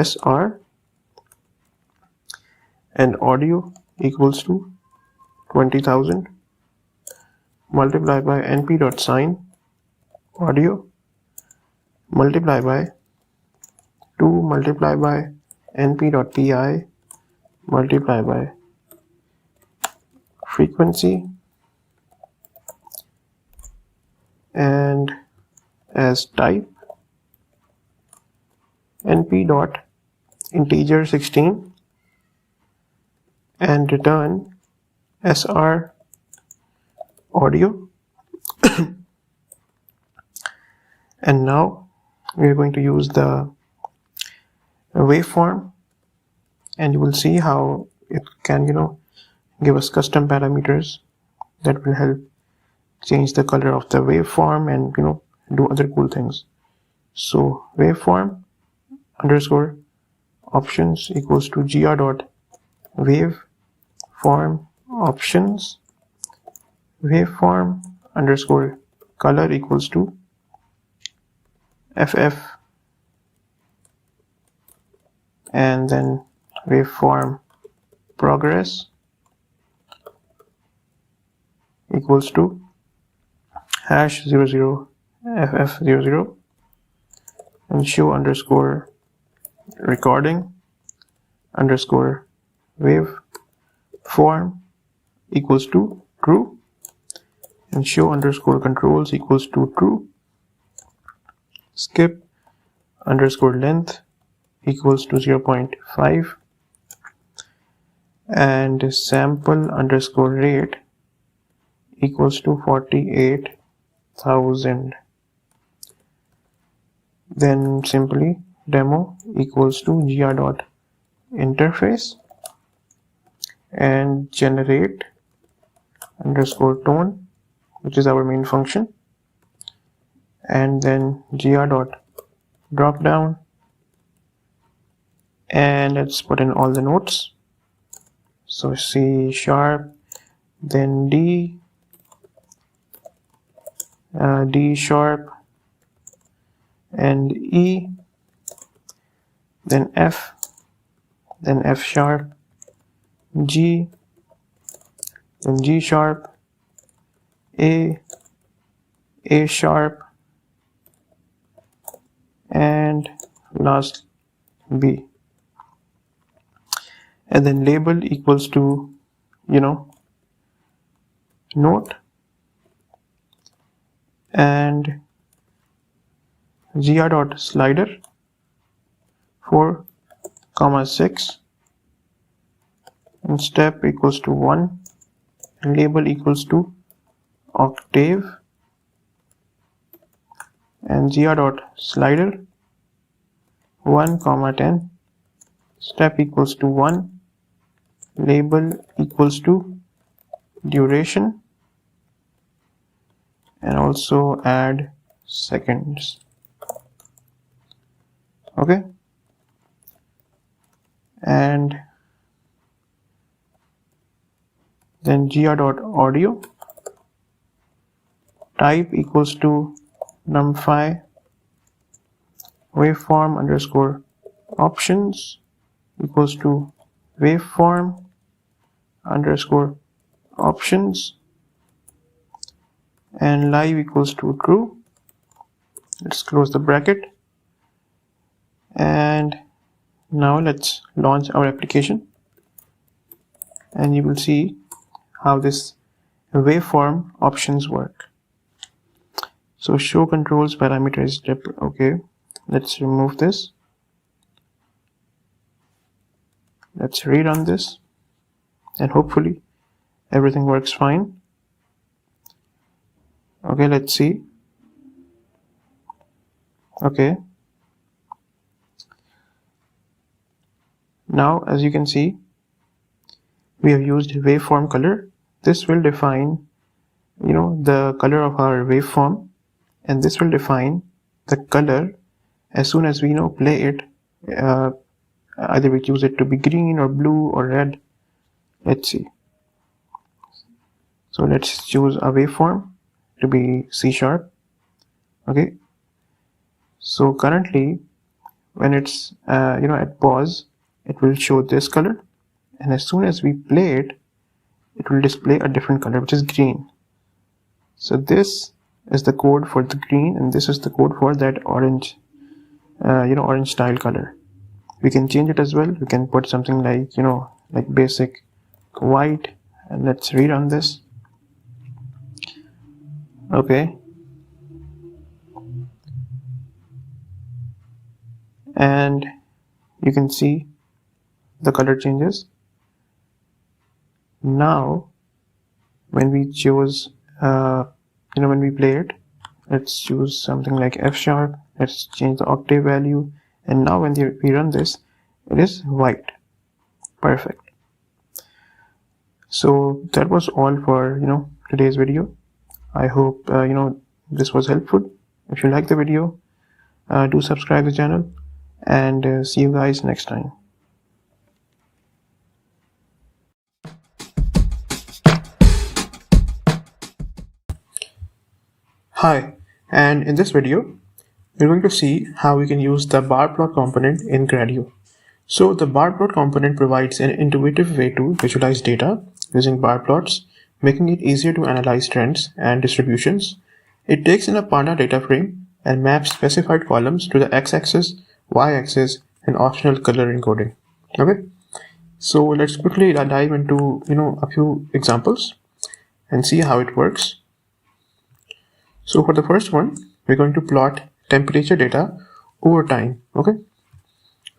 sr and audio equals to 20,000 multiplied by np.sign audio multiplied by 2 multiplied by np.pi multiplied by frequency and as type np.integer 16 and return sr audio. And now we are going to use the waveform and you will see how it can give us custom parameters that will help change the color of the waveform and do other cool things. So waveform underscore options equals to gr dot waveform options waveform underscore color equals to ff and then waveform progress equals to #00 ff00 and show underscore recording underscore waveform equals to true and show underscore controls equals to true. Skip underscore length equals to 0.5 and sample underscore rate equals to 48,000. Then simply demo equals to gr.interface and generate underscore tone, which is our main function, and then gr.dropdown and let's put in all the notes. So C sharp, then D, D sharp and E, then F sharp, G, then G sharp, A sharp, and last B. And then label equals to note and gr.slider 4,6 and step equals to 1 and label equals to octave and gr.slider 1, 10, step equals to 1, label equals to duration, and also add seconds. Okay, and then gr.audio, type equals to numpy, waveform underscore options equals to waveform underscore options, and live equals to true. Let's close the bracket, and now let's launch our application, and you will see how this waveform options work. So show controls parameters, okay, let's remove this. Let's rerun this, and hopefully everything works fine. Okay, let's see. Okay, now as you can see, we have used waveform color. This will define, the color of our waveform, and this will define the color as soon as we play it. Either we choose it to be green or blue or red. Let's see. So let's choose a waveform to be C#. Okay, so currently when it's at pause, it will show this color, and as soon as we play it, it will display a different color, which is green. So this is the code for the green, and this is the code for that orange, orange style color. We can change it as well. We can put something like, like basic white, and let's rerun this. Okay, and you can see the color changes. Now when we choose when we play it, let's choose something like F#. Let's change the octave value, and now when we run this, it is white. Perfect. So that was all for today's video. I hope this was helpful. If you like the video, do subscribe the channel, and see you guys next time. Hi, and in this video we're going to see how we can use the BarPlot component in Gradio. So the BarPlot component provides an intuitive way to visualize data using bar plots, making it easier to analyze trends and distributions. It takes in a Panda data frame and maps specified columns to the x-axis, y-axis, and optional color encoding. Okay, so let's quickly dive into a few examples and see how it works. So for the first one, we're going to plot temperature data over time. Okay,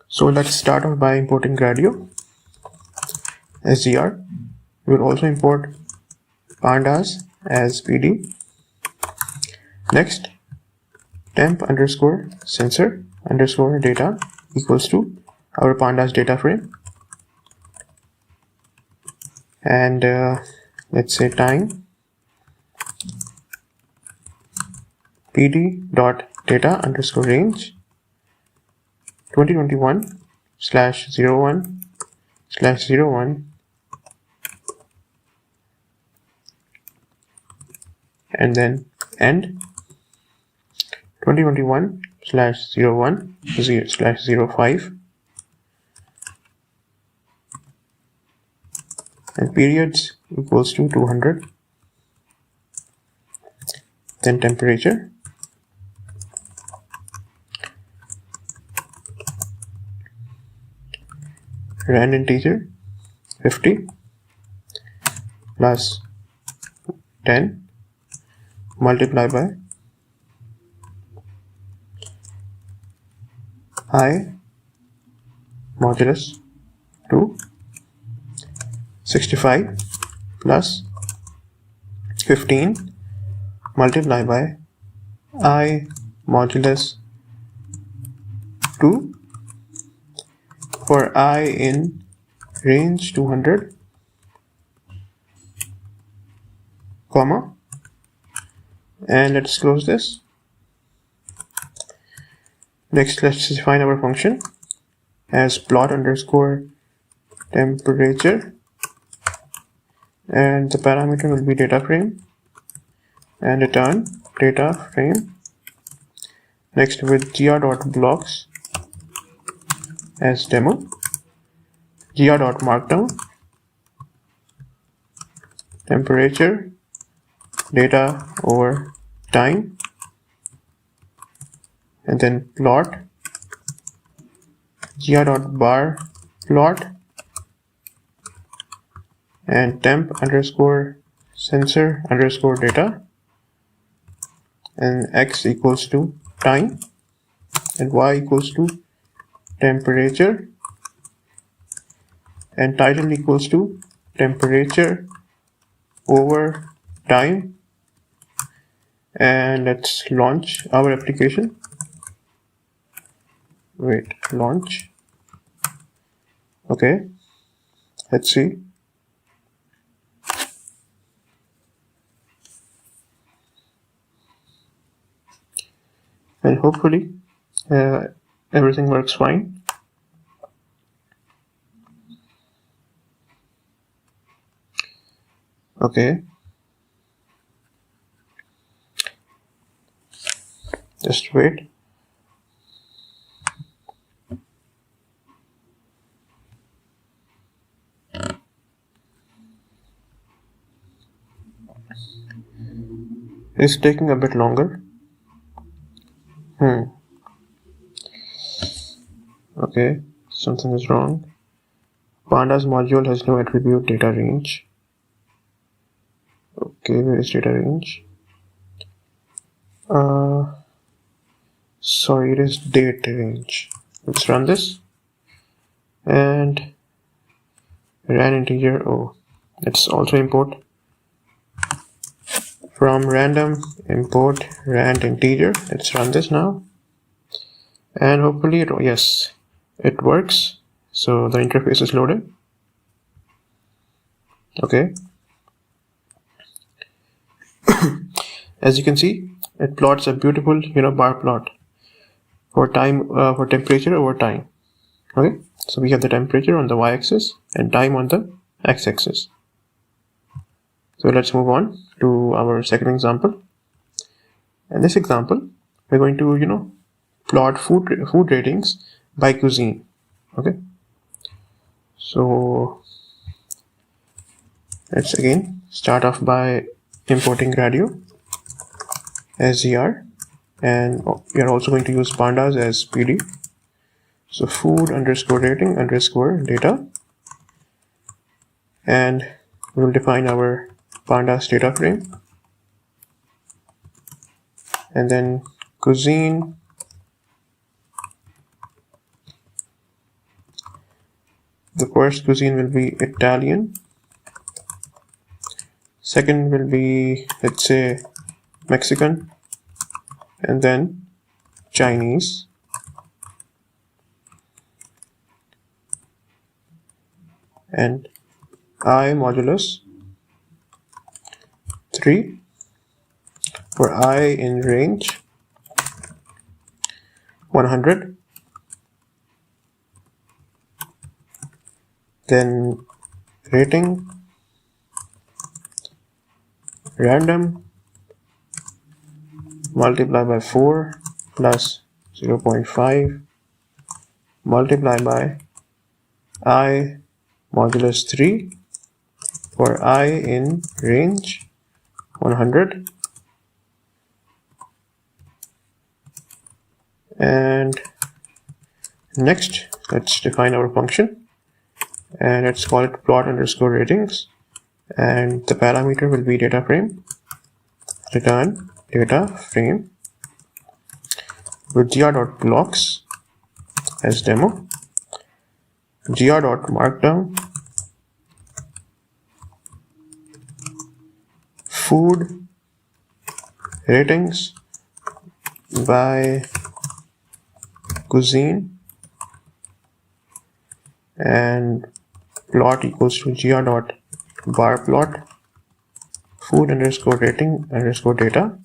so let's start off by importing Gradio as gr. We will also import pandas as pd. Next, temp underscore sensor underscore data equals to our pandas data frame, and let's say time pd dot data underscore range 2021/01/01, and then end 2021/01/05, and periods equals to 200. Then temperature, rand integer 50 plus 10 multiplied by I modulus 2, 65 plus 15 multiplied by I modulus 2 for I in range 200, comma, and let's close this. Next, let's define our function as plot underscore temperature, and the parameter will be data frame, and return data frame. Next, with gr.blocks as demo, gr.markdown, temperature, data over time, and then plot, gr.barPlot, and temp underscore sensor underscore data, and x equals to time, and y equals to temperature, and title equals to temperature over time. And let's launch our application. Wait, launch. Okay, let's see. And hopefully everything works fine. Okay, just wait. It's taking a bit longer. Okay, something is wrong. Pandas module has no attribute data range. Okay, where is data range? Sorry, it is date range. Let's run this. And ran integer. Oh, let's also import from random import rand integer. Let's run this now. And hopefully yes, it works. So the interface is loaded. Okay. As you can see, it plots a beautiful, bar plot for time, for temperature over time. Okay, so we have the temperature on the y-axis and time on the x-axis. So let's move on to our second example. In this example, we're going to, plot food ratings by cuisine. Okay, so let's again start off by importing Gradio as ZR, and we are also going to use pandas as PD. So food underscore rating underscore data, and we will define our pandas data frame, and then cuisine, the first cuisine will be Italian, second will be, let's say, Mexican, and then Chinese, and I modulus 3 for I in range 100, then rating random multiply by 4 plus 0.5 multiply by I modulus 3 for I in range 100, and next let's define our function, and let's call it plot underscore ratings, and the parameter will be data frame, return data frame with gr.blocks as demo, gr.markdown, food ratings by cuisine, and plot equals to gr.barplot food underscore rating underscore data,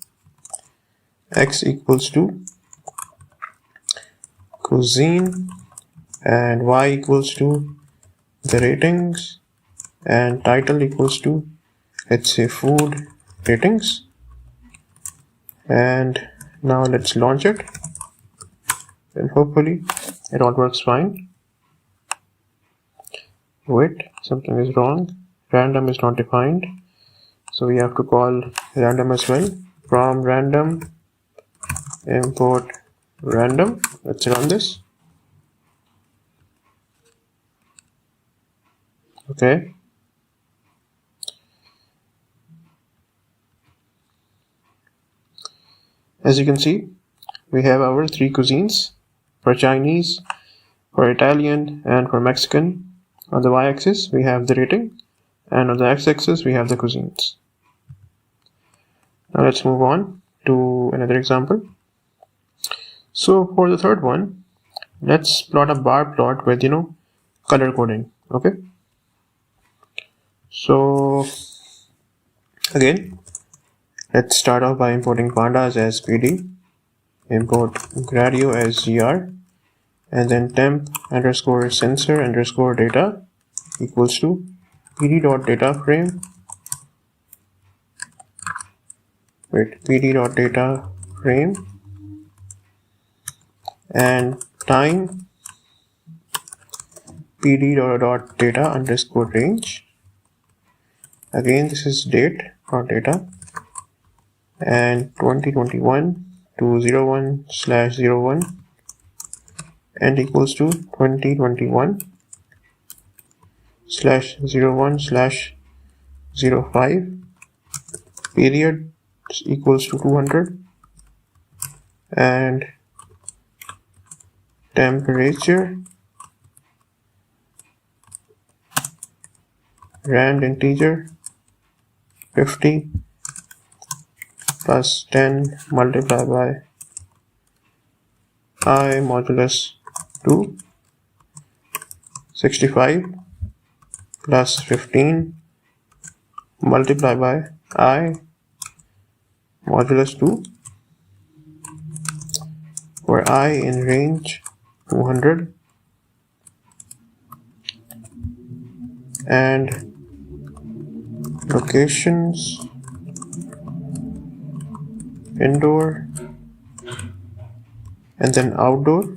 x equals to cuisine, and y equals to the ratings, and title equals to, let's say, food ratings. And now let's launch it, and hopefully it all works fine. Wait, something is wrong. Random is not defined, so we have to call random as well. From random import random. Let's run this. Okay. As you can see, we have our three cuisines for Chinese, for Italian, and for Mexican. On the y-axis, we have the rating, and on the x-axis, we have the cuisines. Now let's move on to another example. So for the third one, let's plot a bar plot with, color coding. Okay. So again, let's start off by importing pandas as PD, import Gradio as gr, and then temp underscore sensor underscore data equals to pd.dataframe, pd.dataframe, and time pd.data underscore range. Again, this is date, not data, and 2021 to 01/01, and equals to 2021/01/05, period equals to 200, and temperature rand integer 50 plus 10 multiplied by I modulus 2, 65 plus 15 multiplied by I modulus 2, where I in range 200, and locations indoor and then outdoor,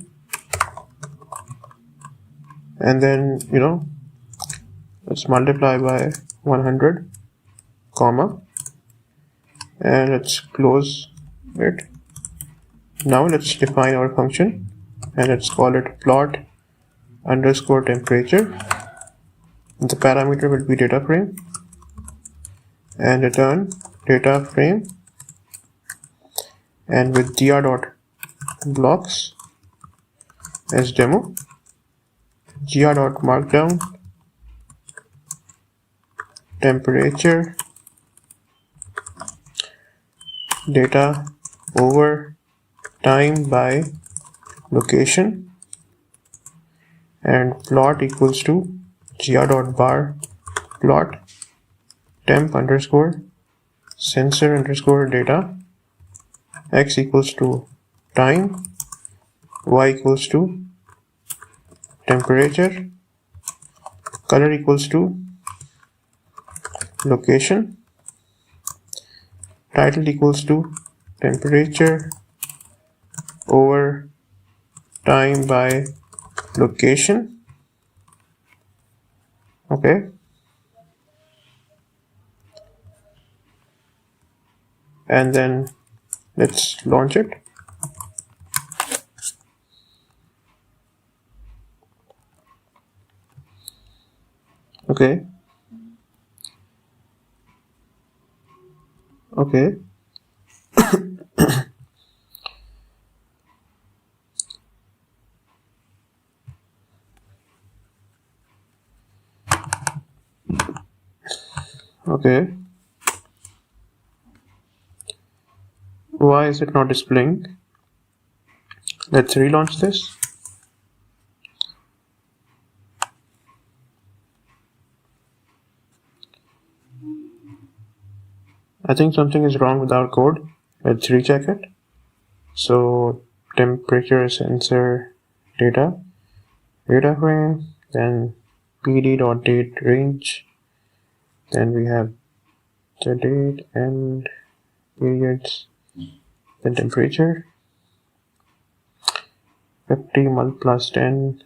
and then let's multiply by 100 comma, and let's close it. Now let's define our function, and let's call it plot underscore temperature. The parameter will be data frame, and return data frame, and with gr.blocks as demo, gr.markdown temperature data over time by location, and plot equals to gr.bar plot temp underscore sensor underscore data, x equals to time, y equals to temperature, color equals to location, title equals to temperature over time by location. Okay. And then let's launch it. Okay. Okay. Okay. Why is it not displaying? Let's relaunch this. I think something is wrong with our code. Let's recheck it. So temperature sensor data, Dataframe, then pd.dateRange, then we have the date and periods, then temperature, 50 mult plus 10,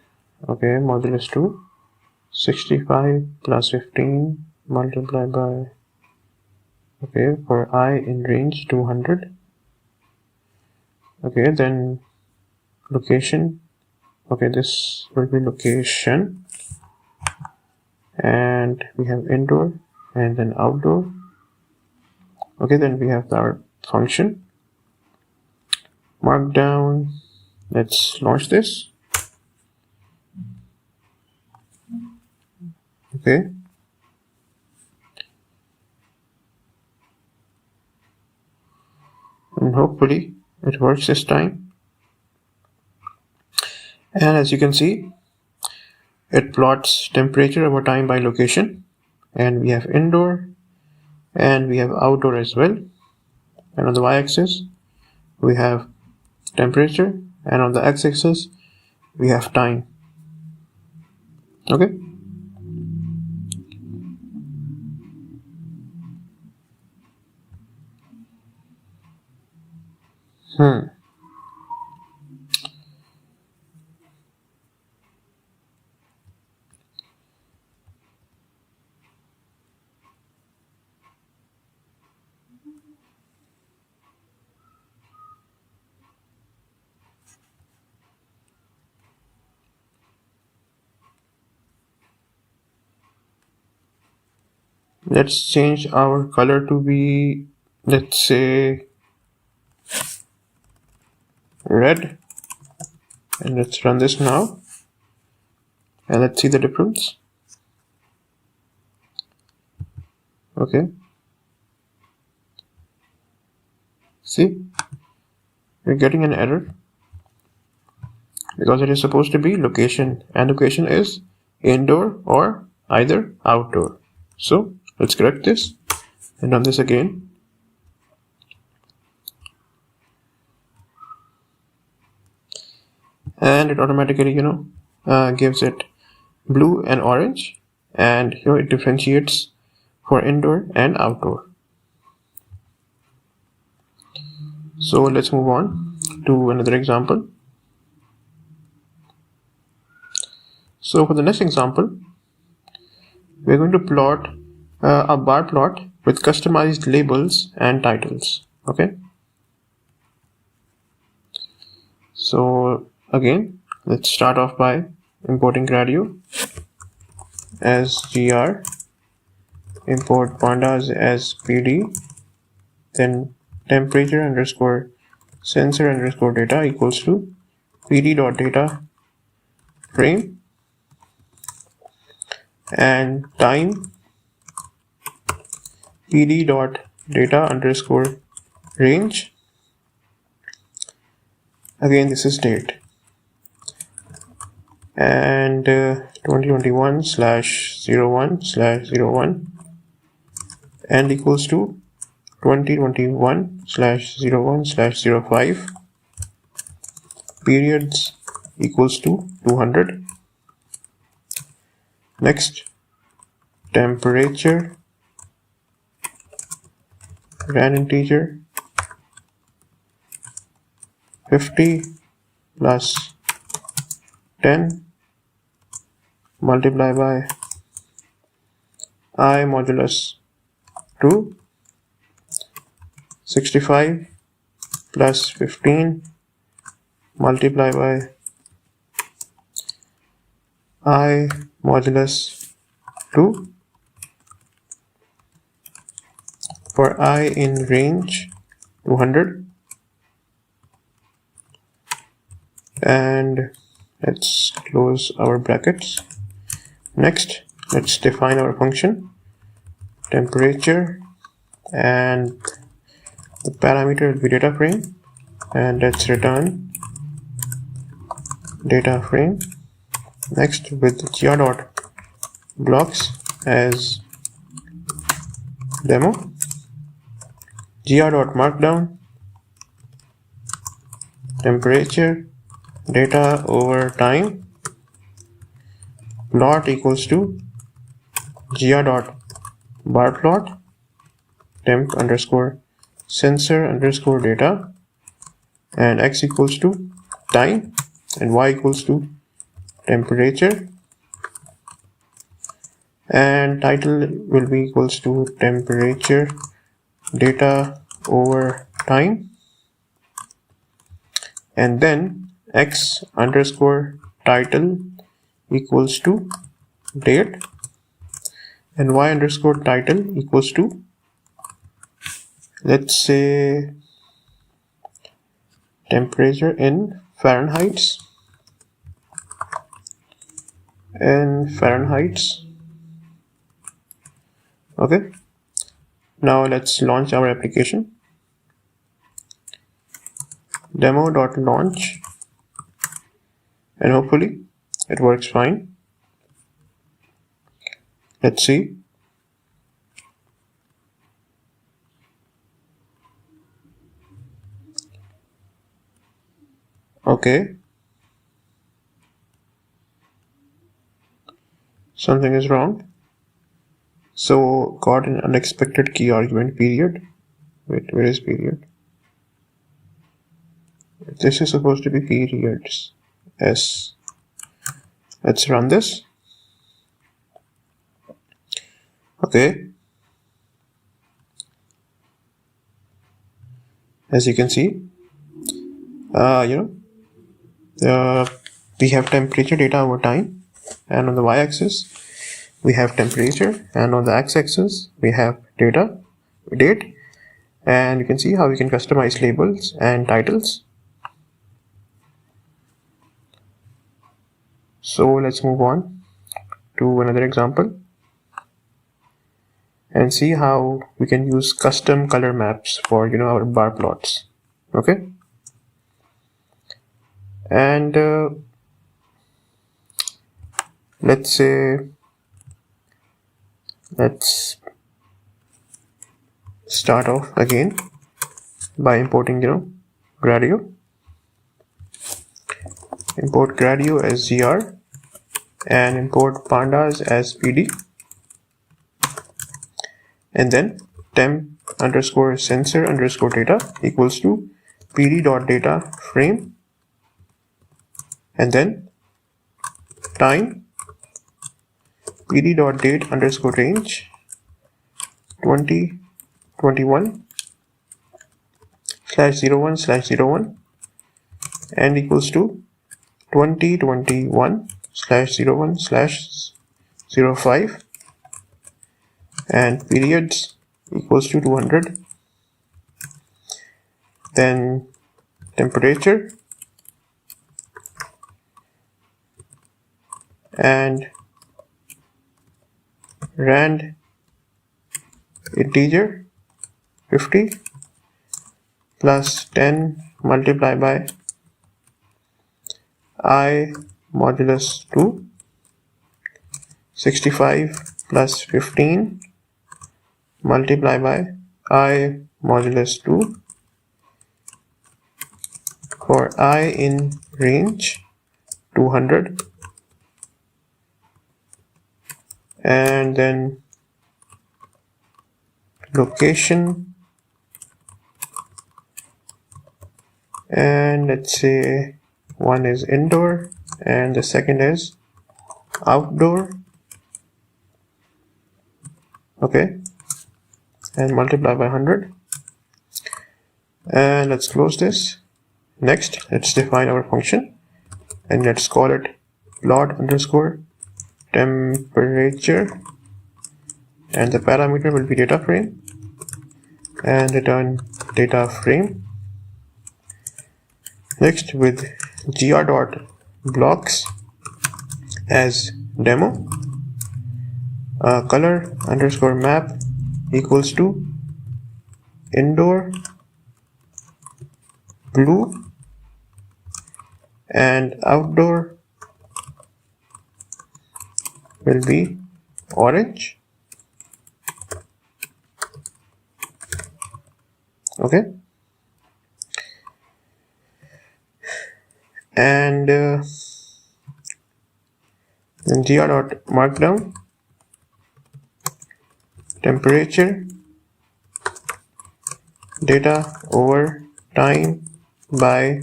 okay, modulus 2, 65 plus 15 multiplied by, okay, for I in range 200, okay, then location, okay, this will be location, and we have indoor and then outdoor, okay, then we have our function, Markdown. Let's launch this. Okay. And hopefully it works this time. And as you can see, it plots temperature over time by location. And we have indoor and we have outdoor as well. And on the y-axis, we have temperature, and on the x-axis we have time. Okay. Let's change our color to be, let's say, red, and let's run this now, and let's see the difference. Okay, see, we're getting an error because it is supposed to be location, and location is indoor or either outdoor. So let's correct this and run this again. And it automatically, gives it blue and orange, and here it differentiates for indoor and outdoor. So let's move on to another example. So for the next example, we're going to plot a bar plot with customized labels and titles. Okay. So again, let's start off by importing Gradio as gr, import pandas as pd, then temperature underscore sensor underscore data equals to pd.data frame, and time pd.data underscore range. Again, this is date, and 2021/01/01 and equals to 2021/01/05, periods equals to 200. Next, temperature ran integer 50 plus 10 multiplied by I modulus 2, 65 plus 15 multiplied by I modulus 2 for I in range 200, and let's close our brackets. Next, let's define our function temperature, and the parameter will be data frame, and let's return data frame. Next, with gr.blocks as demo, gr.markdown temperature data over time plot equals to gr.barplot temp underscore sensor underscore data, and x equals to time and y equals to temperature, and title will be equals to temperature data over time, and then x underscore title equals to date, and y underscore title equals to, let's say, temperature in Fahrenheit. Okay, now let's launch our application. Demo.launch, and hopefully it works fine. Let's see. Okay, something is wrong. So got an unexpected key argument period. Wait, where is period? This is supposed to be periods. S. Let's run this. Okay. As you can see, we have temperature data over time, and on the y-axis we have temperature, and on the x-axis we have date, and you can see how we can customize labels and titles. So let's move on to another example and see how we can use custom color maps for our bar plots. Okay, and let's start off again by importing Gradio. Import Gradio as gr and import pandas as pd, and then temp underscore sensor underscore data equals to pd.dataframe, and then time pd.date underscore range 2021/01/01 and equals to 2021/01/05, and periods equals to 200. Then temperature and rand integer 50 plus 10 multiplied by I modulus 2, 65 plus 15 multiplied by I modulus 2 for I in range 200, and then location, and let's say one is indoor and the second is outdoor. Okay, and multiply by 100, and let's close this. Next, let's define our function and let's call it plot underscore temperature, and the parameter will be data frame, and return data frame. Next, with gr.blocks as demo, color underscore map equals to indoor blue and outdoor will be orange. Okay, and then gr.markdown temperature data over time by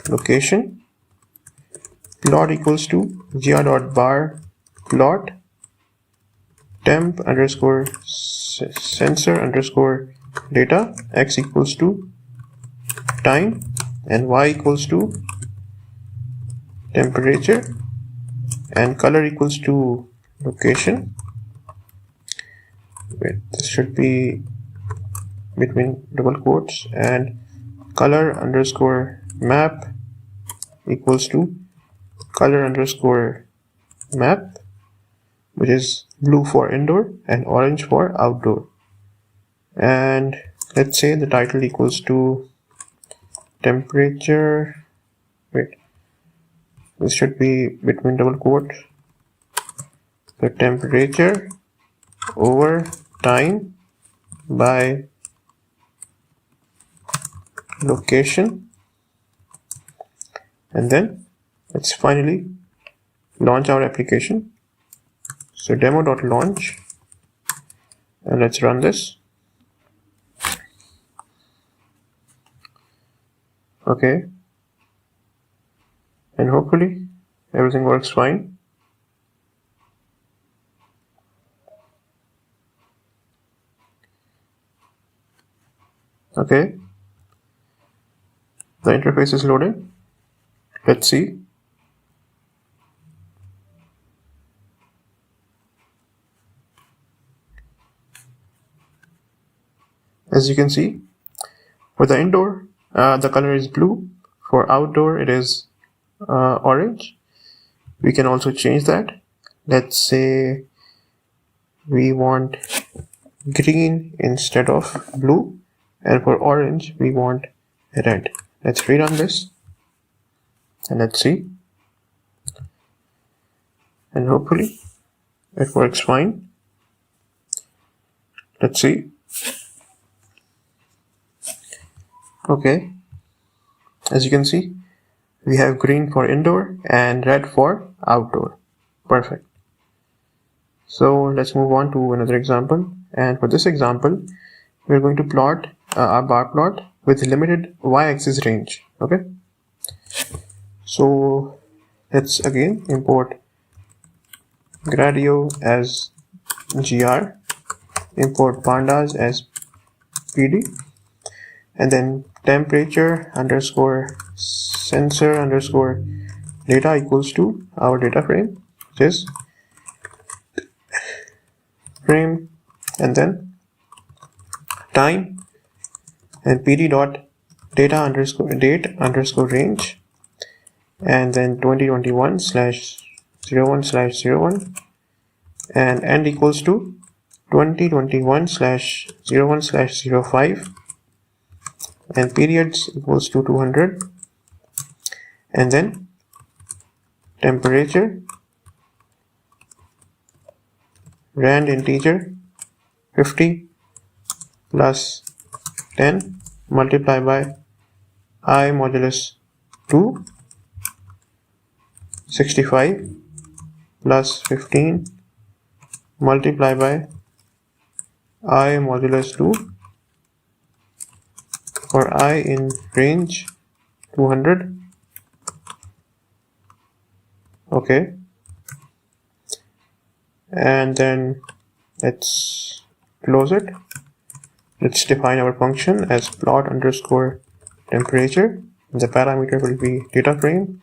location. Plot equals to gr.barPlot temp underscore sensor underscore data, x equals to time and y equals to temperature and color equals to location. Wait, this should be between double quotes, and color underscore map equals to color underscore map, which is blue for indoor and orange for outdoor. And let's say the title equals to temperature. Wait, this should be between double quotes. The temperature over time by location, and then let's finally launch our application. So demo.launch, and let's run this. Okay, and hopefully everything works fine. Okay, the interface is loading. Let's see. As you can see, for the indoor, the color is blue. For outdoor, it is orange. We can also change that. Let's say we want green instead of blue, and for orange, we want red. Let's rerun this, and let's see. And hopefully, it works fine. Let's see. Okay, as you can see, we have green for indoor and red for outdoor. Perfect. So let's move on to another example. And for this example, we're going to plot our bar plot with limited y-axis range. Okay. So let's again import Gradio as gr, import pandas as pd, and then temperature underscore sensor underscore data equals to our data frame, which is frame, and then time, and pd dot data underscore date underscore range, and then 2021/01/01, and end equals to 2021/01/05, and periods equals to 200, and then temperature rand integer 50 plus 10 multiplied by I modulus 2, 65 plus 15 multiplied by I modulus 2 for I in range 200. Okay, and then let's close it. Let's define our function as plot underscore temperature. The parameter will be data frame,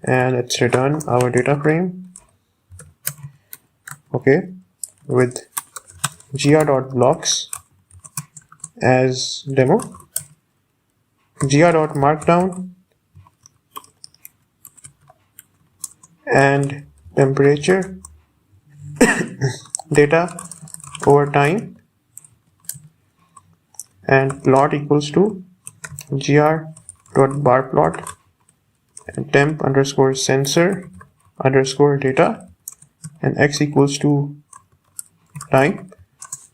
and let's return our data frame. Okay, with gr.blocks as demo, gr.markdown, and temperature data over time, and plot equals to gr.barPlot and temp underscore sensor underscore data, and x equals to time,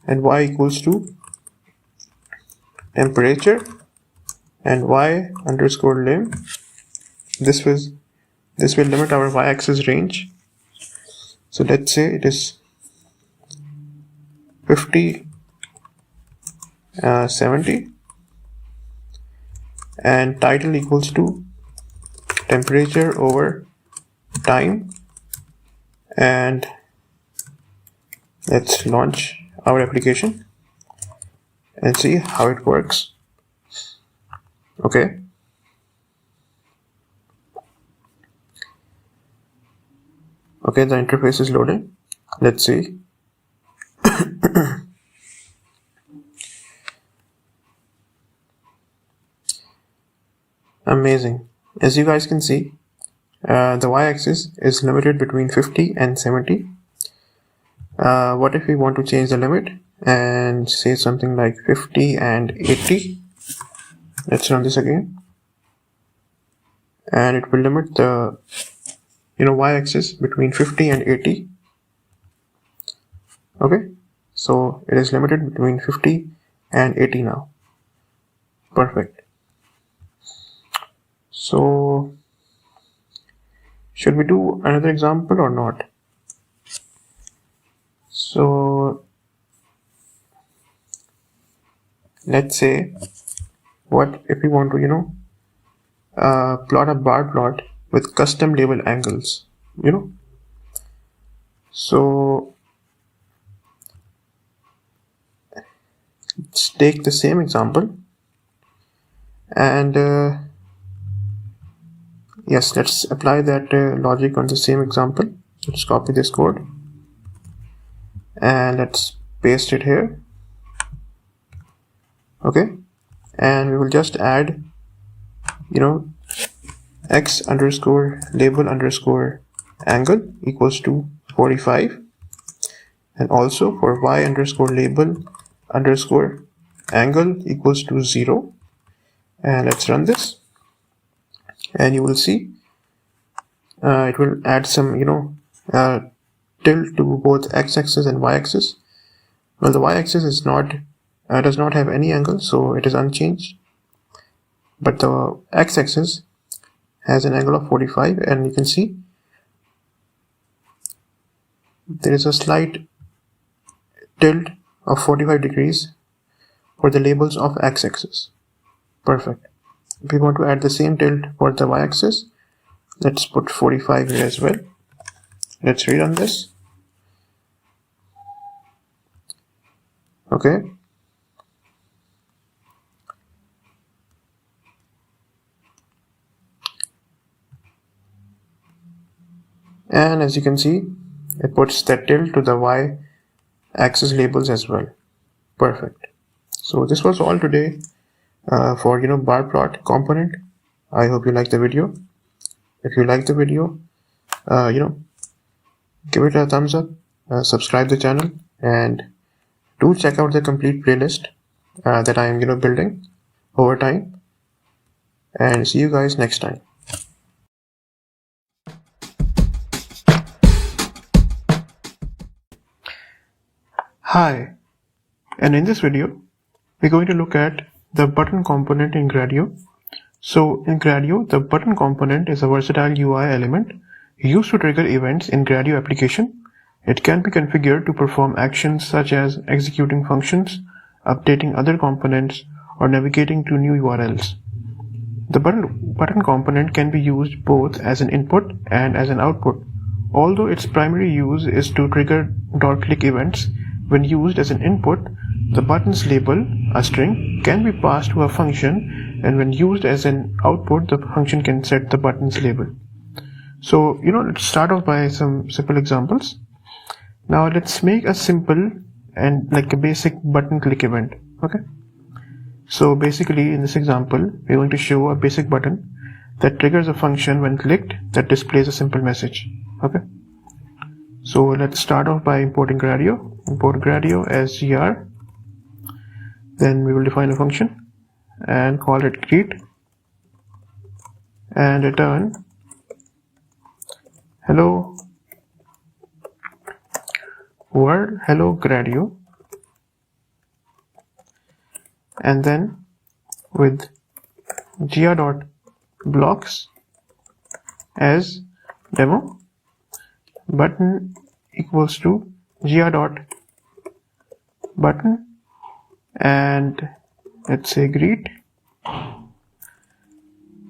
and y equals to temperature and y_lim. This will limit our y-axis range. So let's say it is 50, 70, and title equals to temperature over time, and let's launch our application and see how it works. Okay. Okay, the interface is loading. Let's see. Amazing. As you guys can see, the y-axis is limited between 50 and 70. What if we want to change the limit and say something like 50 and 80? Let's run this again. And it will limit the y-axis between 50 and 80. Okay, so it is limited between 50 and 80 now. Perfect. So should we do another example or not? So let's say, what if we want to plot a bar plot with custom label angles, so let's take the same example and yes, let's apply that logic on the same example. Let's copy this code and let's paste it here. Okay, and we will just add x_label_angle equals to 45, and also for y_label_angle equals to 0. And let's run this, and you will see it will add some tilt to both x-axis and y-axis. Well, the y-axis is not does not have any angle, so it is unchanged, but the x-axis has an angle of 45, and you can see there is a slight tilt of 45 degrees for the labels of x-axis. Perfect. If we want to add the same tilt for the y-axis, let's put 45 here as well. Let's rerun this. Okay. And as you can see, it puts that tilt to the y-axis labels as well. Perfect. So this was all today for BarPlot component. I hope you liked the video. If you liked the video, give it a thumbs up, subscribe the channel, and do check out the complete playlist that I am building over time. And see you guys next time. Hi, and in this video we're going to look at the button component in Gradio. So in Gradio, the button component is a versatile UI element used to trigger events in Gradio application. It can be configured to perform actions such as executing functions, updating other components, or navigating to new URLs. The button component can be used both as an input and as an output, although its primary use is to trigger .click events. When used as an input, the button's label, a string, can be passed to a function, and when used as an output, the function can set the button's label. So, let's start off by some simple examples. Now let's make a simple and like a basic button click event. Okay. So basically in this example, we're going to show a basic button that triggers a function when clicked that displays a simple message. Okay. So let's start off by importing Gradio. Import Gradio as gr. Then we will define a function and call it greet and return hello world, hello Gradio, and then with gr.blocks as demo, button equals to gr.button, and let's say greet,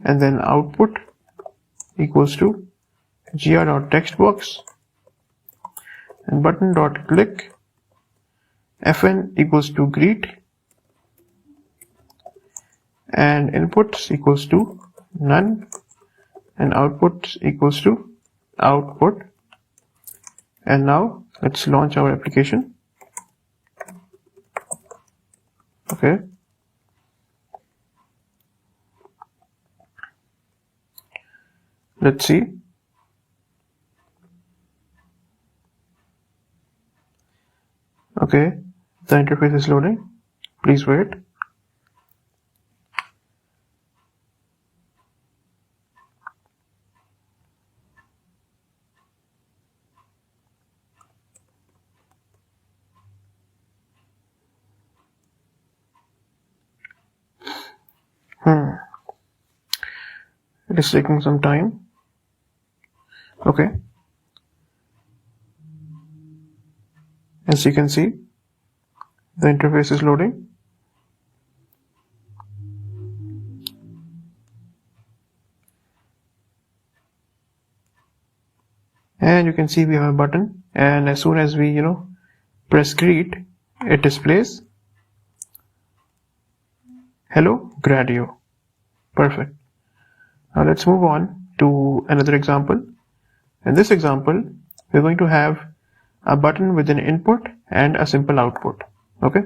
and then output equals to gr.textbox, and button.click, fn equals to greet, and inputs equals to none, and outputs equals to output. And now let's launch our application. Okay. Let's see. Okay, the interface is loading. Please wait. It is taking some time. Okay. As you can see, the interface is loading. And you can see we have a button, and as soon as we press greet, it displays hello Gradio. Perfect. Now let's move on to another example. In this example, we're going to have a button with an input and a simple output. Okay,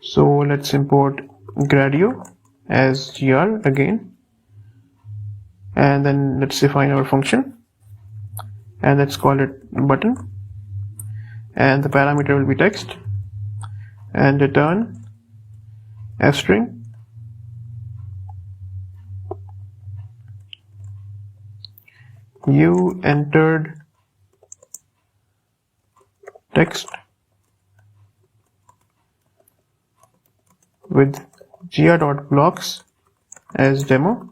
so let's import Gradio as gr again, and then let's define our function, and let's call it button, and the parameter will be text, and return f-string, you entered text with gr.blocks as demo,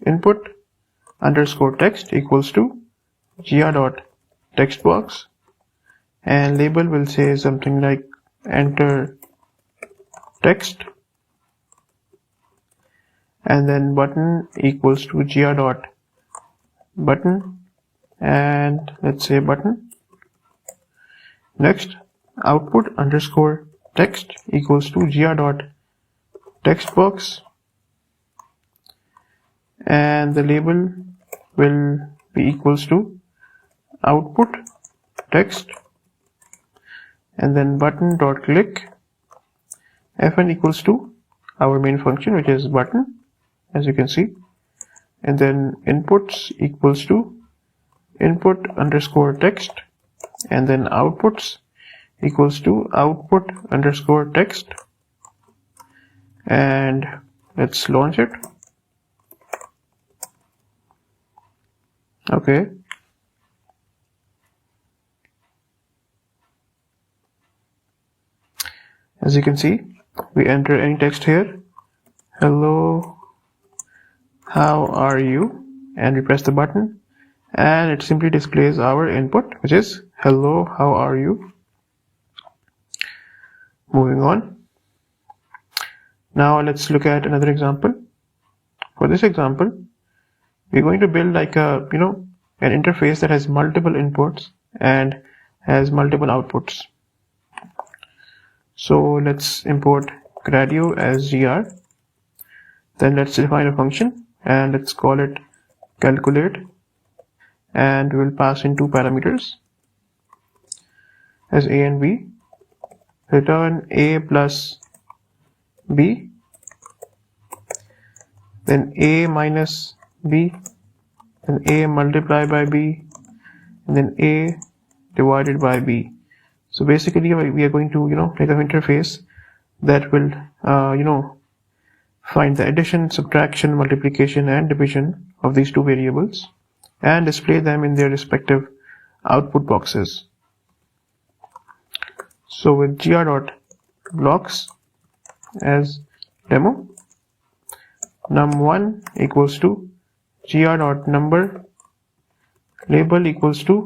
input underscore text equals to gr.textbox, and label will say something like enter text, and then button equals to gr.button, and let's say button. Next, output underscore text equals to gr.textbox, and the label will be equals to output text, and then button.click, fn equals to our main function, which is button, as you can see, and then inputs equals to input underscore text, and then outputs equals to output underscore text, and let's launch it. Okay, as you can see, we enter any text here, hello, how are you, and we press the button, and it simply displays our input, which is hello, how are you. Moving on. Now let's look at another example. For this example, we're going to build like a an interface that has multiple inputs and has multiple outputs. So let's import Gradio as gr, then let's define a function, and let's call it calculate, and we'll pass in two parameters as a and b. Return a plus b, then a minus b, then a multiplied by b, and then a divided by b. So basically we are going to make an interface that will find the addition, subtraction, multiplication and division of these two variables and display them in their respective output boxes. So with gr.blocks as demo. num1 equals to gr.number label equals to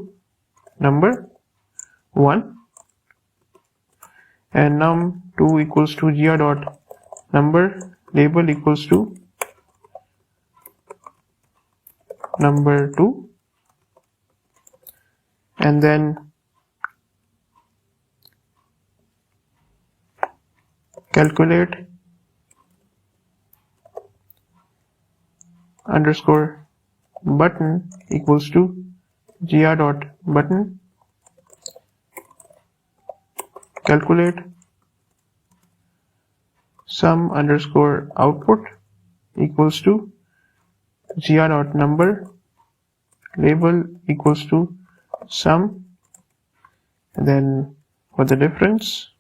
number 1, and num2 equals to gr.number label equals to number 2, and then calculate underscore button equals to gr.button, calculate sum underscore output equals to gr.number label equals to sum, and then for the difference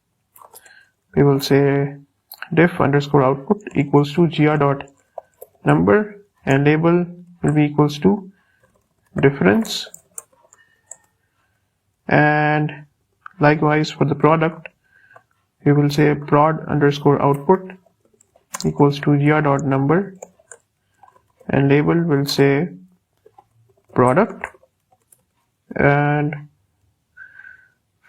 we will say diff underscore output equals to gr.number and label will be equals to difference, and likewise for the product we will say prod underscore output equals to gr.number and label will say product, and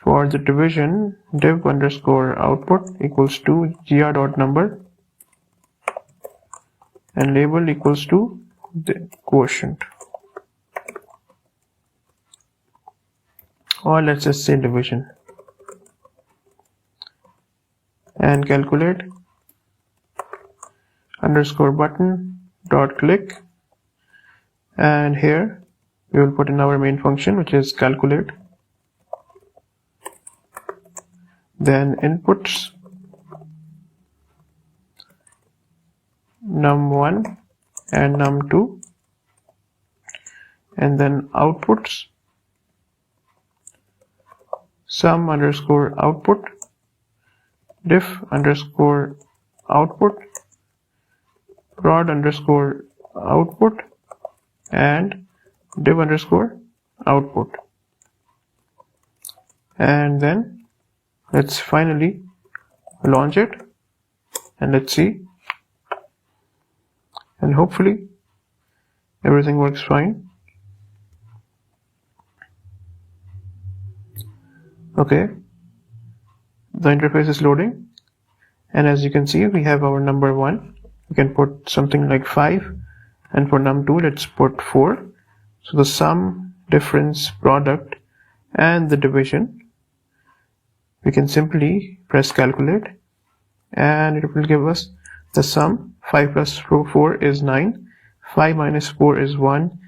for the division div underscore output equals to gr.number and label equals to the quotient, or let's just say division, and calculate underscore button dot click, and here we will put in our main function which is calculate, then inputs num1 and num2, and then outputs sum underscore output diff underscore output prod underscore output and div underscore output, and then let's finally launch it and let's see, and hopefully everything works fine. Okay, the interface is loading, and as you can see we have our number 1. We can put something like 5, and for num2 let's put 4. So the sum, difference, product and the division, we can simply press calculate and it will give us the sum. 5 plus 4 is 9, 5 minus 4 is 1,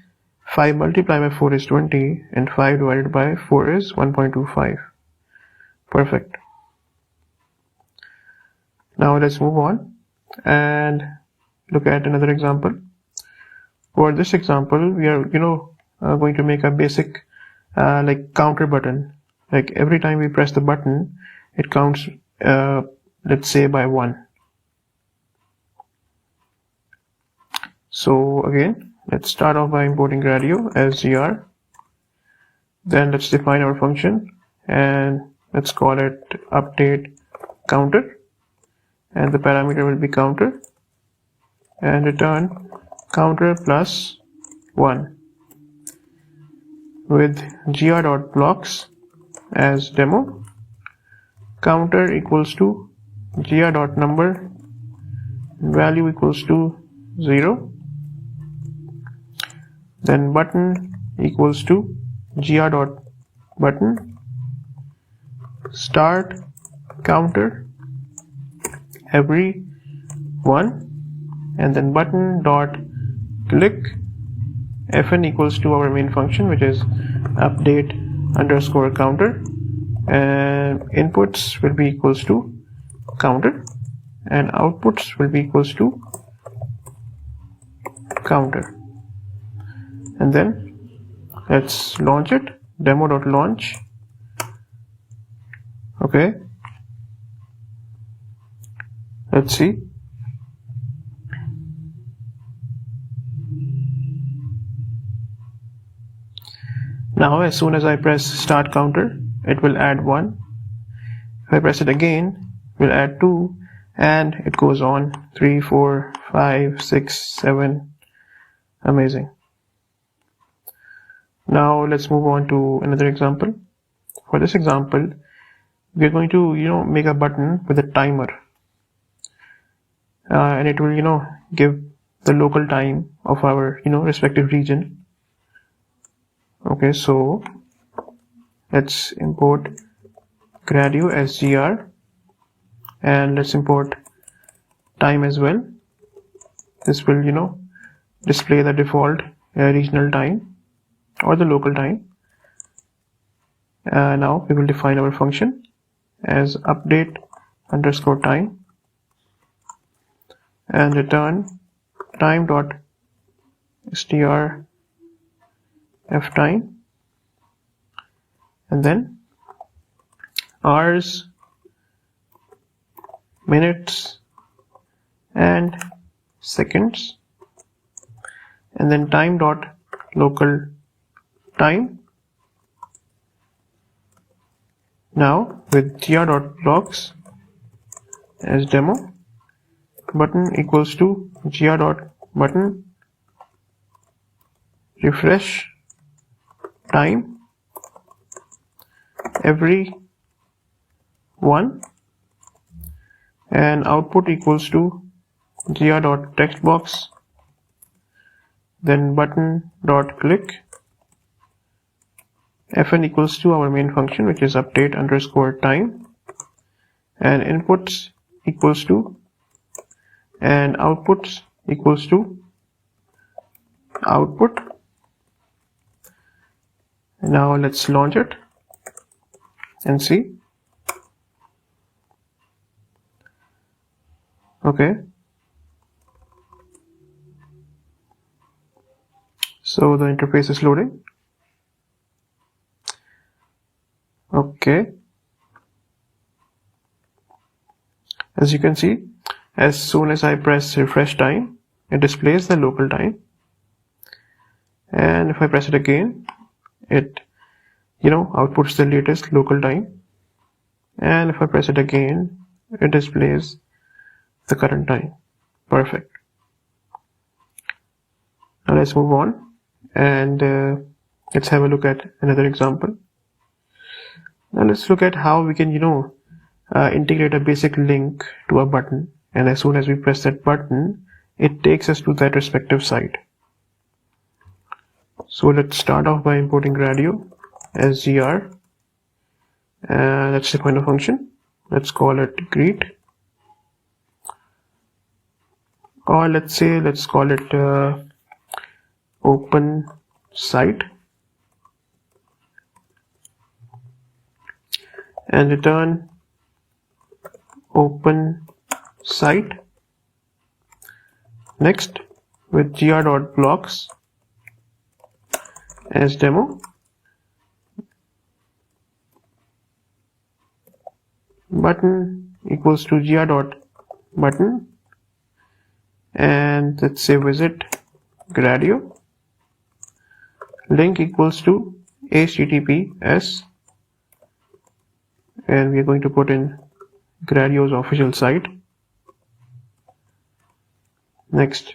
5 multiplied by 4 is 20, and 5 divided by 4 is 1.25. Perfect. Now let's move on and look at another example. For this example we are going to make a basic like counter button. Like every time we press the button it counts let's say by 1. So again let's start off by importing Gradio as gr, then let's define our function and let's call it update counter, and the parameter will be counter, and return counter plus 1 with gr.blocks as demo, counter equals to gr.number, value equals to 0, then button equals to gr.button, start counter every 1, and then button dot click fn equals to our main function which is update underscore counter, and inputs will be equals to counter and outputs will be equals to counter, and then let's launch it, demo.launch. Okay, let's see. Now as soon as I press start counter it will add 1. If I press it again it will add 2, and it goes on 3, 4, 5, 6, 7. Amazing. Now let's move on to another example. For this example, we're going to make a button with a timer, and it will give the local time of our respective region. Okay, so let's import Gradio as gr, and let's import time as well. This will display the default regional time or the local time. Now we will define our function as update_time and return time.strftime, and then hours, minutes, and seconds, and then time.local time. Now with gr.blocks as demo, button equals to gr.button refresh time every 1, and output equals to gr.textbox, then button.click, fn equals to our main function, which is update_time, and inputs equals to, and outputs equals to output. Now let's launch it and see. Okay, so the interface is loading. Okay, as you can see, as soon as I press refresh time, it displays the local time, and if I press it again, it outputs the latest local time, and if I press it again, it displays the current time. Perfect. Now let's move on and let's have a look at another example. Now let's look at how we can integrate a basic link to a button, and as soon as we press that button, it takes us to that respective site. So let's start off by importing Gradio as gr, and let's define a function. Let's call it greet, or let's call it open site, and return open site. Next, with gr.blocks as demo, button equals to gr.button, and let's say visit Gradio, link equals to HTTPS, and we are going to put in Gradio's official site. Next,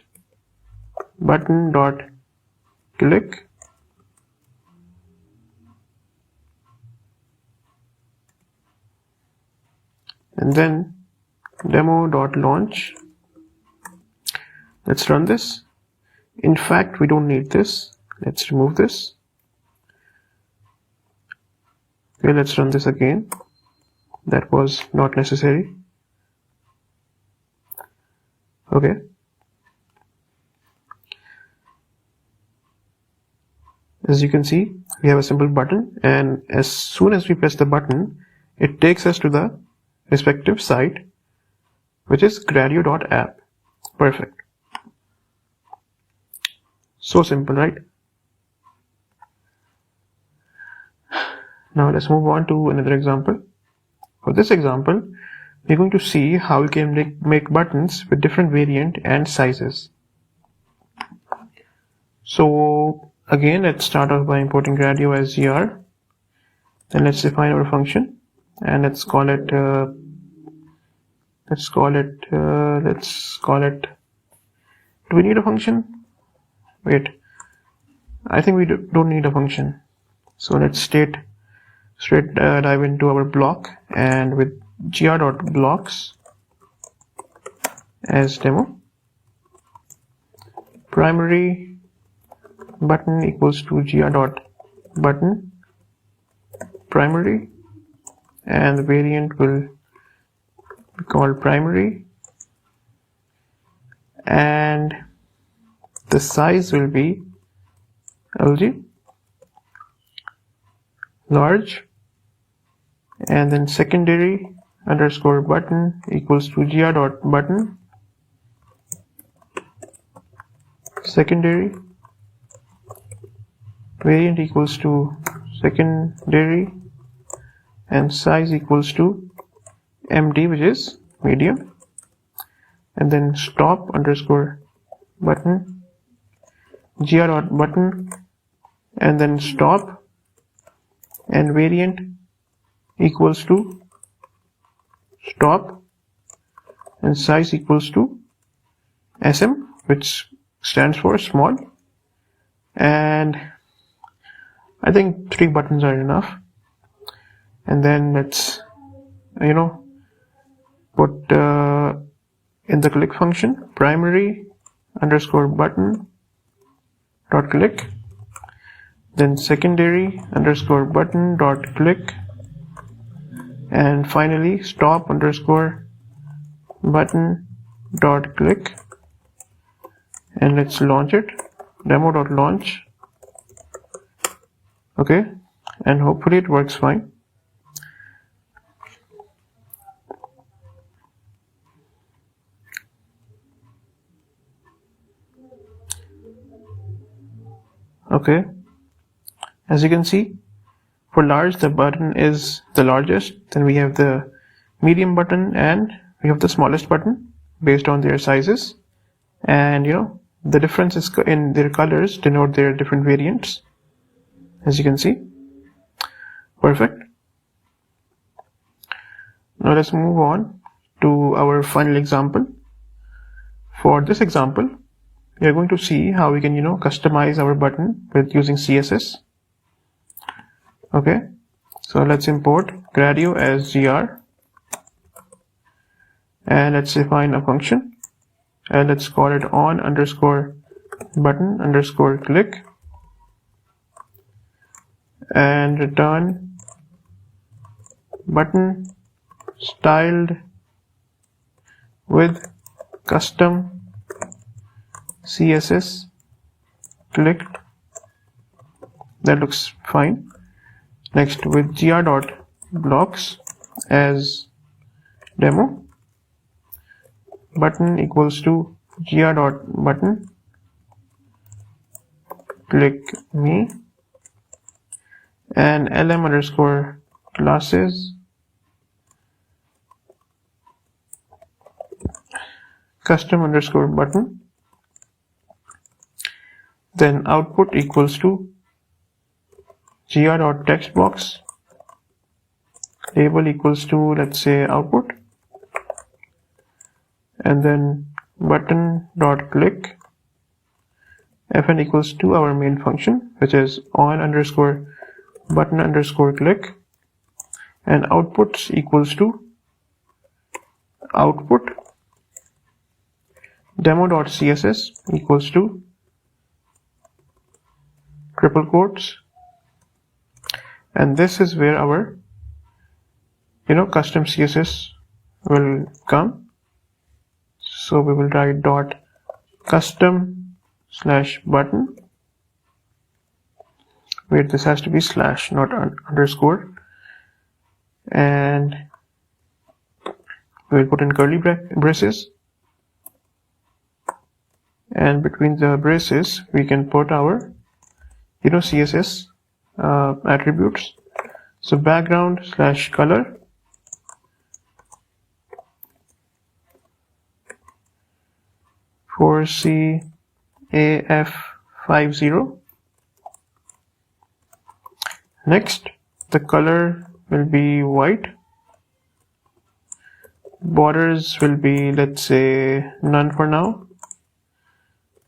button.click, and then demo.launch. Let's run this. In fact, we don't need this. Let's remove this. Okay, let's run this again. That was not necessary. Okay. As you can see, we have a simple button, and as soon as we press the button, it takes us to the respective site, which is gradio.app. Perfect. So simple, right? Now let's move on to another example. For this example, we're going to see how we can make buttons with different variant and sizes. So again, let's start off by importing Gradio as gr. Then let's define our function, and let's call it let's call it, do we need a function? Wait, I think we don't need a function. So let's straight dive into our block, and with gr.blocks as demo, primary button equals to gr.button primary, and the variant will be called primary, and the size will be LG large, and then secondary underscore button equals to gr.button secondary, variant equals to secondary, and size equals to MD, which is medium, and then stop underscore button gr.button, and then stop, and variant equals to stop, and size equals to SM, which stands for small. And I think 3 buttons are enough. And then let's put in the click function primary underscore button dot click, then secondary underscore button dot click, and finally stop underscore button dot click, and let's launch it, demo.launch. Okay, and hopefully it works fine. Okay, as you can see, for large the button is the largest, then we have the medium button, and we have the smallest button based on their sizes, and the differences in their colors denote their different variants, as you can see. Perfect. Now let's move on to our final example. For this example, we are going to see how we can customize our button with using CSS. Okay, so let's import Gradio as gr, and let's define a function, and let's call it on underscore button underscore click, and return button styled with custom CSS clicked. That looks fine. Next, with gr.blocks as demo, button equals to gr.button click me, and lm underscore classes custom underscore button, then output equals to gr.textbox label equals to, let's say, output, and then button dot click fn equals to our main function, which is on underscore button underscore click, and outputs equals to output demo.css equals to triple quotes, and this is where our custom CSS will come. So we will write dot custom slash button, where this has to be slash, not underscore, and we will put in curly braces, and between the braces we can put our CSS attributes. So background slash color, for CAF50. Next, the color will be white. Borders will be, let's say, none for now.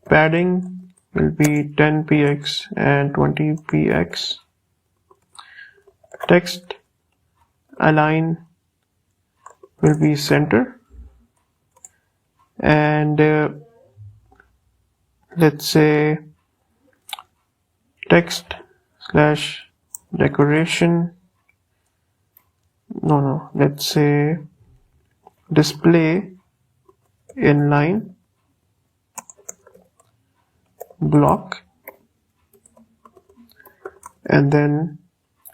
Padding will be 10px and 20px. Text align will be center, and let's say text slash decoration, let's say display inline block, and then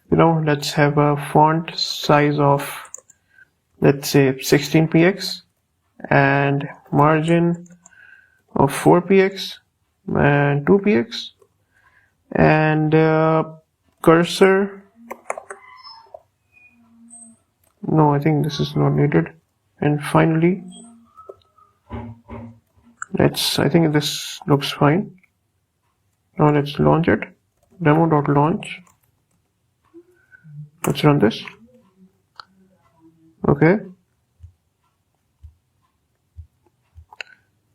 let's have a font size of, let's say, 16px and margin of 4px and 2px, and cursor, no, I think this is not needed. And finally, I think this looks fine. Now let's launch it. Demo.launch. Let's run this. Okay.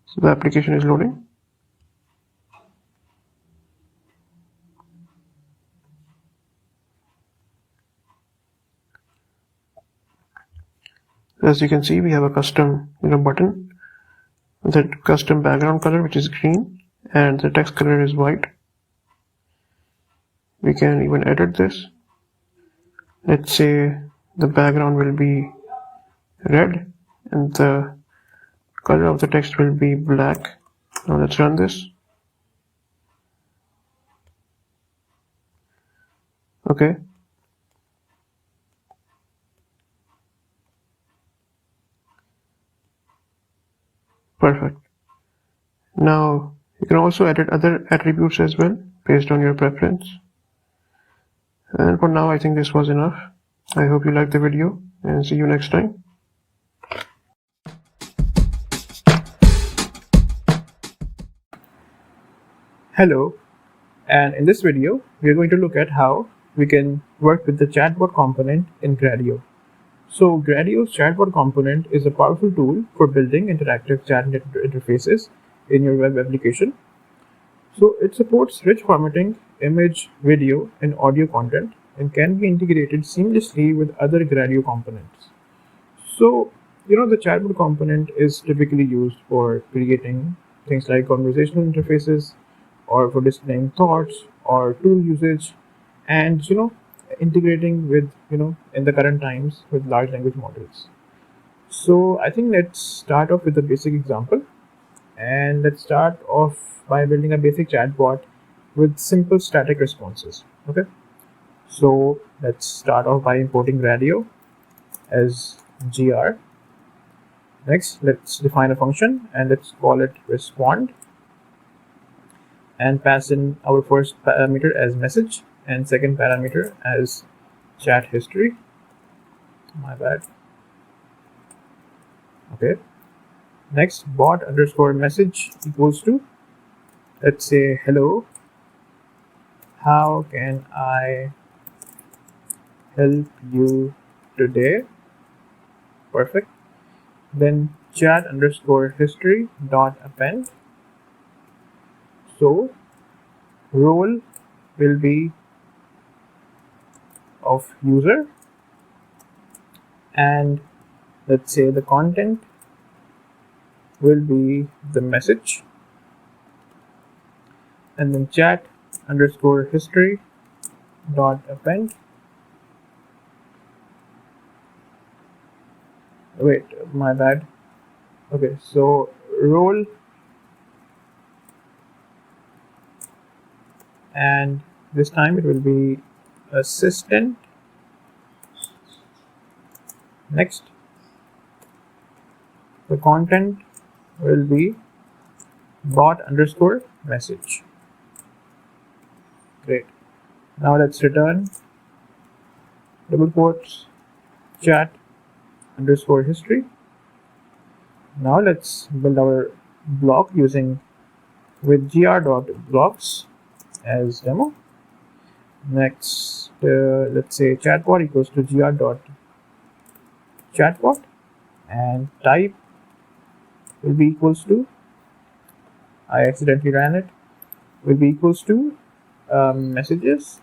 So the application is loading. As you can see, we have a custom button with a custom background color which is green, and the text color is white. We can even edit this. Let's say the background will be red and the color of the text will be black. Now let's run this. Okay. Perfect. Now you can also edit other attributes as well based on your preference. And for now, I think this was enough. I hope you liked the video, and see you next time. Hello, and in this video, we are going to look at how we can work with the chatbot component in Gradio. So Gradio's chatbot component is a powerful tool for building interactive chat interfaces in your web application. So it supports rich formatting, image, video, and audio content, and can be integrated seamlessly with other Gradio components. So, the chatbot component is typically used for creating things like conversational interfaces, or for displaying thoughts or tool usage, and integrating with in the current times with large language models. So I think let's start off with a basic example, and let's start off by building a basic chatbot with simple static responses. Okay, so let's start off by importing Gradio as gr. Next, let's define a function and let's call it respond, and pass in our first parameter as message and second parameter as chat history. My bad. Okay. Next, bot underscore message equals to, let's say, hello, how can I help you today? Perfect. Then chat underscore history dot append. So role will be of user, and let's say the content will be the message, and then chat underscore history dot append. Wait, my bad. Okay, so role, and this time it will be assistant. Next, the content will be bot underscore message. Great. Now let's return double quotes chat underscore history. Now let's build our block using with gr.blocks as demo. Next, let's say chatbot equals to gr.chatbot. and type will be equals to, I accidentally ran it, will be equals to messages,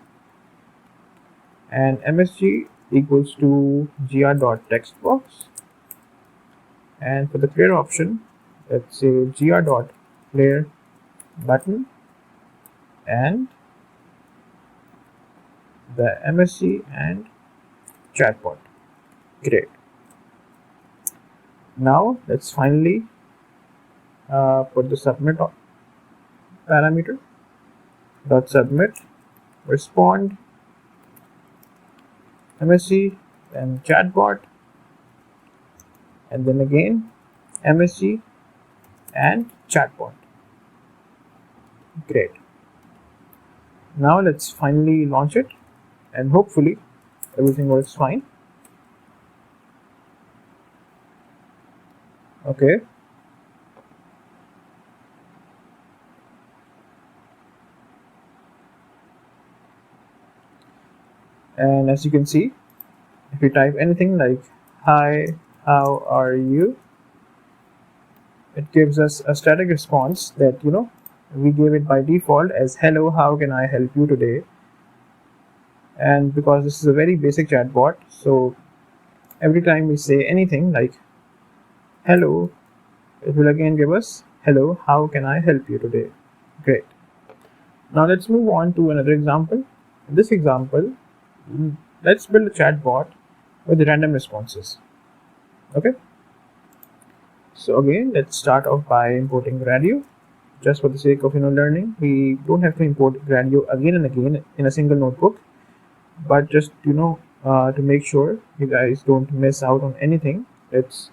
and MSG equals to gr.textbox, and for the clear option, let's say gr.clearButton, and the MSG and Chatbot. Great. Now let's finally put the submit parameter. Dot submit respond MSG and Chatbot, and then again MSG and Chatbot. Great. Now let's finally launch it, and hopefully everything works fine. Okay. And as you can see, if you type anything like hi, how are you, it gives us a static response that we gave it by default as hello, how can I help you today. And because this is a very basic chatbot, so every time we say anything like hello, it will again give us hello, how can I help you today. Great. Now let's move on to another example. In this example, let's build a chatbot with random responses. Okay. So again, let's start off by importing Gradio. Just for the sake of learning, we don't have to import Gradio again and again in a single notebook, but just to make sure you guys don't miss out on anything, let's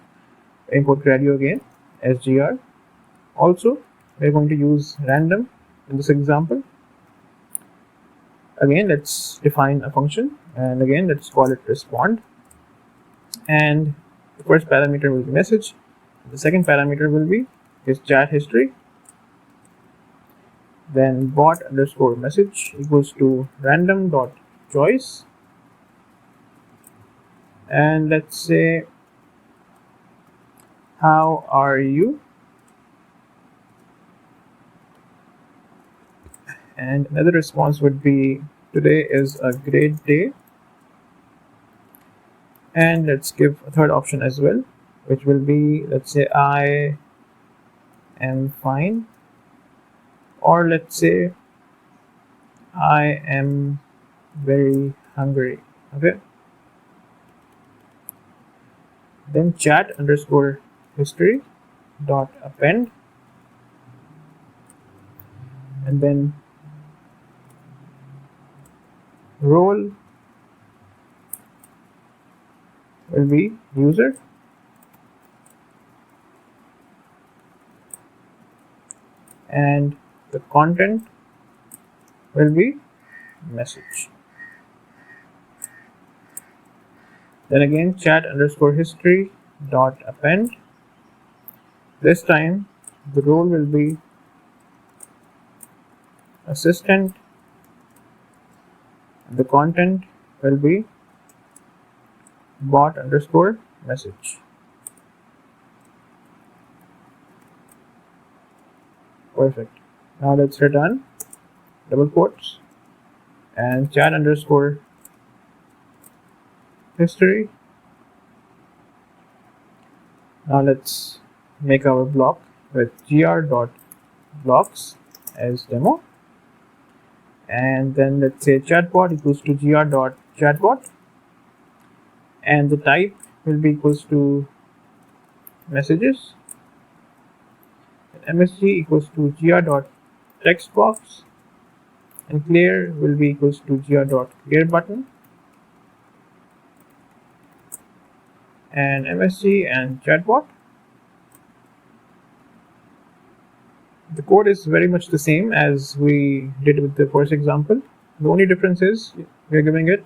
import Gradio again as gr. Also, we're going to use random in this example. Again, let's define a function, and again let's call it respond, and the first parameter will be message, the second parameter will be his chat history, then bot underscore message equals to random dot choice, and let's say how are you, and another response would be today is a great day, and let's give a third option as well, which will be, let's say I am fine, or let's say I am very hungry. Okay. Then chat underscore history dot append, and then role will be user, and the content will be message. Then again chat underscore history dot append. This time the role will be assistant, the content will be bot underscore message. Perfect. Now let's return double quotes and chat underscore history. Now let's make our block with gr.blocks as demo, and then let's say chatbot equals to gr.chatbot, and the type will be equals to messages, and msg equals to gr.textbox, and clear will be equals to gr.clearbutton, and msg and chatbot. The code is very much the same as we did with the first example. The only difference is we're giving it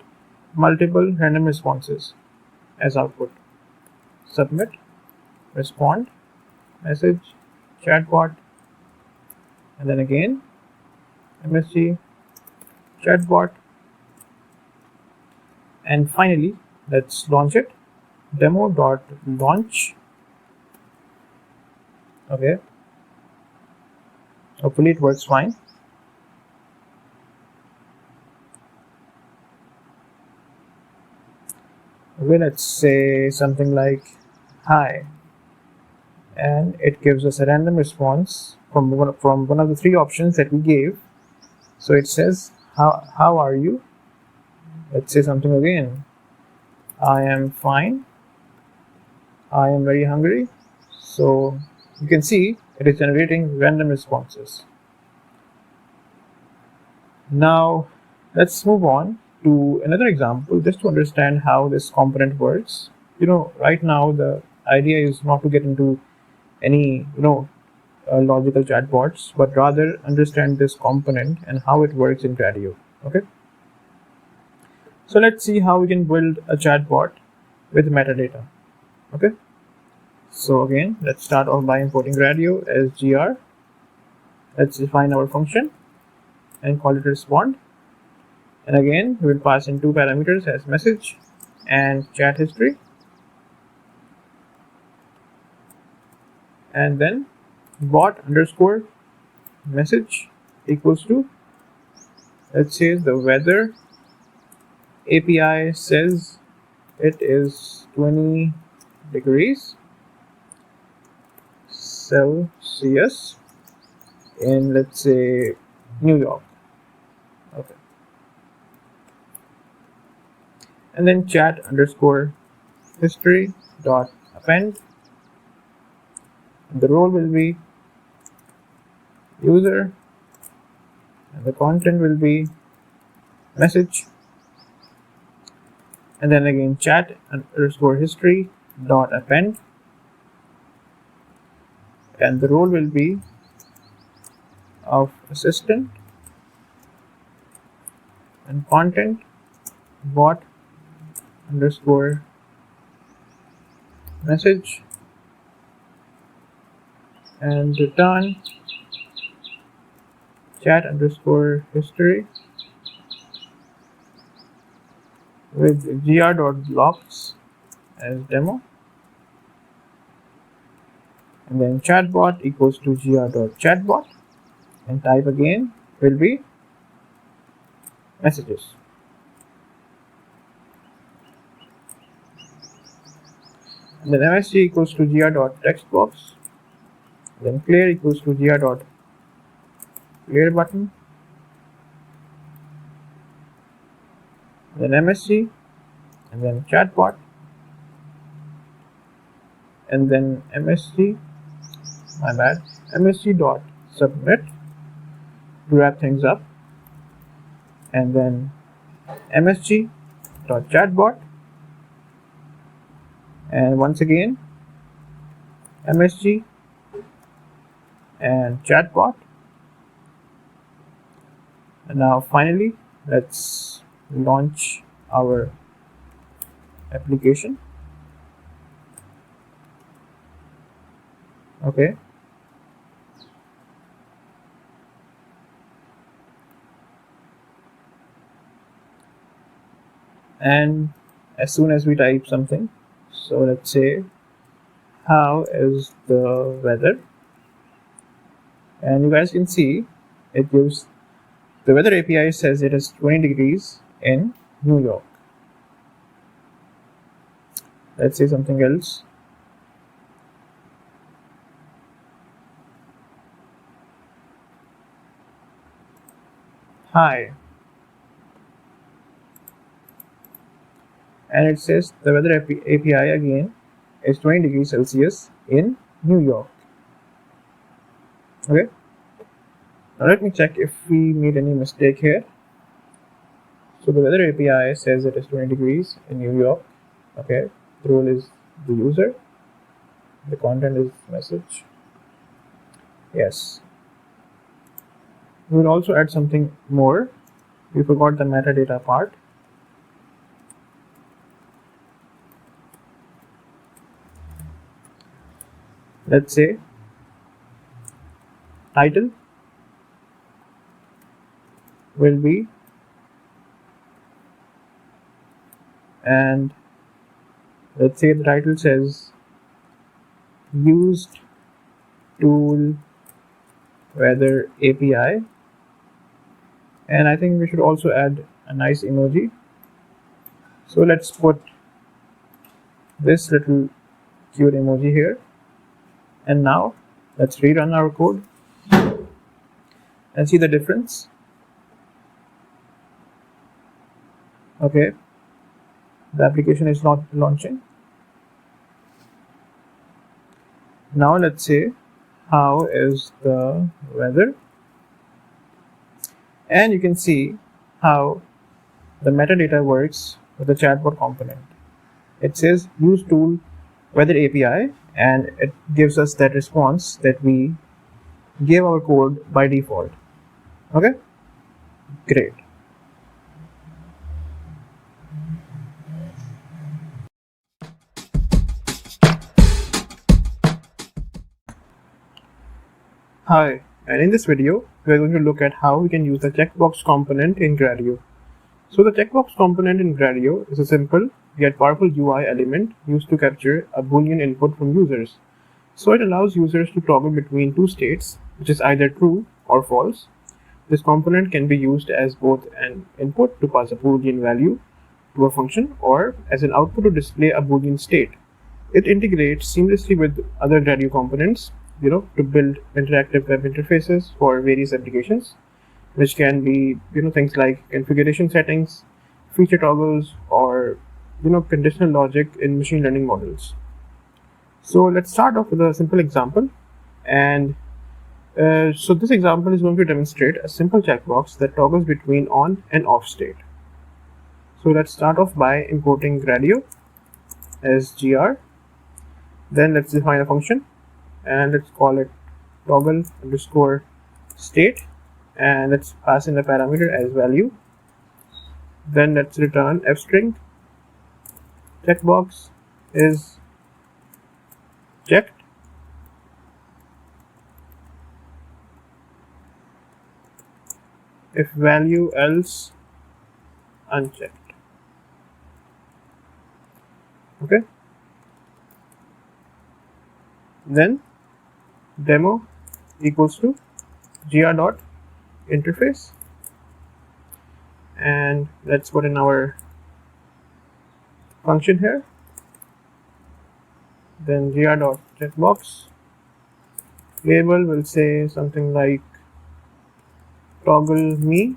multiple random responses as output. Submit, respond, message, chatbot, and then again msg, chatbot, and finally let's launch it. demo.launch. Okay, hopefully it works fine. Okay, let's say something like hi, and it gives us a random response from one of the three options that we gave. So it says how are you. Let's say something again. I am fine. I am very hungry. So you can see it is generating random responses. Now let's move on to another example just to understand how this component works. Right now the idea is not to get into any logical chatbots, but rather understand this component and how it works in Gradio. Okay, so let's see how we can build a chatbot with metadata. Okay, so again, let's start off by importing Gradio as gr. Let's define our function and call it respond, and again we will pass in two parameters as message and chat history, and then bot underscore message equals to, let's say, the weather API says it is 20 degrees Celsius in, let's say, New York. Okay, and then chat underscore history dot append, and the role will be user, and the content will be message, and then again chat underscore history dot append, and the role will be of assistant, and content bot underscore message, and return chat underscore history with gr.blocks as demo, and then chatbot equals to gr.chatbot, and type again will be messages. And then msg equals to gr.textbox, then clear equals to gr.ClearButton, then msg, and then chatbot, and then msg dot submit to wrap things up, and then msg dot chatbot, and once again msg and chatbot. And now finally let's launch our application. Okay, and as soon as we type something, so let's say how is the weather, and you guys can see it gives the weather API says it is 20 degrees in New York. Let's say something else. Hi, and it says the weather API again is 20 degrees Celsius in New York. Okay, now let me check if we made any mistake here. So the weather API says it is 20 degrees in New York. Okay, the role is the user, the content is message. Yes, we will also add something more. We forgot the metadata part. Let's say title will be, and let's say the title says used tool weather API, and I think we should also add a nice emoji. So let's put this little cute emoji here, and now let's rerun our code and see the difference. Okay, the application is not launching. Now let's say how is the weather, and you can see how the metadata works with the chatbot component. It says use tool weather API, and it gives us that response that we gave our code by default. Okay, great. Hi, and in this video, we are going to look at how we can use the checkbox component in Gradio. So the checkbox component in Gradio is a simple yet powerful UI element used to capture a Boolean input from users. So it allows users to toggle between two states, which is either true or false. This component can be used as both an input to pass a Boolean value to a function or as an output to display a Boolean state. It integrates seamlessly with other Gradio components, to build interactive web interfaces for various applications, which can be, things like configuration settings, feature toggles, or, conditional logic in machine learning models. So let's start off with a simple example. And so this example is going to demonstrate a simple checkbox that toggles between on and off state. So let's start off by importing Gradio as gr. Then let's define a function, and let's call it toggle underscore state, and let's pass in a parameter as value. Then let's return f string checkbox is checked, if value else unchecked. Okay, then demo equals to gr.interface, and let's put in our function here. Then gr.checkbox label will say something like toggle me,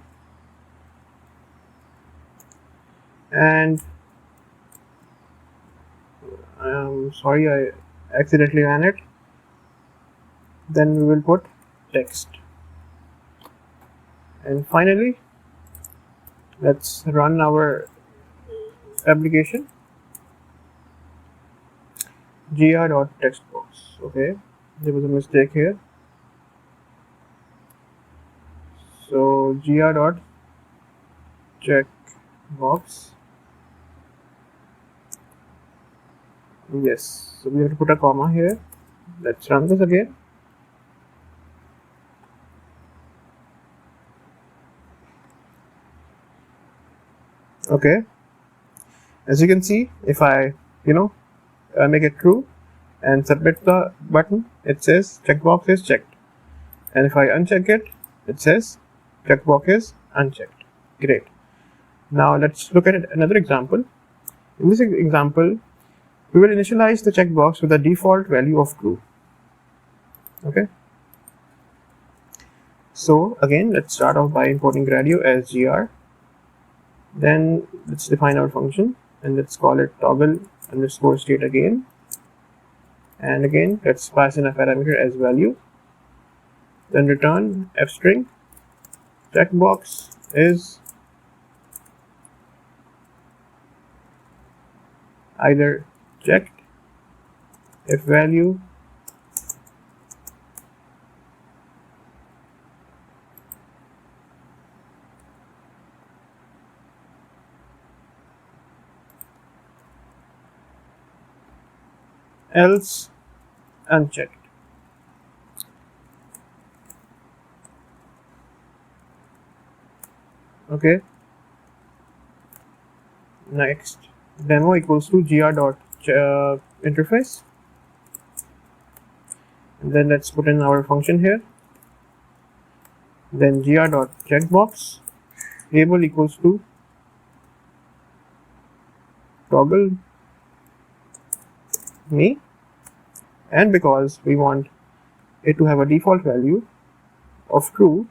and sorry, I accidentally ran it. Then we will put text, and finally let's run our application gr.textbox. Okay, there was a mistake here. So gr.checkbox, yes, so we have to put a comma here. Let's run this again. Okay, as you can see, if I make it true and submit the button, it says checkbox is checked, and if I uncheck it, it says checkbox is unchecked. Great. Now let's look at another example. In this example, we will initialize the checkbox with the default value of true. Okay, so again, let's start off by importing Gradio as gr. Then let's define our function, and let's call it toggle underscore state again, and again let's pass in a parameter as value. Then return f string checkbox is either checked if value else unchecked. Okay, next demo equals to gr.checkbox interface, and then let's put in our function here. Then gr.checkbox label equals to toggle me, and because we want it to have a default value of true,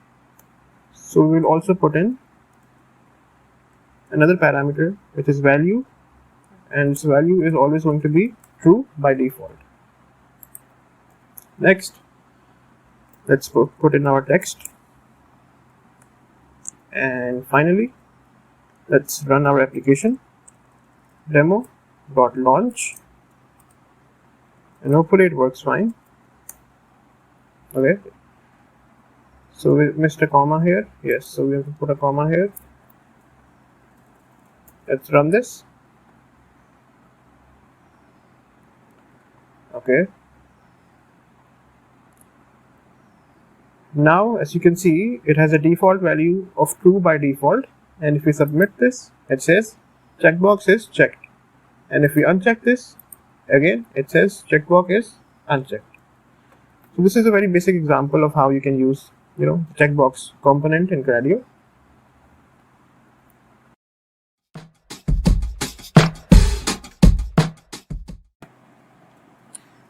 so we will also put in another parameter which is value, and its value is always going to be true by default. Next, let's put in our text, and finally let's run our application demo.launch, and hopefully it works fine. Okay, so we missed a comma here. Yes, so we have to put a comma here. Let's run this. Okay, now as you can see, it has a default value of true by default, and if we submit this, it says checkbox is checked, and if we uncheck this, again it says checkbox is unchecked. So this is a very basic example of how you can use checkbox component in Gradio.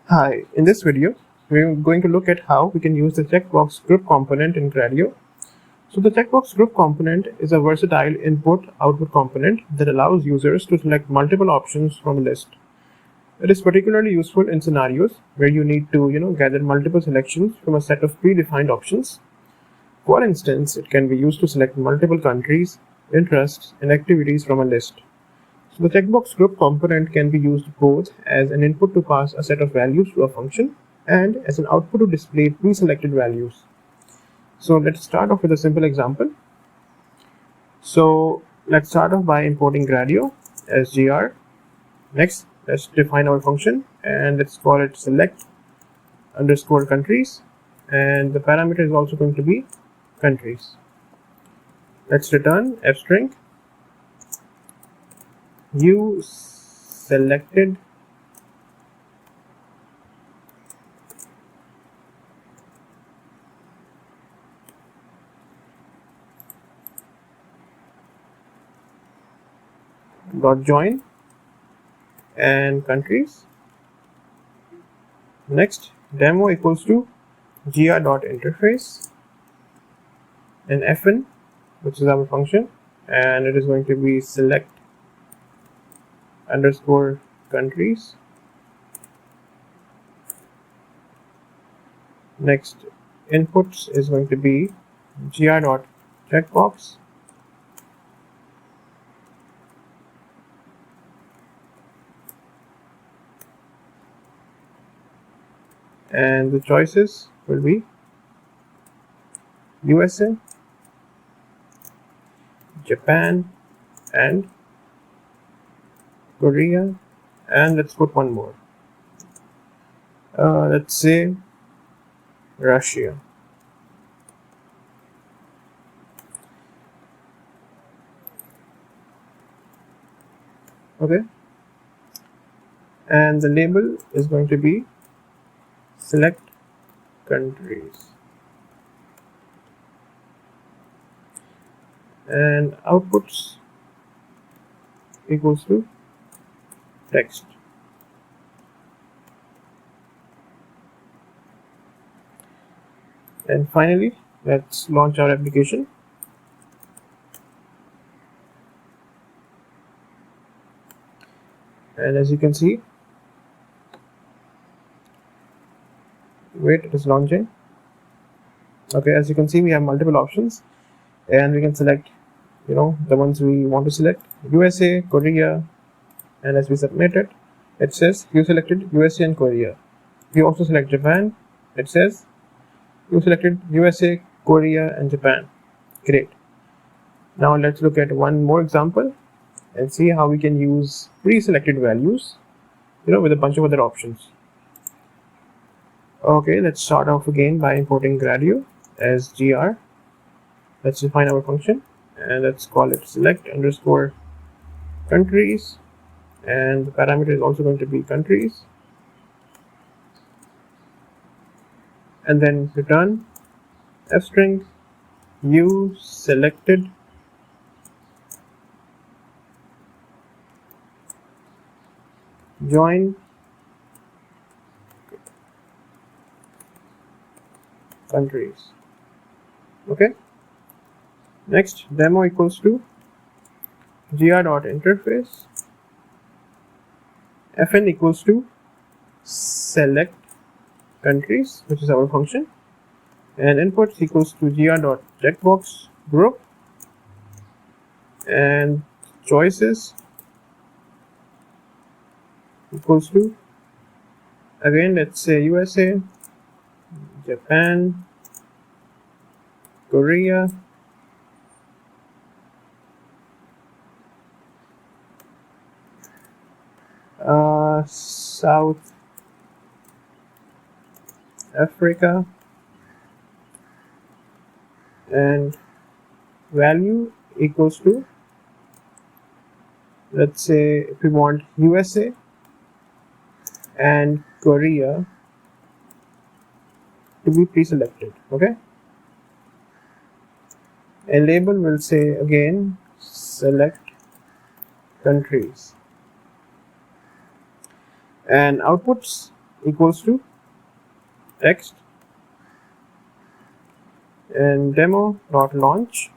Hi, in this video we're going to look at how we can use the CheckboxGroup component in Gradio. So the CheckboxGroup component is a versatile input-output component that allows users to select multiple options from a list. It is particularly useful in scenarios where you need to gather multiple selections from a set of predefined options. For instance, it can be used to select multiple countries, interests, and activities from a list. So the CheckboxGroup component can be used both as an input to pass a set of values to a function and as an output to display pre-selected values. So let's start off with a simple example. So let's start off by importing Gradio as gr. Next, let's define our function, and let's call it select_countries, and the parameter is also going to be countries. Let's return f-string you selected .join and countries. Next, demo equals to gr.interface and fn, which is our function, and it is going to be select_countries. Next, inputs is going to be gr.checkbox and the choices will be USA, Japan, and Korea, and let's put one more. Let's say Russia. Okay, and the label is going to be select countries, and outputs equals to text. And finally, let's launch our application. And as you can see, wait, it is launching. Okay, as you can see, we have multiple options, and we can select the ones we want to select: USA, Korea, and as we submit it, it says you selected USA and Korea. We also select Japan, it says you selected USA, Korea, and Japan. Great. Now let's look at one more example and see how we can use pre-selected values with a bunch of other options. Okay, let's start off again by importing Gradio as gr. Let's define our function, and let's call it select_countries, and the parameter is also going to be countries, and then return f-string u selected join countries. Okay. Next, demo equals to gr.interface fn equals to select countries, which is our function, and inputs equals to gr.checkboxGroup, and choices equals to, again, let's say USA, Japan, Korea, South Africa, and value equals to, let's say if we want USA and Korea to be pre-selected. Okay, and label will say again select countries, and outputs equals to text and demo.launch.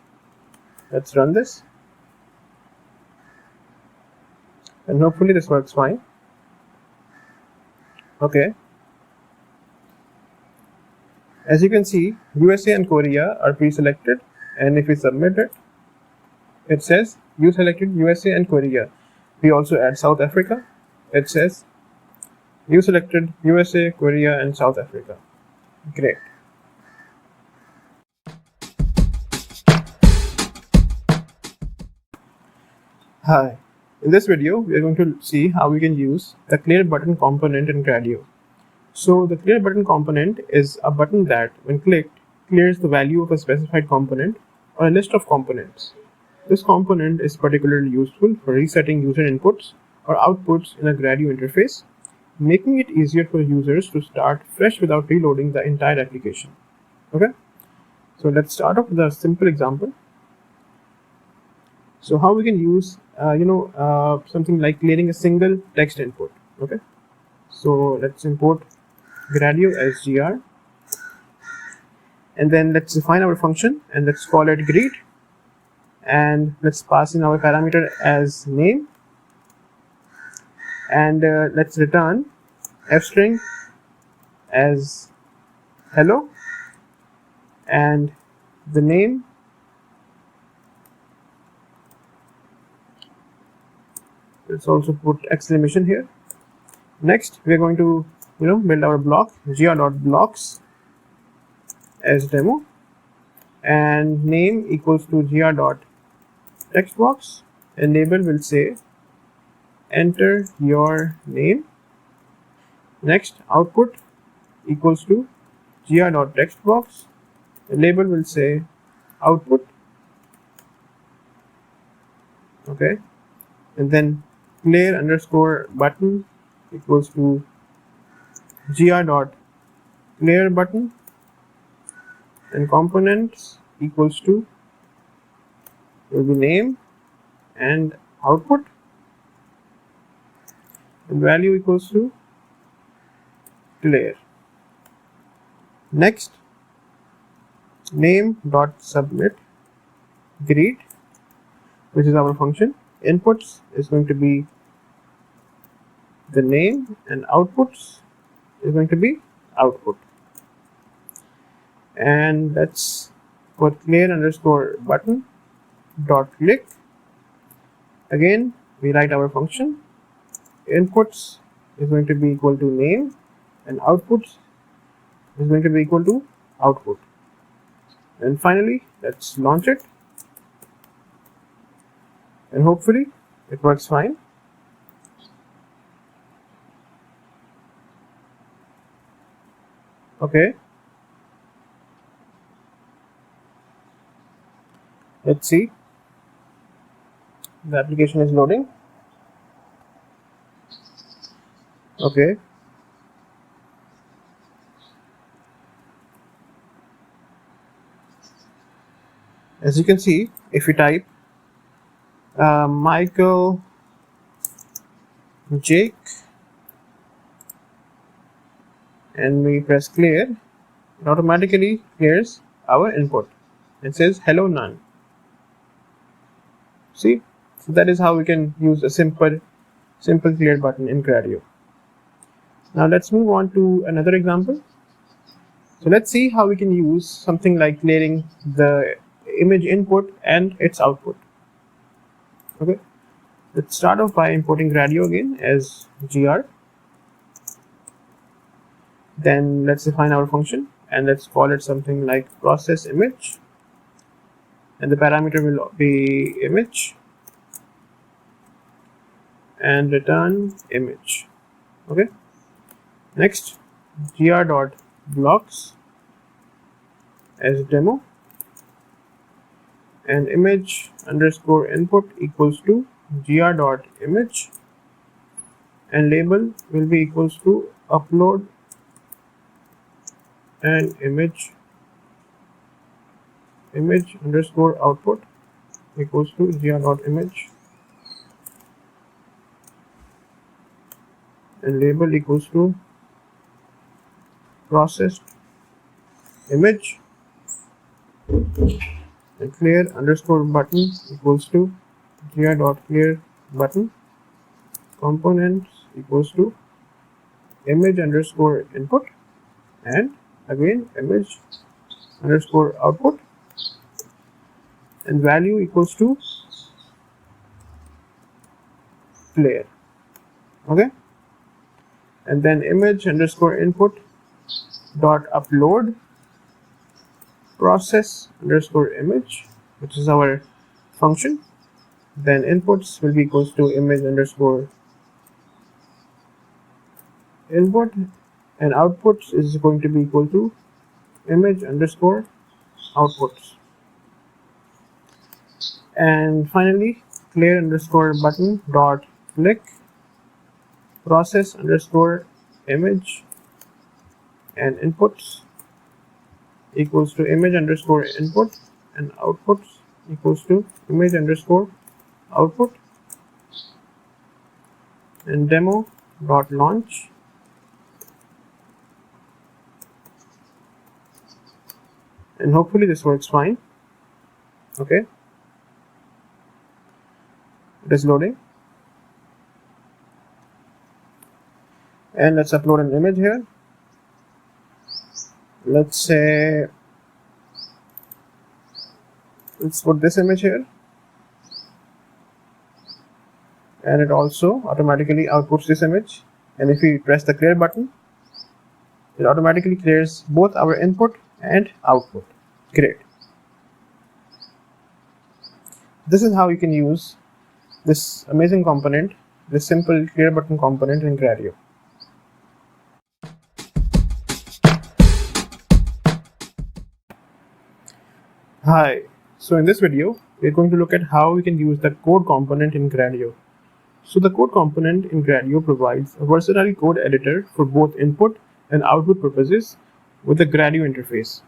Let's run this, and hopefully this works fine. Okay, as you can see, USA and Korea are pre-selected, and if we submit it, it says you selected USA and Korea. We also add South Africa, it says you selected USA, Korea, and South Africa. Great. Hi. In this video, we are going to see how we can use the ClearButton component in Gradio. So the ClearButton component is a button that, when clicked, clears the value of a specified component or a list of components. This component is particularly useful for resetting user inputs or outputs in a Gradio interface, making it easier for users to start fresh without reloading the entire application. Okay, so let's start off with a simple example. So how we can use something like clearing a single text input. Okay, so let's import Gradio as gr, and then let's define our function, and let's call it greet, and let's pass in our parameter as name, and let's return f-string as hello, and the name let's also put exclamation here. Next, we are going to build our block gr.blocks as demo, and name equals to gr.textbox, and label will say enter your name. Next, output equals to gr.textbox, and label will say output. Okay, and then clear_button equals to gr.clearButton, and components equals to will be name and output, and value equals to clear. Next, name.submit greet, which is our function. Inputs is going to be the name, and outputs is going to be output. And let's put clear_button dot click. Again, we write our function. Inputs is going to be equal to name, and outputs is going to be equal to output. And finally, let's launch it, and hopefully it works fine. Okay, let's see, the application is loading. Okay. As you can see, if we type Michael Jake and we press clear, it automatically clears our input. It says hello none. See, so that is how we can use a simple clear button in Gradio. Now let's move on to another example. So let's see how we can use something like clearing the image input and its output. Okay, let's start off by importing Gradio again as gr. Then let's define our function and let's call it something like process image, and the parameter will be image and return image. Okay, next gr.blocks as demo, and image underscore input equals to gr.image, and label will be equals to upload and image underscore output equals to gr.image, and label equals to processed image, and clear underscore button equals to gr.clear button, components equals to image underscore input, and again image underscore output, and value equals to clear. Okay, and then image underscore input dot upload process underscore image, which is our function. Then inputs will be equals to image underscore input, and outputs is going to be equal to image underscore outputs. And finally, clear underscore button dot click process underscore image and inputs equals to image underscore input, and outputs equals to image underscore output, and demo dot launch and hopefully this works fine. Okay, it is loading, and let's upload an image here. Let's say let's put this image here, and it also automatically outputs this image. And if we press the clear button, it automatically clears both our input and output. Great. This is how you can use this amazing component, this simple clear button component in Gradio. Hi, so in this video, we're going to look at how we can use the code component in Gradio. So the code component in Gradio provides a versatile code editor for both input and output purposes with the Gradio interface.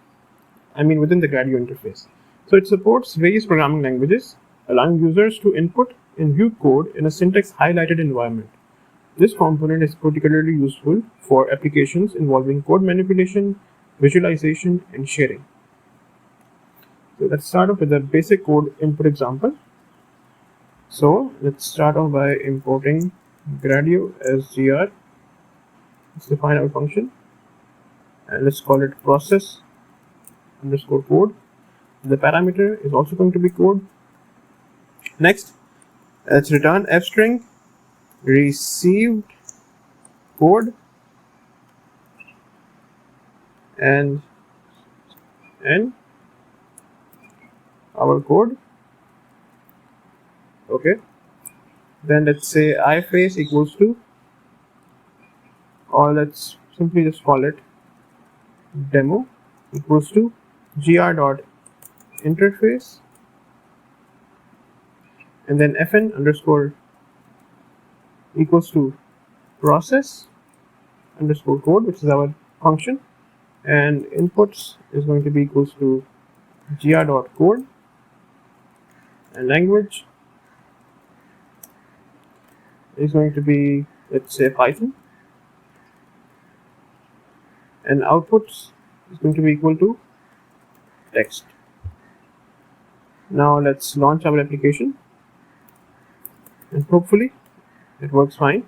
Within the Gradio interface. So it supports various programming languages, allowing users to input and view code in a syntax highlighted environment. This component is particularly useful for applications involving code manipulation, visualization, and sharing. So let's start off with a basic code input example. So let's start off by importing Gradio as gr. Let's define our function, and let's call it process underscore code. The parameter is also going to be code. Next, let's return f string received code and our code. Okay, then let's say iFace equals to, or let's simply just call it demo equals to gr.interface, and then fn underscore equals to process underscore code, which is our function, and inputs is going to be equals to gr.code, and language is going to be, let's say, Python, and outputs is going to be equal to text. Now let's launch our application, and hopefully it works fine.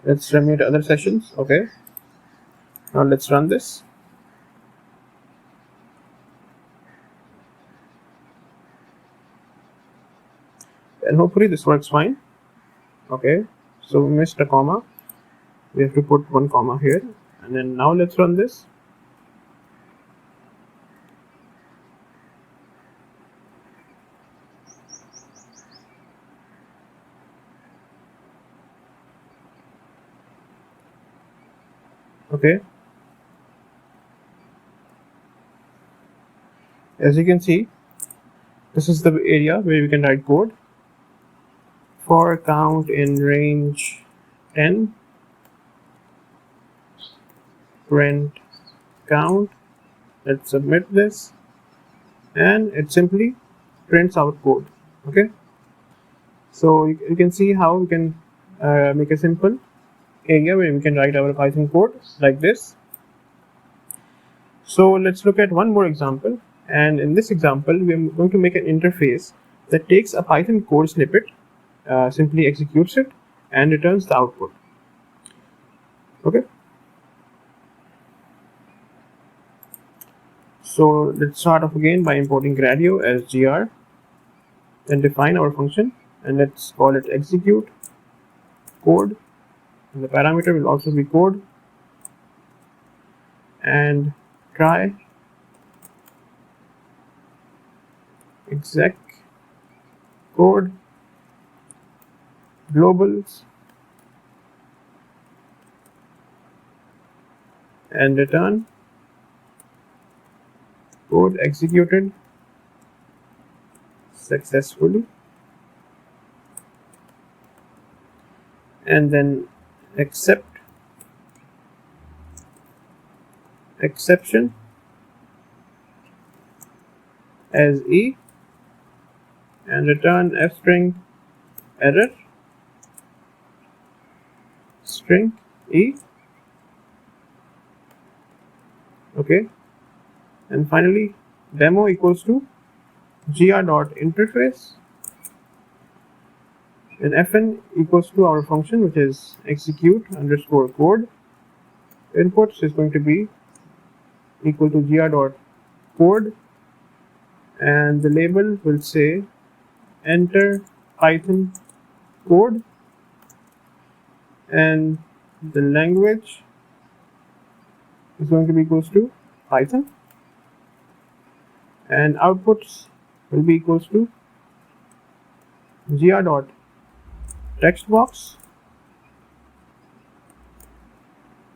Let's terminate other sessions. Okay, now let's run this. And hopefully this works fine. Okay, so we missed a comma. We have to put one comma here, and then now let's run this. Okay, as you can see, this is the area where we can write code. For count in range 10, print count. Let's submit this, and it simply prints out code. Okay, so you can see how we can make a simple area where we can write our Python code like this. So let's look at one more example, and in this example we are going to make an interface that takes a Python code snippet, simply executes it, and returns the output. Okay, so let's start off again by importing Gradio as gr, then define our function, and let's call it execute code, and the parameter will also be code, and try exec code globals, and return code executed successfully, and then accept exception as E, and return f-string error string E. Okay, and finally demo equals to gr.interface, and fn equals to our function, which is execute underscore code. Inputs is going to be equal to gr.code, and the label will say enter Python code, and the language is going to be equals to Python, and outputs will be equals to gr.textbox,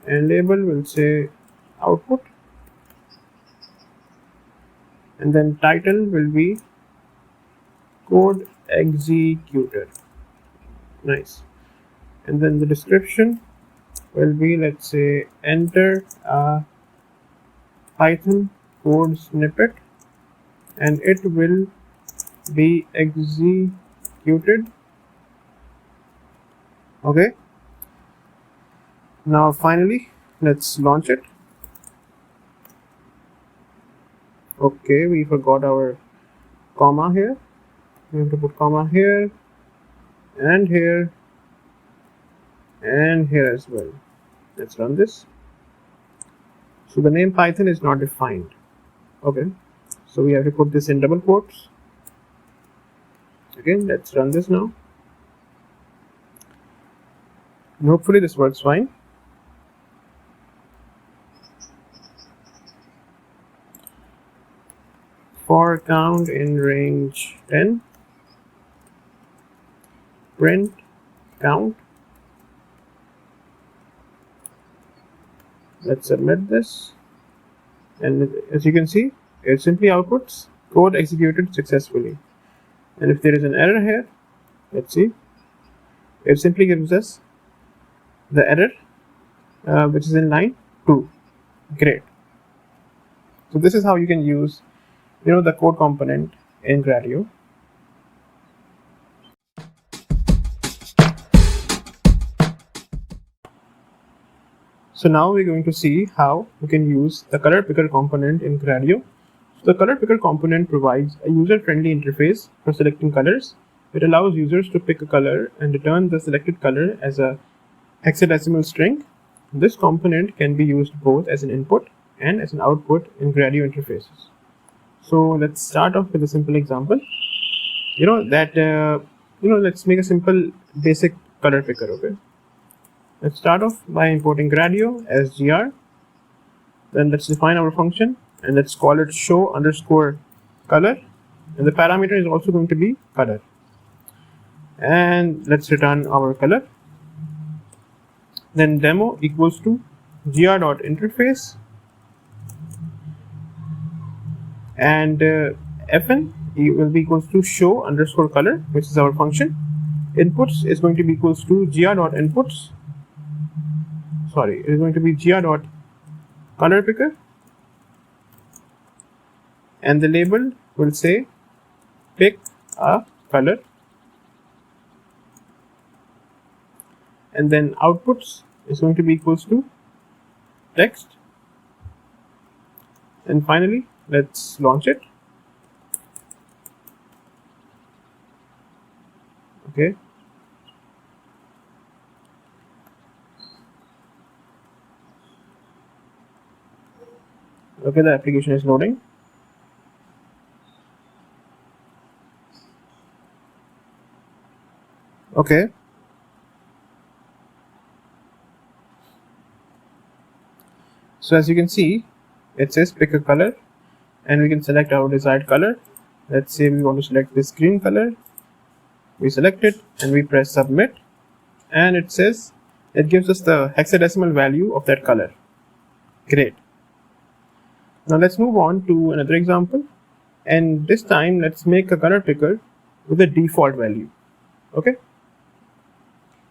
and label will say output, and then title will be code executed. Nice. And then the description will be, let's say, enter a Python code snippet, and it will be executed. Okay, now finally let's launch it. Okay, we forgot our comma here. We have to put comma here, and here, and here as well. Let's run this. So the name Python is not defined. Okay, so we have to put this in double quotes. Okay, let's run this now, and hopefully this works fine. For count in range 10, print count. Let's submit this, and as you can see, it simply outputs code executed successfully. And if there is an error here, let's see, it simply gives us the error which is in line 2. Great. So this is how you can use the code component in Gradio. So now we're going to see how we can use the ColorPicker component in Gradio. So the ColorPicker component provides a user-friendly interface for selecting colors. It allows users to pick a color and return the selected color as a hexadecimal string. This component can be used both as an input and as an output in Gradio interfaces. So let's start off with a simple example. Let's make a simple basic color picker. Okay. Let's start off by importing Gradio as gr. Then let's define our function and let's call it show_color, and the parameter is also going to be color. And let's return our color. Then demo equals to gr.interface, and fn will be equals to show_color, which is our function. Inputs is going to be equals to gr.inputs. It is going to be gr.colorPicker, and the label will say pick a color, and then outputs is going to be equals to text. And finally, let's launch it. Okay. Okay, the application is loading. Okay. So as you can see, it says pick a color, and we can select our desired color. Let's say we want to select this green color. We select it and we press submit, and it says it gives us the hexadecimal value of that color. Great. Now let's move on to another example, and this time let's make a color picker with a default value. Okay.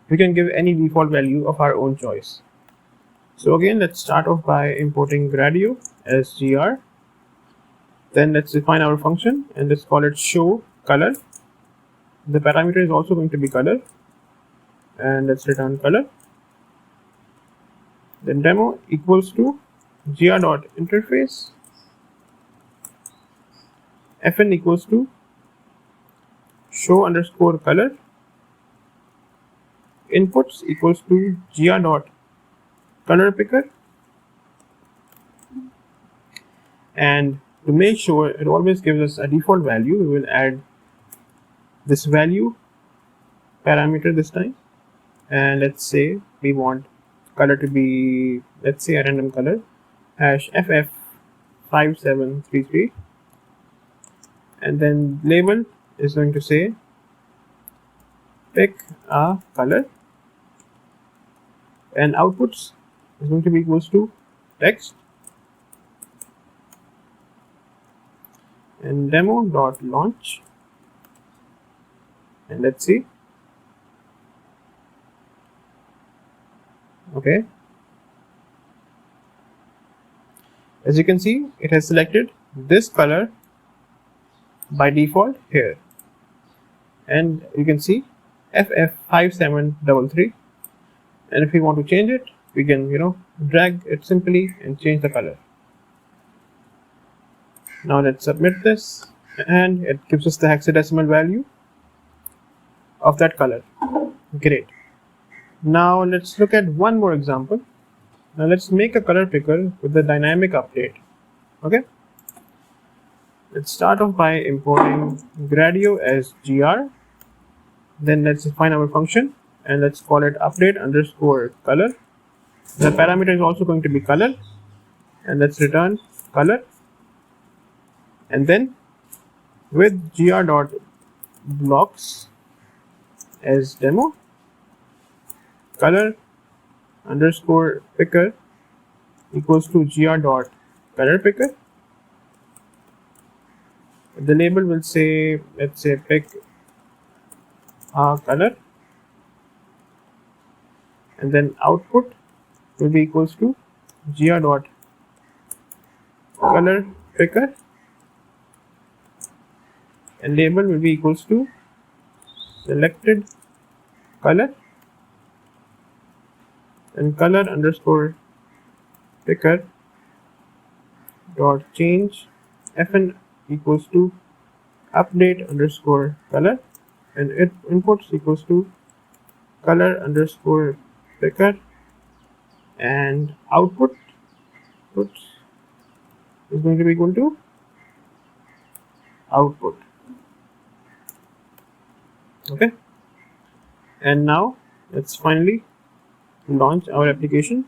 We can give any default value of our own choice. So again, let's start off by importing Gradio as gr. Then let's define our function and let's call it show_color. The parameter is also going to be color, and let's return color. Then demo equals to gr.interface, fn equals to show_color, inputs equals to gr.colorPicker, and to make sure it always gives us a default value, we will add this value parameter this time, and let's say we want color to be, let's say, a random color, #ff5733, and then label is going to say pick a color, and outputs is going to be equals to text, and demo.launch, and let's see. Okay, as you can see, it has selected this color by default here, and you can see ff5733, and if we want to change it, we can drag it simply and change the color. Now let's submit this, and it gives us the hexadecimal value of that color. Great. Now let's look at one more example. Now let's make a color picker with the dynamic update. Okay. Let's start off by importing Gradio as gr. Then let's define our function and let's call it update_color. The parameter is also going to be color, and let's return color. And then with gr.blocks, as demo, color underscore picker equals to gr.colorPicker. The label will say, let's say, pick a color, and then output will be equals to gr.colorPicker, and label will be equals to selected color, and color underscore picker dot change fn equals to update underscore color, and inputs equals to color underscore picker, and output is going to be equal to output. Okay, and now let's finally launch our application,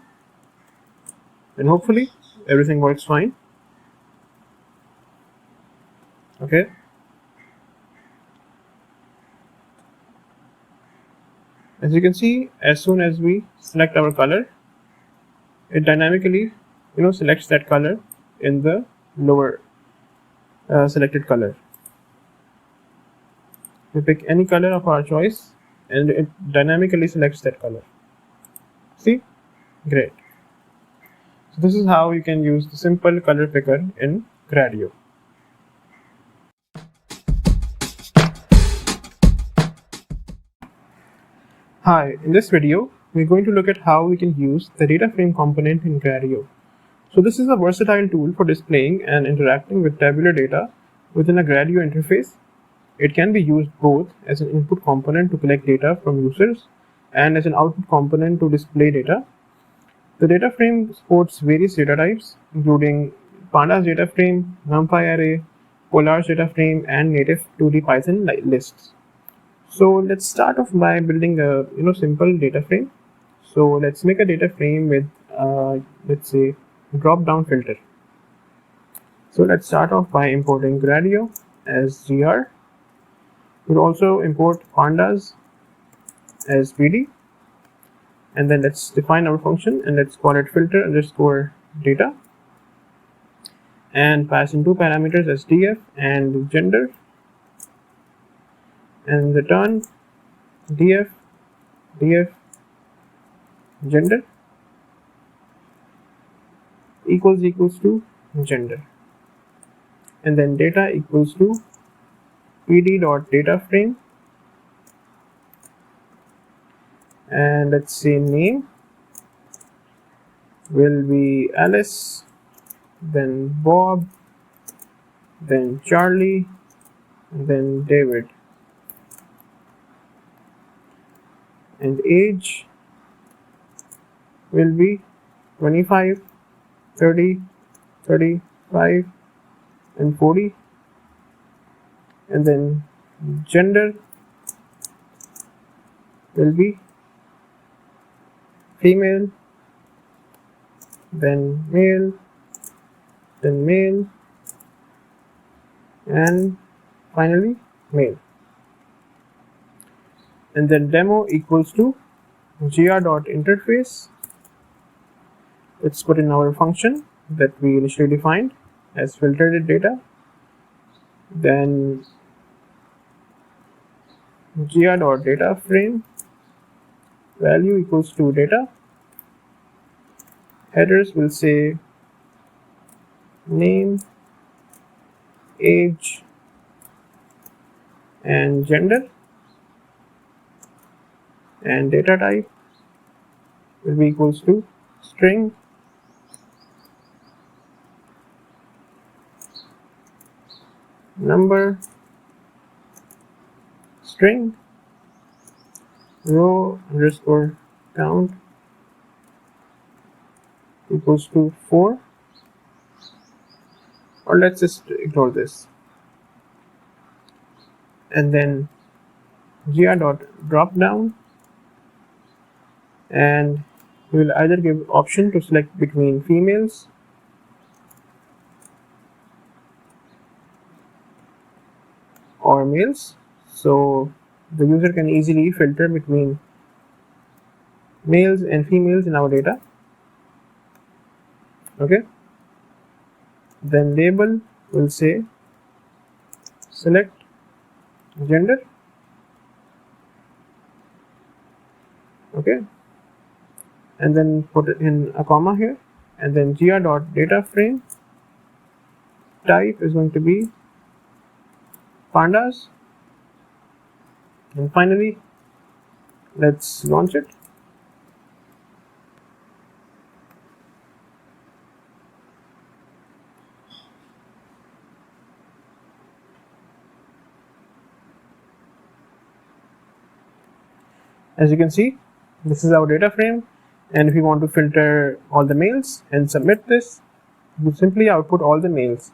and hopefully everything works fine. Okay, as you can see, as soon as we select our color, it dynamically selects that color in the lower selected color. We pick any color of our choice and it dynamically selects that color. See? Great. So this is how you can use the simple color picker in Gradio. Hi, in this video, we're going to look at how we can use the Dataframe component in Gradio. So this is a versatile tool for displaying and interacting with tabular data within a Gradio interface. It can be used both as an input component to collect data from users and as an output component to display data. The Dataframe supports various data types, including Pandas Dataframe, NumPy array, Collage Dataframe, and native 2D Python lists. So let's start off by building a simple data frame. So let's make a data frame with let's say drop-down filter. So let's start off by importing Gradio as gr. We'll also import pandas as pd, and then let's define our function and let's call it filter underscore data, and pass in two parameters as df and gender, and return df gender equals to gender, and then data equals to pd.dataframe, and let's say name will be Alice, then Bob, then Charlie, and then David, and age will be 25, 30, 35, and 40, and then gender will be female, then male, and finally male. And then demo equals to gr.interface. Let's put in our function that we initially defined as filtered data, then gr.dataframe value equals to data. Headers will say name, age, and gender, and data type will be equals to string, number, string, row underscore count equals to 4, or let's just ignore this, and then gr.dropdown, and we will either give option to select between females or males. So the user can easily filter between males and females in our data. Okay, then label will say select gender. Okay, and then put it in a comma here, and then gr.dataframe type is going to be pandas, and finally let's launch it. As you can see, this is our data frame, and if you want to filter all the males and submit this, you simply output all the males.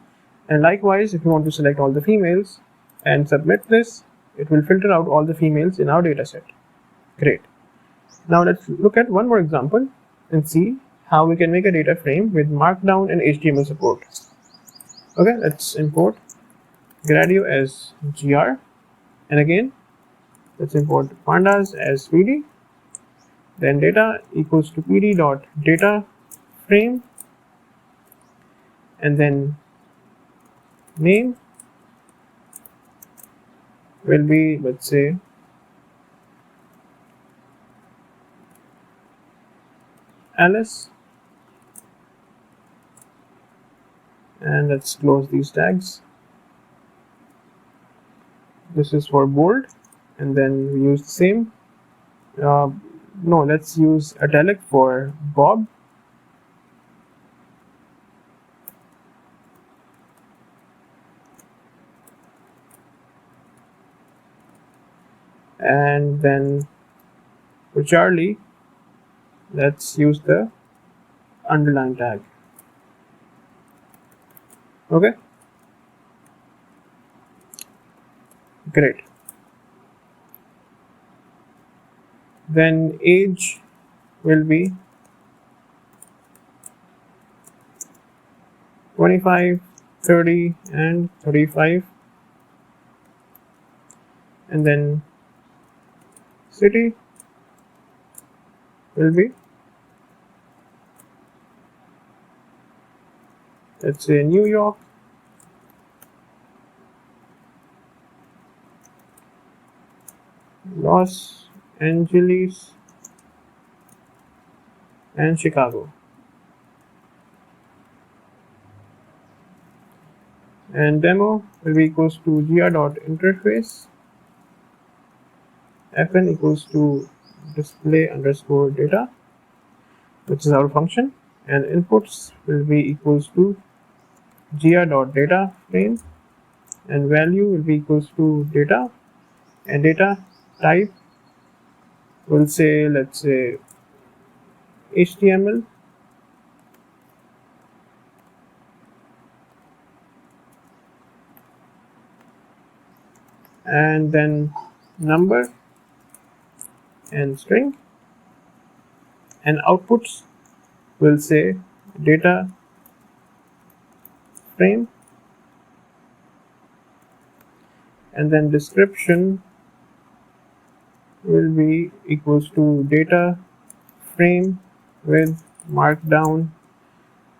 And likewise, if you want to select all the females and submit this, it will filter out all the females in our dataset. Great. Now let's look at one more example and see how we can make a data frame with Markdown and HTML support. Okay, let's import Gradio as gr, and again let's import pandas as pd, then data equals to pd dot data frame, and then name will be, let's say, Alice, and let's close these tags. This is for bold, and then we use the same. No, let's use italic for Bob. And then for Charlie, let's use the underline tag. Okay, great. Then age will be 25, 30, and 35, and then city will be, let's say, New York, Los Angeles, and Chicago. And demo will be equals to gr.interface fn equals to display underscore data, which is our function, and inputs will be equals to gr.data frame, and value will be equals to data, and data type will say, let's say, HTML, and then number and string, and outputs will say data frame, and then description will be equals to data frame with markdown.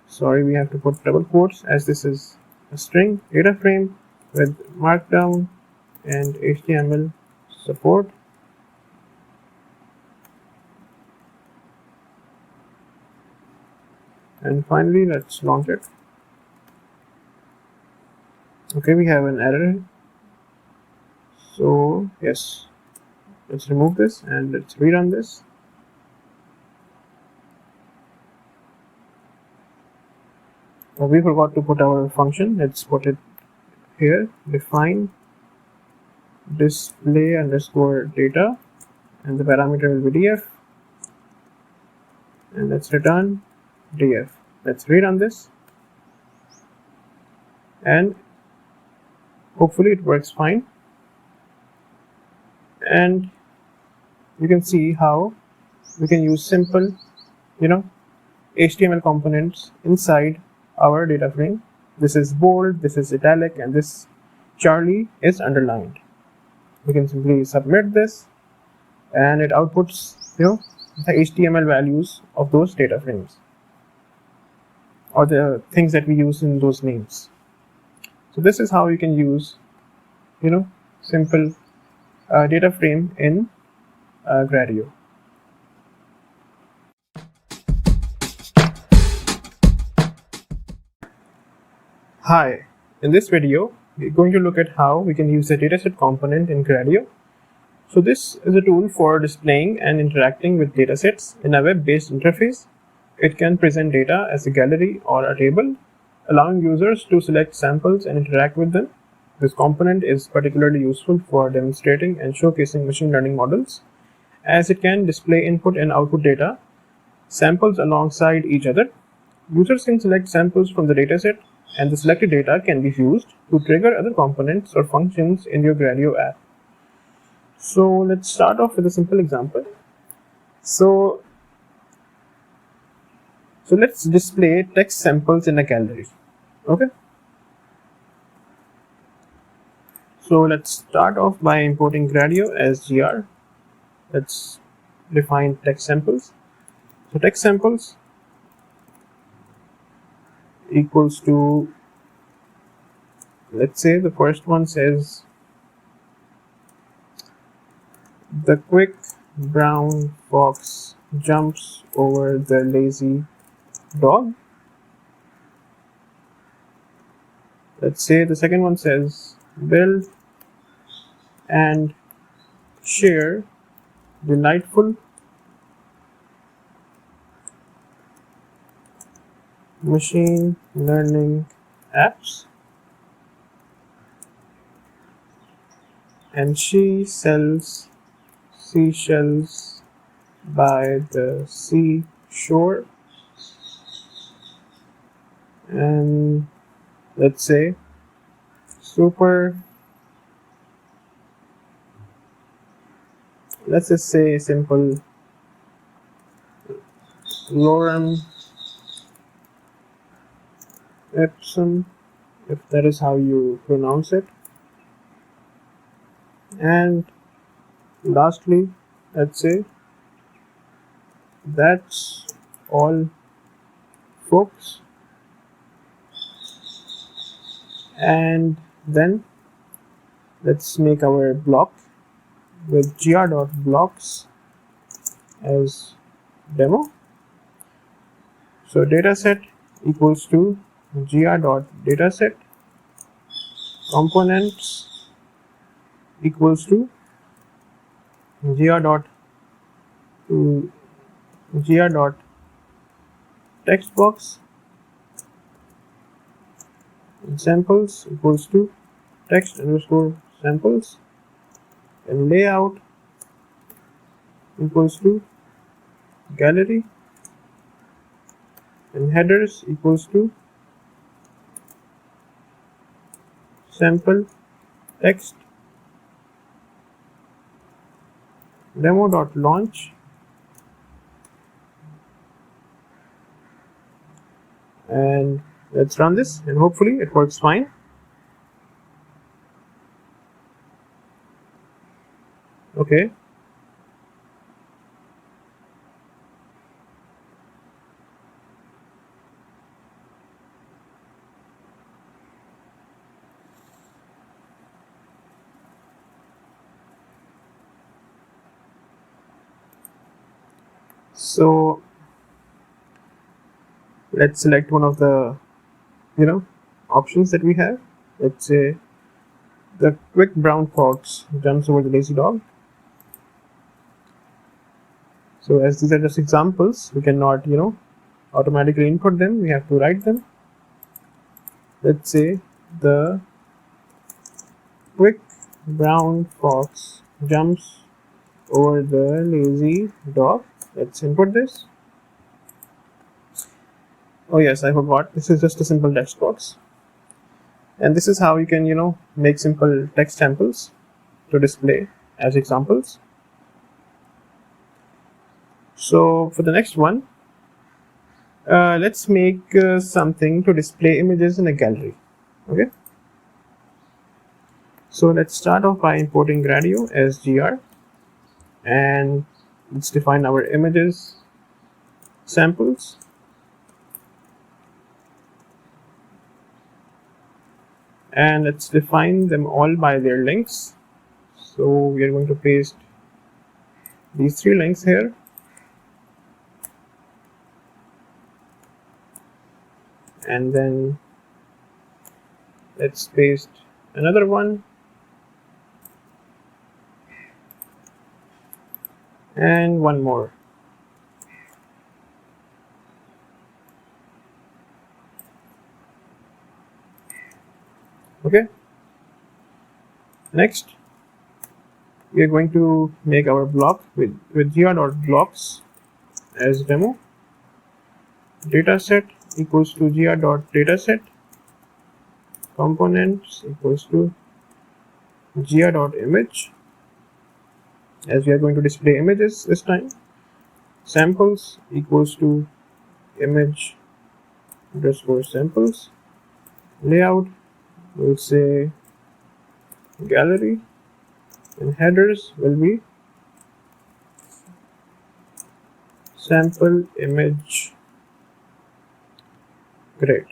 Sorry, we have to put double quotes as this is a string. Data frame with markdown and HTML support. And finally, let's launch it. Okay, we have an error. So yes, let's remove this and let's rerun this. We forgot to put our function. Let's put it here. Define display underscore data, and the parameter will be df, and let's return df. Let's rerun this, and hopefully it works fine. And you can see how we can use simple, HTML components inside our data frame. This is bold, this is italic, and this Charlie is underlined. we can simply submit this, and it outputs the HTML values of those data frames or the things that we use in those names. So this is how you can use simple data frame in Gradio. Hi, in this video we're going to look at how we can use the dataset component in Gradio. So this is a tool for displaying and interacting with datasets in a web-based interface. It can present data as a gallery or a table, allowing users to select samples and interact with them. This component is particularly useful for demonstrating and showcasing machine learning models, as it can display input and output data samples alongside each other. Users can select samples from the dataset, and the selected data can be used to trigger other components or functions in your Gradio app. So let's start off with a simple example. So let's display text samples in a gallery. Okay. So let's start off by importing Gradio as gr. Let's define text samples. So text samples equals to, let's say the first one says the quick brown fox jumps over the lazy dog. Let's say the second one says build and share delightful machine learning apps, and she sells seashells by the seashore. And let's say let's just say simple lorem ipsum, if that is how you pronounce it. And lastly, let's say that's all, folks. And then let's make our block with gr.blocks as demo. So dataset equals to gr.dataset, components equals to gr.textbox, and samples equals to text underscore samples, and layout equals to gallery, and headers equals to sample text demo.launch, and let's run this and hopefully it works fine. Okay. So let's select one of the options that we have. Let's say the quick brown fox jumps over the lazy dog. So as these are just examples, we cannot automatically input them, we have to write them. Let's say the quick brown fox jumps over the lazy dog. Let's input this. Oh yes, I forgot, this is just a simple text box. And this is how you can make simple text samples to display as examples. So for the next one, let's make something to display images in a gallery. Okay. So let's start off by importing Gradio as gr, and let's define our images samples. And let's define them all by their links. So we are going to paste these 3 links here. And then let's paste another one. And one more. Okay. Next, we are going to make our block with gr.blocks as demo. Dataset equals to gr.dataset. Components equals to gr.image, as we are going to display images this time. Samples equals to image underscore samples. Layout will say gallery, and headers will be sample image. Great.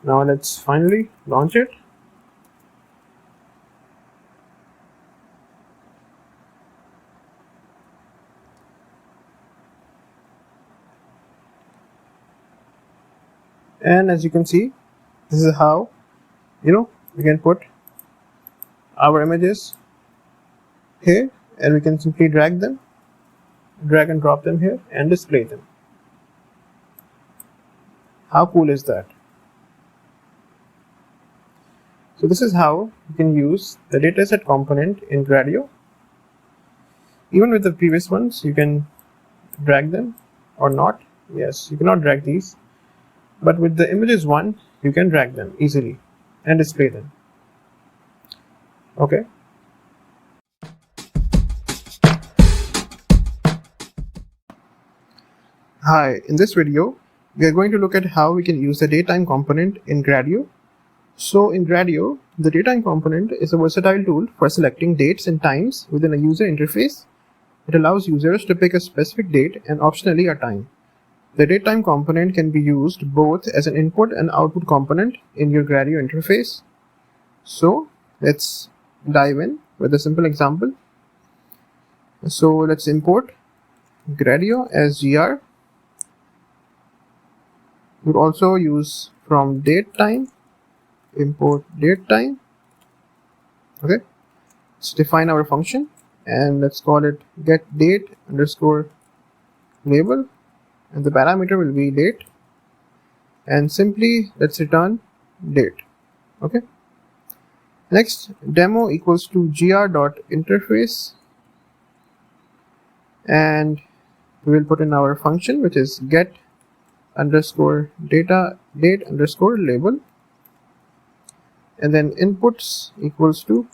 Now let's finally launch it. And as you can see, this is how we can put our images here, and we can simply drag and drop them here and display them. How cool is that? So this is how you can use the dataset component in Gradio. Even with the previous ones, you can drag them or not. Yes, you cannot drag these, but with the images one, you can drag them easily and display them. Okay. Hi, in this video, we are going to look at how we can use the DateTime component in Gradio. So in Gradio, the DateTime component is a versatile tool for selecting dates and times within a user interface. It allows users to pick a specific date and optionally a time. The DateTime component can be used both as an input and output component in your Gradio interface. So let's dive in with a simple example. So let's import Gradio as gr. We'll also use from DateTime, import DateTime. Okay, let's define our function and let's call it getDate underscore label, and the parameter will be date, and simply let's return date. Okay. Next, demo equals to gr.interface, and we will put in our function, which is get underscore data date underscore label, and then inputs equals to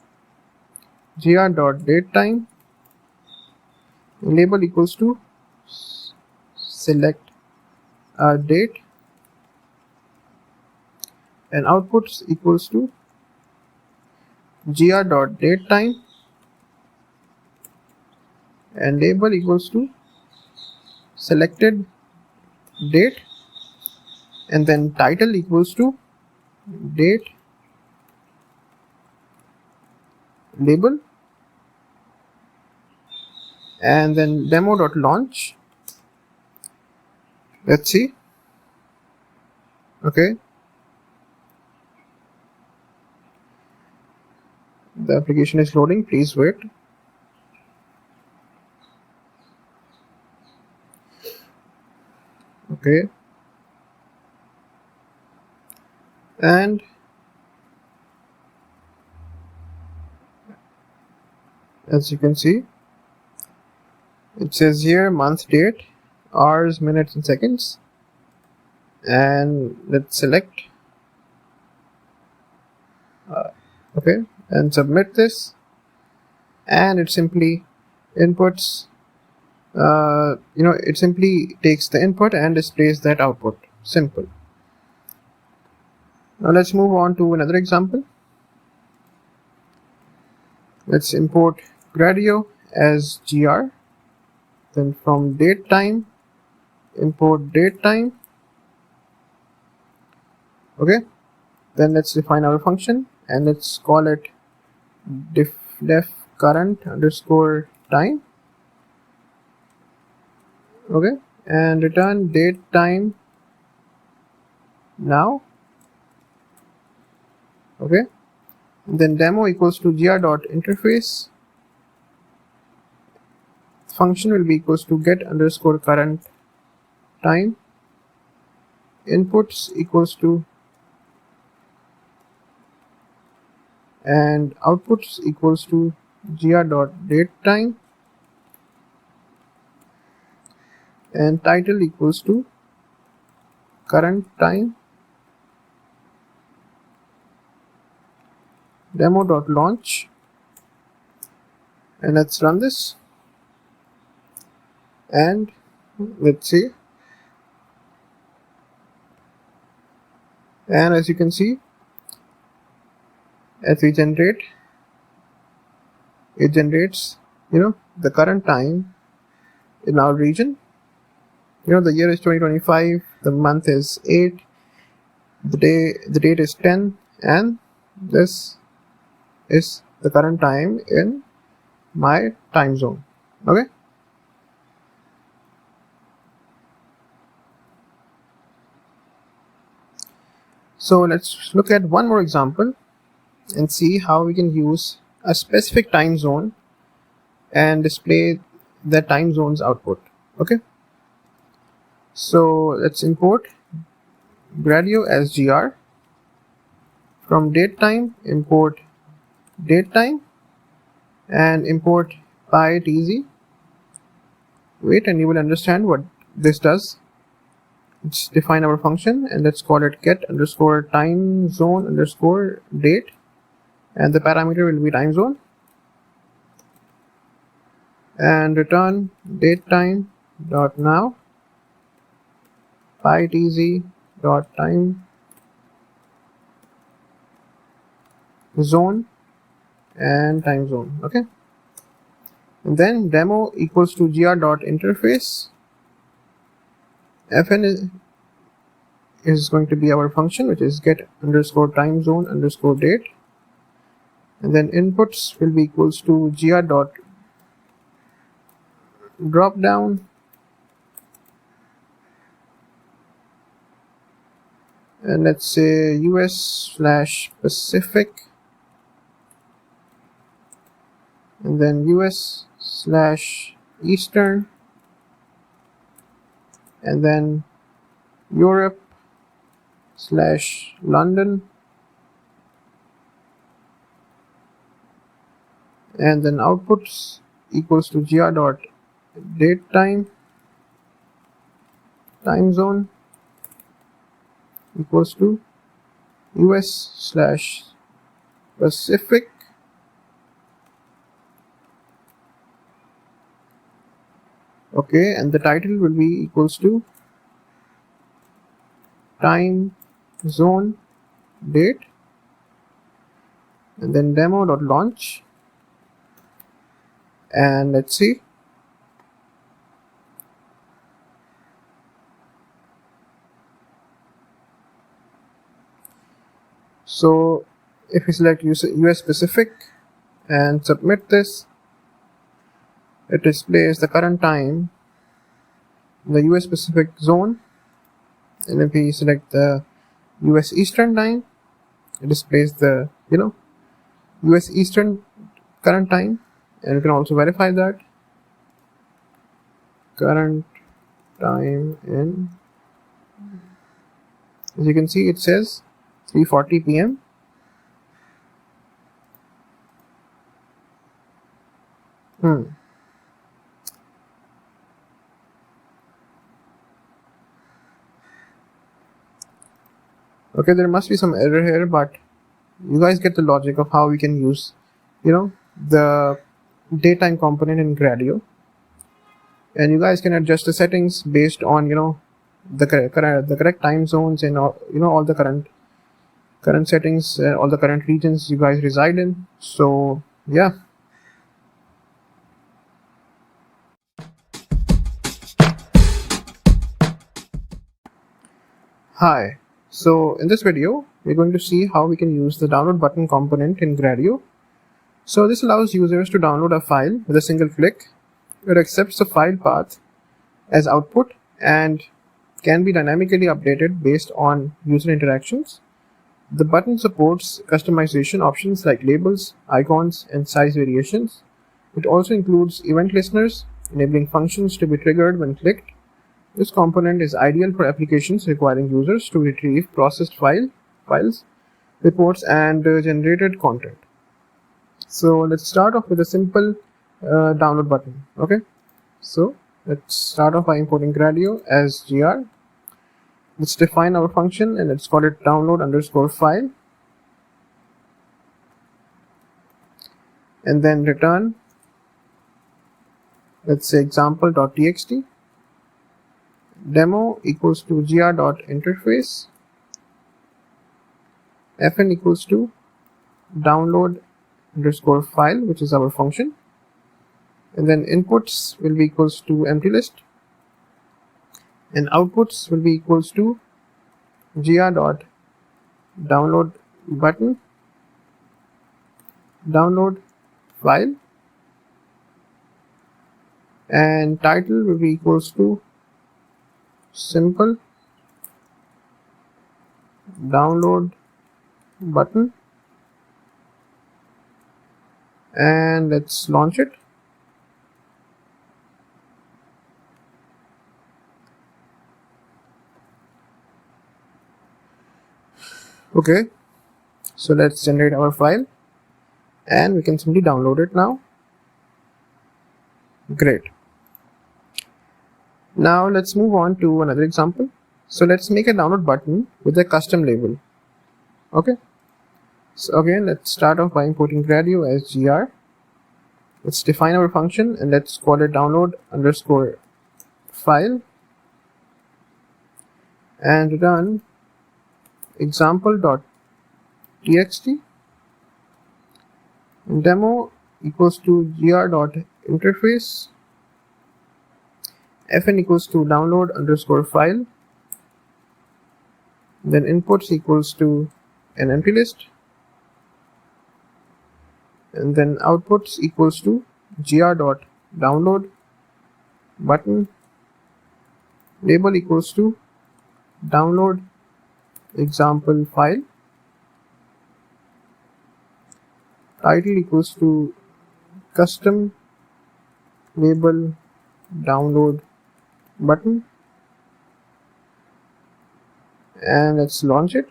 gr.datetime, label equals to select a date, and outputs equals to gr.datetime, and label equals to selected date, and then title equals to date label, and then demo.launch. Let's see. Okay, the application is loading, please wait. Okay, and as you can see, it says here month, date, hours, minutes and seconds, and let's select okay, and submit this, and it simply inputs it simply takes the input and displays that output. Simple. Now let's move on to another example. let's import Gradio as gr. Then from DateTime, import DateTime. Okay. Then let's define our function and let's call it def current underscore time. Okay, and return date time now. Okay, and then demo equals to gr.interface. Function will be equals to get underscore current time. Inputs equals to and outputs equals to gr.datetime and title equals to current time. Demo.launch, and let's run this and let's see, and as you can see, as we generate, it generates the current time in our region. The year is 2025, the month is 8, the date is 10, and this is the current time in my time zone. Okay, so let's look at one more example and see how we can use a specific time zone and display the time zone's output. Okay, so let's import Gradio as gr. From DateTime, import DateTime and import 𝐻𝐿. Wait, and you will understand what this does. Let's define our function and let's call it get underscore time zone underscore date, and the parameter will be time zone, and return datetime dot now 𝐻𝐿 dot time zone and time zone. Okay, and then demo equals to gr.interface. fn is going to be our function, which is get underscore time zone underscore date, and then inputs will be equals to gr.dropdown and let's say US/Pacific, and then US/Eastern, and then Europe/London, and then outputs equals to gr.datetime time zone equals to US/Pacific, okay, and the title will be equals to time zone date, and then demo.launch, and let's see. So if we select US Pacific and submit this, it displays the current time in the US Pacific zone, and if we select the US Eastern time, it displays the US Eastern current time, and you can also verify that current time in, as you can see, it says 3:40 p.m. Okay, there must be some error here, but you guys get the logic of how we can use the datetime component in Gradio, and you guys can adjust the settings based on the correct time zones and all the current settings, all the current regions you guys reside in. So yeah, Hi, so in this video we're going to see how we can use the download button component in Gradio. So this allows users to download a file with a single click. It accepts the file path as output and can be dynamically updated based on user interactions. The button supports customization options like labels, icons, and size variations. It also includes event listeners, enabling functions to be triggered when clicked. This component is ideal for applications requiring users to retrieve processed files, reports, and generated content. So let's start off with a simple download button. Okay, so let's start off by importing Gradio as gr. Let's define our function and let's call it download_file, and then return, let's say example.txt. Demo equals to gr.interface, fn equals to download_file, which is our function, and then inputs will be equals to empty list, and outputs will be equals to gr.download button download file, and title will be equals to simple download button, and let's launch it. Okay, so let's generate our file and we can simply download it now. Great. Now let's move on to another example. So let's make a download button with a custom label. Okay, so again let's start off by importing Gradio as gr. Let's define our function and let's call it download_file and return example.txt. Demo equals to gr.interface, fn equals to download_file, then inputs equals to an empty list, and then outputs equals to gr.download button, label equals to download example file, title equals to custom label download button, and let's launch it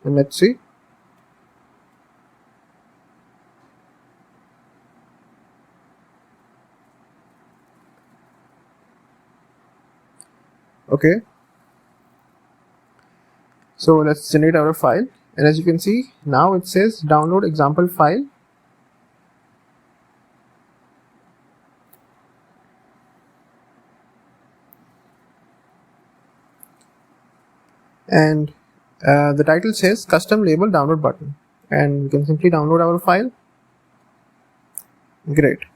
and let's see. Okay, so let's generate our file, and as you can see now it says download example file, and the title says custom label download button, and we can simply download our file. Great.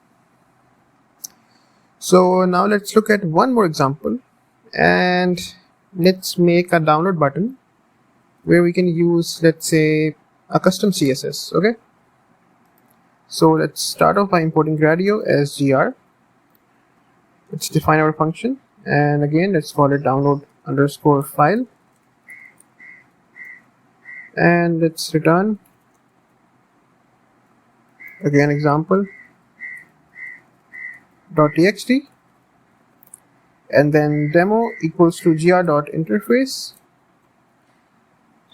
So now let's look at one more example, and let's make a download button where we can use, let's say, a custom CSS. Okay, so let's start off by importing Gradio as gr. Let's define our function and again let's call it download_file, and let's return again example.txt, and then demo equals to gr.interface,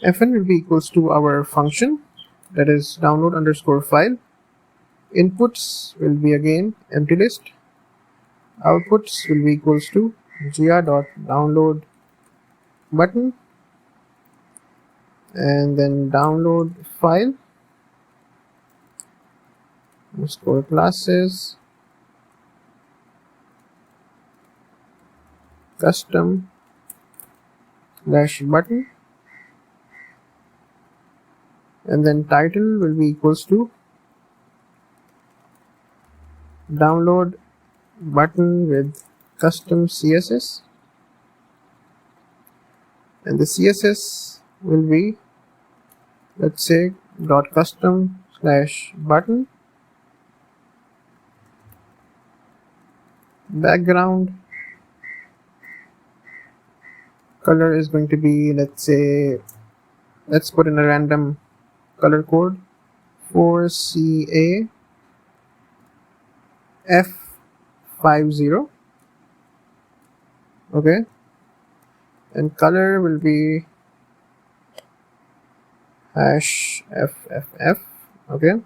fn will be equals to our function, that is download_file, inputs will be again empty list, outputs will be equals to gr.download button, and then download file, underscore classes, custom --button, and then title will be equals to download button with custom CSS, and the CSS will be, let's say, .custom/button background. Color is going to be, let's say, let's put in a random color code, 4CAF50. Okay, and color will be #FFF. Okay,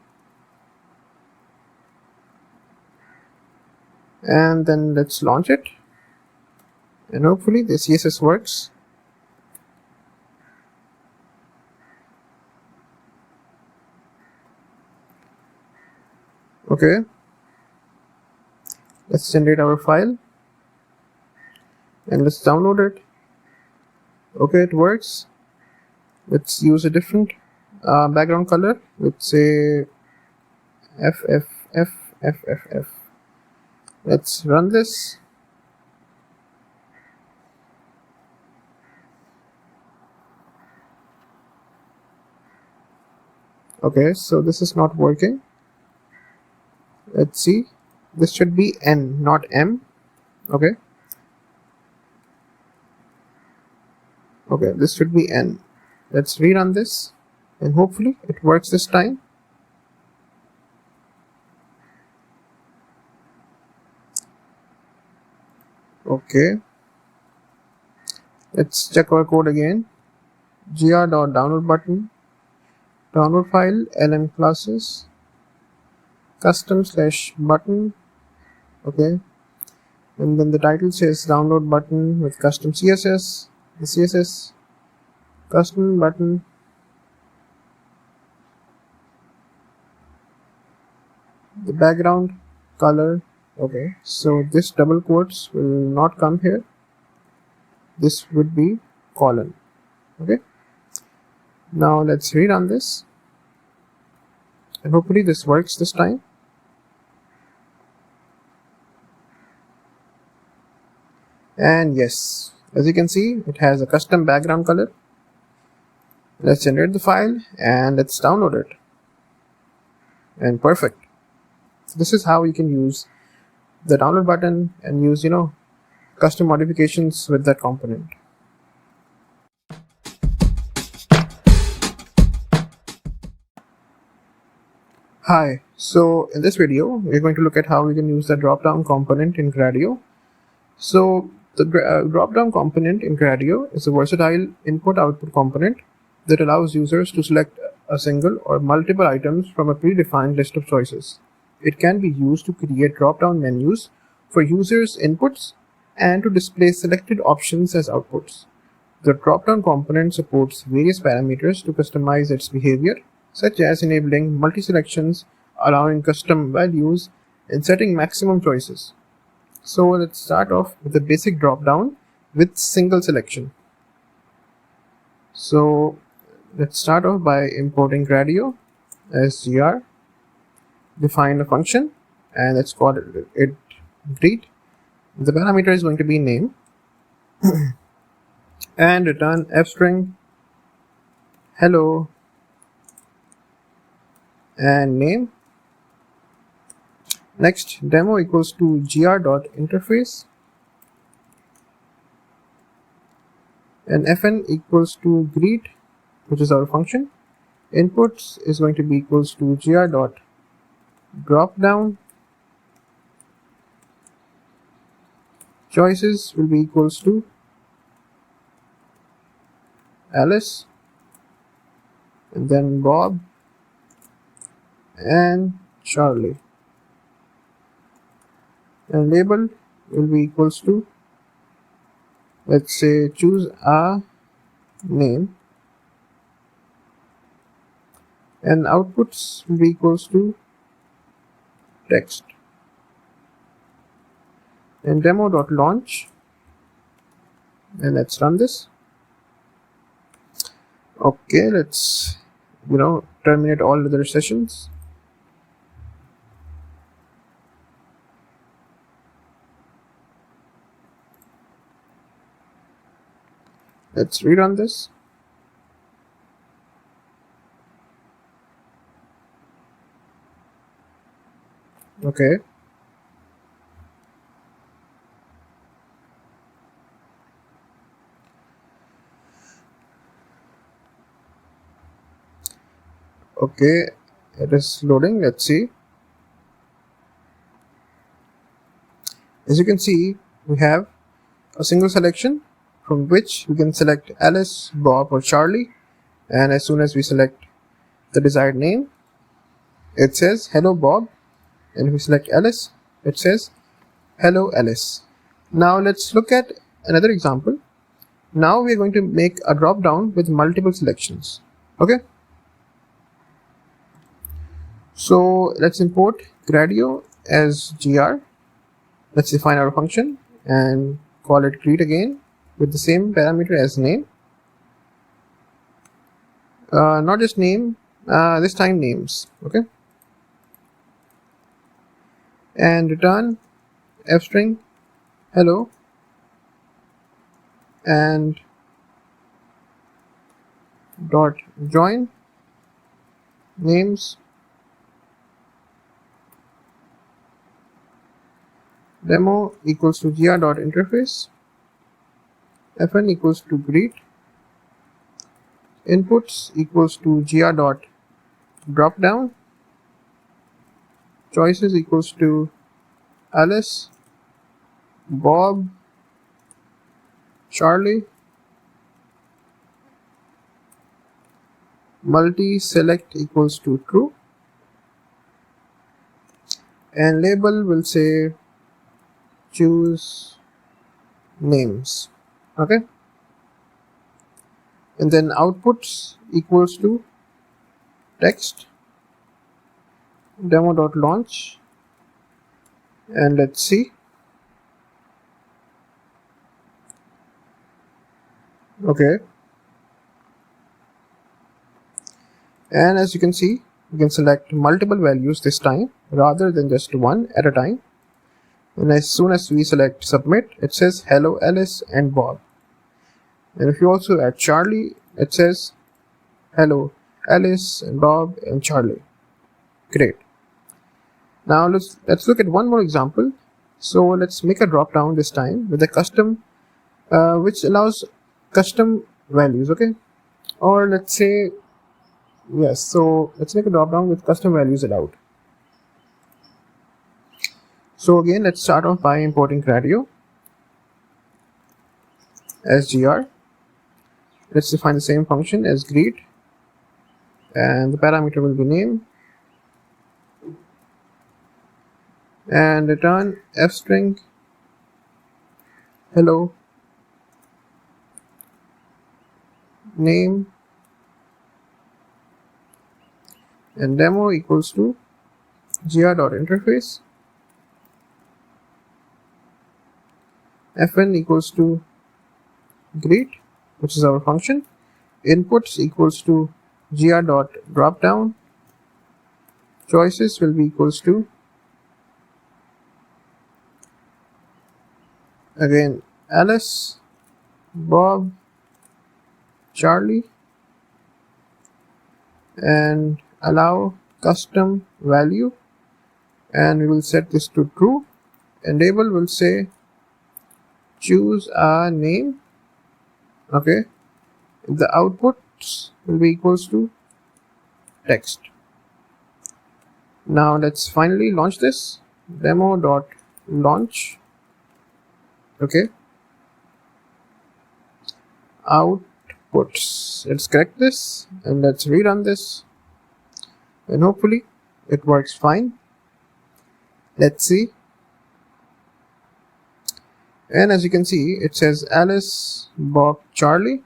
and then let's launch it, and hopefully the CSS works. Okay, let's generate our file and let's download it. Okay, it works. Let's use a different background color. Let's say FFF. Let's run this. Okay, so this is not working. Let's see. This should be N, not M. Okay. Okay, this should be N. Let's rerun this, and hopefully it works this time. Okay. Let's check our code again. gr.download button, download file, lm classes, custom/button. Okay, and then the title says download button with custom CSS. The CSS custom button, the background color. Okay, so this double quotes will not come here. This would be colon. Okay, now let's rerun this, and hopefully this works this time. And yes, as you can see, it has a custom background color. Let's generate the file and let's download it. And perfect. So this is how you can use the download button and use, custom modifications with that component. Hi, so in this video, we're going to look at how we can use the dropdown component in Gradio. So the dropdown component in Gradio is a versatile input-output component that allows users to select a single or multiple items from a predefined list of choices. It can be used to create drop-down menus for users' inputs and to display selected options as outputs. The drop-down component supports various parameters to customize its behavior, such as enabling multi-selections, allowing custom values, and setting maximum choices. So let's start off with the basic drop-down with single selection. So let's start off by importing Gradio as gr, define a function, and let's call it greet. The parameter is going to be name and return f-string hello and name. Next, demo equals to gr.interface and fn equals to greet, which is our function. Inputs is going to be equals to gr.dropdown. Choices will be equals to Alice, and then Bob and Charlie. And label will be equals to, let's say, choose a name, and outputs will be equals to text. And demo.launch, and let's run this. Okay, let's terminate all other sessions. Let's rerun this. Okay. Okay, it is loading. Let's see. As you can see, we have a single selection from which we can select Alice, Bob, or Charlie, and as soon as we select the desired name, it says hello Bob, and if we select Alice, it says hello Alice. Now let's look at another example. Now we are going to make a drop down with multiple selections. Okay, so let's import Gradio as gr. Let's define our function and call it greet again with the same parameter as name. Not just name, this time names. Okay, and return f-string hello and dot join names demo equals to gr.interface, fn equals to greet, inputs equals to gr.dropdown, choices equals to Alice, Bob, Charlie, multi-select equals to true, and label will say choose names. Okay, and then outputs equals to text demo.launch, and let's see. Okay, and as you can see, you can select multiple values this time rather than just one at a time. And as soon as we select submit, it says hello Alice and Bob. And if you also add Charlie, it says hello Alice and Bob and Charlie. Great. Now let's look at one more example. So let's make a drop down this time with a custom which allows custom values. Okay, or let's say yes, so let's make a drop down with custom values allowed. So again, let's start off by importing Gradio as gr. Let's define the same function as greet, and the parameter will be name, and return f-string hello name, and demo equals to gr.interface, fn equals to greet, which is our function, inputs equals to gr.dropdown, choices will be equals to again Alice, Bob, Charlie, and allow custom value, and we will set this to true, and label will say choose a name. Okay, the outputs will be equals to text. Now let's finally launch this demo.launch. Okay, outputs, let's correct this and let's rerun this, and hopefully it works fine. Let's see. And as you can see, it says Alice, Bob, Charlie.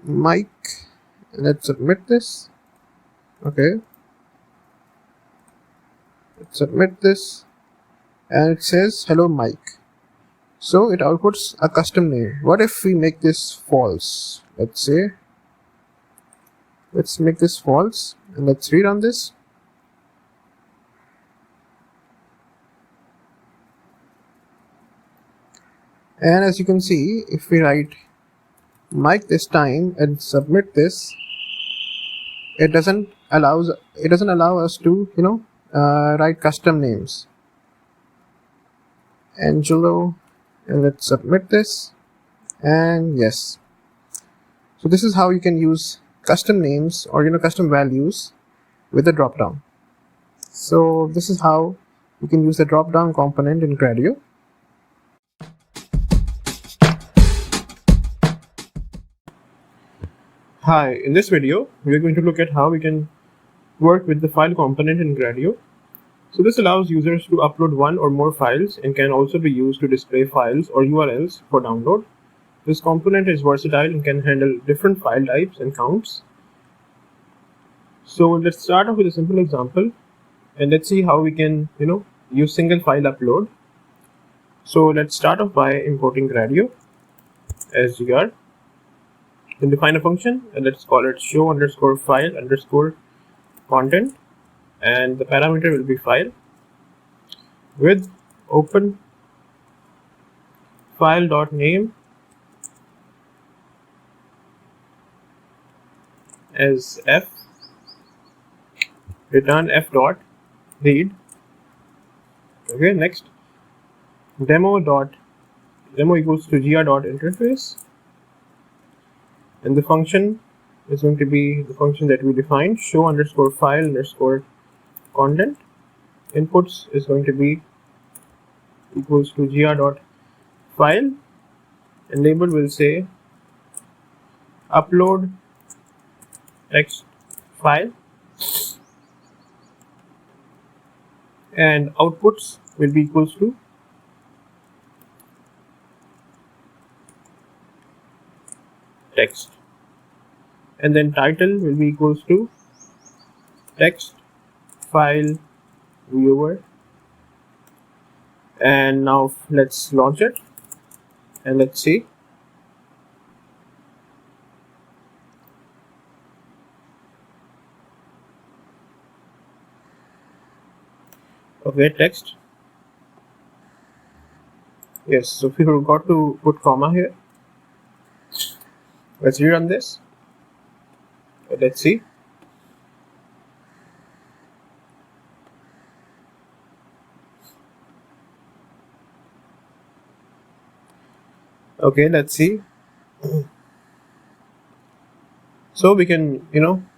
Mike. Let's submit this. Okay. Let's submit this. And it says hello Mike. So it outputs a custom name. What if we make this false? Let's make this false and let's rerun this. And as you can see, if we write mic this time and submit this, it doesn't allow us to write custom names. Angelo, and let's submit this, and yes. So this is how you can use custom names or custom values with the dropdown. So this is how you can use the dropdown component in Gradio. Hi, in this video we are going to look at how we can work with the file component in Gradio. So this allows users to upload one or more files and can also be used to display files or URLs for download. This component is versatile and can handle different file types and counts. So let's start off with a simple example and let's see how we can use single file upload. So let's start off by importing Gradio as gr. Then define a function and let's call it show_file_content, and the parameter will be file with open file.name as f, return f.read. Okay, next demo equals to gr.interface, and the function is going to be the function that we defined, show_file_content. Inputs is going to be equals to gr.file, and label will say upload text file, and outputs will be equals to text, and then title will be equals to text file viewer. And now let's launch it and let's see. Okay, text. Yes, so we forgot to put comma here. Let's rerun this. Let's see. Okay, let's see. So we can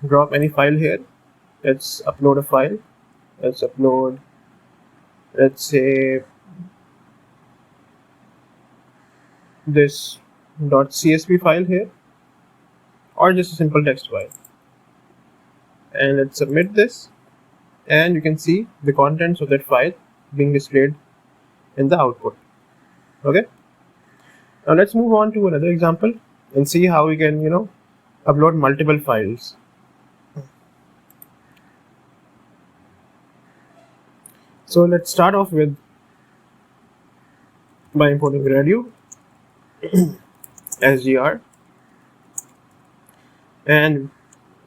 drop any file here. Let's upload a file. Let's upload, let's say, this .csv file here, or just a simple text file, and let's submit this, and you can see the contents of that file being displayed in the output. Okay, now let's move on to another example and see how we can upload multiple files. So let's start off by importing Gradio as gr, and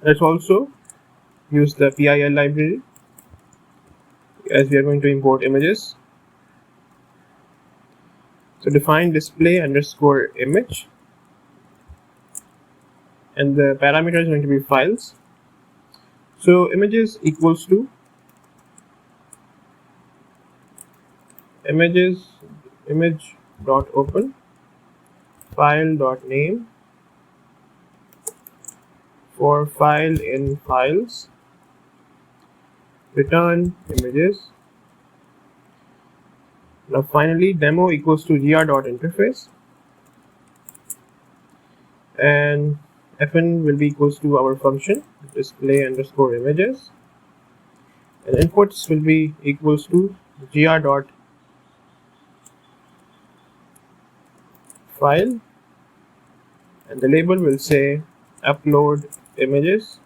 let's also use the PIL library as we are going to import images. So define display_image, and the parameter is going to be files. So images equals to image.open file.name for file in files, return images. Now finally demo equals to gr.interface, and fn will be equals to our function display_images, and inputs will be equals to gr.file, and the label will say upload images,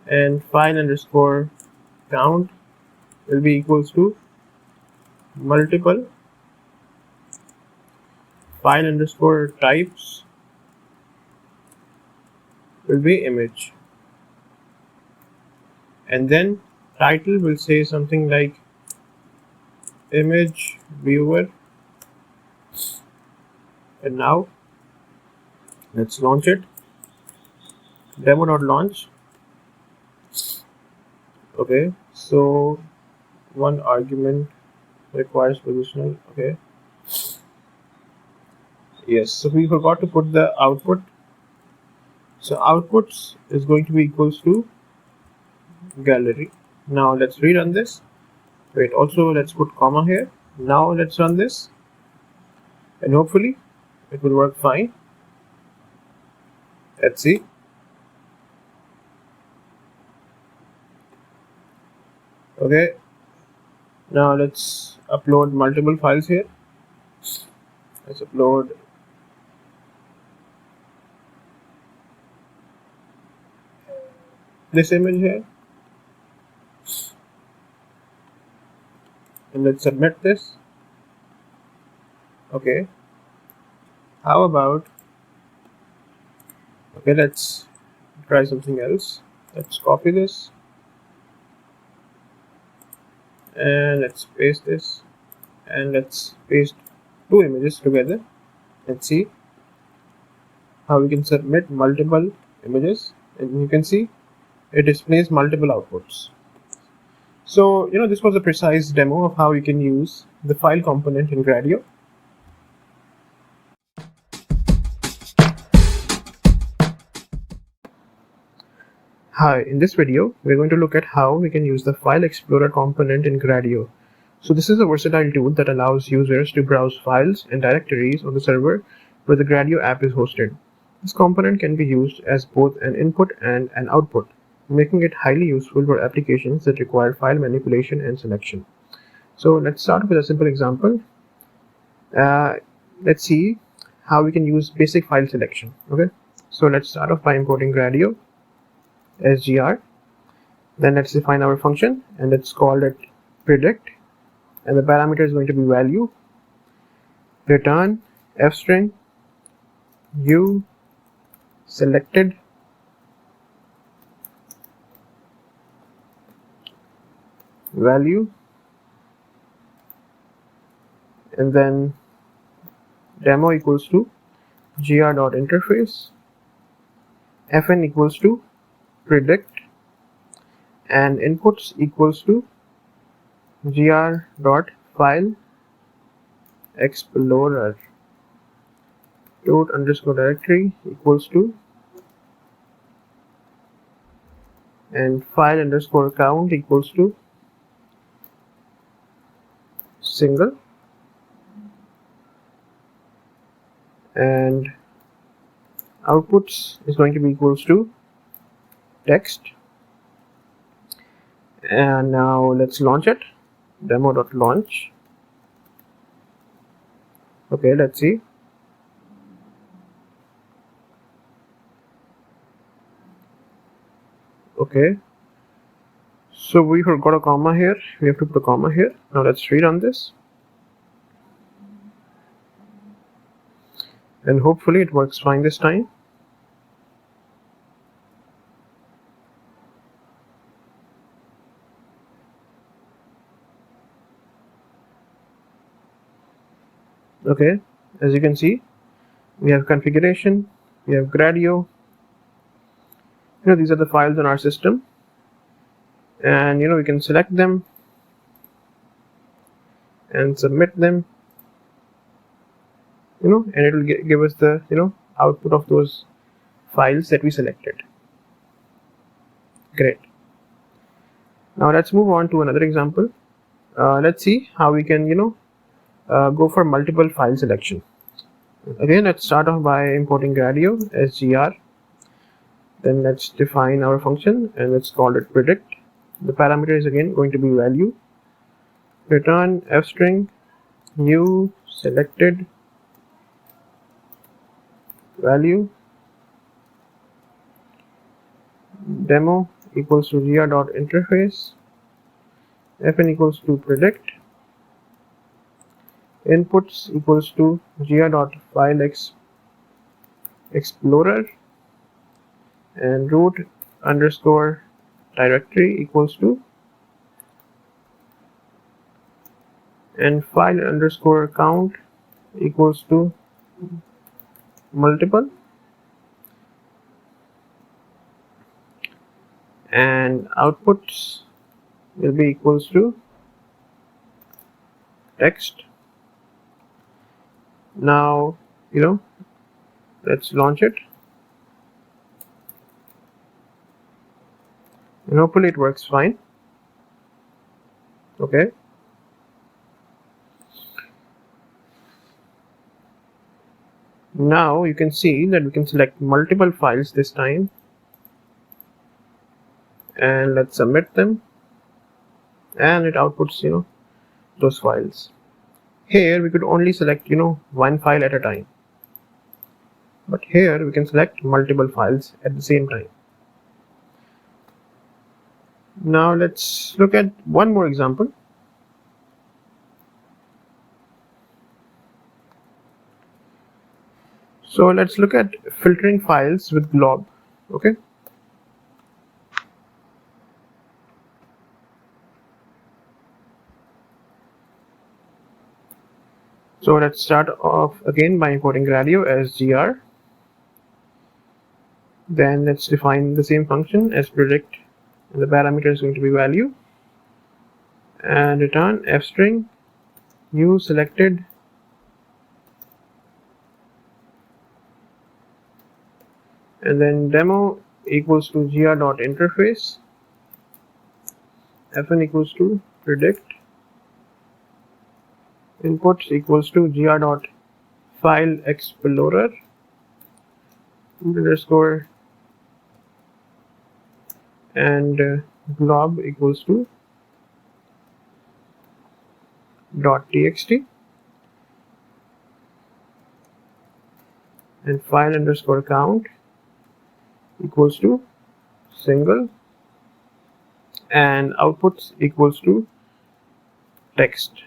and file_count will be equals to multiple file_types will be image, and then title will say something like image viewer, and now let's launch it. Demo.launch. Okay, so one argument requires positional. Okay, yes, so we forgot to put the output. So outputs is going to be equals to gallery. Now let's rerun this. Wait, also let's put comma here. Now let's run this, and hopefully it will work fine. Let's see. Okay, now let's upload multiple files here. Let's upload this image here, and let's submit this. Okay, how about, okay, let's try something else. Let's copy this and let's paste this, and let's paste two images together. Let's see how we can submit multiple images, and you can see it displays multiple outputs. So this was a precise demo of how you can use the file component in Gradio. Hi, in this video we're going to look at how we can use the File Explorer component in Gradio. So this is a versatile tool that allows users to browse files and directories on the server where the Gradio app is hosted. This component can be used as both an input and an output, making it highly useful for applications that require file manipulation and selection. So let's start with a simple example. Let's see how we can use basic file selection. Okay, so let's start off by importing Gradio SGR. Then let's define our function, and let's call it predict, and the parameter is going to be value. Return f-string u selected value, and then demo equals to gr.interface, fn equals to predict, and inputs equals to gr.FileExplorer, root_directory equals to, and file_count equals to single, and outputs is going to be equals to text. And now let's launch it. Demo.launch. Okay, let's see. Okay, so we forgot a comma here. We have to put a comma here. Now let's rerun this, and hopefully it works fine this time. Okay, as you can see, we have configuration, we have Gradio. These are the files on our system, and we can select them and submit them, and it will give us the output of those files that we selected. Great. Now let's move on to another example. Let's see how we can go for multiple file selection. Again, let's start off by importing Gradio SGR. Then let's define our function, and let's call it predict. The parameter is again going to be value. Return f-string new selected value. Demo equals to gr.interface, fn equals to predict, inputs equals to gr.FileExplorer, and root_directory equals to and file underscore count equals to multiple, and outputs will be equals to text. Now let's launch it, and hopefully it works fine. Okay, now you can see that we can select multiple files this time, and let's submit them, and it outputs those files. Here we could only select one file at a time, but here we can select multiple files at the same time. Now let's look at one more example. So let's look at filtering files with blob. Okay, so let's start off again by importing Gradio as gr. Then let's define the same function as predict, and the parameter is going to be value, and return f string new selected, and then demo equals to gr.interface, fn equals to predict, inputs equals to gr.FileExplorer underscore, and glob equals to .txt, and file underscore count equals to single, and outputs equals to text,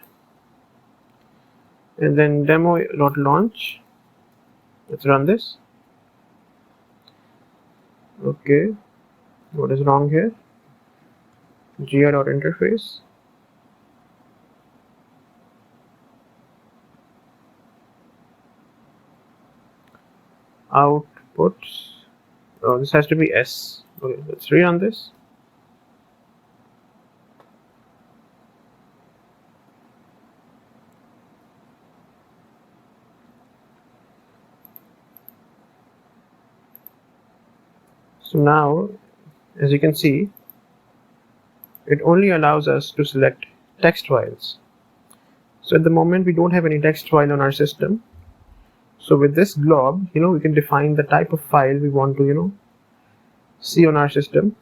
and then demo.launch. Let's run this. Okay, what is wrong here? gr.interface, outputs, oh, this has to be S. Okay, let's rerun this. So now, as you can see, it only allows us to select text files. So at the moment we don't have any text file on our system. So with this glob, we can define the type of file we want to see on our system.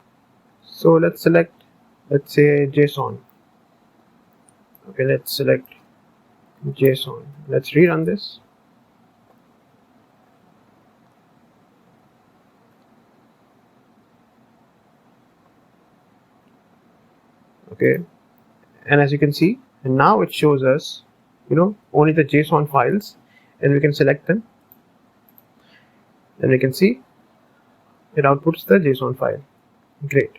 So let's select, let's say, JSON. Okay, let's select JSON. Let's rerun this. Okay, and as you can see, and now it shows us only the JSON files, and we can select them, and we can see it outputs the JSON file. Great.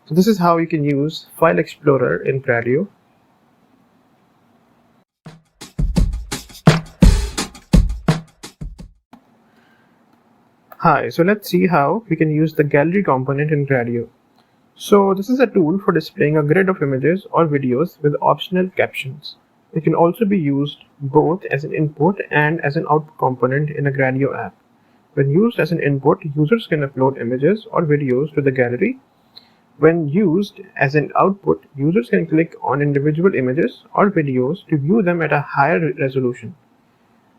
So this is how you can use FileExplorer in Gradio. Hi, so let's see how we can use the gallery component in Gradio. So this is a tool for displaying a grid of images or videos with optional captions. It can also be used both as an input and as an output component in a Gradio app. When used as an input, users can upload images or videos to the gallery. When used as an output, users can click on individual images or videos to view them at a higher resolution.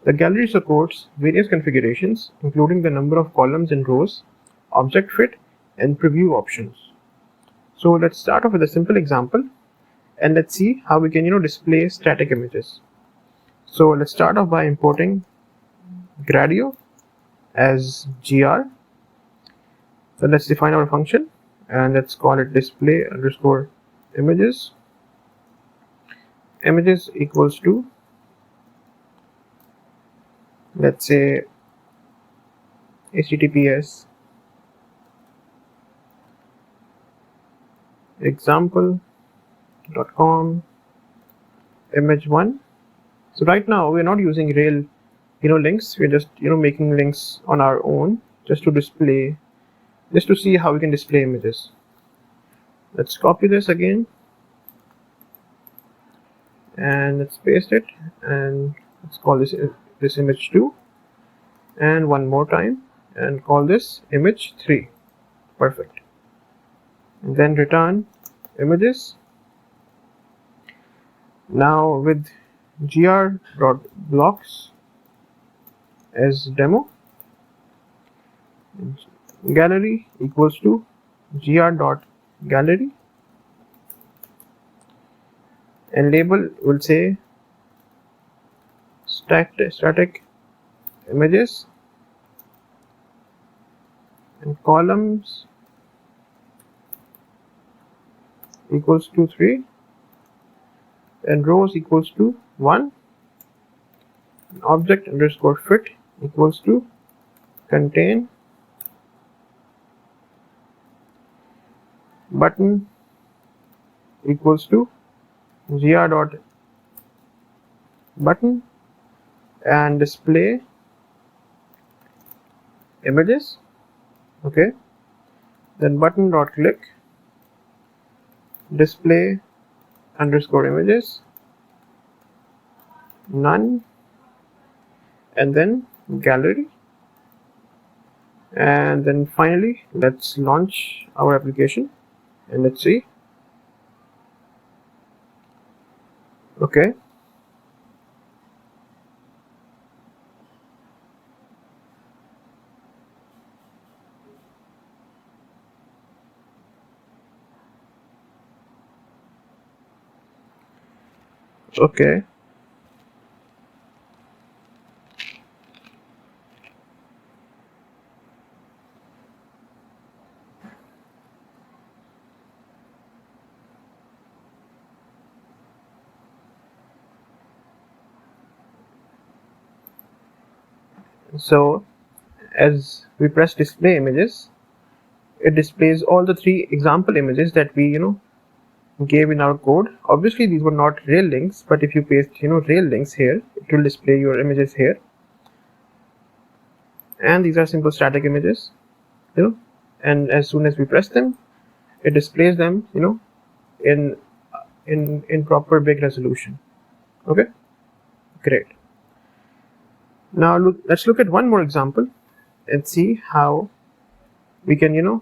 The gallery supports various configurations, including the number of columns and rows, object fit, and preview options. So let's start off with a simple example, and let's see how we can display static images. So let's start off by importing Gradio as gr. So let's define our function, and let's call it display underscore images. Images equals to, let's say, https example.com image1. So right now we're not using real links, we're just making links on our own just to see how we can display images. Let's copy this again and let's paste it, and let's call this image2, and one more time and call this image3. Perfect. And then return images. Now with gr.blocks as demo, gallery equals to gr.gallery, and label will say static images, and columns equals to 3, and rows equals to 1, and object underscore fit equals to contain button equals to gr.button, and display images. Okay, then button.click display underscore images, none, and then gallery. And then finally let's launch our application and let's see. Okay, okay, so as we press display images, it displays all the 3 example images that we gave in our code. Obviously these were not real links, but if you paste real links here, it will display your images here. And these are simple static images, and as soon as we press them, it displays them in proper big resolution. Okay, great. Now let's look at one more example and see how we can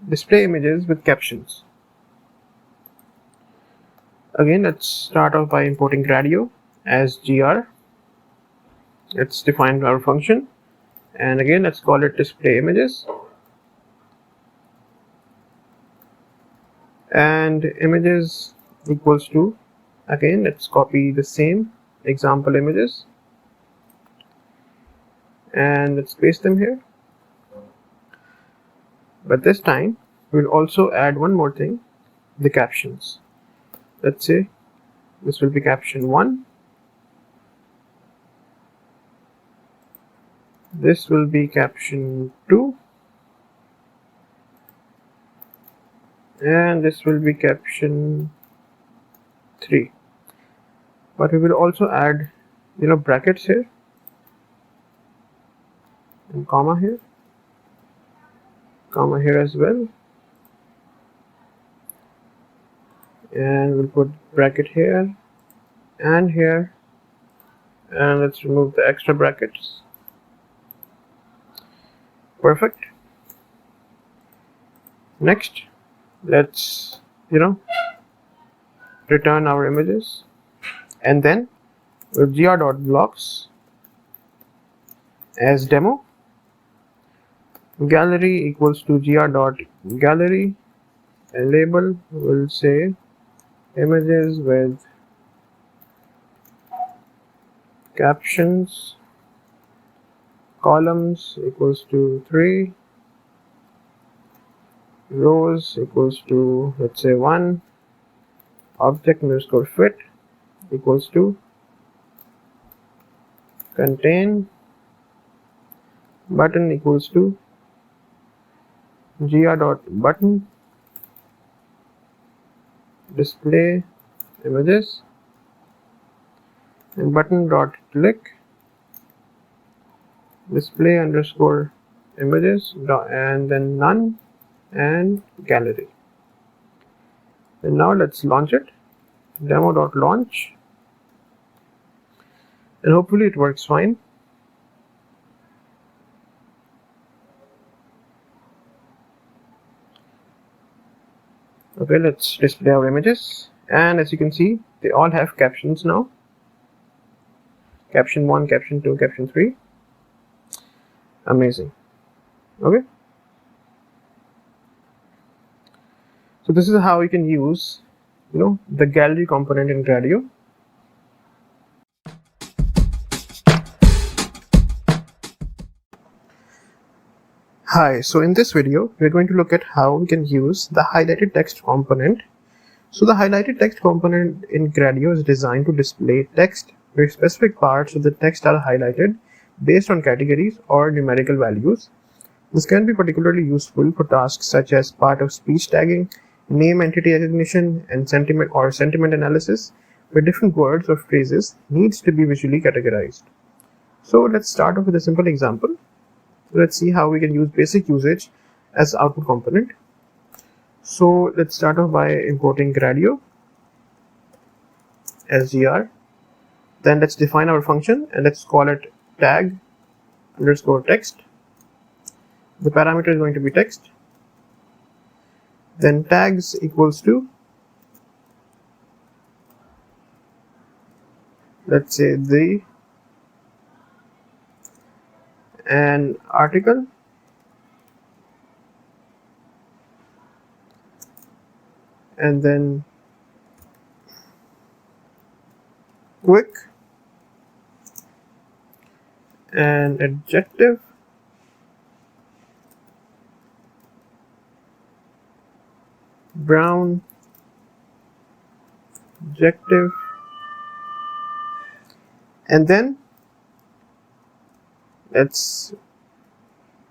display images with captions. Again, let's start off by importing Gradio as gr. Let's define our function, and again let's call it display images, and images equals to, again let's copy the same example images and let's paste them here. But this time we'll also add one more thing, the captions. Let's say this will be caption 1, this will be caption 2, and this will be caption 3. But we will also add brackets here and comma here as well, and we'll put bracket here, and let's remove the extra brackets. Perfect. Next, let's return our images, and then with gr.blocks as demo, gallery equals to gr.gallery, and label will say images with captions, columns equals to 3, rows equals to, let's say, 1, object underscore fit equals to contain, button equals to gr.button, display images, and button dot click display underscore images and then none and gallery. And now let's launch it. Demo.launch, and hopefully it works fine. Okay, let's display our images, and as you can see, they all have captions now. Caption 1, caption 2, caption 3. Amazing. Okay, so this is how you can use the gallery component in Gradio. Hi, so in this video we're going to look at how we can use the highlighted text component. So the highlighted text component in Gradio is designed to display text where specific parts of the text are highlighted based on categories or numerical values. This can be particularly useful for tasks such as part of speech tagging, name entity recognition, and sentiment analysis, where different words or phrases needs to be visually categorized. So let's start off with a simple example. Let's see how we can use basic usage as output component. So let's start off by importing Gradio SGR. Then let's define our function and let's call it tag underscore text. The parameter is going to be text. Then tags equals to, let's say, the and article, and then quick and adjective, brown, adjective, and then let's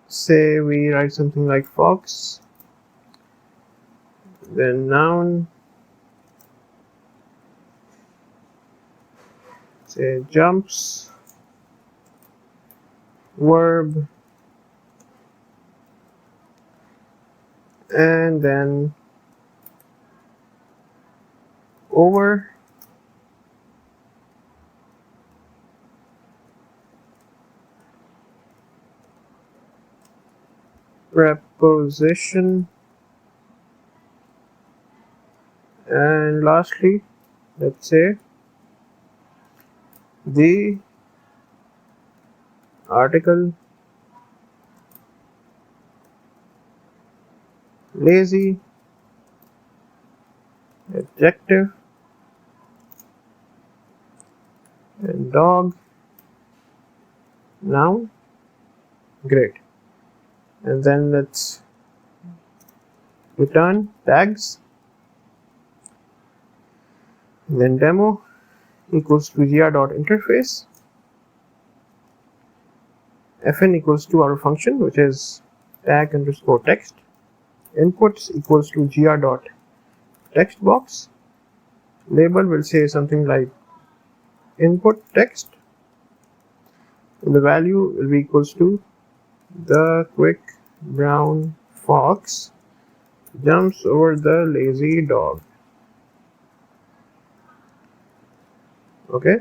say we write something like fox, then noun, say jumps, verb, and then over, preposition, and lastly let's say the article, lazy, adjective, and dog, noun. Great. And then let's return tags, and then demo equals to gr.interface, fn equals to our function which is tag underscore text, inputs equals to gr.textbox, label will say something like input text, and the value will be equals to the quick brown fox jumps over the lazy dog. Okay,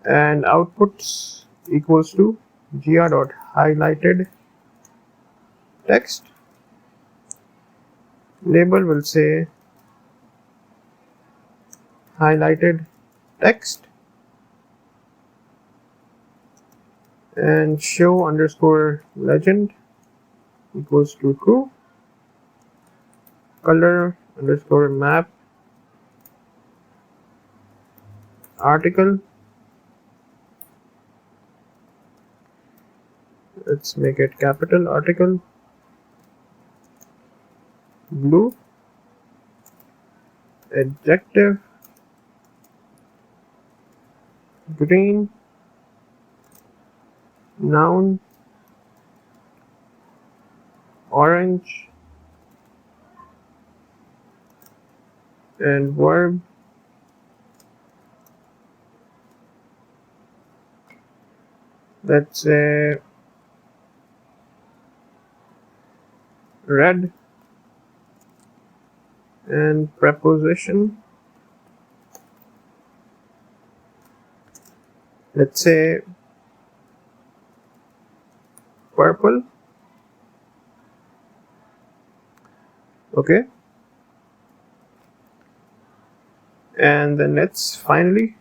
and outputs equals to gr.highlighted text, label will say highlighted text, and show underscore legend equals to true, color underscore map article, let's make it capital article, blue, adjective, green, noun, orange, and verb, let's say red, and preposition, let's say purple. Okay, and then let's finally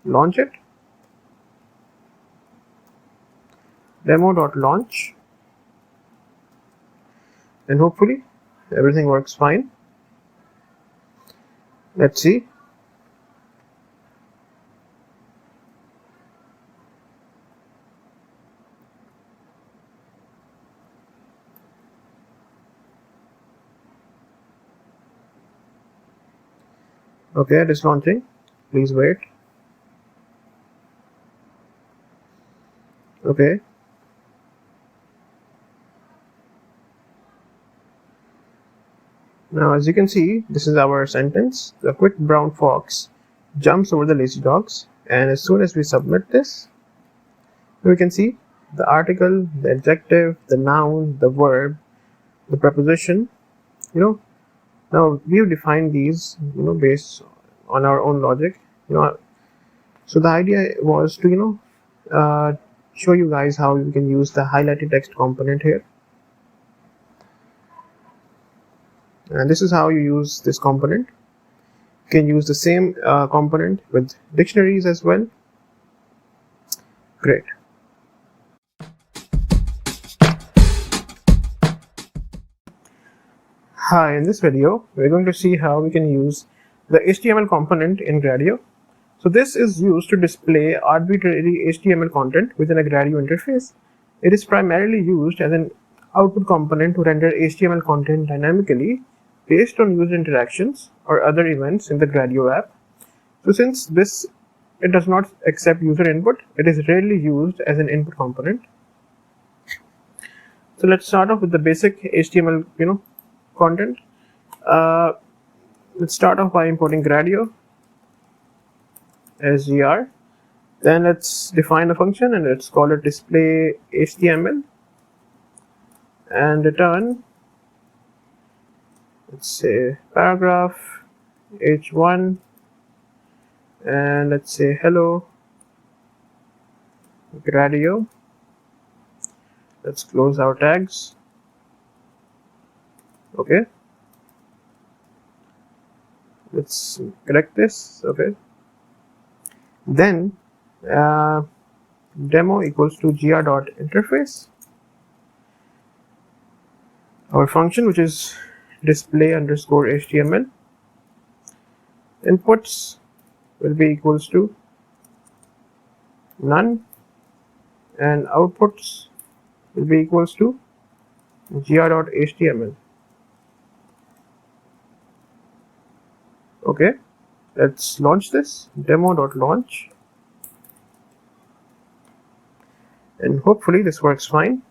launch it. Demo.launch, and hopefully everything works fine. Let's see. Okay, it is launching. Please wait. Okay. Now, as you can see, this is our sentence. The quick brown fox jumps over the lazy dogs, and as soon as we submit this, we can see the article, the adjective, the noun, the verb, the preposition. Now we've defined these, based on our own logic. So the idea was to, show you guys how you can use the highlighted text component here. And this is how you use this component. You can use the same component with dictionaries as well. Great. Hi, in this video, we're going to see how we can use the HTML component in Gradio. So this is used to display arbitrary HTML content within a Gradio interface. It is primarily used as an output component to render HTML content dynamically based on user interactions or other events in the Gradio app. So since it does not accept user input, it is rarely used as an input component. So let's start off with the basic HTML, content. Let's start off by importing Gradio as gr. Then let's define a function and let's call it display HTML and return, let's say paragraph h1, and let's say hello Gradio. Let's close our tags. Okay, let's correct this. Okay, then demo equals to gr.interface, our function, which is display underscore HTML. Inputs will be equals to none, and outputs will be equals to gr.html. Okay, let's launch this. Demo.launch, and hopefully this works fine.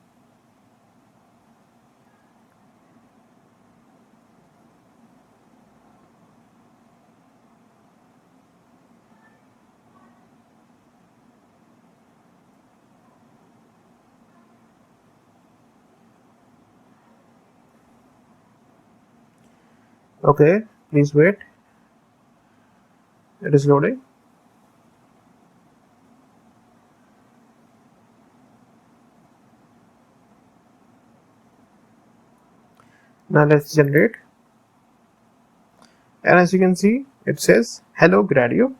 Okay, please wait. It is loading. Now let's generate. And as you can see, it says hello Gradio.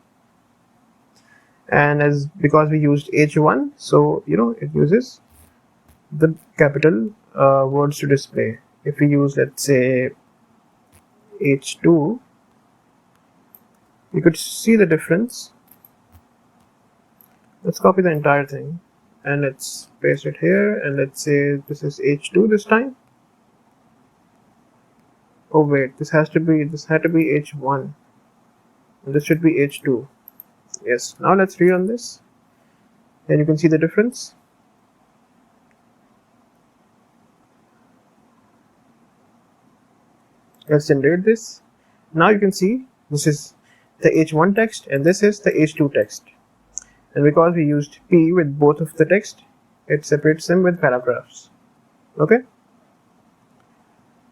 And because we used h1, so it uses the capital words to display. If we use, let's say, h2, you could see the difference. Let's copy the entire thing and let's paste it here, and let's say this is h2 this time. Oh wait, this had to be h1 and this should be h2. Yes, now let's rerun this and you can see the difference. Let's generate this. Now you can see this is the h1 text and this is the h2 text, and because we used p with both of the text, it separates them with paragraphs. Okay,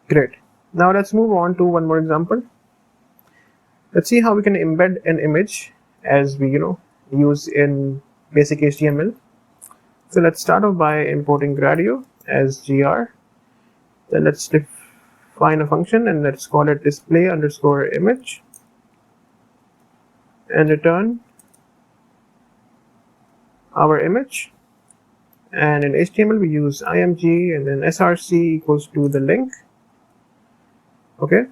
great. Now let's move on to one more example. Let's see how we can embed an image as we use in basic HTML. So let's start off by importing Gradio as gr. Then let's define a function and let's call it display_image and return our image. And in HTML we use img and then src equals to the link. Okay,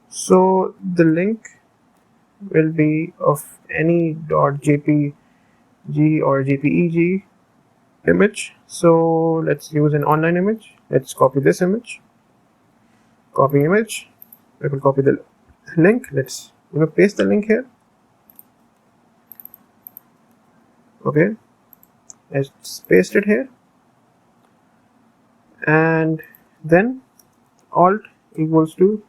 so the link will be of any .jpg or jpeg image. So let's use an online image. Let's copy this image, copy image. I will copy the link. Let's paste the link here. Okay, let's paste it here, and then alt equals to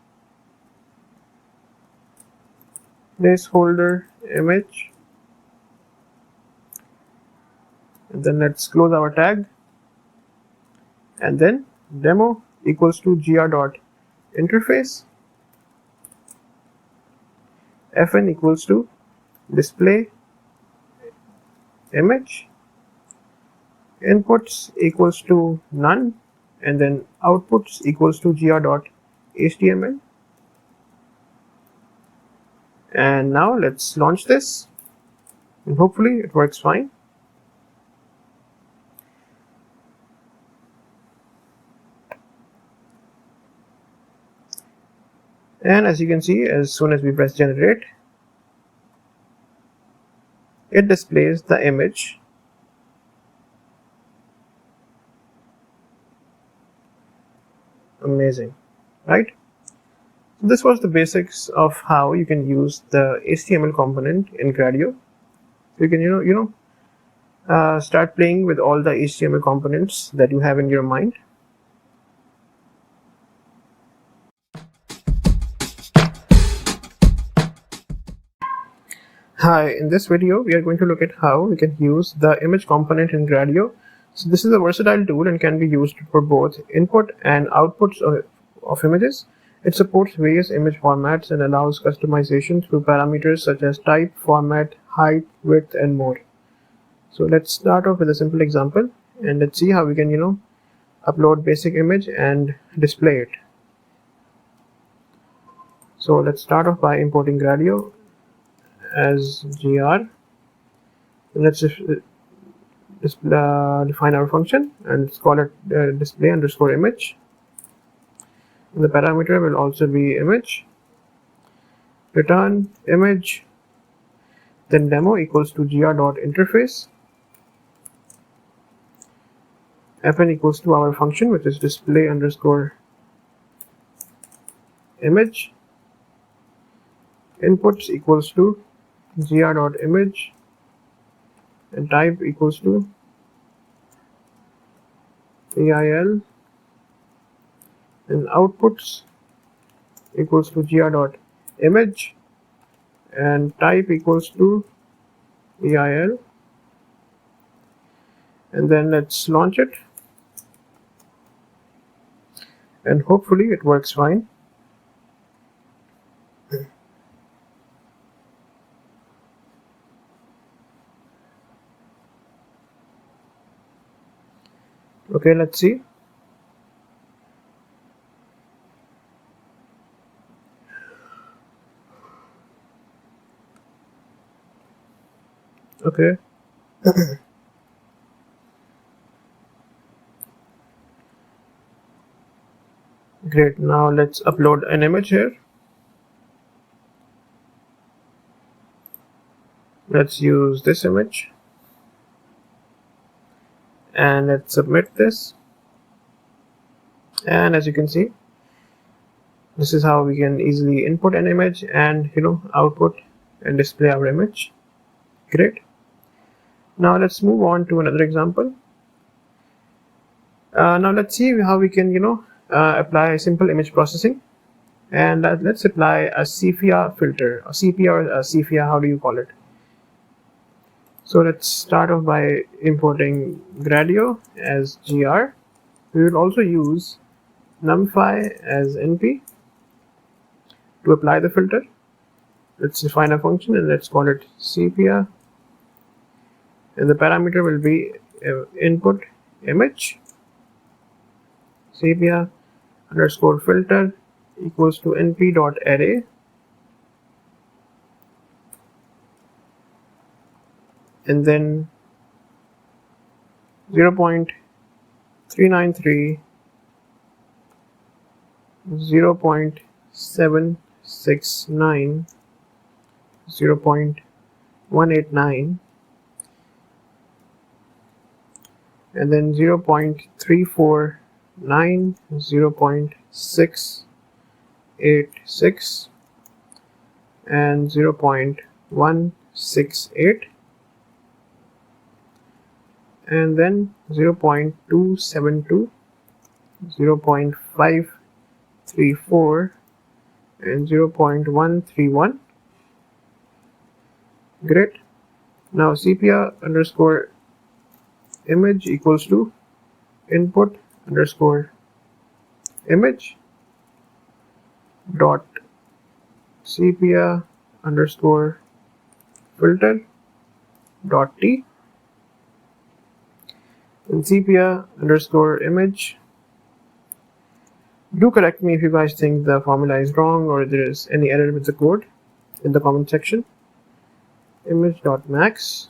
placeholder image, and then let's close our tag, and then demo equals to gr.interface, fn equals to display image, inputs equals to none, and then outputs equals to gr.html. And now let's launch this, and hopefully it works fine. And as you can see, as soon as we press generate, it displays the image. Amazing, right? So this was the basics of how you can use the HTML component in Gradio. So you can start playing with all the HTML components that you have in your mind. Hi, in this video we are going to look at how we can use the image component in Gradio. So this is a versatile tool and can be used for both input and outputs of images. It supports various image formats and allows customization through parameters such as type, format, height, width, and more. So let's start off with a simple example, and let's see how we can upload basic image and display it. So let's start off by importing Gradio as gr. Let's define our function and let's call it display_image. The parameter will also be image. Return image, then demo equals to gr.interface. fn equals to our function, which is display_image. Inputs equals to gr.image, and type equals to EIL, and outputs equals to gr.image, and type equals to EIL, and then let's launch it, and hopefully it works fine. Okay, let's see. Okay. Great, now let's upload an image here. Let's use this image. And let's submit this, and as you can see, this is how we can easily input an image and output and display our image. Great. Now let's move on to another example. Now let's see how we can apply simple image processing, and let's apply a sepia filter, or sepia or sepia, how do you call it? So let's start off by importing Gradio as gr. We will also use numpy as np to apply the filter. Let's define a function and let's call it sepia, and the parameter will be input image sepia underscore filter equals to np.array, and then 0.393 0.769 0.189 and then 0.349 0.686 and 0.168 and then 0.272 0.534 and 0.131. Great. Now sepia underscore image equals to input underscore image dot sepia underscore filter dot t, and sepia underscore image. Do correct me if you guys think the formula is wrong or there is any error with the code in the comment section. Image.max.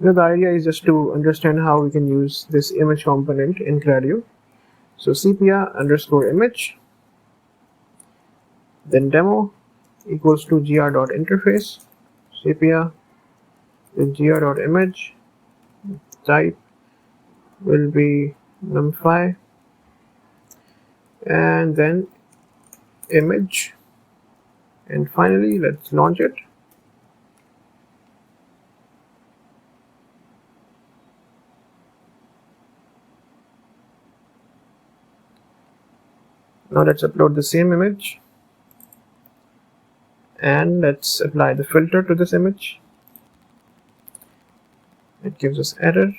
The idea is just to understand how we can use this image component in Gradio. So sepia underscore image, then demo equals to gr.interface, sepia, then gr.image, type will be numpy, and then image, and finally let's launch it. Now let's upload the same image and let's apply the filter to this image. It gives us error.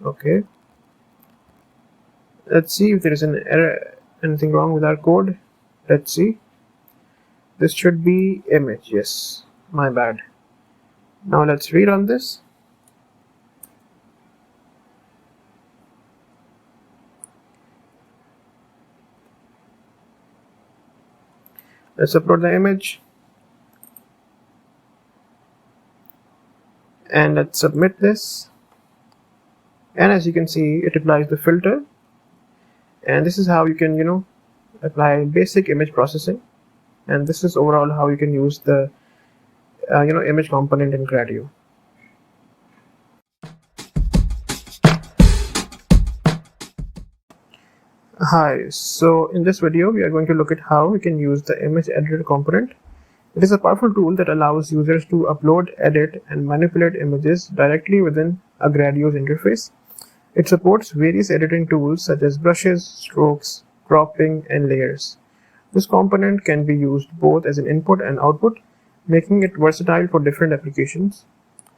Okay, let's see if there is an error, anything wrong with our code. Let's see. This should be image. Yes, my bad. Now let's rerun this. Let's upload the image and let's submit this, and as you can see it applies the filter, and this is how you can apply basic image processing, and this is overall how you can use the image component in Gradio. Hi, so in this video we are going to look at how we can use the image editor component. It is a powerful tool that allows users to upload, edit, and manipulate images directly within a Gradio's interface. It supports various editing tools such as brushes, strokes, cropping, and layers. This component can be used both as an input and output, making it versatile for different applications.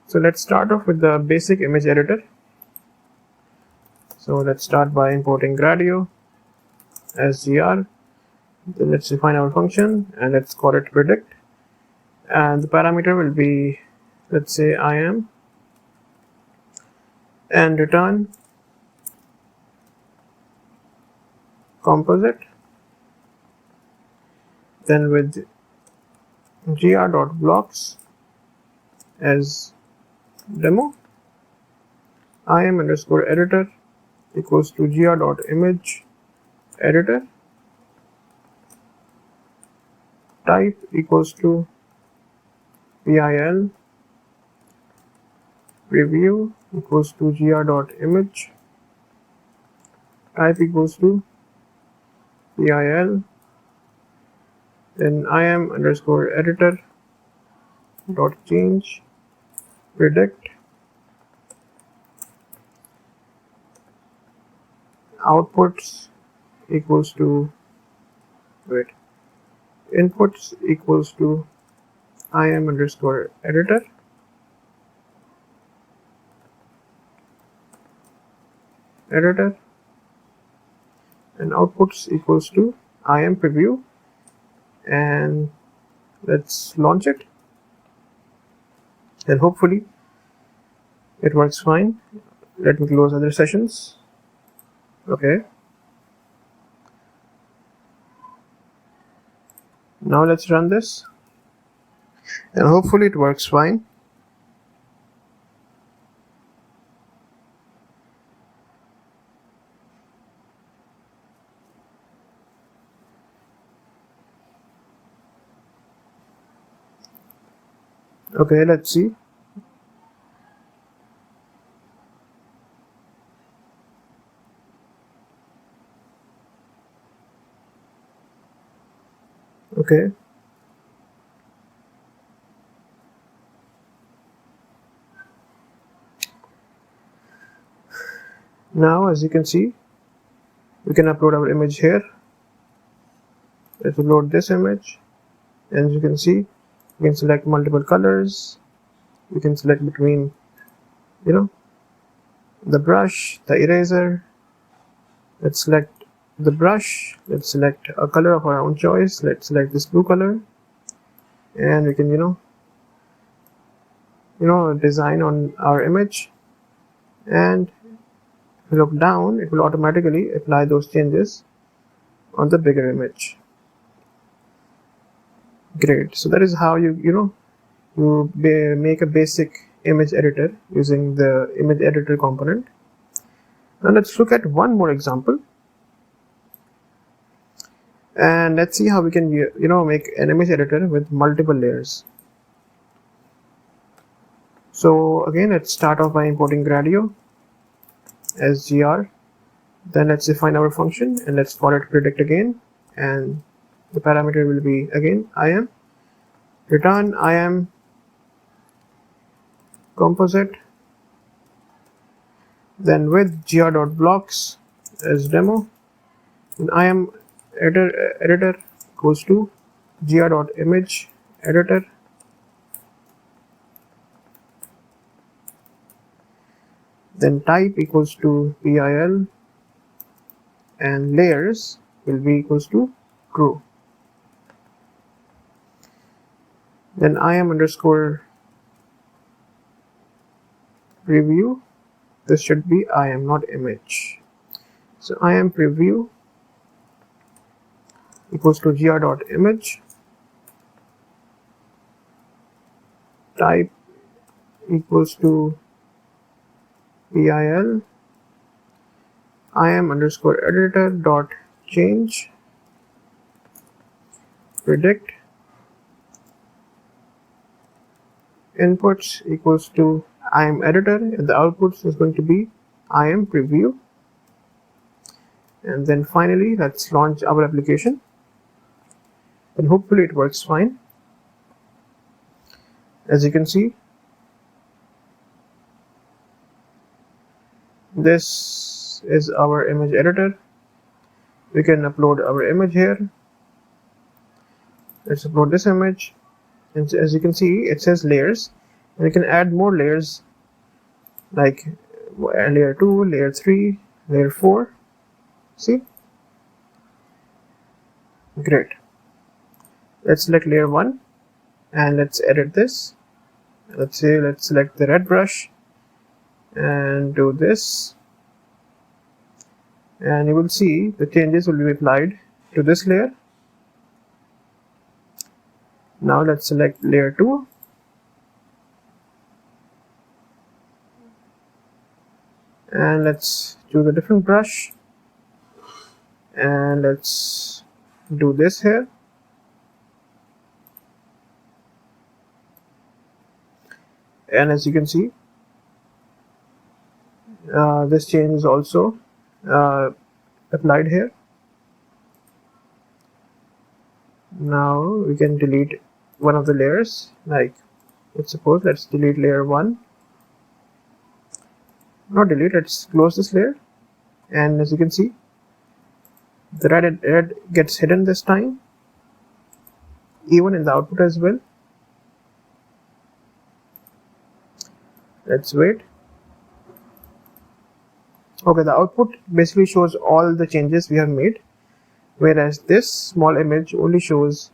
So let's start off with the basic image editor. So let's start by importing Gradio as gr. Then let's define our function and let's call it predict, and the parameter will be, let's say, IAM, and return composite. Then with gr.blocks as demo, IAM underscore editor equals to gr.image editor, type equals to PIL, preview equals to gr.image, type equals to PIL, then IAM underscore editor dot change predict, outputs equals to inputs equals to IAM underscore editor editor, and outputs equals to IM preview, and let's launch it, and hopefully it works fine. Let me close other sessions. Okay, now let's run this, and hopefully it works fine. Okay, let's see. Okay, now as you can see, we can upload our image here. Let's upload this image, and as you can see, we can select multiple colors. We can select between, the brush, the eraser. Let's select the brush. Let's select a color of our own choice. Let's select this blue color, and we can design on our image, and if you look down, it will automatically apply those changes on the bigger image. Great. So that is how you make a basic image editor using the image editor component. Now let's look at one more example, and let's see how we can make an image editor with multiple layers. So again, let's start off by importing Gradio as gr. Then let's define our function, and let's call it predict again, and the parameter will be again IM. Return IM composite, then with gr.blocks as demo, and IM editor goes to gr.image editor, then type equals to PIL, and layers will be equals to true. Then IM underscore preview, this should be IM, not image. So IM preview equals to gr.image, type equals to PIL, IM underscore editor dot change, predict, inputs equals to IM editor, and the outputs is going to be IM preview. And then finally, let's launch our application, and hopefully it works fine. As you can see, this is our image editor. We can upload our image here. Let's upload this image, and as you can see, it says layers, and we can add more layers like layer 2, layer 3, layer 4. See? Great. Let's select layer 1, and let's edit this. Let's select the red brush and do this, and you will see the changes will be applied to this layer. Now let's select layer 2, and let's choose a different brush, and let's do this here. And as you can see, this change is also applied here. Now we can delete one of the layers, like let's delete layer 1. Not delete, let's close this layer, and as you can see, the red gets hidden this time, even in the output as well. Let's wait. Okay, the output basically shows all the changes we have made, whereas this small image only shows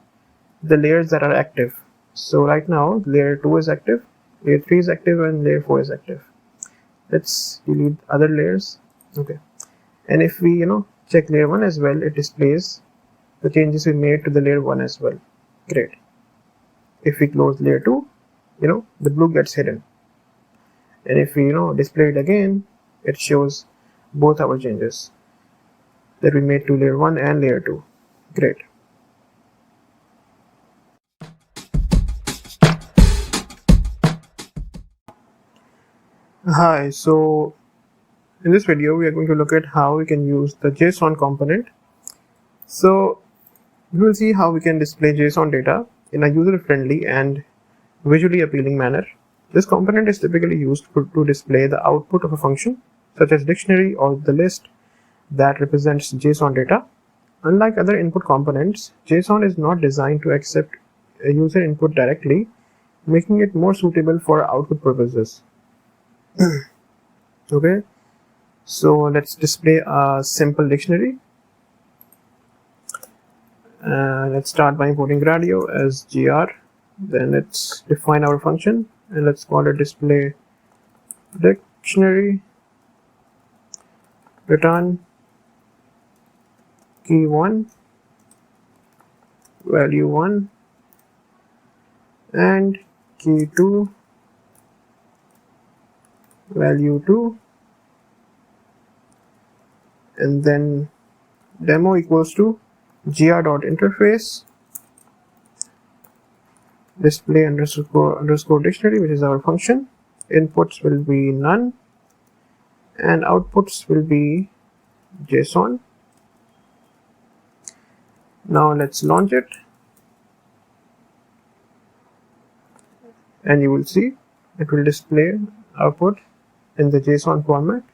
the layers that are active. So right now layer 2 is active, layer 3 is active, and layer 4 is active. Let's delete other layers. Okay, and if we check layer 1 as well, it displays the changes we made to the layer 1 as well. Great. If we close layer 2, the blue gets hidden, and if we display it again, it shows both our changes that we made to layer 1 and layer 2. Great. Hi, so in this video we are going to look at how we can use the JSON component. So we will see how we can display JSON data in a user-friendly and visually appealing manner. This component is typically used to display the output of a function, such as dictionary or the list that represents JSON data. Unlike other input components, JSON is not designed to accept a user input directly, making it more suitable for output purposes. Okay, so let's display a simple dictionary. Let's start by importing Gradio as gr. Then let's define our function and let's call it display dictionary, return key 1, value 1, and key 2, value 2, and then demo equals to gr.interface display underscore dictionary, which is our function. Inputs will be none and outputs will be JSON. Now let's launch it, and you will see it will display output in the JSON format.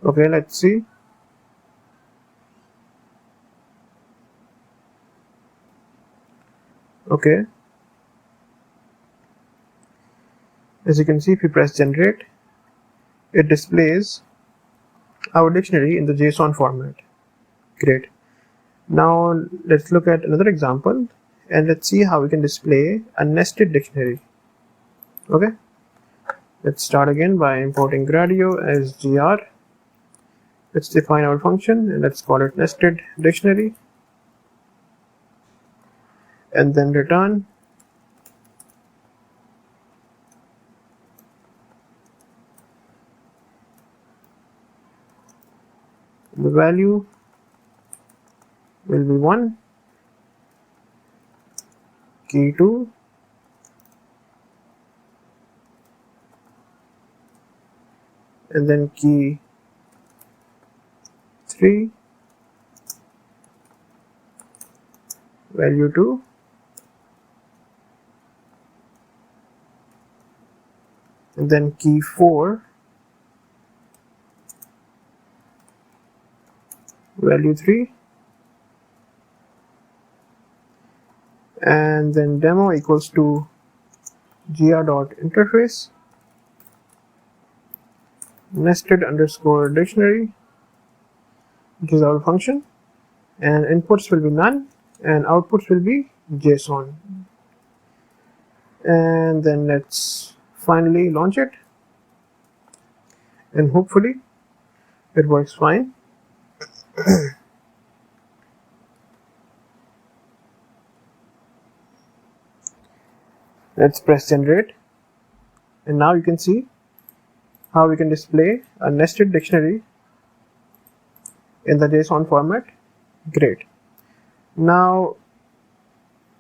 Okay, let's see. Okay, as you can see, if you press generate, it displays our dictionary in the JSON format. Great. Now let's look at another example and let's see how we can display a nested dictionary. Okay, let's start again by importing Gradio as gr. Let's define our function and let's call it nested dictionary, and then return the value will be 1, key 2, and then key 3, value 2, and then key 4, value 3, and then demo equals to gr.interface nested underscore dictionary, which is our function, and inputs will be none and outputs will be JSON. And then let's finally launch it, and hopefully it works fine. Let's press generate, and now you can see how we can display a nested dictionary in the JSON format. Great. Now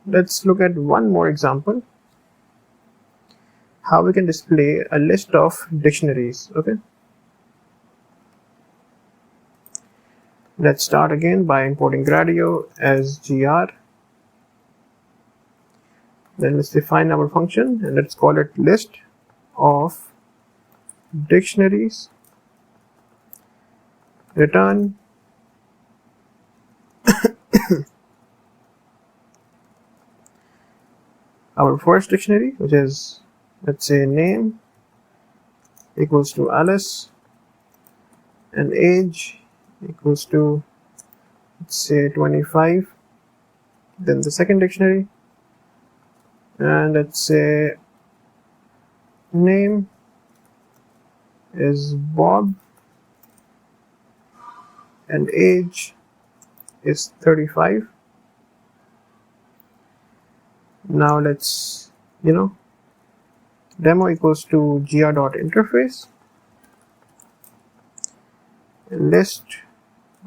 let's look at one more example, how we can display a list of dictionaries. Okay, let's start again by importing Gradio as gr. Then let's define our function and let's call it list of dictionaries, return our first dictionary, which is, let's say, name equals to Alice and age equals to, let's say, 25. Then the second dictionary, and let's say name is Bob and age is 35. Now let's, demo equals to gr.interface list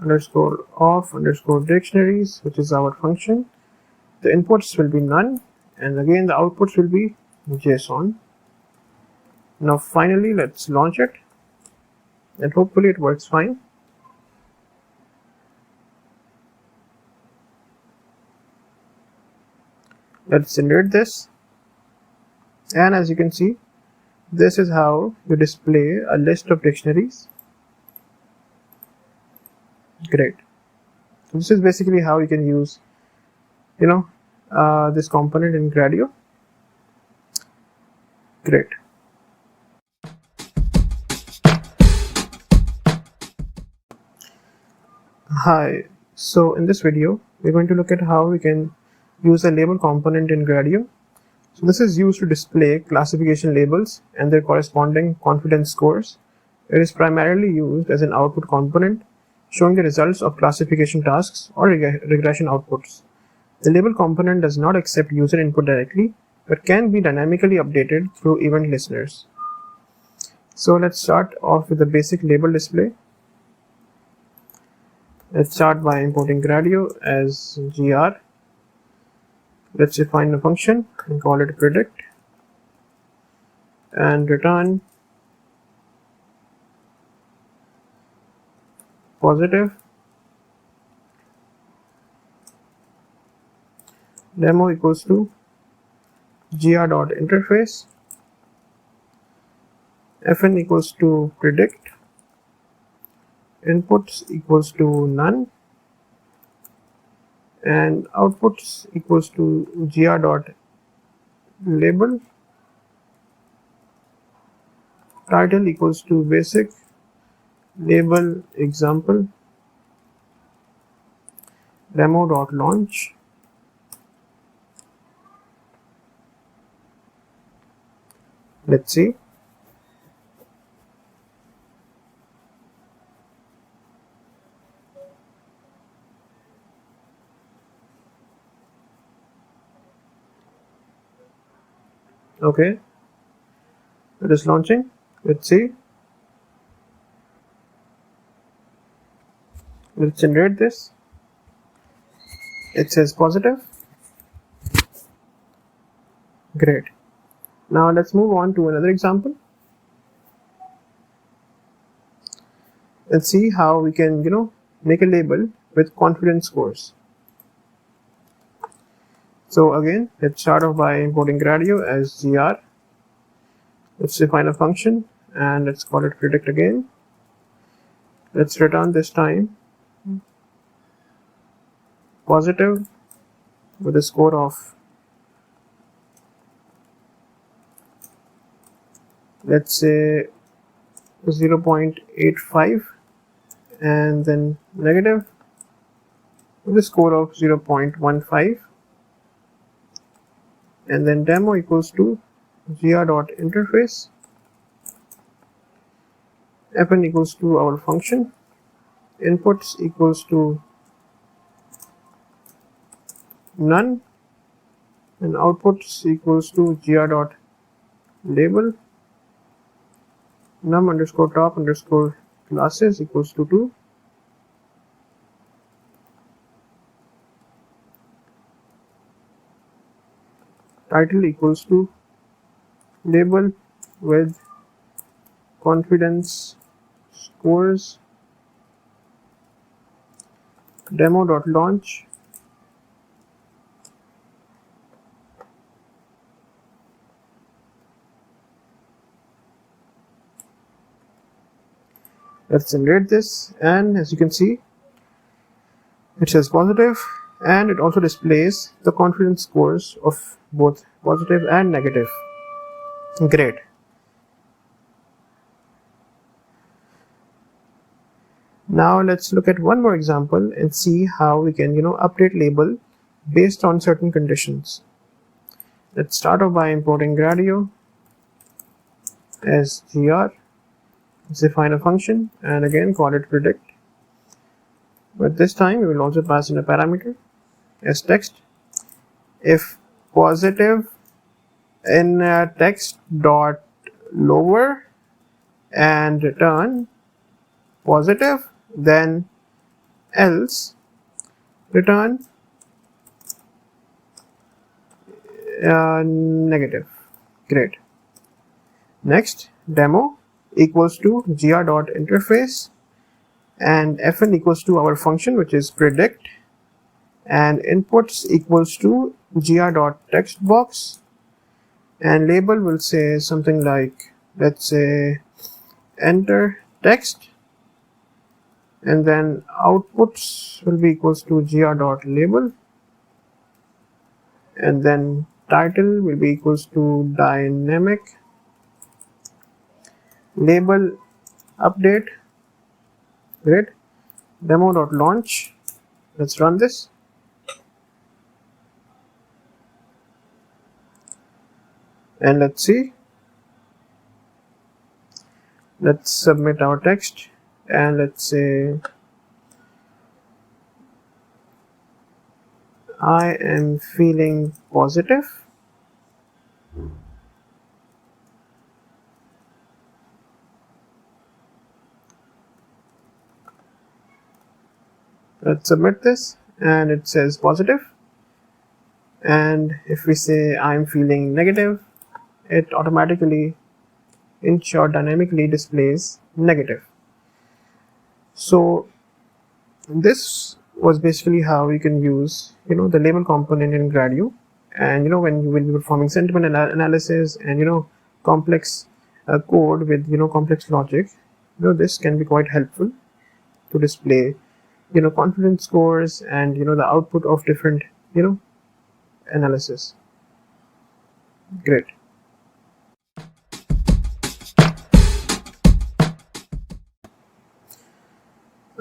underscore of underscore dictionaries, which is our function. The inputs will be none, and again the outputs will be JSON. Now finally let's launch it, and hopefully it works fine. Let's generate this, and as you can see, this is how you display a list of dictionaries. Great. So this is basically how you can use this component in Gradio. Great. Hi, so in this video we're going to look at how we can use a label component in Gradio. So this is used to display classification labels and their corresponding confidence scores. It is primarily used as an output component showing the results of classification tasks or regression outputs. The label component does not accept user input directly, but can be dynamically updated through event listeners. So let's start off with the basic label display. Let's start by importing Gradio as gr. Let's define a function and call it predict and return positive. Demo equals to gr.interface fn equals to predict, inputs equals to none, and outputs equals to gr.label, title equals to basic label example, demo.launch. Let's see. Okay, it is launching. Let's see. Let's generate this. It says positive. Great. Now let's move on to another example. Let's see how we can, make a label with confidence scores. So again, let's start off by importing Gradio as gr. Let's define a function and let's call it predict again. Let's return this time positive with a score of, let's say, 0.85, and then negative with a score of 0.15, and then demo equals to gr.interface fn equals to our function, inputs equals to none, and outputs equals to gr.label num underscore top underscore classes equals to 2. Title equals to label with confidence scores, demo.launch, let's generate this, and as you can see, it says positive, and it also displays the confidence scores of both positive and negative. Great. Now let's look at one more example and see how we can update label based on certain conditions. Let's start off by importing Gradio as gr. Let's define a function and again call it predict, but this time we will also pass in a parameter as text. If positive in text dot lower and return positive, then else return negative. Great. Next, demo equals to gr.interface and fn equals to our function which is predict, and inputs equals to gr.textbox, and label will say something like, let's say, enter text, and then outputs will be equals to gr.label, and then title will be equals to dynamic label update. Great. Demo.launch. Let's run this. And let's see. Let's submit our text and let's say I am feeling positive. Let's submit this and it says positive. And if we say I'm feeling negative, it automatically in short dynamically displays negative. So this was basically how you can use the label component in Gradio, and when you will be performing sentiment analysis and complex code with complex logic, this can be quite helpful to display confidence scores and the output of different analysis. Great.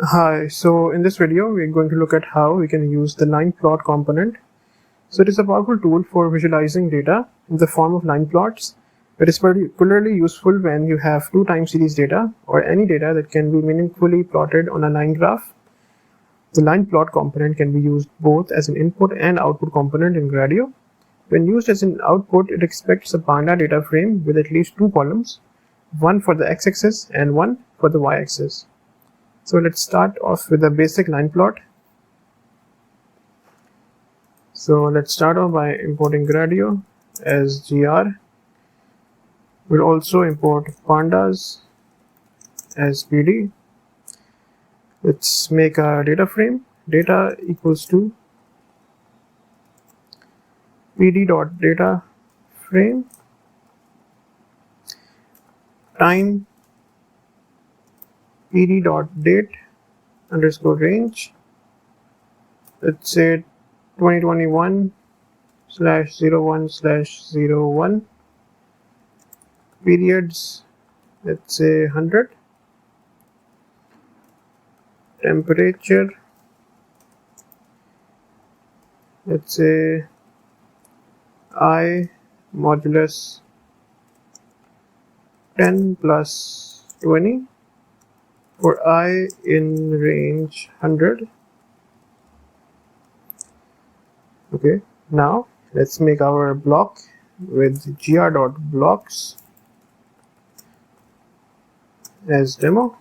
Hi, so in this video we're going to look at how we can use the LinePlot component. So it is a powerful tool for visualizing data in the form of line plots. It is particularly useful when you have two time series data or any data that can be meaningfully plotted on a line graph. The LinePlot component can be used both as an input and output component in Gradio. When used as an output, it expects a Panda data frame with at least two columns, one for the x-axis and one for the y-axis. So let's start off with a basic LinePlot. So let's start off by importing Gradio as gr. We'll also import pandas as pd. Let's make a data frame. Data equals to pd.data frame, time pd.date underscore range. Let's say 2021/01/01. Periods, let's say 100. Temperature, let's say I modulus 10 plus 20 for I in range 100. Okay, now let's make our block with gr.blocks as demo.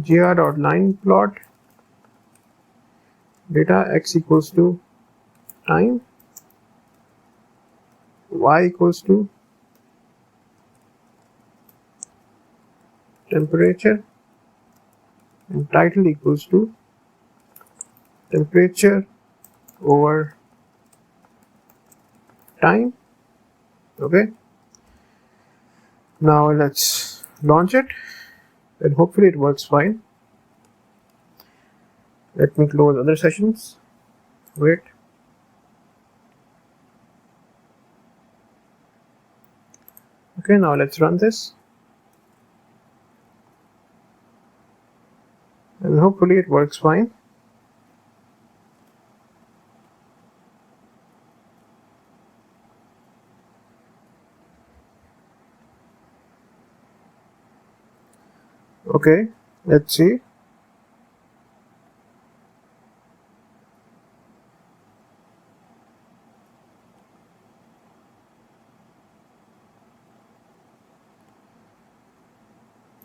gr.LinePlot data x equals to time, y equals to temperature, and title equals to temperature over time. Okay, now let's launch it and hopefully it works fine. Let me close other sessions. Wait. Okay, now let's run this, and hopefully it works fine. Okay, let's see.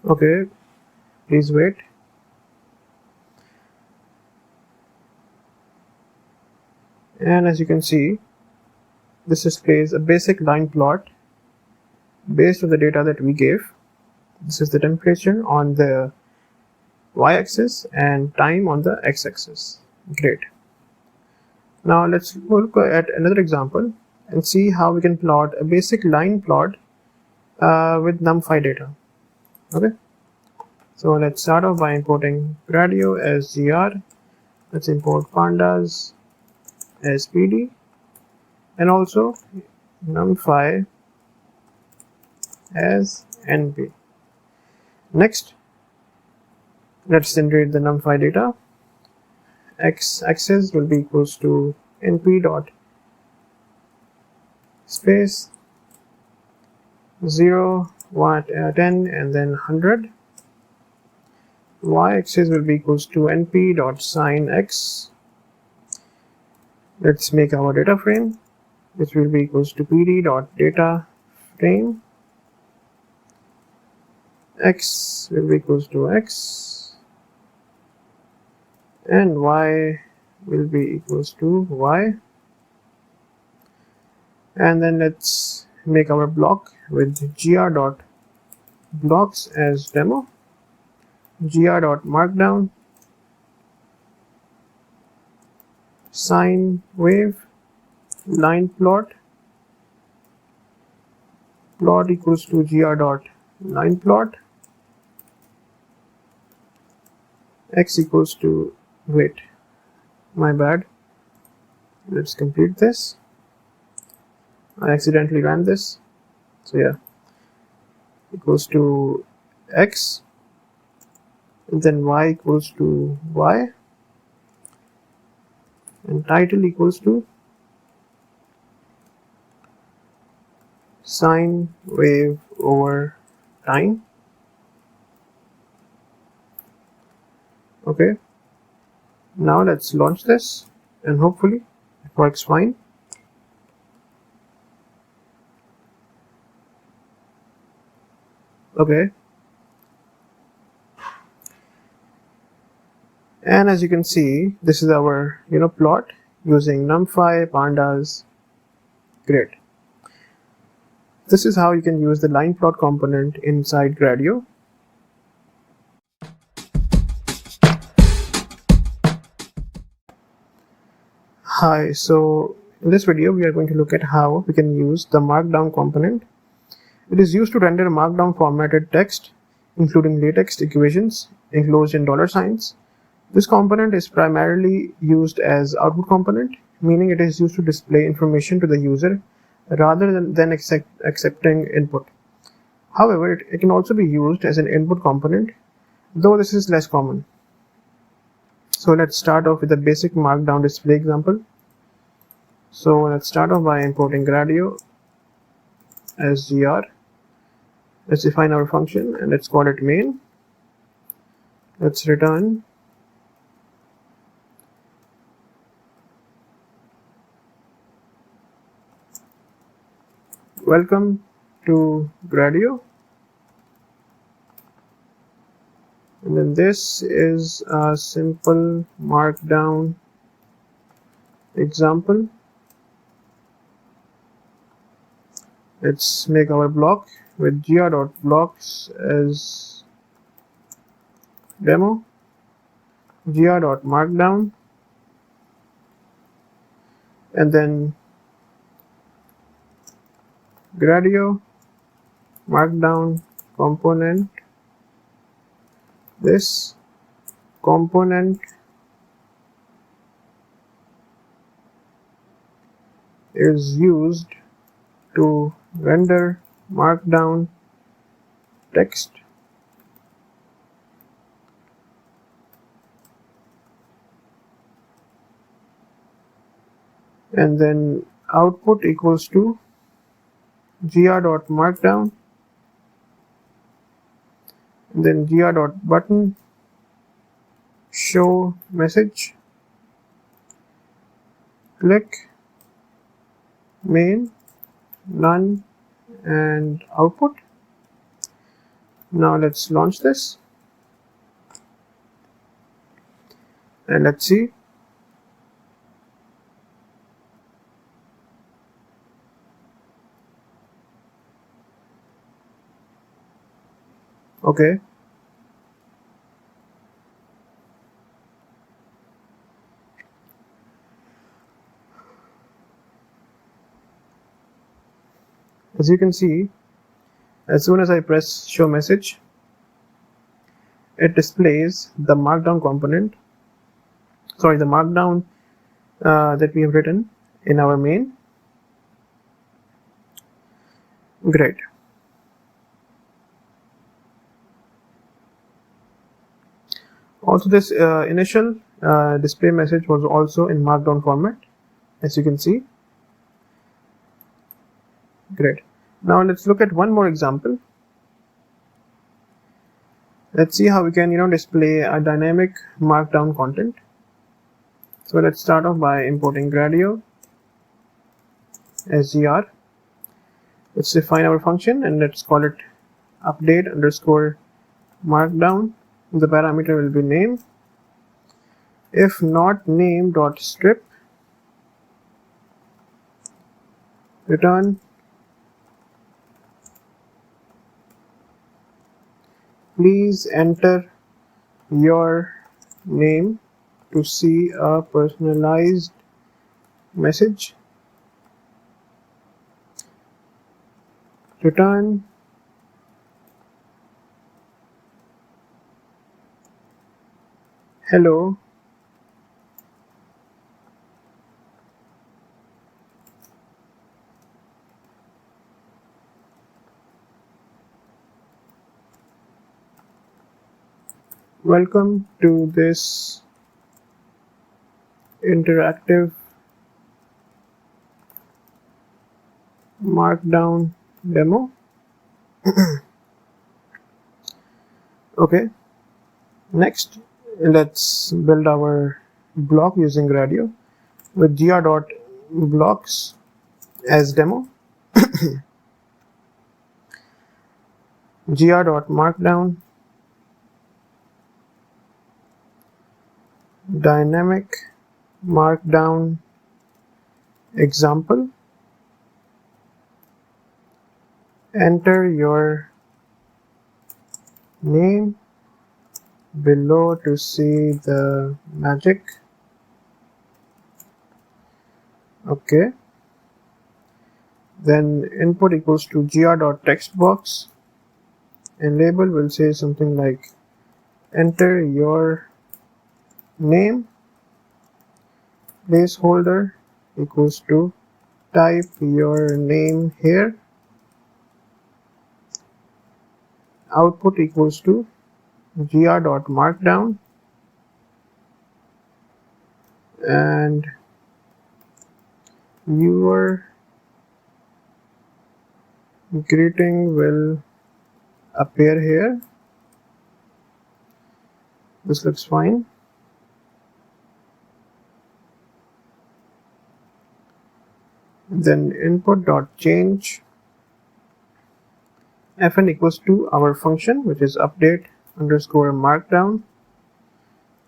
Okay, please wait. And as you can see, this displays a basic line plot based on the data that we gave. This is the temperature on the y-axis and time on the x-axis. Great. Now let's look at another example and see how we can plot a basic line plot with NumPy data. Okay, so let's start off by importing Gradio as gr. Let's import pandas as pd, and also NumPy as np. Next, let's generate the NumPy data. X-axis will be equals to np dot space 0, 1, 10, and then 100. Y-axis will be equals to np dot sine x. Let's make our data frame, which will be equals to pd dot data frame. X will be equals to x, and y will be equals to y. And then let's make our block with gr dot blocks as demo, gr dot markdown, sine wave, line plot, plot equals to gr dot line plot, x equals to, wait, my bad, let's complete this. I accidentally ran this, so yeah, equals to x, and then y equals to y, and title equals to sine wave over time. Okay, now let's launch this, and hopefully it works fine. Okay, and as you can see, this is our plot using NumPy, pandas. Great. This is how you can use the line plot component inside Gradio. Hi, so in this video we are going to look at how we can use the Markdown component. It is used to render Markdown formatted text, including latex equations enclosed in $signs. This component is primarily used as output component, meaning it is used to display information to the user rather than accepting input. However, it can also be used as an input component, though this is less common. So let's start off with a basic Markdown display example. So let's start off by importing Gradio as gr. Let's define our function and let's call it main. Let's return welcome to Gradio, and then this is a simple Markdown example. Let's make our block with gr.blocks as demo, gr.markdown, and then Gradio Markdown component. This component is used to render Markdown text, and then output equals to gr.markdown, and then gr.button show message, click, main, none, and output. Now let's launch this and let's see. Okay, as you can see, as soon as I press show message, it displays the markdown component, the markdown that we have written in our main. Great. Also, this initial display message was also in markdown format, as you can see. Great. Now let's look at one more example. Let's see how we can display a dynamic markdown content. So let's start off by importing Gradio SGR. Let's define our function and let's call it update_markdown. The parameter will be name. If not name.strip, return please enter your name to see a personalized message. Return hello welcome to this interactive markdown demo. Okay, next let's build our block using Gradio with gr.blocks as demo. gr.markdown dynamic markdown example. Enter your name below to see the magic. Okay, then input equals to gr.textbox and label will say something like enter your name, placeholder equals to type your name here, output equals to gr.markdown, and your greeting will appear here. This looks fine. Then input.change fn equals to our function, which is update_markdown,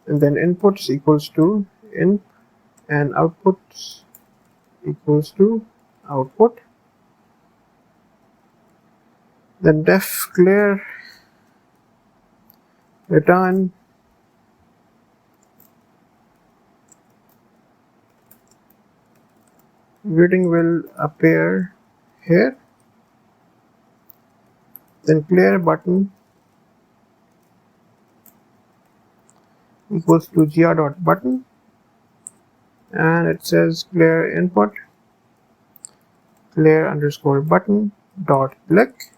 and then inputs equals to inp and outputs equals to output. Then def clear return greeting will appear here. Then ClearButton equals to gr.button, and it says clear input clear_button dot click,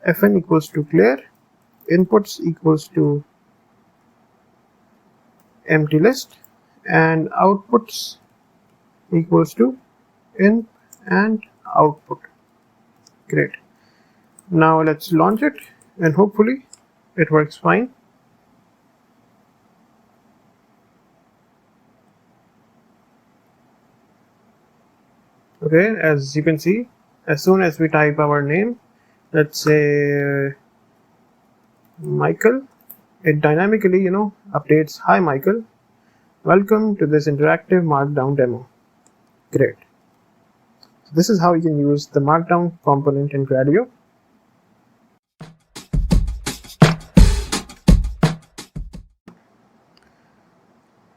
fn equals to clear, inputs equals to empty list, and outputs equals to in and output. Great. Now let's launch it and hopefully it works fine. Okay, as you can see, as soon as we type our name, let's say Michael, it dynamically, updates, "Hi Michael, welcome to this interactive Markdown demo." Great. So this is how you can use the Markdown component in Gradio.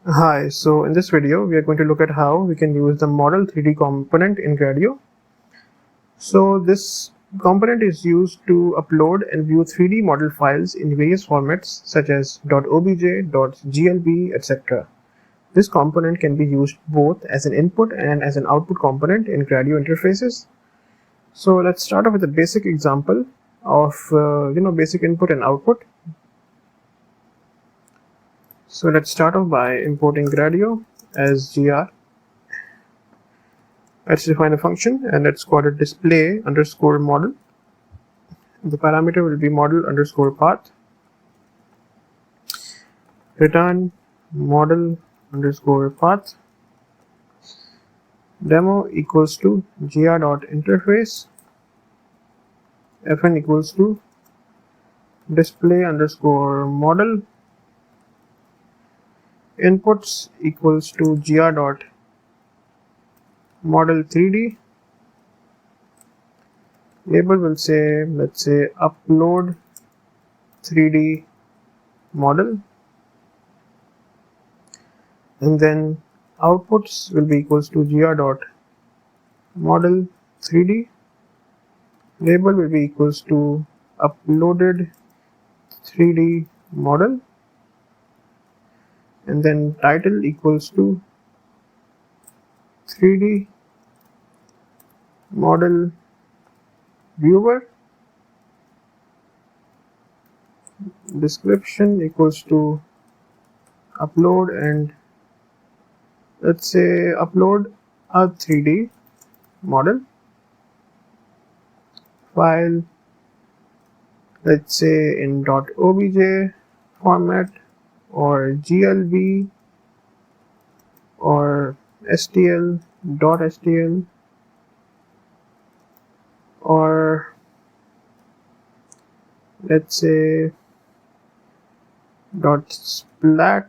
Hi, so in this video we are going to look at how we can use the model 3D component in Gradio. So this component is used to upload and view 3D model files in various formats such as .obj, .glb, etc. This component can be used both as an input and as an output component in Gradio interfaces. So let's start off with a basic example of basic input and output. So let's start off by importing Gradio as gr. Let's define a function and let's call it display underscore model. The parameter will be model underscore path. Return model underscore path. Demo equals to gr.interface. fn equals to display underscore model. Inputs equals to gr.model 3D. Label will say, let's say, upload 3D model, and then outputs will be equals to gr.model 3D. Label will be equals to uploaded 3D model, and then title equals to 3D model viewer. Description equals to upload, and let's say upload a 3D model file, let's say in .obj format or glb or stl.stl or let's say .splat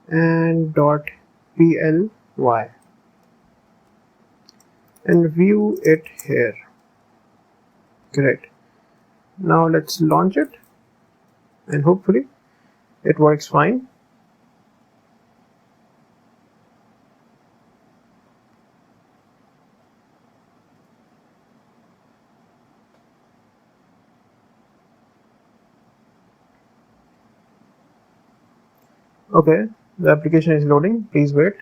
and .ply, and view it here. Great. Now let's launch it and hopefully it works fine. Okay, the application is loading. Please wait.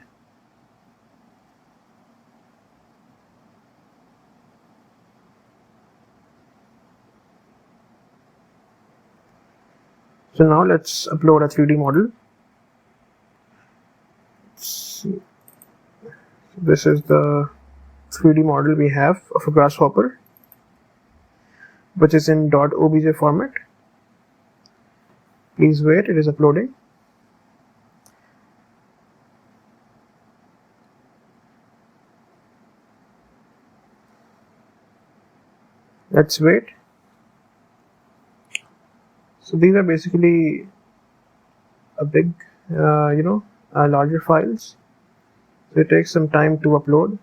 So now let's upload a 3D model. This is the 3D model we have of a grasshopper, which is in .obj format. Please wait, it is uploading. Let's wait. So these are basically a big, larger files. So it takes some time to upload.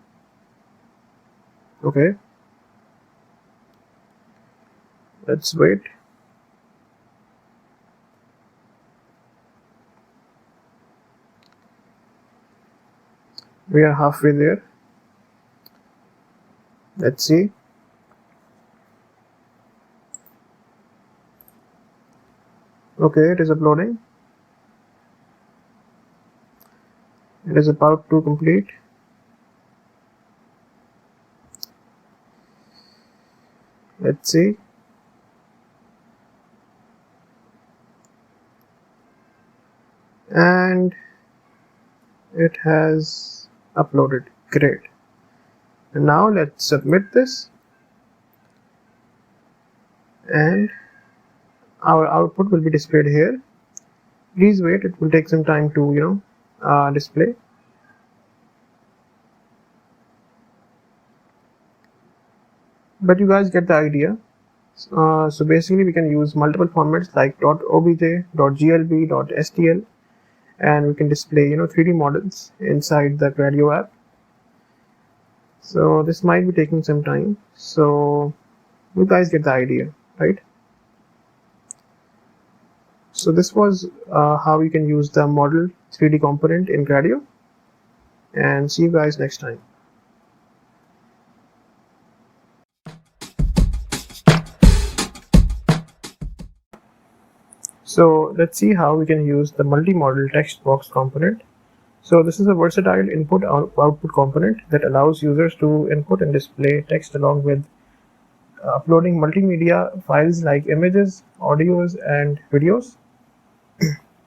Okay. Let's wait. We are halfway there. Let's see. Okay, it is uploading. It is about to complete. let's see. And it has uploaded. Great. And now let's submit this, and our output will be displayed here. Please wait, it will take some time to display. But you guys get the idea. So basically we can use multiple formats like .obj, .glb, .stl, and we can display 3D models inside the Gradio app. So this might be taking some time, so you guys get the idea, right? So this was how you can use the model 3D component in Gradio, and see you guys next time. So let's see how we can use the multi-model text box component. So this is a versatile input-output component that allows users to input and display text along with uploading multimedia files like images, audios, and videos.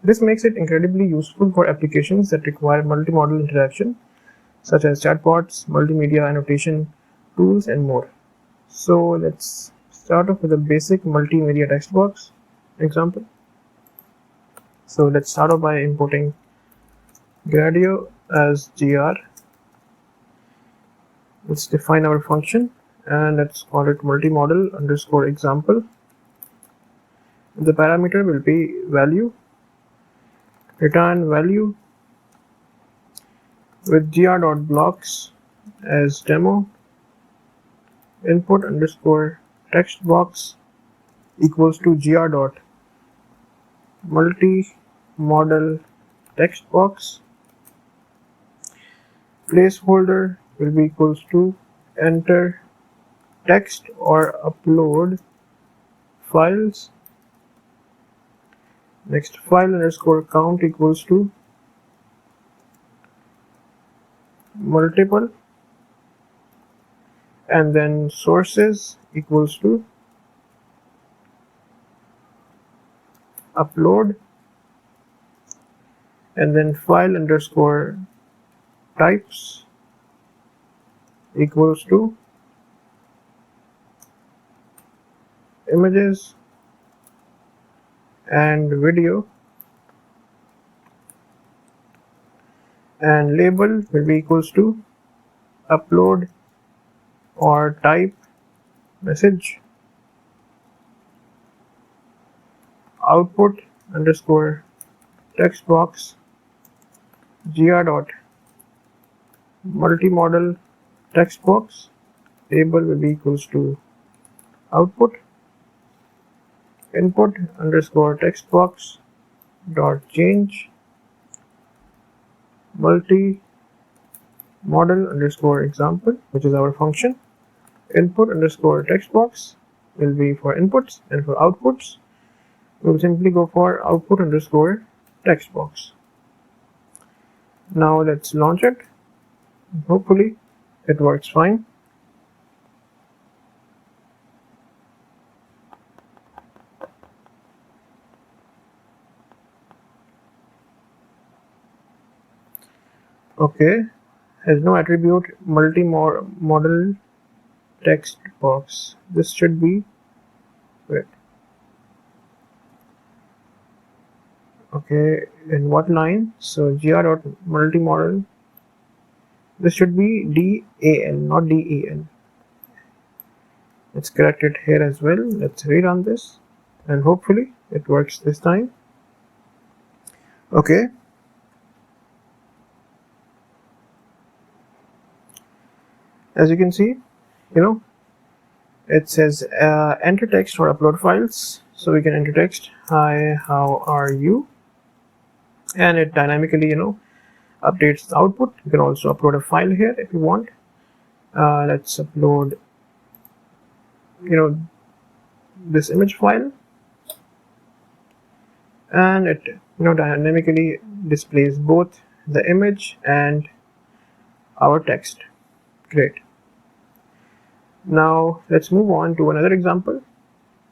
This makes it incredibly useful for applications that require multi-model interaction, such as chatbots, multimedia annotation tools, and more. So let's start off with a basic multimedia text box example. So let's start off by importing Gradio as gr. Let's define our function and let's call it multimodel_example. The parameter will be value, return value with gr.blocks as demo, input_textbox equals to gr.multimodel_textbox. Placeholder will be equals to enter text or upload files. Next, file_count equals to multiple, and then sources equals to upload, and then file_types equals to images and video, and label will be equals to upload or type message. Output_textbox gr.multimodel_textbox label will be equals to output. Input_textbox dot change multi-model_example, which is our function. Input_textbox will be for inputs, and for outputs we will simply go for output_textbox. Now let's launch it. Hopefully it works fine. Okay, has no attribute multi-model text box. This should be wait. Okay, in what line? So gr.multimodel. This should be DAN, not DEN. Let's correct it here as well. Let's rerun this, and hopefully it works this time. Okay. As you can see, it says enter text or upload files. So we can enter text, hi, how are you? And it dynamically, updates the output. You can also upload a file here if you want. Let's upload, this image file, and it, dynamically displays both the image and our text. Great. Now let's move on to another example,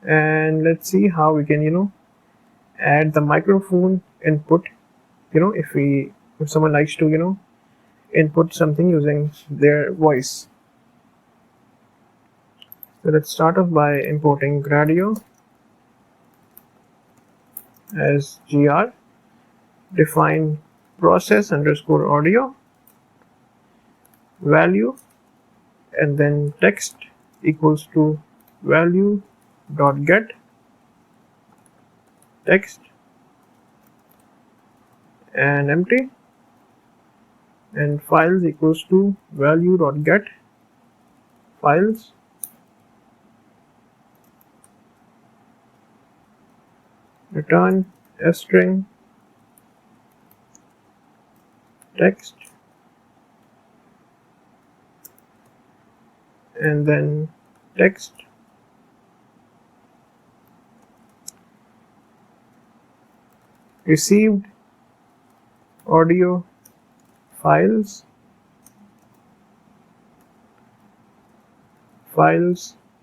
and let's see how we can add the microphone input. If someone likes to input something using their voice. So let's start off by importing Gradio as gr, define process_audio value, and then text equals to value.get text and empty, and files equals to value.get files, return a string text, and then text received audio files,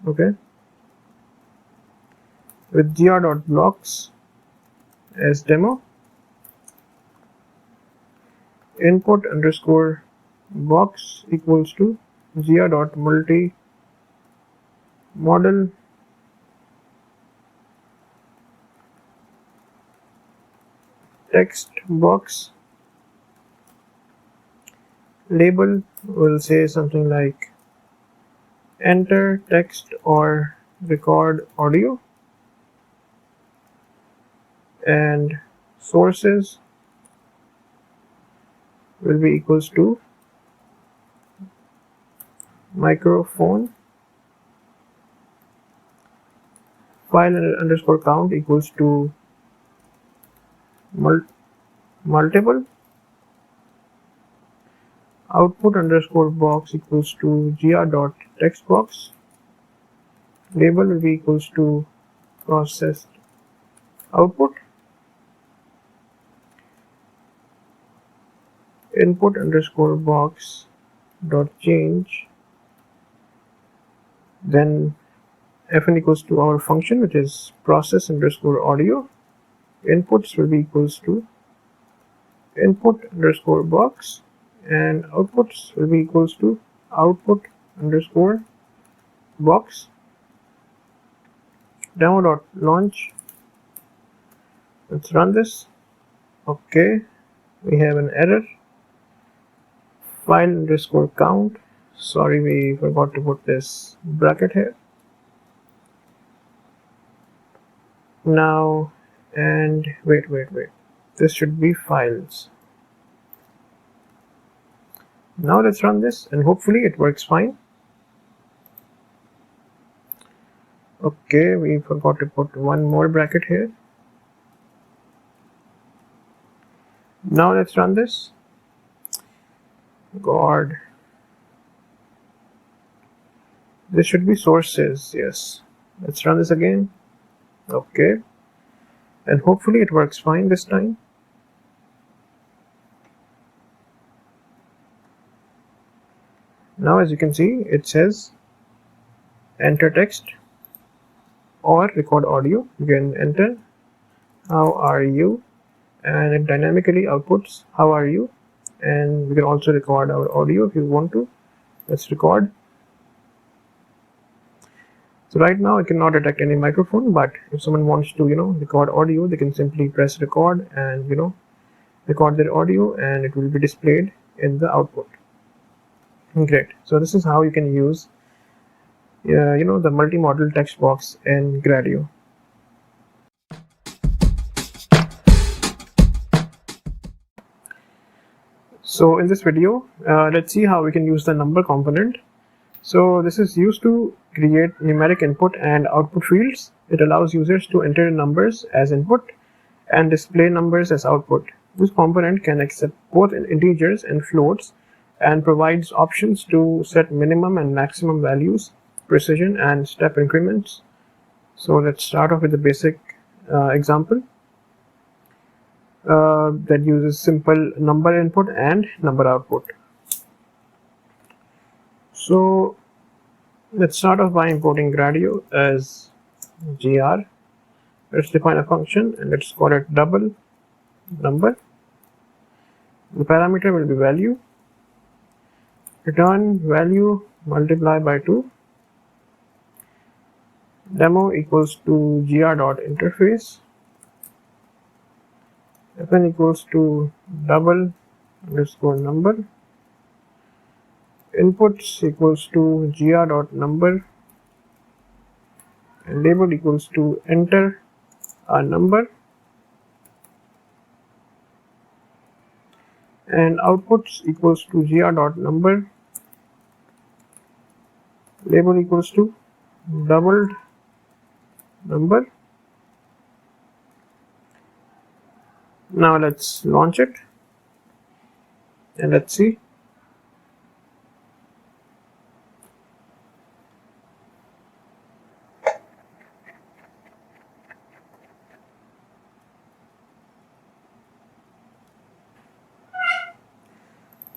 okay, with gr.blocks as demo, input_box equals to gr.multimodel text box. Label will say something like enter text or record audio, and sources will be equals to microphone, file_count equals to multiple, output_box equals to gr.textbox, label will be equals to processed output, input_box dot change, then fn equals to our function, which is process_audio. Inputs will be equals to input_box, and outputs will be equals to output_box. Demo.launch. Let's run this. Okay, we have an error. File_count. Sorry, we forgot to put this bracket here. Now, and wait. This should be files. Now let's run this, and hopefully it works fine. Okay, we forgot to put one more bracket here. Now let's run this. God, this should be sources. Yes, let's run this again. Okay, and hopefully it works fine this time. Now as you can see, it says enter text or record audio. You can enter how are you, and it dynamically outputs how are you, and we can also record our audio if you want to. Let's record. So right now it cannot detect any microphone, but if someone wants to record audio, they can simply press record and record their audio, and it will be displayed in the output. Great. So this is how you can use the multi-model text box in Gradio. So in this video, let's see how we can use the number component. So this is used to create numeric input and output fields. It allows users to enter numbers as input and display numbers as output. This component can accept both integers and floats, and provides options to set minimum and maximum values, precision, and step increments. So let's start off with the basic example that uses simple number input and number output. So Let's start off by importing Gradio as gr. Let's define a function and let's call it double number. The parameter will be value. Return value multiply by 2. Demo equals to gr.interface. Fn equals to double underscore number. Inputs equals to gr.number. And label equals to enter a number. And outputs equals to gr.number. Label equals to doubled number. Now let's launch it and let's see.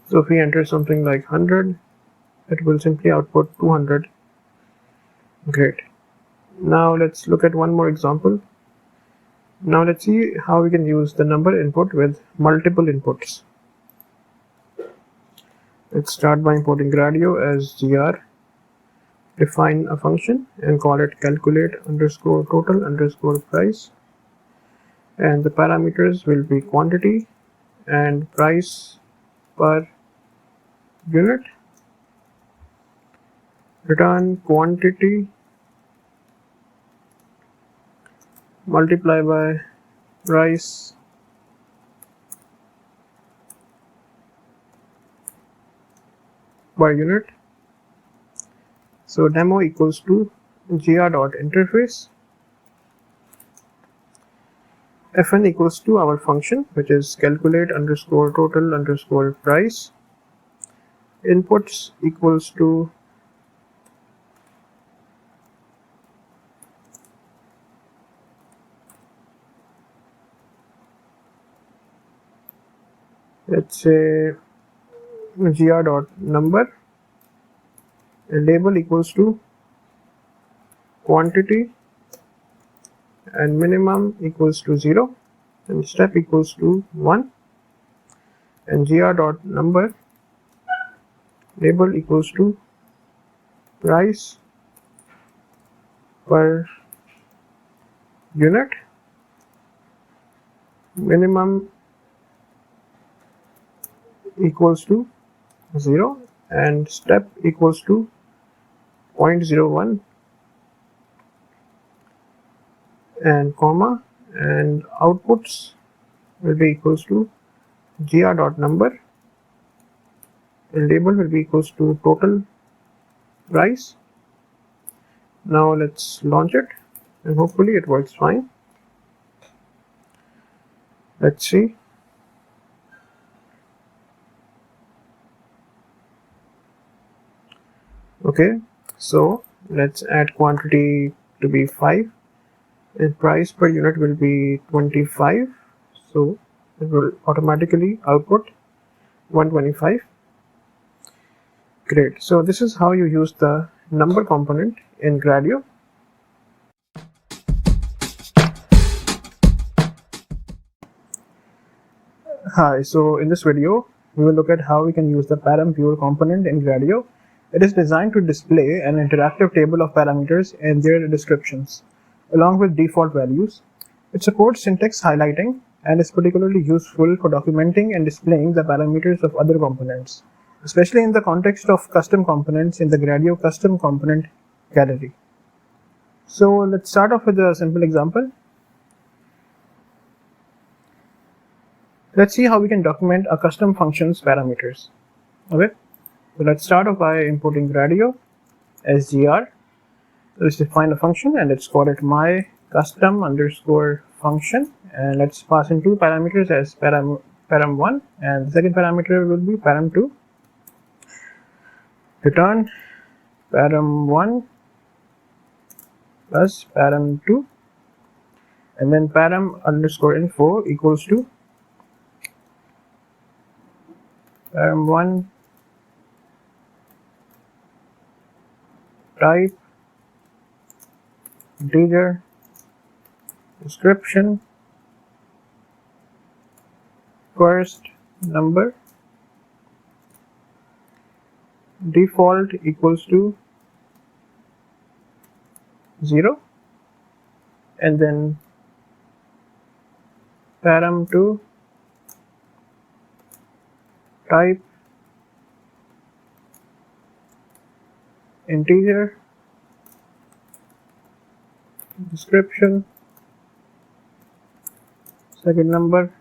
So if we enter something like 100, it will simply output 200. Great. Now let's look at one more example. Now let's see how we can use the number input with multiple inputs. Let's start by importing Gradio as gr. Define a function and call it calculate underscore total underscore price. And the parameters will be quantity and price per unit. Return quantity multiply by price per unit. So demo equals to gr.interface. Fn equals to our function, which is calculate underscore total underscore price. Inputs equals to let's say gr.number. And label equals to quantity and minimum equals to 0 and step equals to 1 and gr.number label equals to price per unit. Minimum equals to 0 and step equals to 0.01 and comma, and outputs will be equals to gr.number and label will be equals to total price. Now let's launch it and hopefully it works fine. Let's see. Okay, so let's add quantity to be 5 and price per unit will be 25, so it will automatically output 125. Great. So this is how you use the number component in Gradio. Hi, so in this video we will look at how we can use the param viewer component in Gradio. It is designed to display an interactive table of parameters and their descriptions, along with default values. It supports syntax highlighting and is particularly useful for documenting and displaying the parameters of other components, especially in the context of custom components in the Gradio custom component gallery. So let's start off with a simple example. Let's see how we can document a custom function's parameters. Okay. So let's start off by importing Gradio as gr. Let's define a function and let's call it my custom underscore function, and let's pass in two parameters as param1 and the second parameter will be param2. Return param1 plus param2 and then param underscore info equals to param1 type, integer, description, first number, default equals to 0, and then param2, type, integer, description, second number,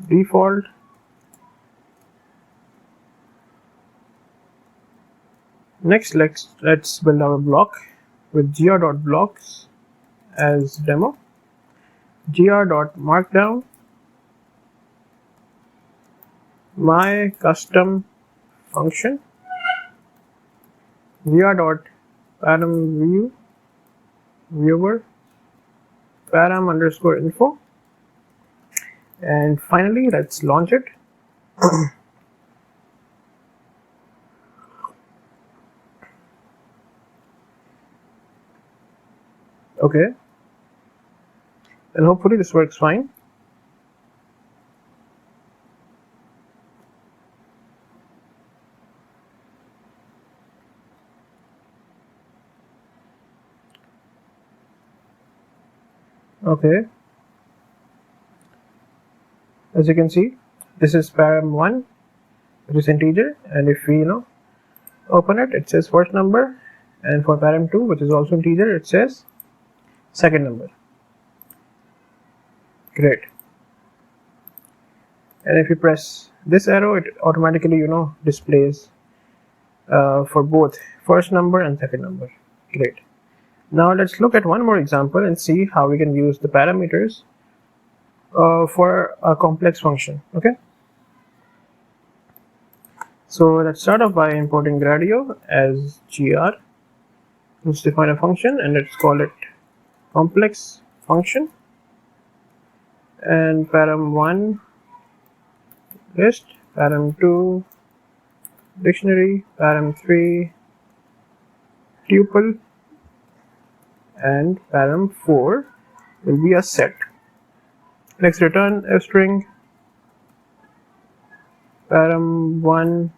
default, next let's build our block with gr.blocks as demo, gr.markdown, my custom function, gr.param viewer, param_info, and finally let's launch it. Okay, and hopefully this works fine. Okay, as you can see, this is param1, which is integer, and if we open it, it says first number, and for param2, which is also integer, it says second number. Great. And if you press this arrow, it automatically displays for both first number and second number. Great. Now let's look at one more example and see how we can use the parameters for a complex function. Okay, so let's start off by importing Gradio as gr. Let's define a function and let's call it complex function, and param1 list, param2 dictionary, param3 tuple, and param4 will be a set. Next, return a string, param1,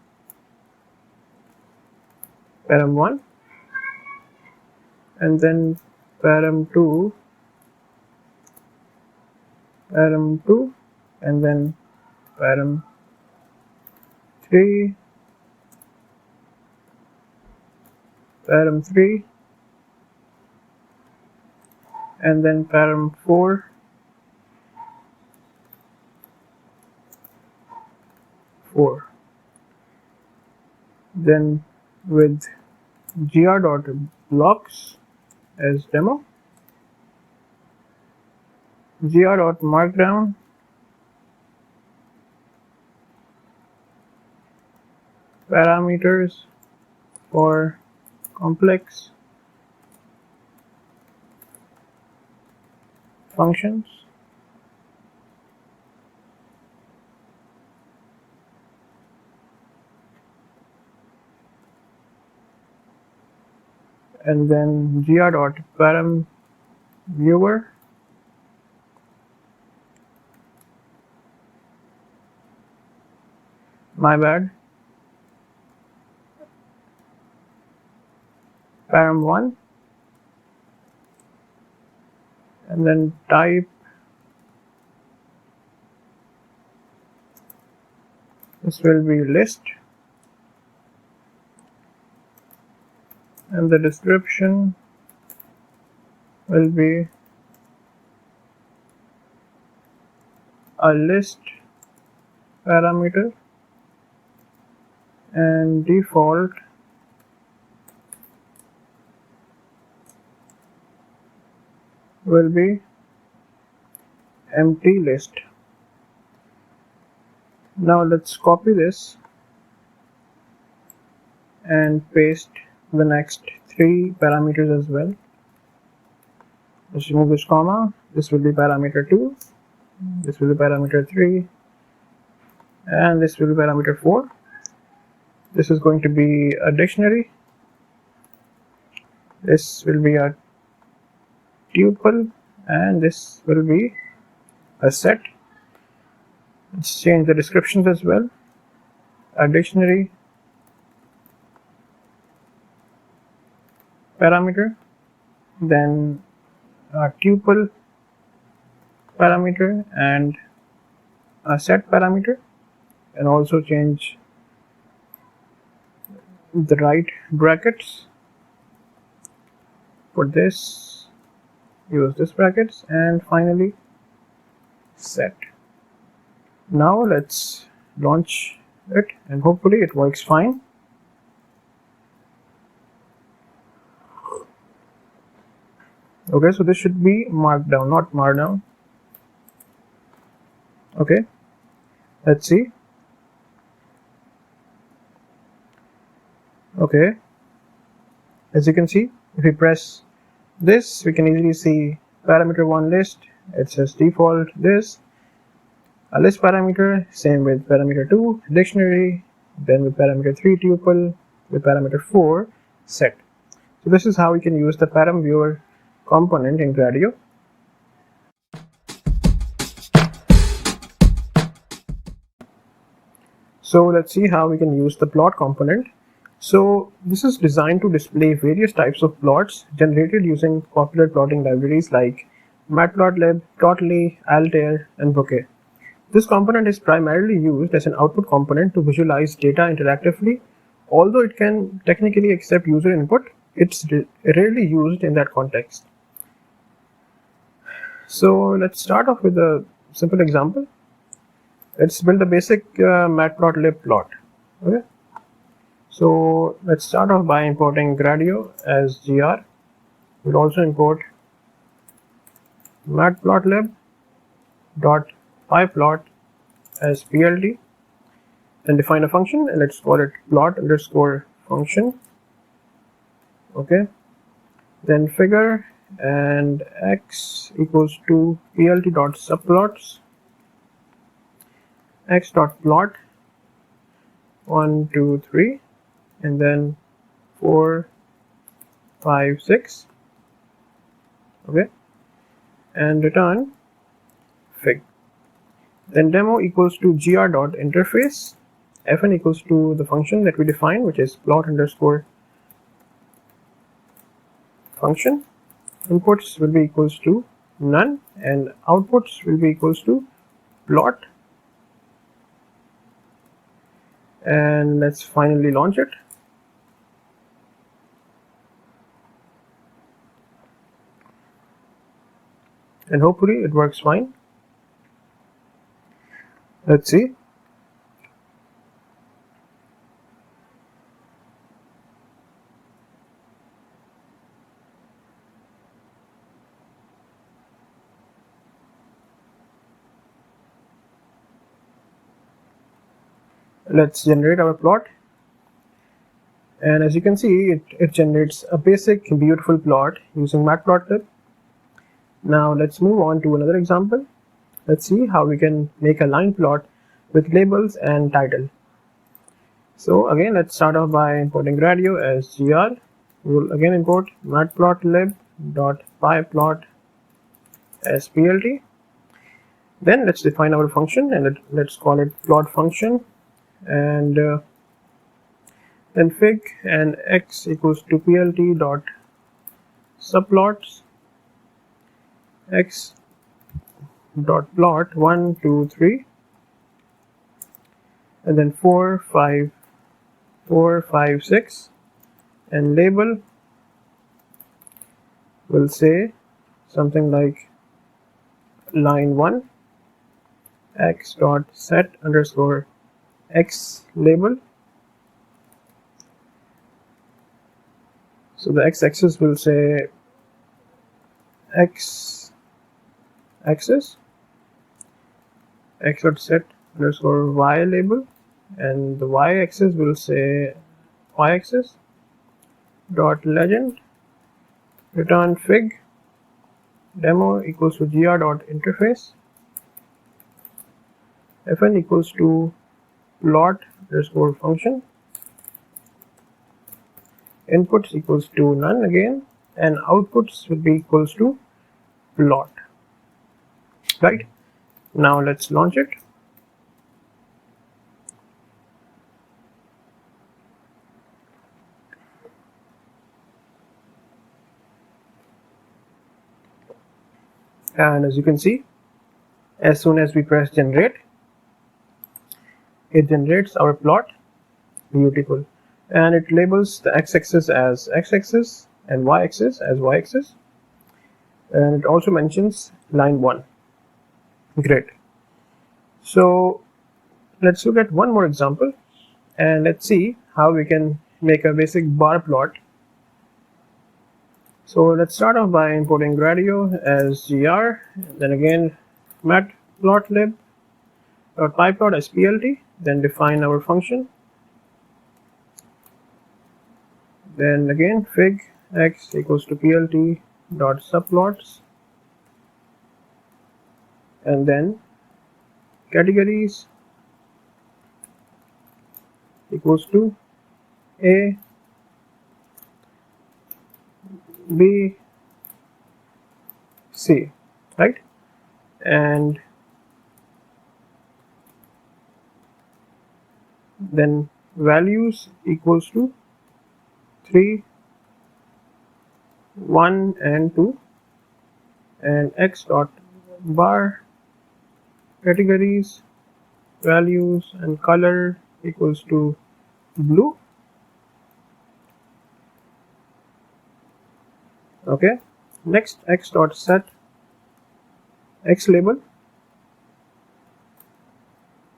and then param2, and then param3, and then param4, then with gr.blocks as demo, gr.markdown, parameters for complex functions, and then gr.param viewer, my bad, param1, and then type, this will be list, and the description will be a list parameter, and default will be empty list. Now let's copy this and paste the next three parameters as well. Let's remove this comma. This will be parameter 2, this will be parameter 3, and this will be parameter 4. This is going to be a dictionary. This will be a tuple, and this will be a set. Let's change the descriptions as well. A dictionary parameter, then a tuple parameter and a set parameter, and also change the right brackets. For this, use this brackets, and finally set. Now let's launch it, and hopefully it works fine. Okay, so this should be Markdown, not Markdown. Okay, let's see. Okay, as you can see, if we press this, we can easily see parameter 1 list. It says default this, a list parameter, same with parameter 2 dictionary, then with parameter 3 tuple, with parameter 4 set. So this is how we can use the param viewer component in Gradio. So let's see how we can use the plot component. So this is designed to display various types of plots generated using popular plotting libraries like Matplotlib, Plotly, Altair, and Bokeh. This component is primarily used as an output component to visualize data interactively. Although it can technically accept user input, it's rarely used in that context. So let's start off with a simple example. Let's build a basic Matplotlib plot. Okay. So let's start off by importing Gradio as gr. We'll also import matplotlib.pyplot as plt, and define a function, and let's call it plot underscore function. Okay, then figure and x equals to plt.subplots, x.plot 1 2 3, and then 4 5 6. Okay, and return fig. Then demo equals to gr.interface, fn equals to the function that we define, which is plot underscore function. Inputs will be equals to none, and outputs will be equals to plot. And let's finally launch it. And hopefully it works fine. Let's see. Let's generate our plot, and as you can see, it generates a basic beautiful plot using Matplotlib. Now let's move on to another example. Let's see how we can make a line plot with labels and title. So again, let's start off by importing Gradio as gr. We will again import matplotlib.pyplot as plt. Then let's define our function, and let's call it plot function, and then fig and x equals to plt dot subplots, x dot plot 1 2 3, and then 4 5 6, and label will say something like line 1, x dot set underscore x label. So the x-axis will say x axis, x dot set underscore y label, and the y-axis will say y-axis dot legend. Return fig. Demo equals to gr dot interface. Fn equals to plot underscore function, inputs equals to none again, and outputs will be equals to plot. Right, now let's launch it. And as you can see, as soon as we press generate, it generates our plot. Beautiful. And it labels the x-axis as x-axis and y-axis as y-axis, and it also mentions line 1. Great. So let's look at one more example, and let's see how we can make a basic bar plot. So let's start off by importing Gradio as gr, then again matplotlib.pyplot as plt, then define our function, then again fig x equals to plt dot subplots, and then categories equals to a b c, right? And then values equals to 3, 1 and 2, and x dot bar categories values and color equals to blue. Okay, next x dot set x label,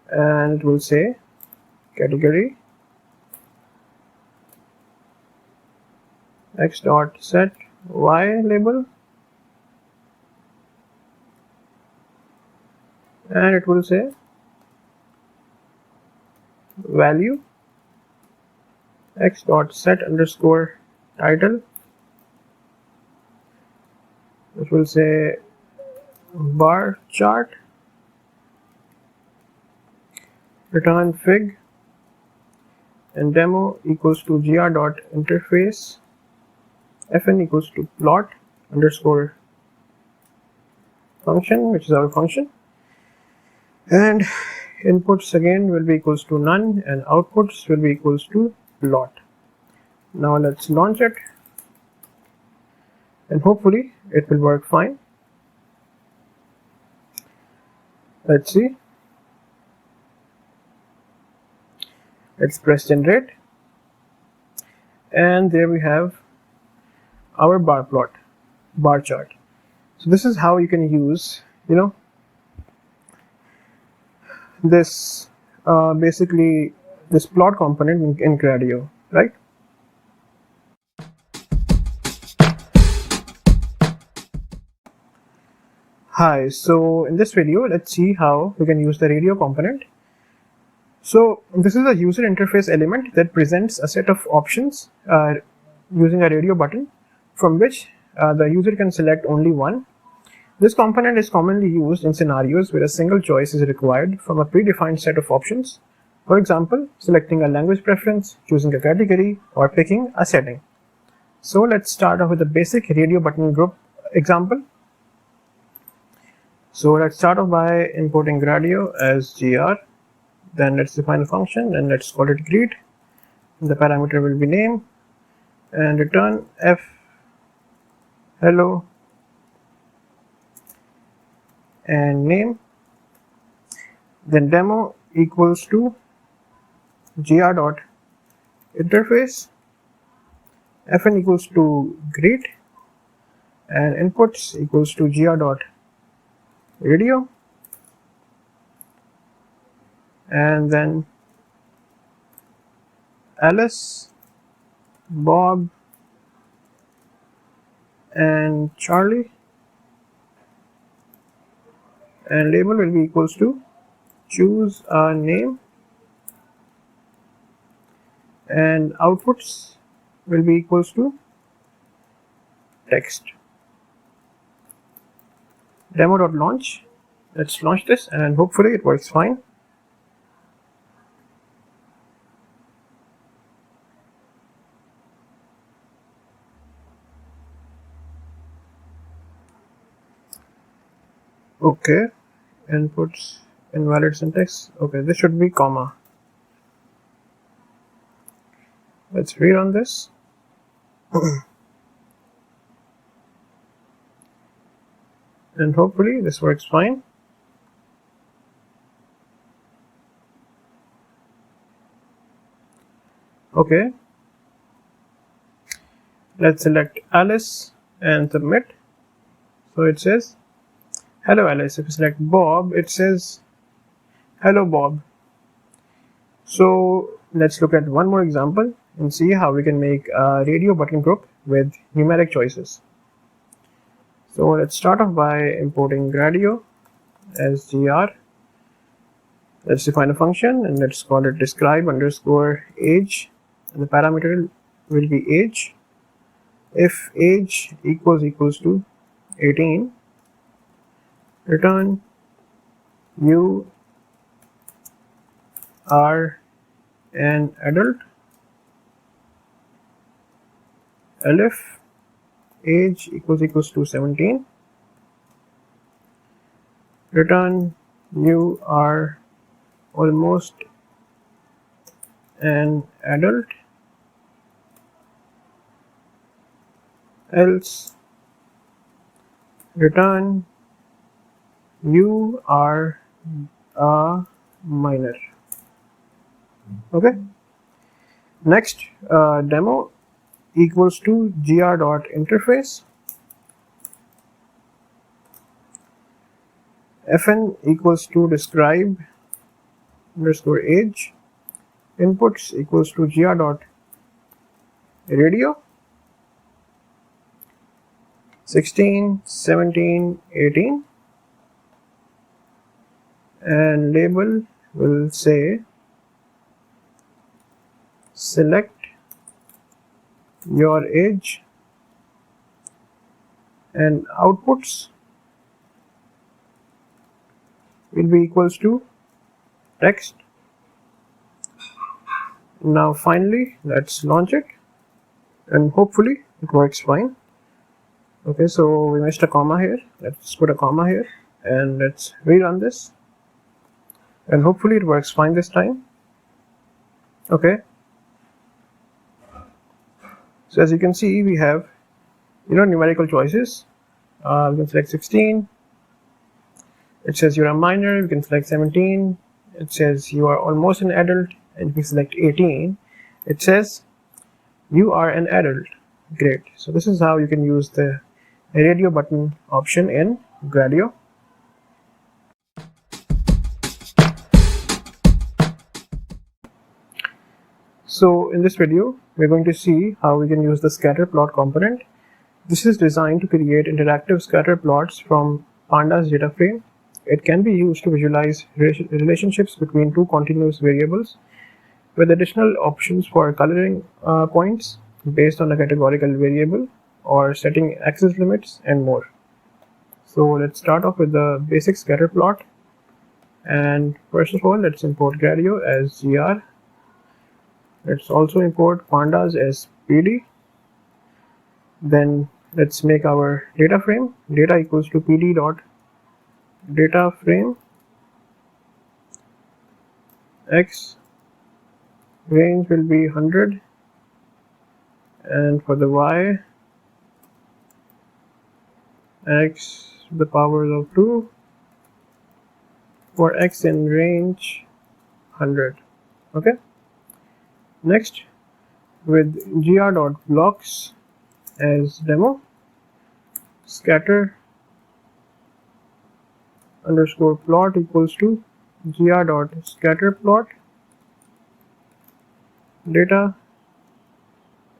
and it will say category x dot set y label, and it will say value x dot set underscore title, which will say bar chart, return fig, and demo equals to gr dot interface fn equals to plot underscore function, which is our function, and inputs again will be equals to none and outputs will be equals to plot. Now let's launch it, and hopefully it will work fine. Let's see. Let's press generate, and there we have our bar plot, bar chart. So this is how you can use, this basically this plot component in Gradio, right? Hi, so in this video, let's see how we can use the radio component. So this is a user interface element that presents a set of options using a radio button, from which the user can select only one. This component is commonly used in scenarios where a single choice is required from a predefined set of options. For example, selecting a language preference, choosing a category, or picking a setting. So let's start off with a basic radio button group example. So let's start off by importing Gradio as gr, then let's define a function, and let's call it greet. The parameter will be name, and return f hello and name, then demo equals to gr dot interface fn equals to greet, and inputs equals to gr dot radio, and then Alice, Bob, and Charlie, and label will be equals to choose a name, and outputs will be equals to text. Demo.launch. Let's launch this, and hopefully it works fine. Okay, inputs invalid syntax. Okay, this should be comma. Let's rerun this. And hopefully this works fine. Okay, let's select Alice and submit. So it says hello Alice. If you select Bob, it says hello Bob. So let's look at one more example and see how we can make a radio button group with numeric choices. So let's start off by importing Gradio as gr. Let's define a function and let's call it describe_age, and the parameter will be age. If age equals to 18, return you are an adult. And if age equals to 17, return you are almost an adult, else return you are a minor. Okay, next demo equals to gr.interface, fn equals to describe_age, inputs equals to gr.radio, 16, 17, 18, and label will say select your age, and outputs will be equals to text. Now finally let's launch it and hopefully it works fine. Okay, so we missed a comma here. Let's put a comma here and let's rerun this and hopefully it works fine this time. Okay, so as you can see we have numerical choices. We can select 16, it says you're a minor. We can select 17, it says you are almost an adult, and if we select 18, it says you are an adult. Great. So this is how you can use the radio button option in Gradio. So in this video we're going to see how we can use the scatter plot component. This is designed to create interactive scatter plots from pandas data frame. It can be used to visualize relationships between two continuous variables with additional options for coloring points based on a categorical variable or setting access limits and more. So let's start off with the basic scatter plot, and first of all let's import Gradio as gr. Let's also import pandas as pd. Then let's make our data frame. Data equals to pd dot data frame, x range will be 100, and for the y, x to the power of 2, for x in range 100. Okay, next with gr.blocks as demo, scatter underscore plot equals to gr.scatterplot data,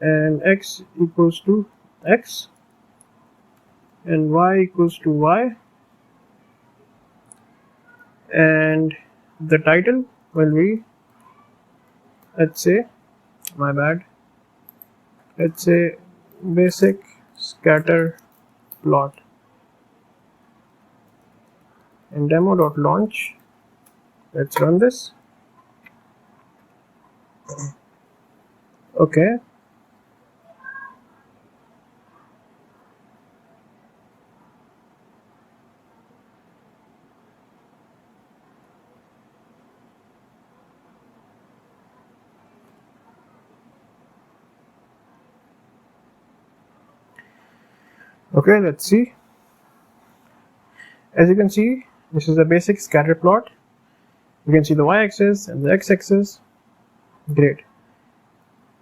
and x equals to x and y equals to y, and the title will be, let's say basic scatter plot, and demo.launch. Let's run this. Okay, Okay, let's see. As you can see, this is a basic scatter plot. You can see the y-axis and the x-axis. Great.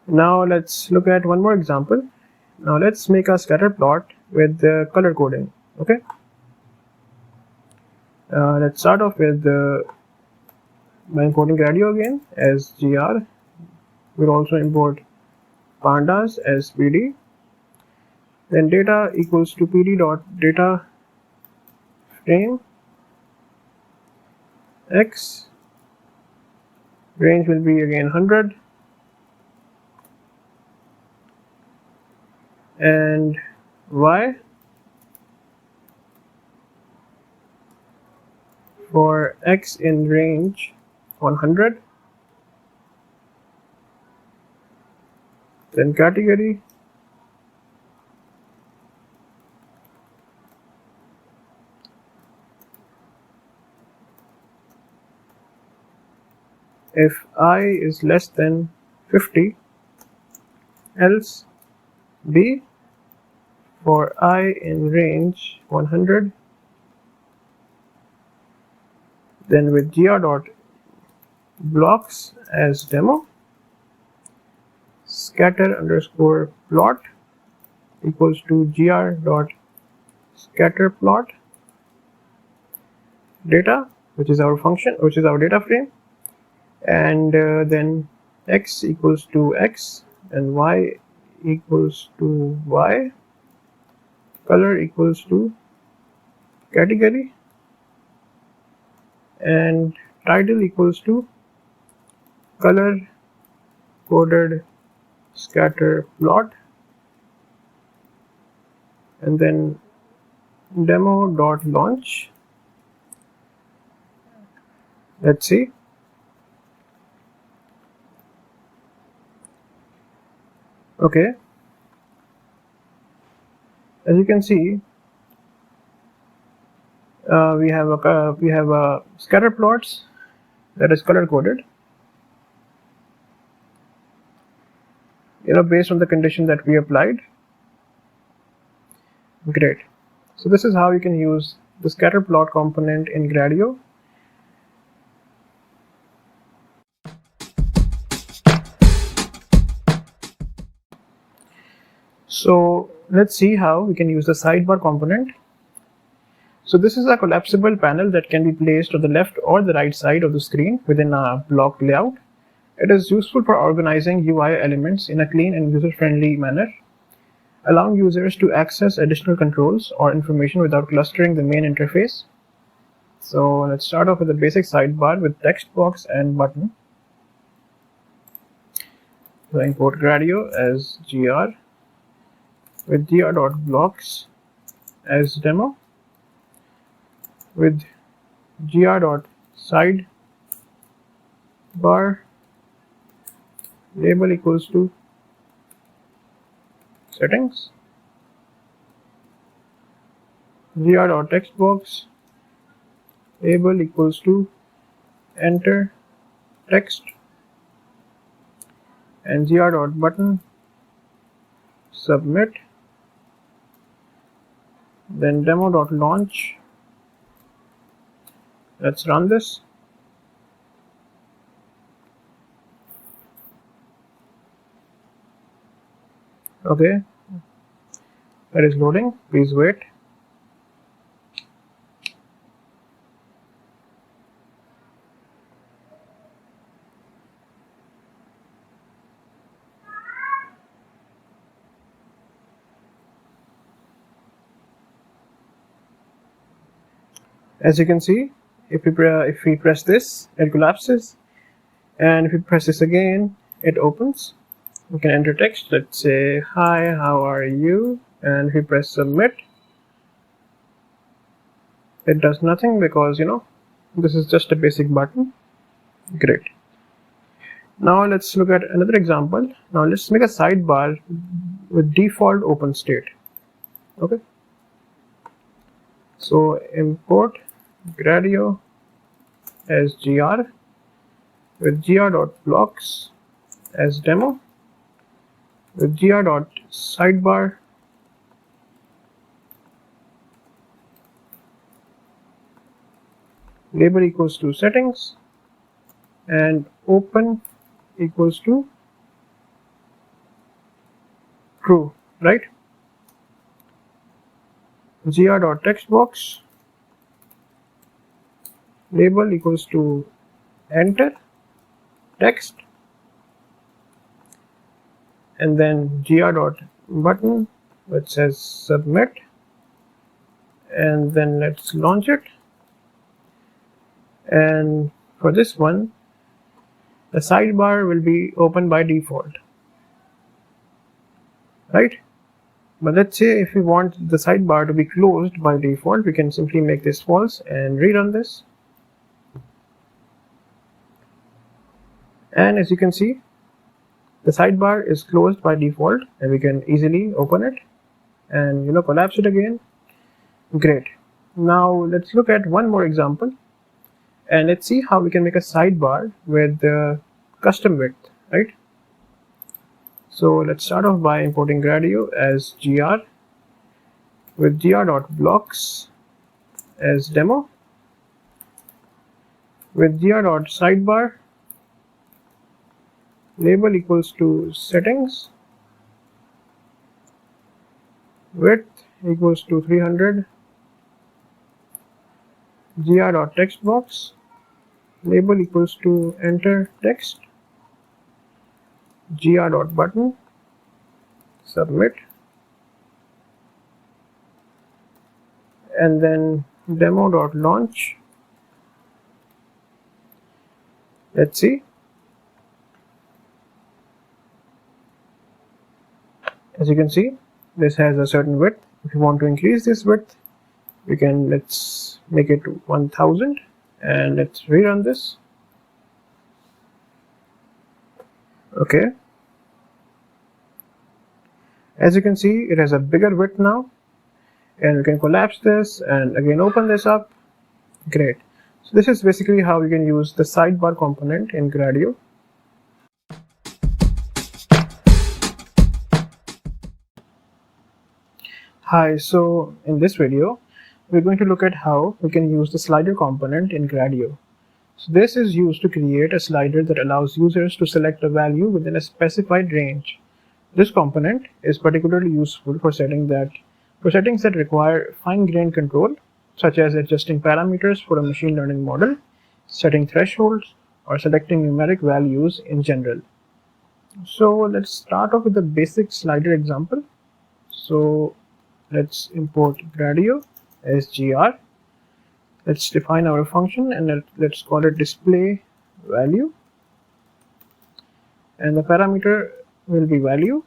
Now let's look at one more example. Now let's make a scatter plot with the color coding. Okay. Let's start off with by importing Gradio again as gr. We'll also import pandas as pd. Then data equals to pd dot data frame x. Range will be again 100. And y for x in range 100. Then category if I is less than 50, else b for I in range 100. Then with gr.blocks as demo, scatter underscore plot equals to gr.scatterPlot data, which is our function, which is our data frame, and then x equals to x and y equals to y, color equals to category, and title equals to color coded scatter plot, and then demo.launch. Let's see. Okay, as you can see, we have a scatter plots that is color coded, based on the condition that we applied. Great. So this is how you can use the scatter plot component in Gradio. So let's see how we can use the sidebar component. So this is a collapsible panel that can be placed on the left or the right side of the screen within a block layout. It is useful for organizing UI elements in a clean and user-friendly manner, allowing users to access additional controls or information without clustering the main interface. So let's start off with a basic sidebar with text box and button. So import Gradio as gr with gr.blocks as demo, with gr.sidebar label equals to settings, gr.textbox label equals to enter text, and gr.button submit, then demo.launch. Let's run this. Okay, that is loading. Please wait. As you can see, if we press this, it collapses, and if we press this again, it opens. We can enter text. Let's say, hi, how are you? And if we press submit, it does nothing because this is just a basic button. Great. Now let's look at another example. Now let's make a sidebar with default open state. Okay, so import Gradio as gr with gr.blocks as demo, with gr.sidebar label equals to settings, and open equals to true, right? gr.textbox label equals to enter text, and then gr.button which says submit, and then let's launch it. And for this one, the sidebar will be open by default, right? But let's say if we want the sidebar to be closed by default, we can simply make this false and rerun this. And as you can see, the sidebar is closed by default, and we can easily open it and collapse it again. Great. Now let's look at one more example, and let's see how we can make a sidebar with the custom width, right? So let's start off by importing Gradio as gr with gr.blocks as demo, with gr.sidebar label equals to settings, width equals to 300, gr.textbox label equals to enter text, gr.button submit, and then demo.launch. Let's see. As you can see, this has a certain width. If you want to increase this width, we can, let's make it 1000, and let's rerun this. Okay. As you can see, it has a bigger width now, and we can collapse this and again open this up. Great. So this is basically how you can use the sidebar component in Gradio. Hi, so in this video, we're going to look at how we can use the slider component in Gradio. So this is used to create a slider that allows users to select a value within a specified range. This component is particularly useful for settings that require fine-grained control, such as adjusting parameters for a machine learning model, setting thresholds, or selecting numeric values in general. So let's start off with the basic slider example. So let's import Gradio as gr. Let's define our function, and let's call it display value, and the parameter will be value,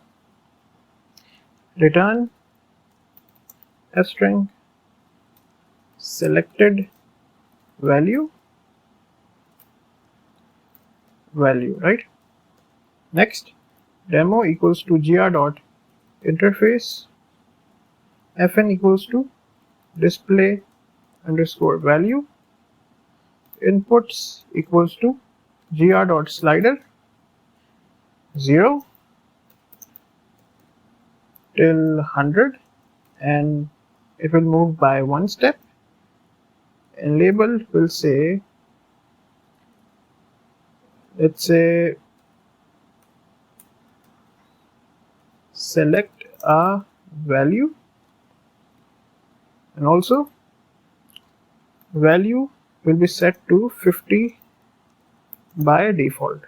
return a string selected value, right? Next, demo equals to gr.interface fn equals to display underscore value, inputs equals to gr.slider 0 till 100, and it will move by one step, and label will say, let's say, select a value, and also value will be set to 50 by default,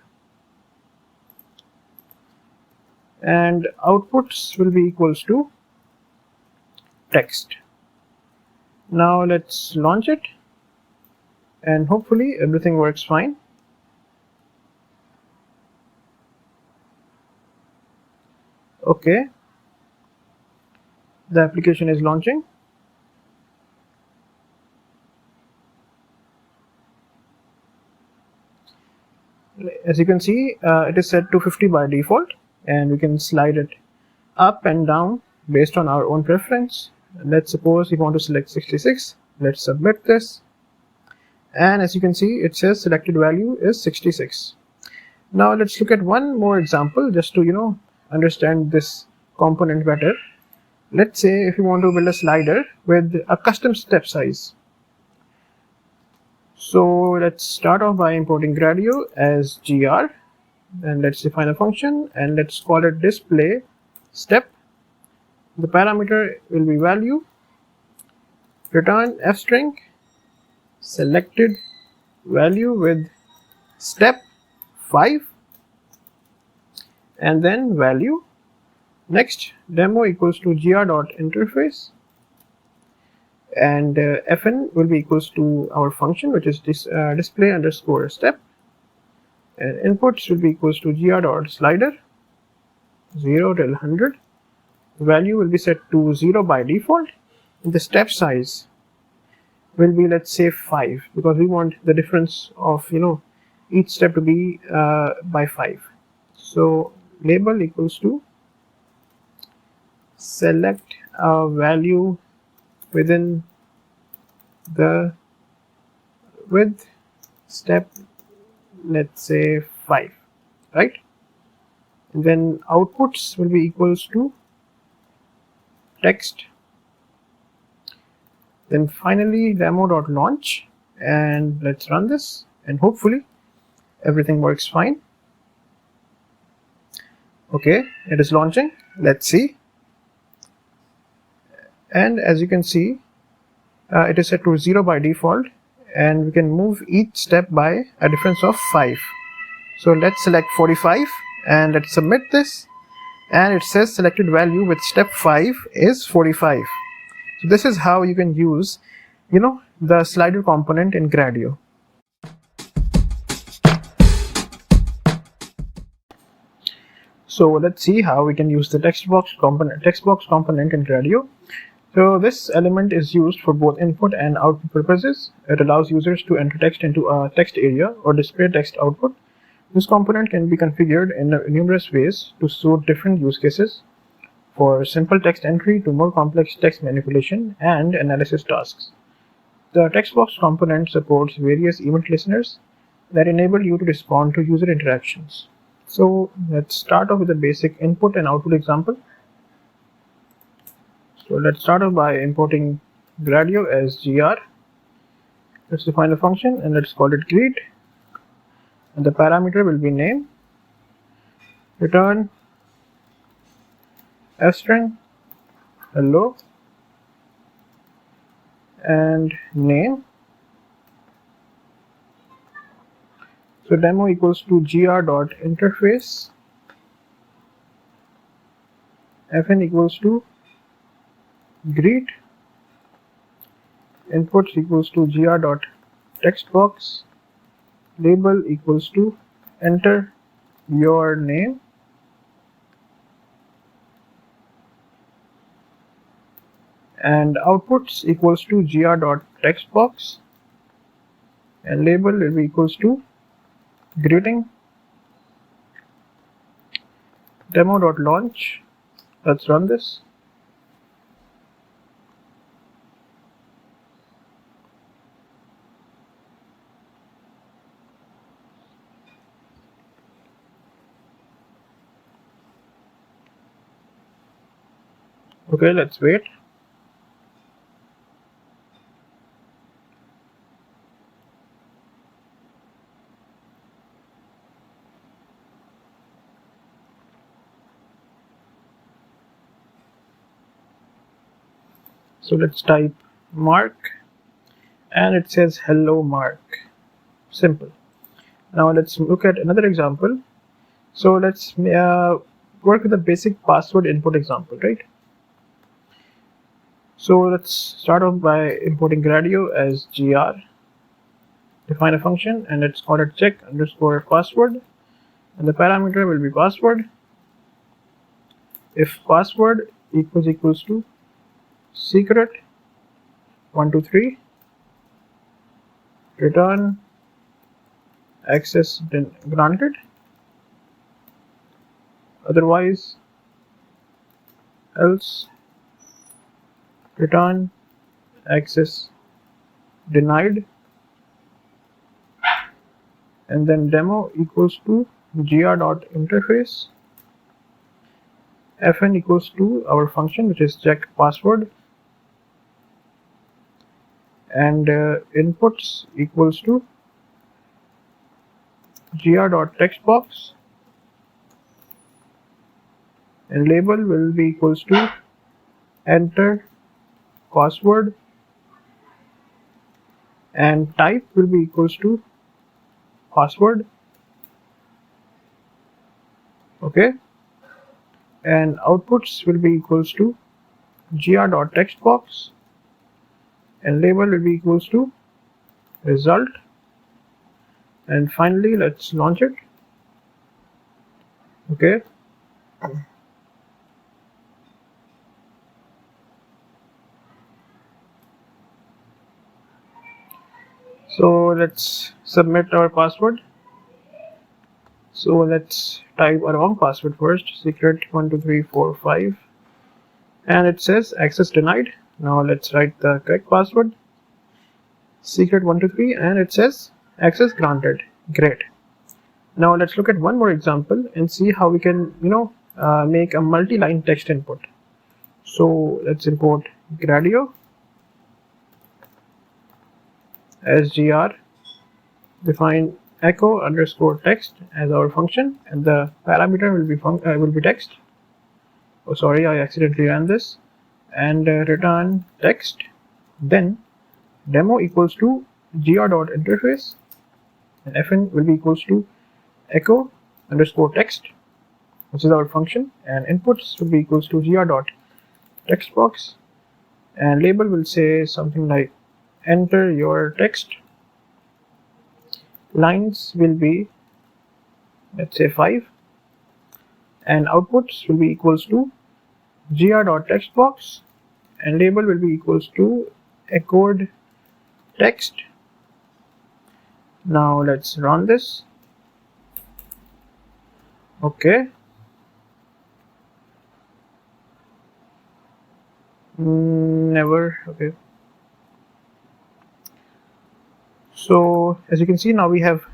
and outputs will be equals to text. Now let's launch it, and hopefully everything works fine. Okay, the application is launching. As you can see, it is set to 50 by default, and we can slide it up and down based on our own preference. Let's suppose we want to select 66. Let's submit this, and as you can see, it says selected value is 66. Now let's look at one more example just to understand this component better. Let's say if you want to build a slider with a custom step size. So let's start off by importing Gradio as gr, and let's define a function and let's call it display step. The parameter will be value, return f-string selected value with step 5 and then value. Next, demo equals to gr.interface, and fn will be equals to our function, which is this display underscore step, and inputs will be equals to gr.slider 0 till 100. Value will be set to 0 by default, and the step size will be, let's say, 5, because we want the difference of each step to be by 5. So label equals to select a value within the width step, let's say 5, right? And then outputs will be equals to text. Then finally demo.launch, and let's run this, and hopefully everything works fine. Okay, it is launching. Let's see. And as you can see, it is set to 0 by default, and we can move each step by a difference of 5. So let's select 45 and let's submit this, and it says selected value with step 5 is 45. So this is how you can use the slider component in Gradio. So let's see how we can use the textbox component in Gradio. So this element is used for both input and output purposes. It allows users to enter text into a text area or display text output. This component can be configured in numerous ways to suit different use cases, for simple text entry to more complex text manipulation and analysis tasks. The textbox component supports various event listeners that enable you to respond to user interactions. So let's start off with a basic input and output example. So let's start off by importing Gradio as gr. Let's define a function and let's call it greet, and the parameter will be name, return f-string hello and name. So demo equals to gr.interface, fn equals to greet, inputs equals to gr.textbox, label equals to enter your name, and outputs equals to gr.textbox, and label will be equals to greeting. Demo.launch. Let's run this. Okay, let's wait. So let's type Mark, and it says hello Mark. Simple. Now let's look at another example. So let's work with a basic password input example, right? So let's start off by importing Gradio as gr. Define a function and let's call it check_password, and the parameter will be password. If password equals to secret 123, return access granted, otherwise else return access denied, and then demo equals to gr.interface, fn equals to our function, which is check password, and inputs equals to gr.textbox, and label will be equals to enter password, and type will be equals to password. Okay, and outputs will be equals to gr.textbox, and label will be equals to result. And finally, let's launch it. Okay, so let's submit our password. So let's type a wrong password first, secret12345, and it says access denied. Now let's write the correct password, secret123, and it says access granted. Great. Now let's look at one more example and see how we can make a multi-line text input. So let's import Gradio as gr, define echo_text as our function, and the parameter will be text. Oh sorry, I accidentally ran this, and return text. Then demo equals to gr.interface, and fn will be equals to echo_text, which is our function, and inputs will be equals to gr.textbox, and label will say something like enter your text. Lines will be, let's say, 5, and outputs will be equals to gr.textbox, and label will be equals to echoed text. Now let's run this. Okay, never. Okay, so as you can see, now we have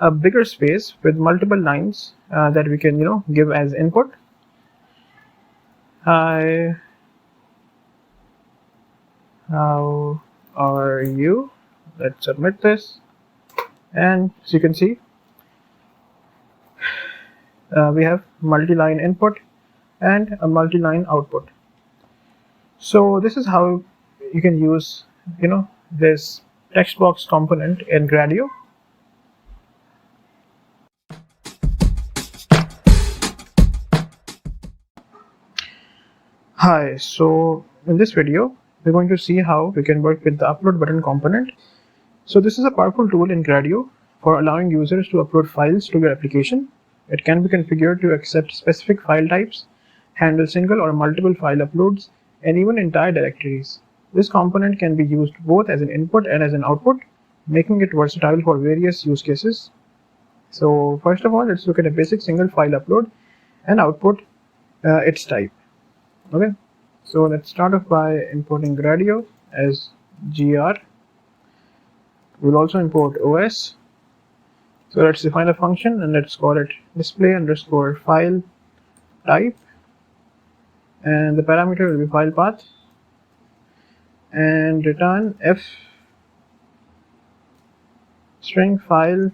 a bigger space with multiple lines that we can give as input. Hi, how are you? Let's submit this, and as you can see, we have multi-line input and a multi-line output. So this is how you can use this text box component in Gradio. Hi, so in this video we're going to see how we can work with the upload button component. So this is a powerful tool in Gradio for allowing users to upload files to your application. It can be configured to accept specific file types, handle single or multiple file uploads, and even entire directories. This component can be used both as an input and as an output, making it versatile for various use cases. So first of all, let's look at a basic single file upload and output its type. Okay, so let's start off by importing Gradio as gr. We'll also import OS. So let's define a function and let's call it display_file type, and the parameter will be file path, and return f string file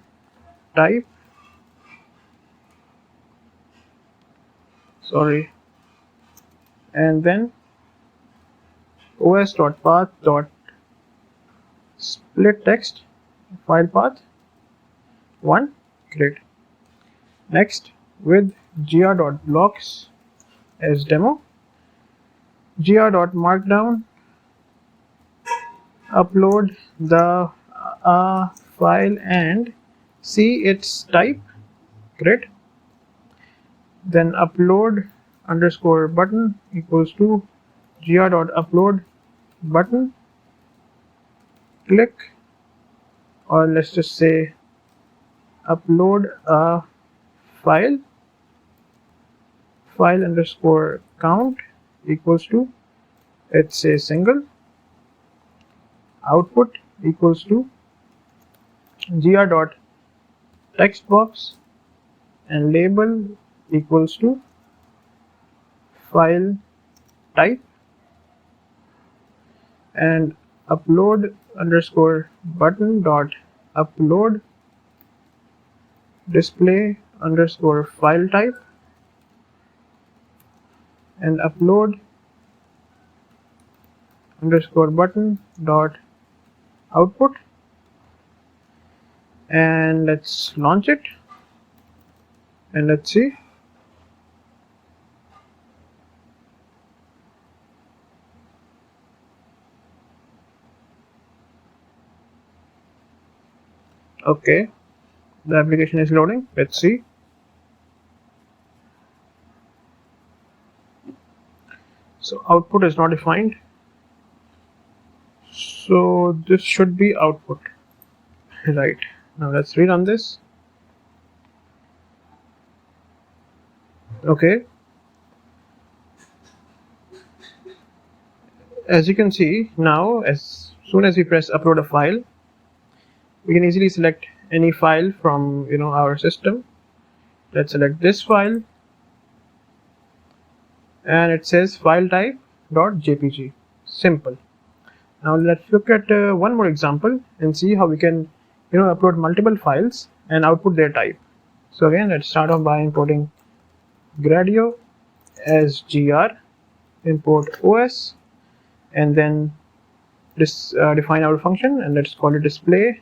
type. Sorry, and then os.path.split text file path 1. Great. Next, with gr.blocks as demo, gr.markdown, upload the file and see its type. Great. Then upload_button equals to gr.upload button, click, or let's just say upload a file_count equals to, it's a single, output equals to gr.textbox, and label equals to file type, and upload underscore button dot upload display underscore file type, and upload underscore button dot output, and let's launch it and let's see. Okay, the application is loading. Let's see. So output is not defined, so this should be output. Right, now let's rerun this. Okay, as you can see now, as soon as we press upload a file, we can easily select any file from our system. Let's select this file, and it says file type .jpg. Simple. Now let's look at one more example and see how we can upload multiple files and output their type. So again, let's start off by importing Gradio as gr, import os, and then this define our function, and let's call it display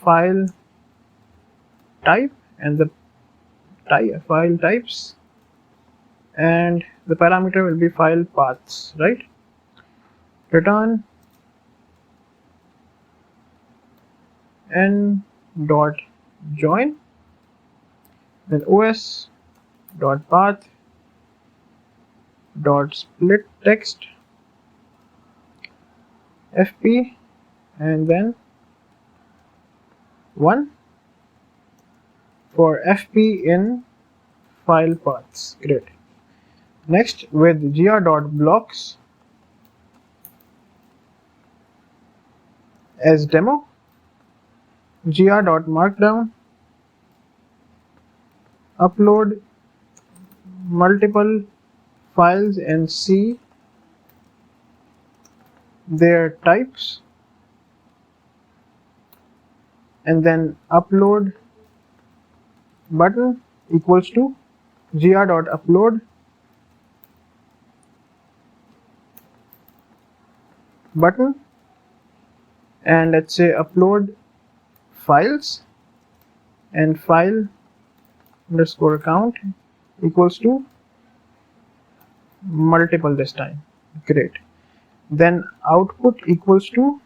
file type, and the file types, and the parameter will be file paths, right? Return n dot join, then os dot path dot split text fp, and then 1 for fp in file paths. Great. Next, with gr.blocks as demo, gr.markdown, upload multiple files and see their types, and then upload button equals to gr.upload button, and let's say upload files, and file underscore count equals to multiple this time. Great. Then output equals to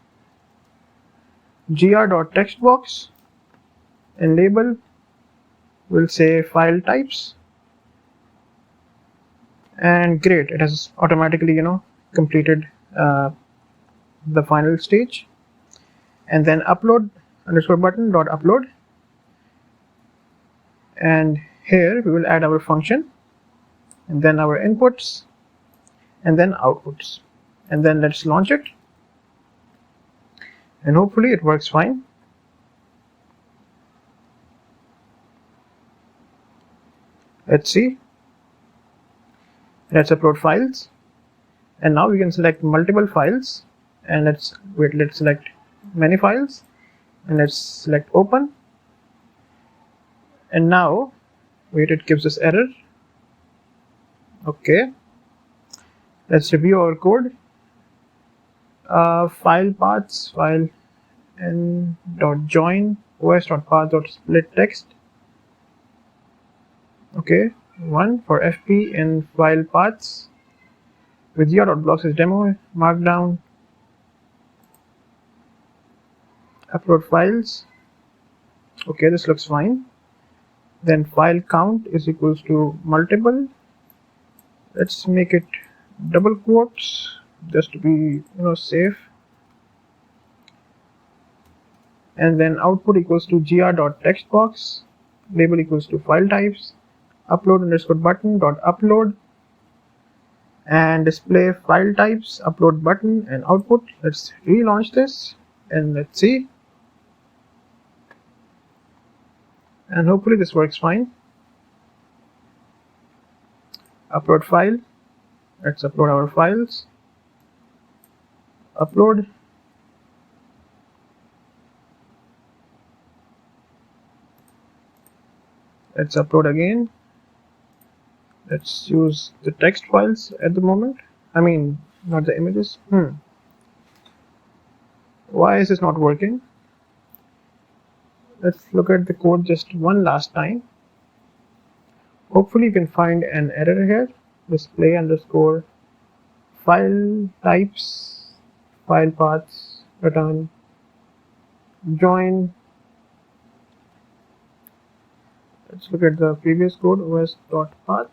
gr.textbox, and label will say file types, and great, it has automatically completed the final stage. And then upload underscore button dot upload, and here we will add our function, and then our inputs, and then outputs, and then let's launch it, and hopefully it works fine. Let's see. Let's upload files, and now we can select multiple files, and let's select many files, and let's select open, and now wait, it gives us error. Okay, let's review our code. File paths, file n dot join os dot path dot split text. Okay, 1 for fp in file paths with gr.blocks as demo, markdown, upload files. Okay, this looks fine. Then file count is equals to multiple. Let's make it double quotes just to be safe. And then output equals to gr.textbox, label equals to file types, upload underscore button dot upload, and display file types, upload button, and output. Let's relaunch this and let's see, and hopefully this works fine. Upload file, let's upload our files, upload. Let's upload again. Let's use the text files at the moment. I mean, not the images. Why is this not working? Let's look at the code just one last time. Hopefully you can find an error here. Display underscore file types, file paths, return, join. Let's look at the previous code, os.path.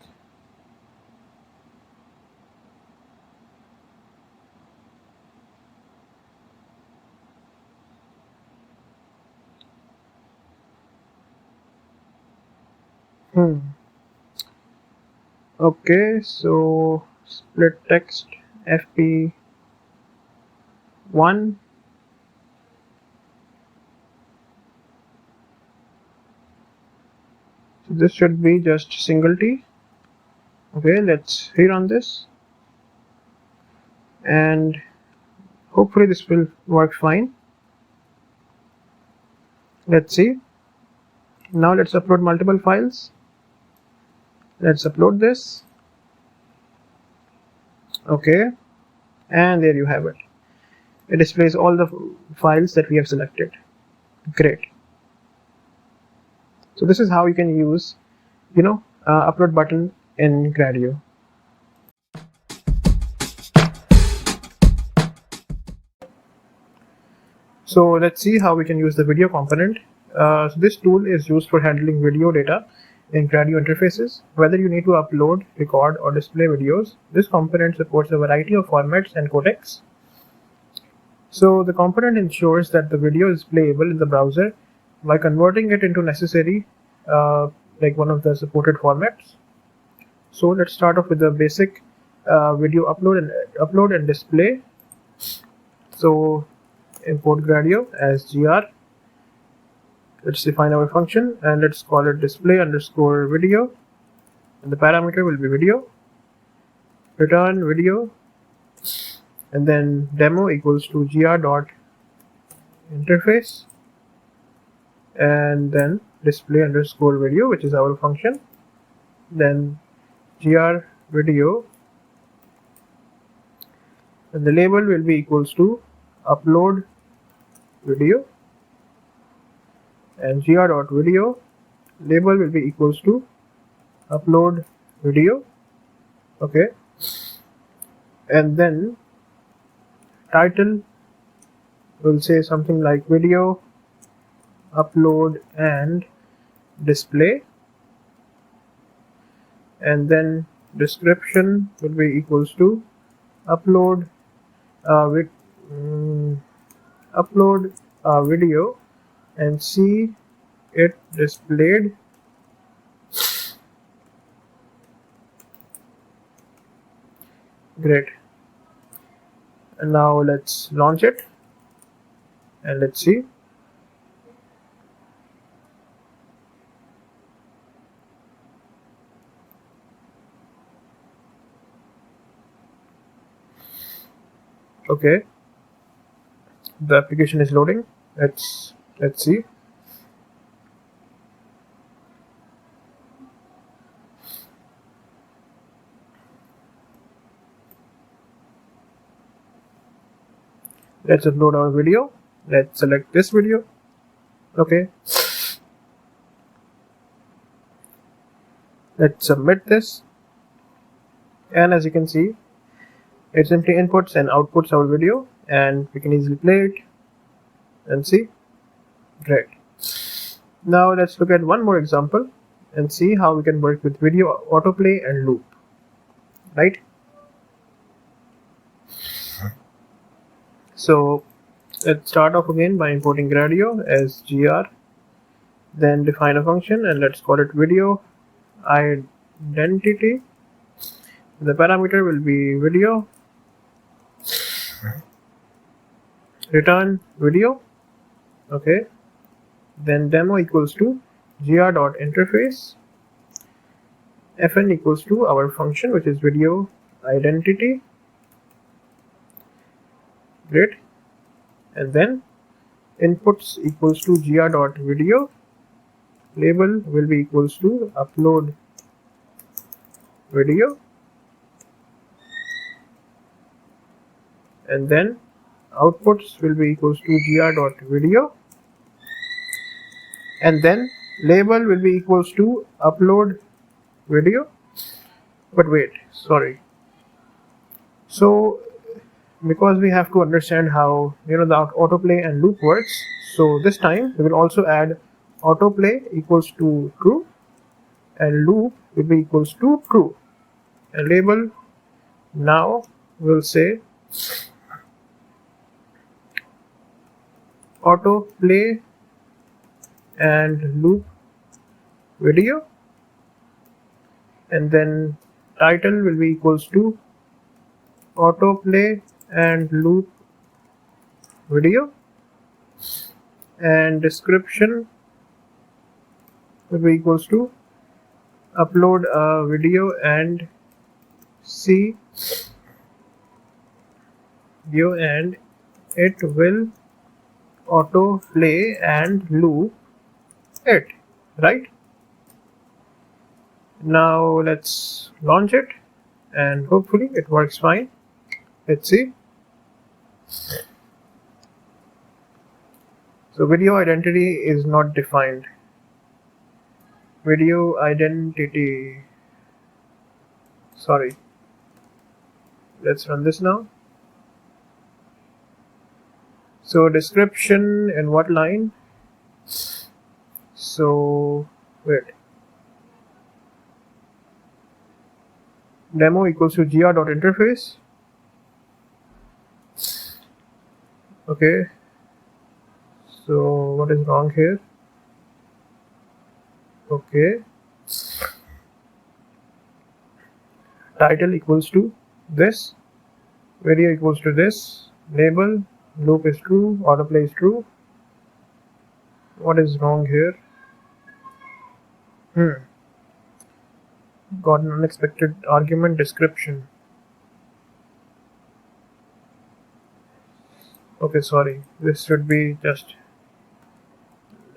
Okay, so split text fp1. So this should be just single t. Okay, let's rerun this, and hopefully this will work fine. Let's see. Now let's upload multiple files. Let's upload this. Okay, and there you have it. It displays all the files that we have selected. Great. So this is how you can use, upload button in Gradio. So let's see how we can use the video component. So this tool is used for handling video data in Gradio interfaces. Whether you need to upload, record, or display videos, this component supports a variety of formats and codecs. So the component ensures that the video is playable in the browser by converting it into necessary, like one of the supported formats. So let's start off with the basic video upload and display. So import Gradio as gr. Let's define our function and let's call it display underscore video, and the parameter will be video. Return video, and then demo equals to gr.interface, and then display underscore video, which is our function. Then gr video, and the label will be equals to upload video, and gr.video label will be equals to upload video. Okay, and then title will say something like video upload and display, and then description will be equals to upload video and see it displayed. Great. And now let's launch it and let's see. Okay, the application is loading. Let's see. Let's upload our video. Let's select this video. Okay, let's submit this, and as you can see, it simply inputs and outputs our video, and we can easily play it and see. Great. Now let's look at one more example and see how we can work with video autoplay and loop. Right? So let's start off again by importing Gradio as gr, then define a function and let's call it video identity. The parameter will be video. Return video. Okay, then demo equals to gr.interface, fn equals to our function, which is video identity. Great. And then inputs equals to gr.video, label will be equals to upload video, and then outputs will be equals to gr.video, and then label will be equals to upload video. But wait, sorry. So because we have to understand how the autoplay and loop works, so this time we will also add autoplay equals to true and loop will be equals to true, and label now will say autoplay and loop video, and then title will be equals to autoplay and loop video, and description will be equals to upload a video and see video, and it will autoplay and loop it, right? Now let's launch it and hopefully it works fine. Let's see. So video identity is not defined. Video identity, sorry. Let's run this now. So description in what line? So wait. Demo equals to gr.interface. Okay. So what is wrong here? Okay. Title equals to this. Video equals to this. Label, loop is true. Autoplay is true. What is wrong here? Got an unexpected argument description. Okay, sorry. This should be just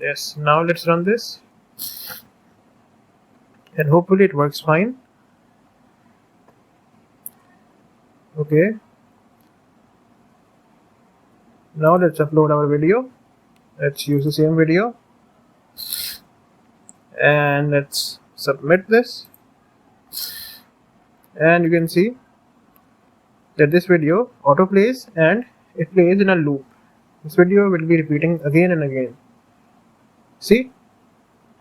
yes. Now let's run this, and hopefully it works fine. Okay. Now let's upload our video. Let's use the same video, and let's submit this. And you can see that this video autoplays and it plays in a loop. This video will be repeating again and again. See?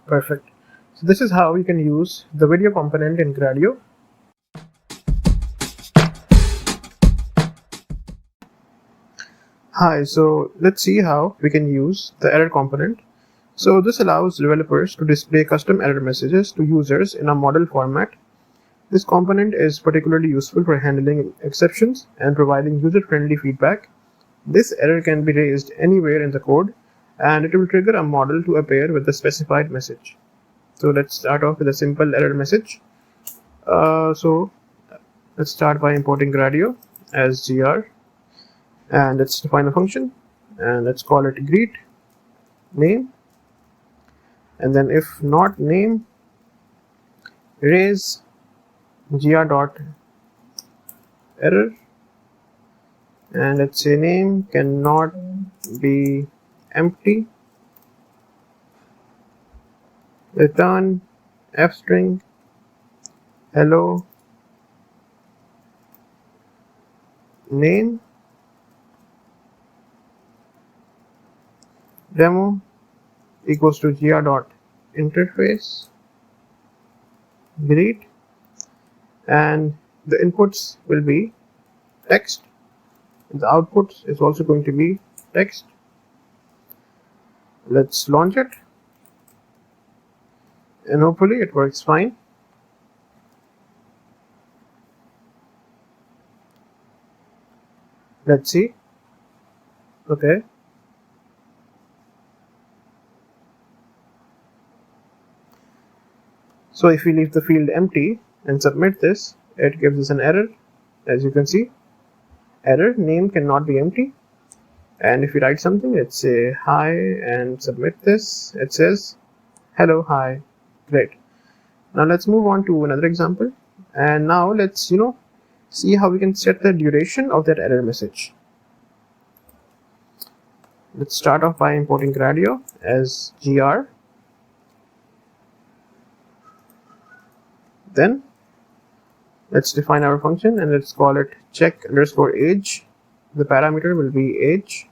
Perfect. So this is how you can use the video component in Gradio. Hi, so let's see how we can use the error component. So this allows developers to display custom error messages to users in a model format. This component is particularly useful for handling exceptions and providing user-friendly feedback. This error can be raised anywhere in the code, and it will trigger a model to appear with the specified message. So let's start off with a simple error message. So let's start by importing Gradio as gr, and let's define a function, and let's call it greet name, and then if not name, raise gr.error, and let's say name cannot be empty, return f string hello name demo equals to gr.interface greet, and the inputs will be text, and the output is also going to be text. Let's launch it, and hopefully it works fine. Let's see. Okay. So if we leave the field empty and submit this, it gives us an error. As you can see, error name cannot be empty. And if we write something, let's say hi and submit this, it says hello, hi. Great. Now let's move on to another example, and now let's see how we can set the duration of that error message. Let's start off by importing Gradio as gr. Then let's define our function and let's call it check_age. The parameter will be age.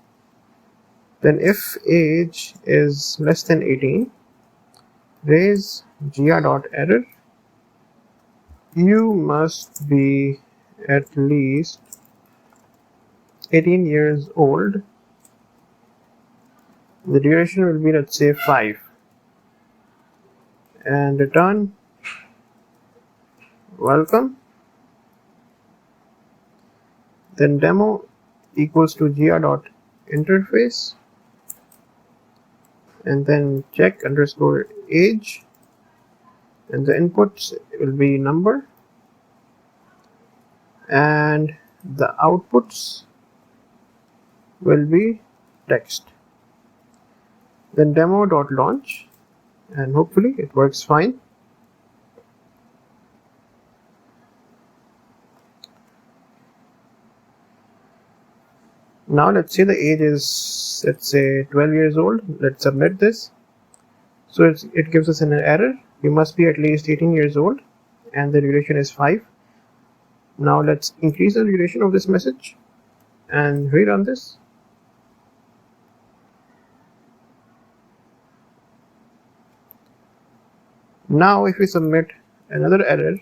Then if age is less than 18, raise gr.error. You must be at least 18 years old. The duration will be, let's say, 5. And return welcome. Then demo equals to gr.interface, and then check_age, and the inputs will be number and the outputs will be text. Then demo.launch, and hopefully it works fine. Now let's say the age is, let's say, 12 years old. Let's submit this. So it gives us an error. You must be at least 18 years old and the duration is 5. Now let's increase the duration of this message and rerun this. Now if we submit another error,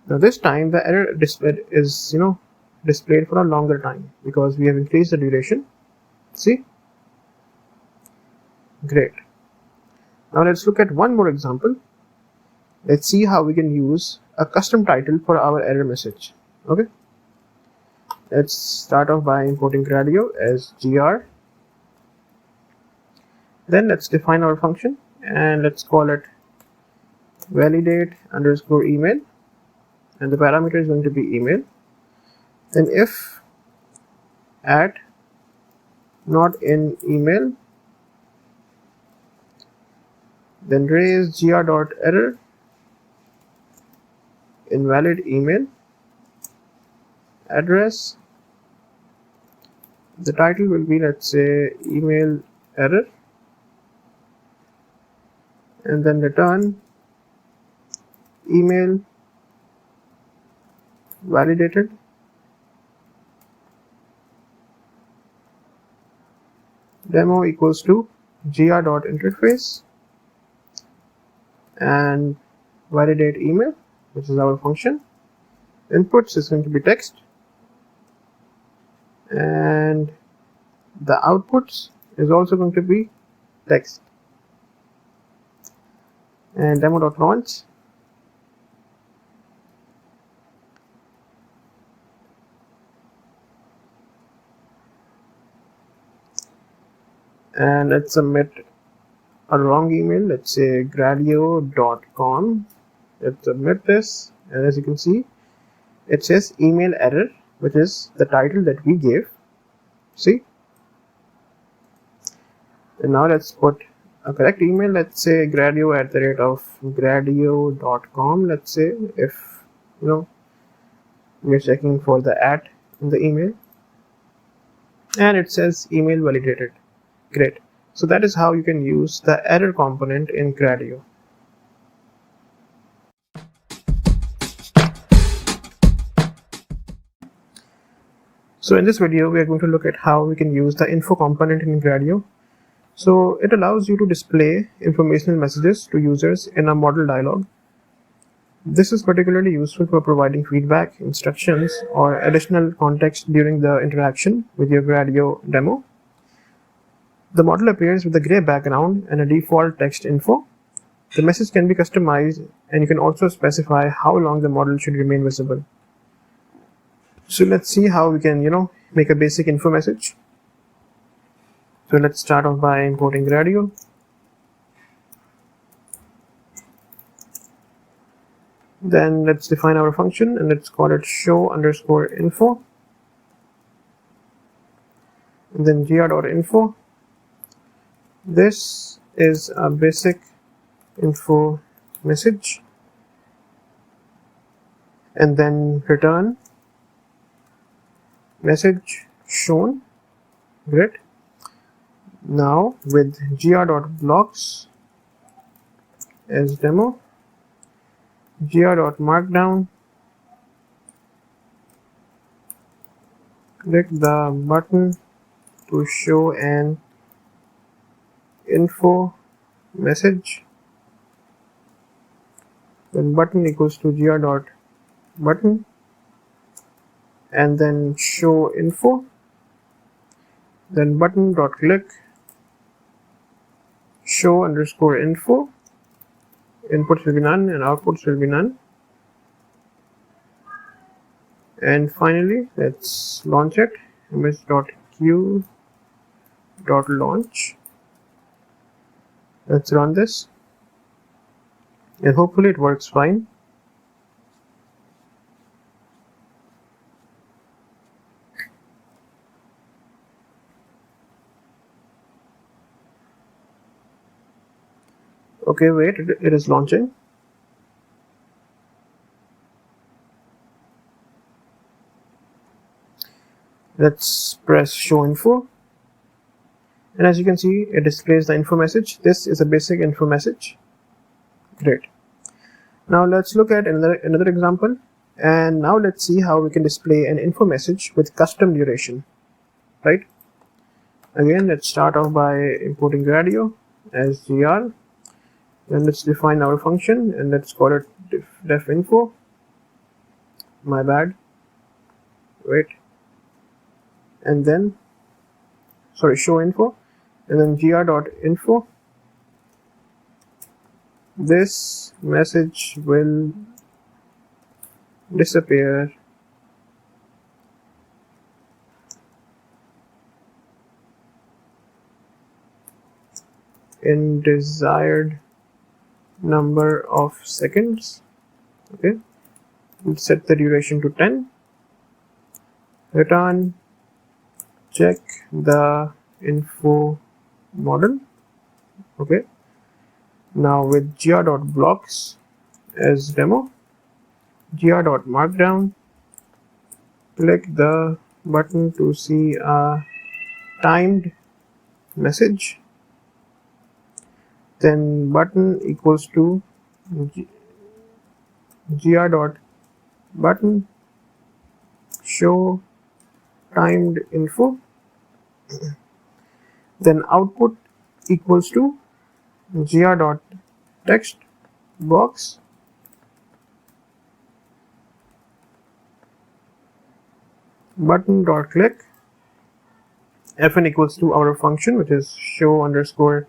now this time the error displayed is displayed for a longer time because we have increased the duration. See? Great. Now let's look at one more example. Let's see how we can use a custom title for our error message. Okay. Let's start off by importing Gradio as gr. Then let's define our function and let's call it validate_email, and the parameter is going to be email. Then if at not in email, then raise gr.error invalid email address. The title will be, let's say, email error, and then return email validated. Demo equals to gr.interface and validate email, which is our function. Inputs is going to be text, and the outputs is also going to be text. And demo.launch. And let's submit a wrong email. Let's say gradio.com. Let's submit this, and as you can see, it says email error, which is the title that we gave. See? And now let's put a correct email. Let's say gradio@gradio.com. Let's say, if we're checking for the @ in the email, and it says email validated. Great. So that is how you can use the error component in Gradio. So in this video, we are going to look at how we can use the info component in Gradio. So it allows you to display informational messages to users in a model dialog. This is particularly useful for providing feedback, instructions, or additional context during the interaction with your Gradio demo. The model appears with a gray background and a default text info. The message can be customized, and you can also specify how long the model should remain visible. So let's see how we can, make a basic info message. So let's start off by importing Gradio. Then let's define our function and let's call it show_info. and then gr.info. This is a basic info message, and then return message shown. Great. Now with gr.blocks as demo, gr.markdown, click the button to show an info message, then button equals to gr.button, and then show info, then button.click show underscore info, inputs will be none and outputs will be none. And finally, let's launch it. image.q.launch. Let's run this, and hopefully it works fine. Okay, wait, it is launching. Let's press show info, and as you can see, it displays the info message. This is a basic info message. Great. Now let's look at another example, and now let's see how we can display an info message with custom duration. Right. Again, let's start off by importing Gradio as gr. Then let's define our function, and let's call it definfo. My bad. Wait. And then show info, and then gr.info. This message will disappear in desired number of seconds. Okay, we'll set the duration to 10. Return check the info model. Okay, now with gr.blocks as demo, gr.markdown, click the button to see a timed message, then button equals to gr.button show timed info, then output equals to gr.textbox button.click fn equals to our function, which is show underscore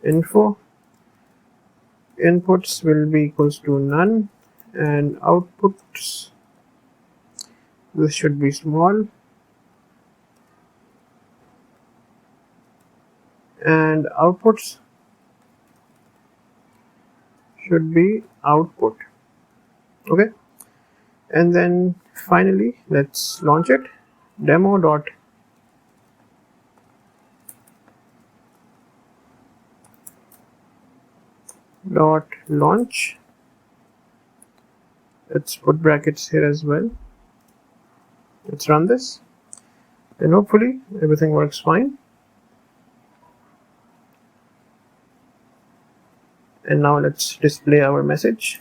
info. Inputs will be equals to none, and outputs, this should be small, and outputs should be output. Okay, and then finally let's launch it. demo.launch. Let's put brackets here as well. Let's run this, and hopefully everything works fine. And now let's display our message.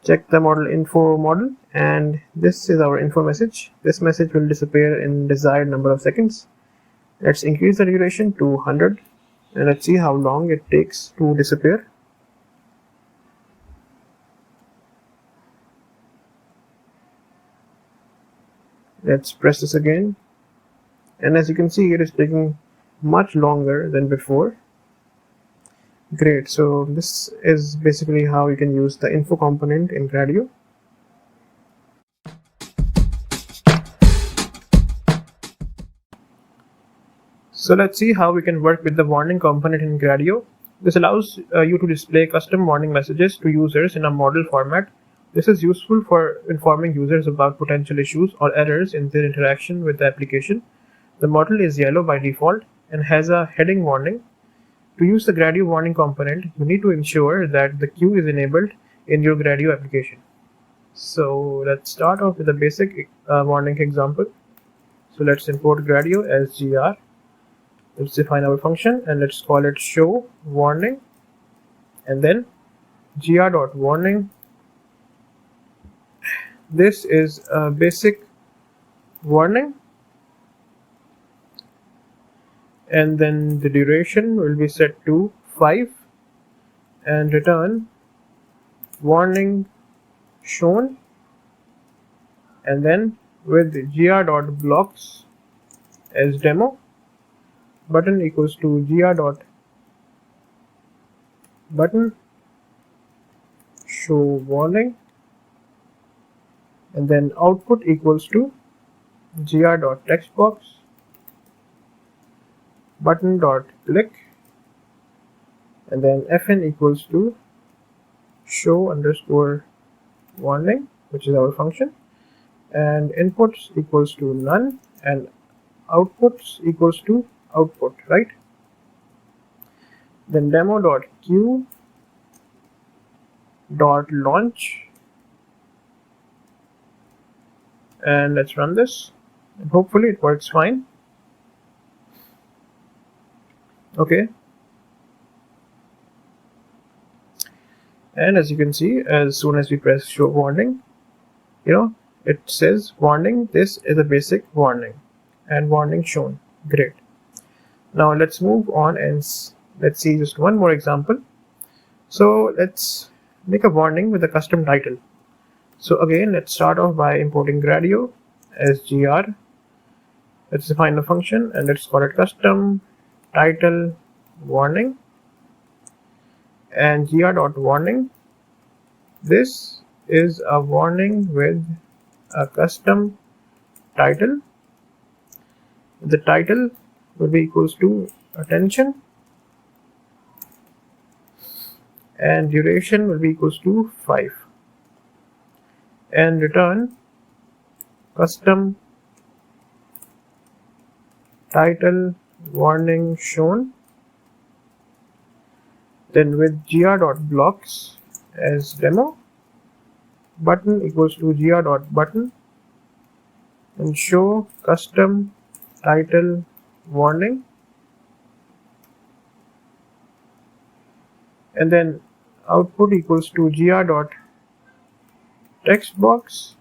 Check the model info model, and this is our info message. This message will disappear in desired number of seconds. Let's increase the duration to 100, and let's see how long it takes to disappear. Let's press this again, and as you can see, it is taking much longer than before. Great, so this is basically how you can use the info component in Gradio. So let's see how we can work with the warning component in Gradio. This allows you to display custom warning messages to users in a model format. This is useful for informing users about potential issues or errors in their interaction with the application. The model is yellow by default and has a heading warning. To use the Gradio warning component, you need to ensure that the queue is enabled in your Gradio application. So let's start off with a basic warning example. So let's import Gradio as gr. Let's define our function and let's call it show warning, and then gr.warning. This is a basic warning, and then the duration will be set to 5 and return warning shown, and then with gr.blocks as demo, button equals to gr.button show warning, and then output equals to gr.textbox button.click, and then fn equals to show underscore warning, which is our function, and inputs equals to none and outputs equals to output, right? Then demo.q.launch, and let's run this and hopefully it works fine. Okay, and as you can see, as soon as we press show warning, it says warning, this is a basic warning, and warning shown. Great. Now let's move on and let's see just one more example. So let's make a warning with a custom title. So again, let's start off by importing Gradio as gr. Let's define a function and let's call it custom title warning, and gr.warning. This is a warning with a custom title. The title will be equals to attention, and duration will be equals to 5, and return custom title warning shown, then with gr.blocks as demo, button equals to gr.button, and show custom title warning, and then output equals to gr.textbox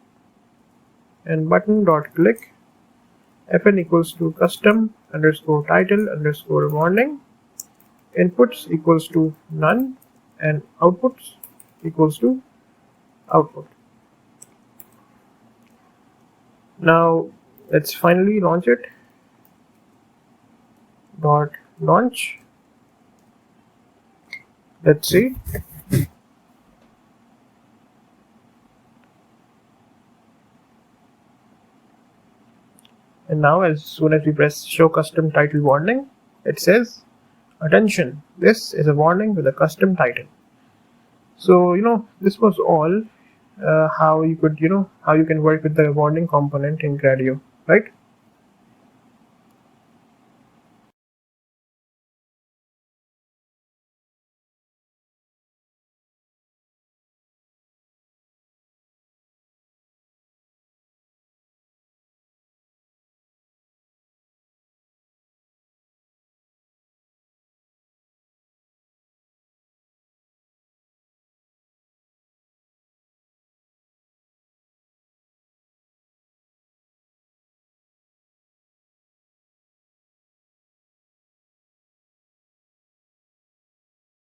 and button.click, fn equals to custom underscore title underscore warning, inputs equals to none and outputs equals to output. Now let's finally launch it. Launch. Let's see. And now as soon as we press show custom title warning, it says attention, this is a warning with a custom title. So this was all how you could how you can work with the warning component in Gradio, right?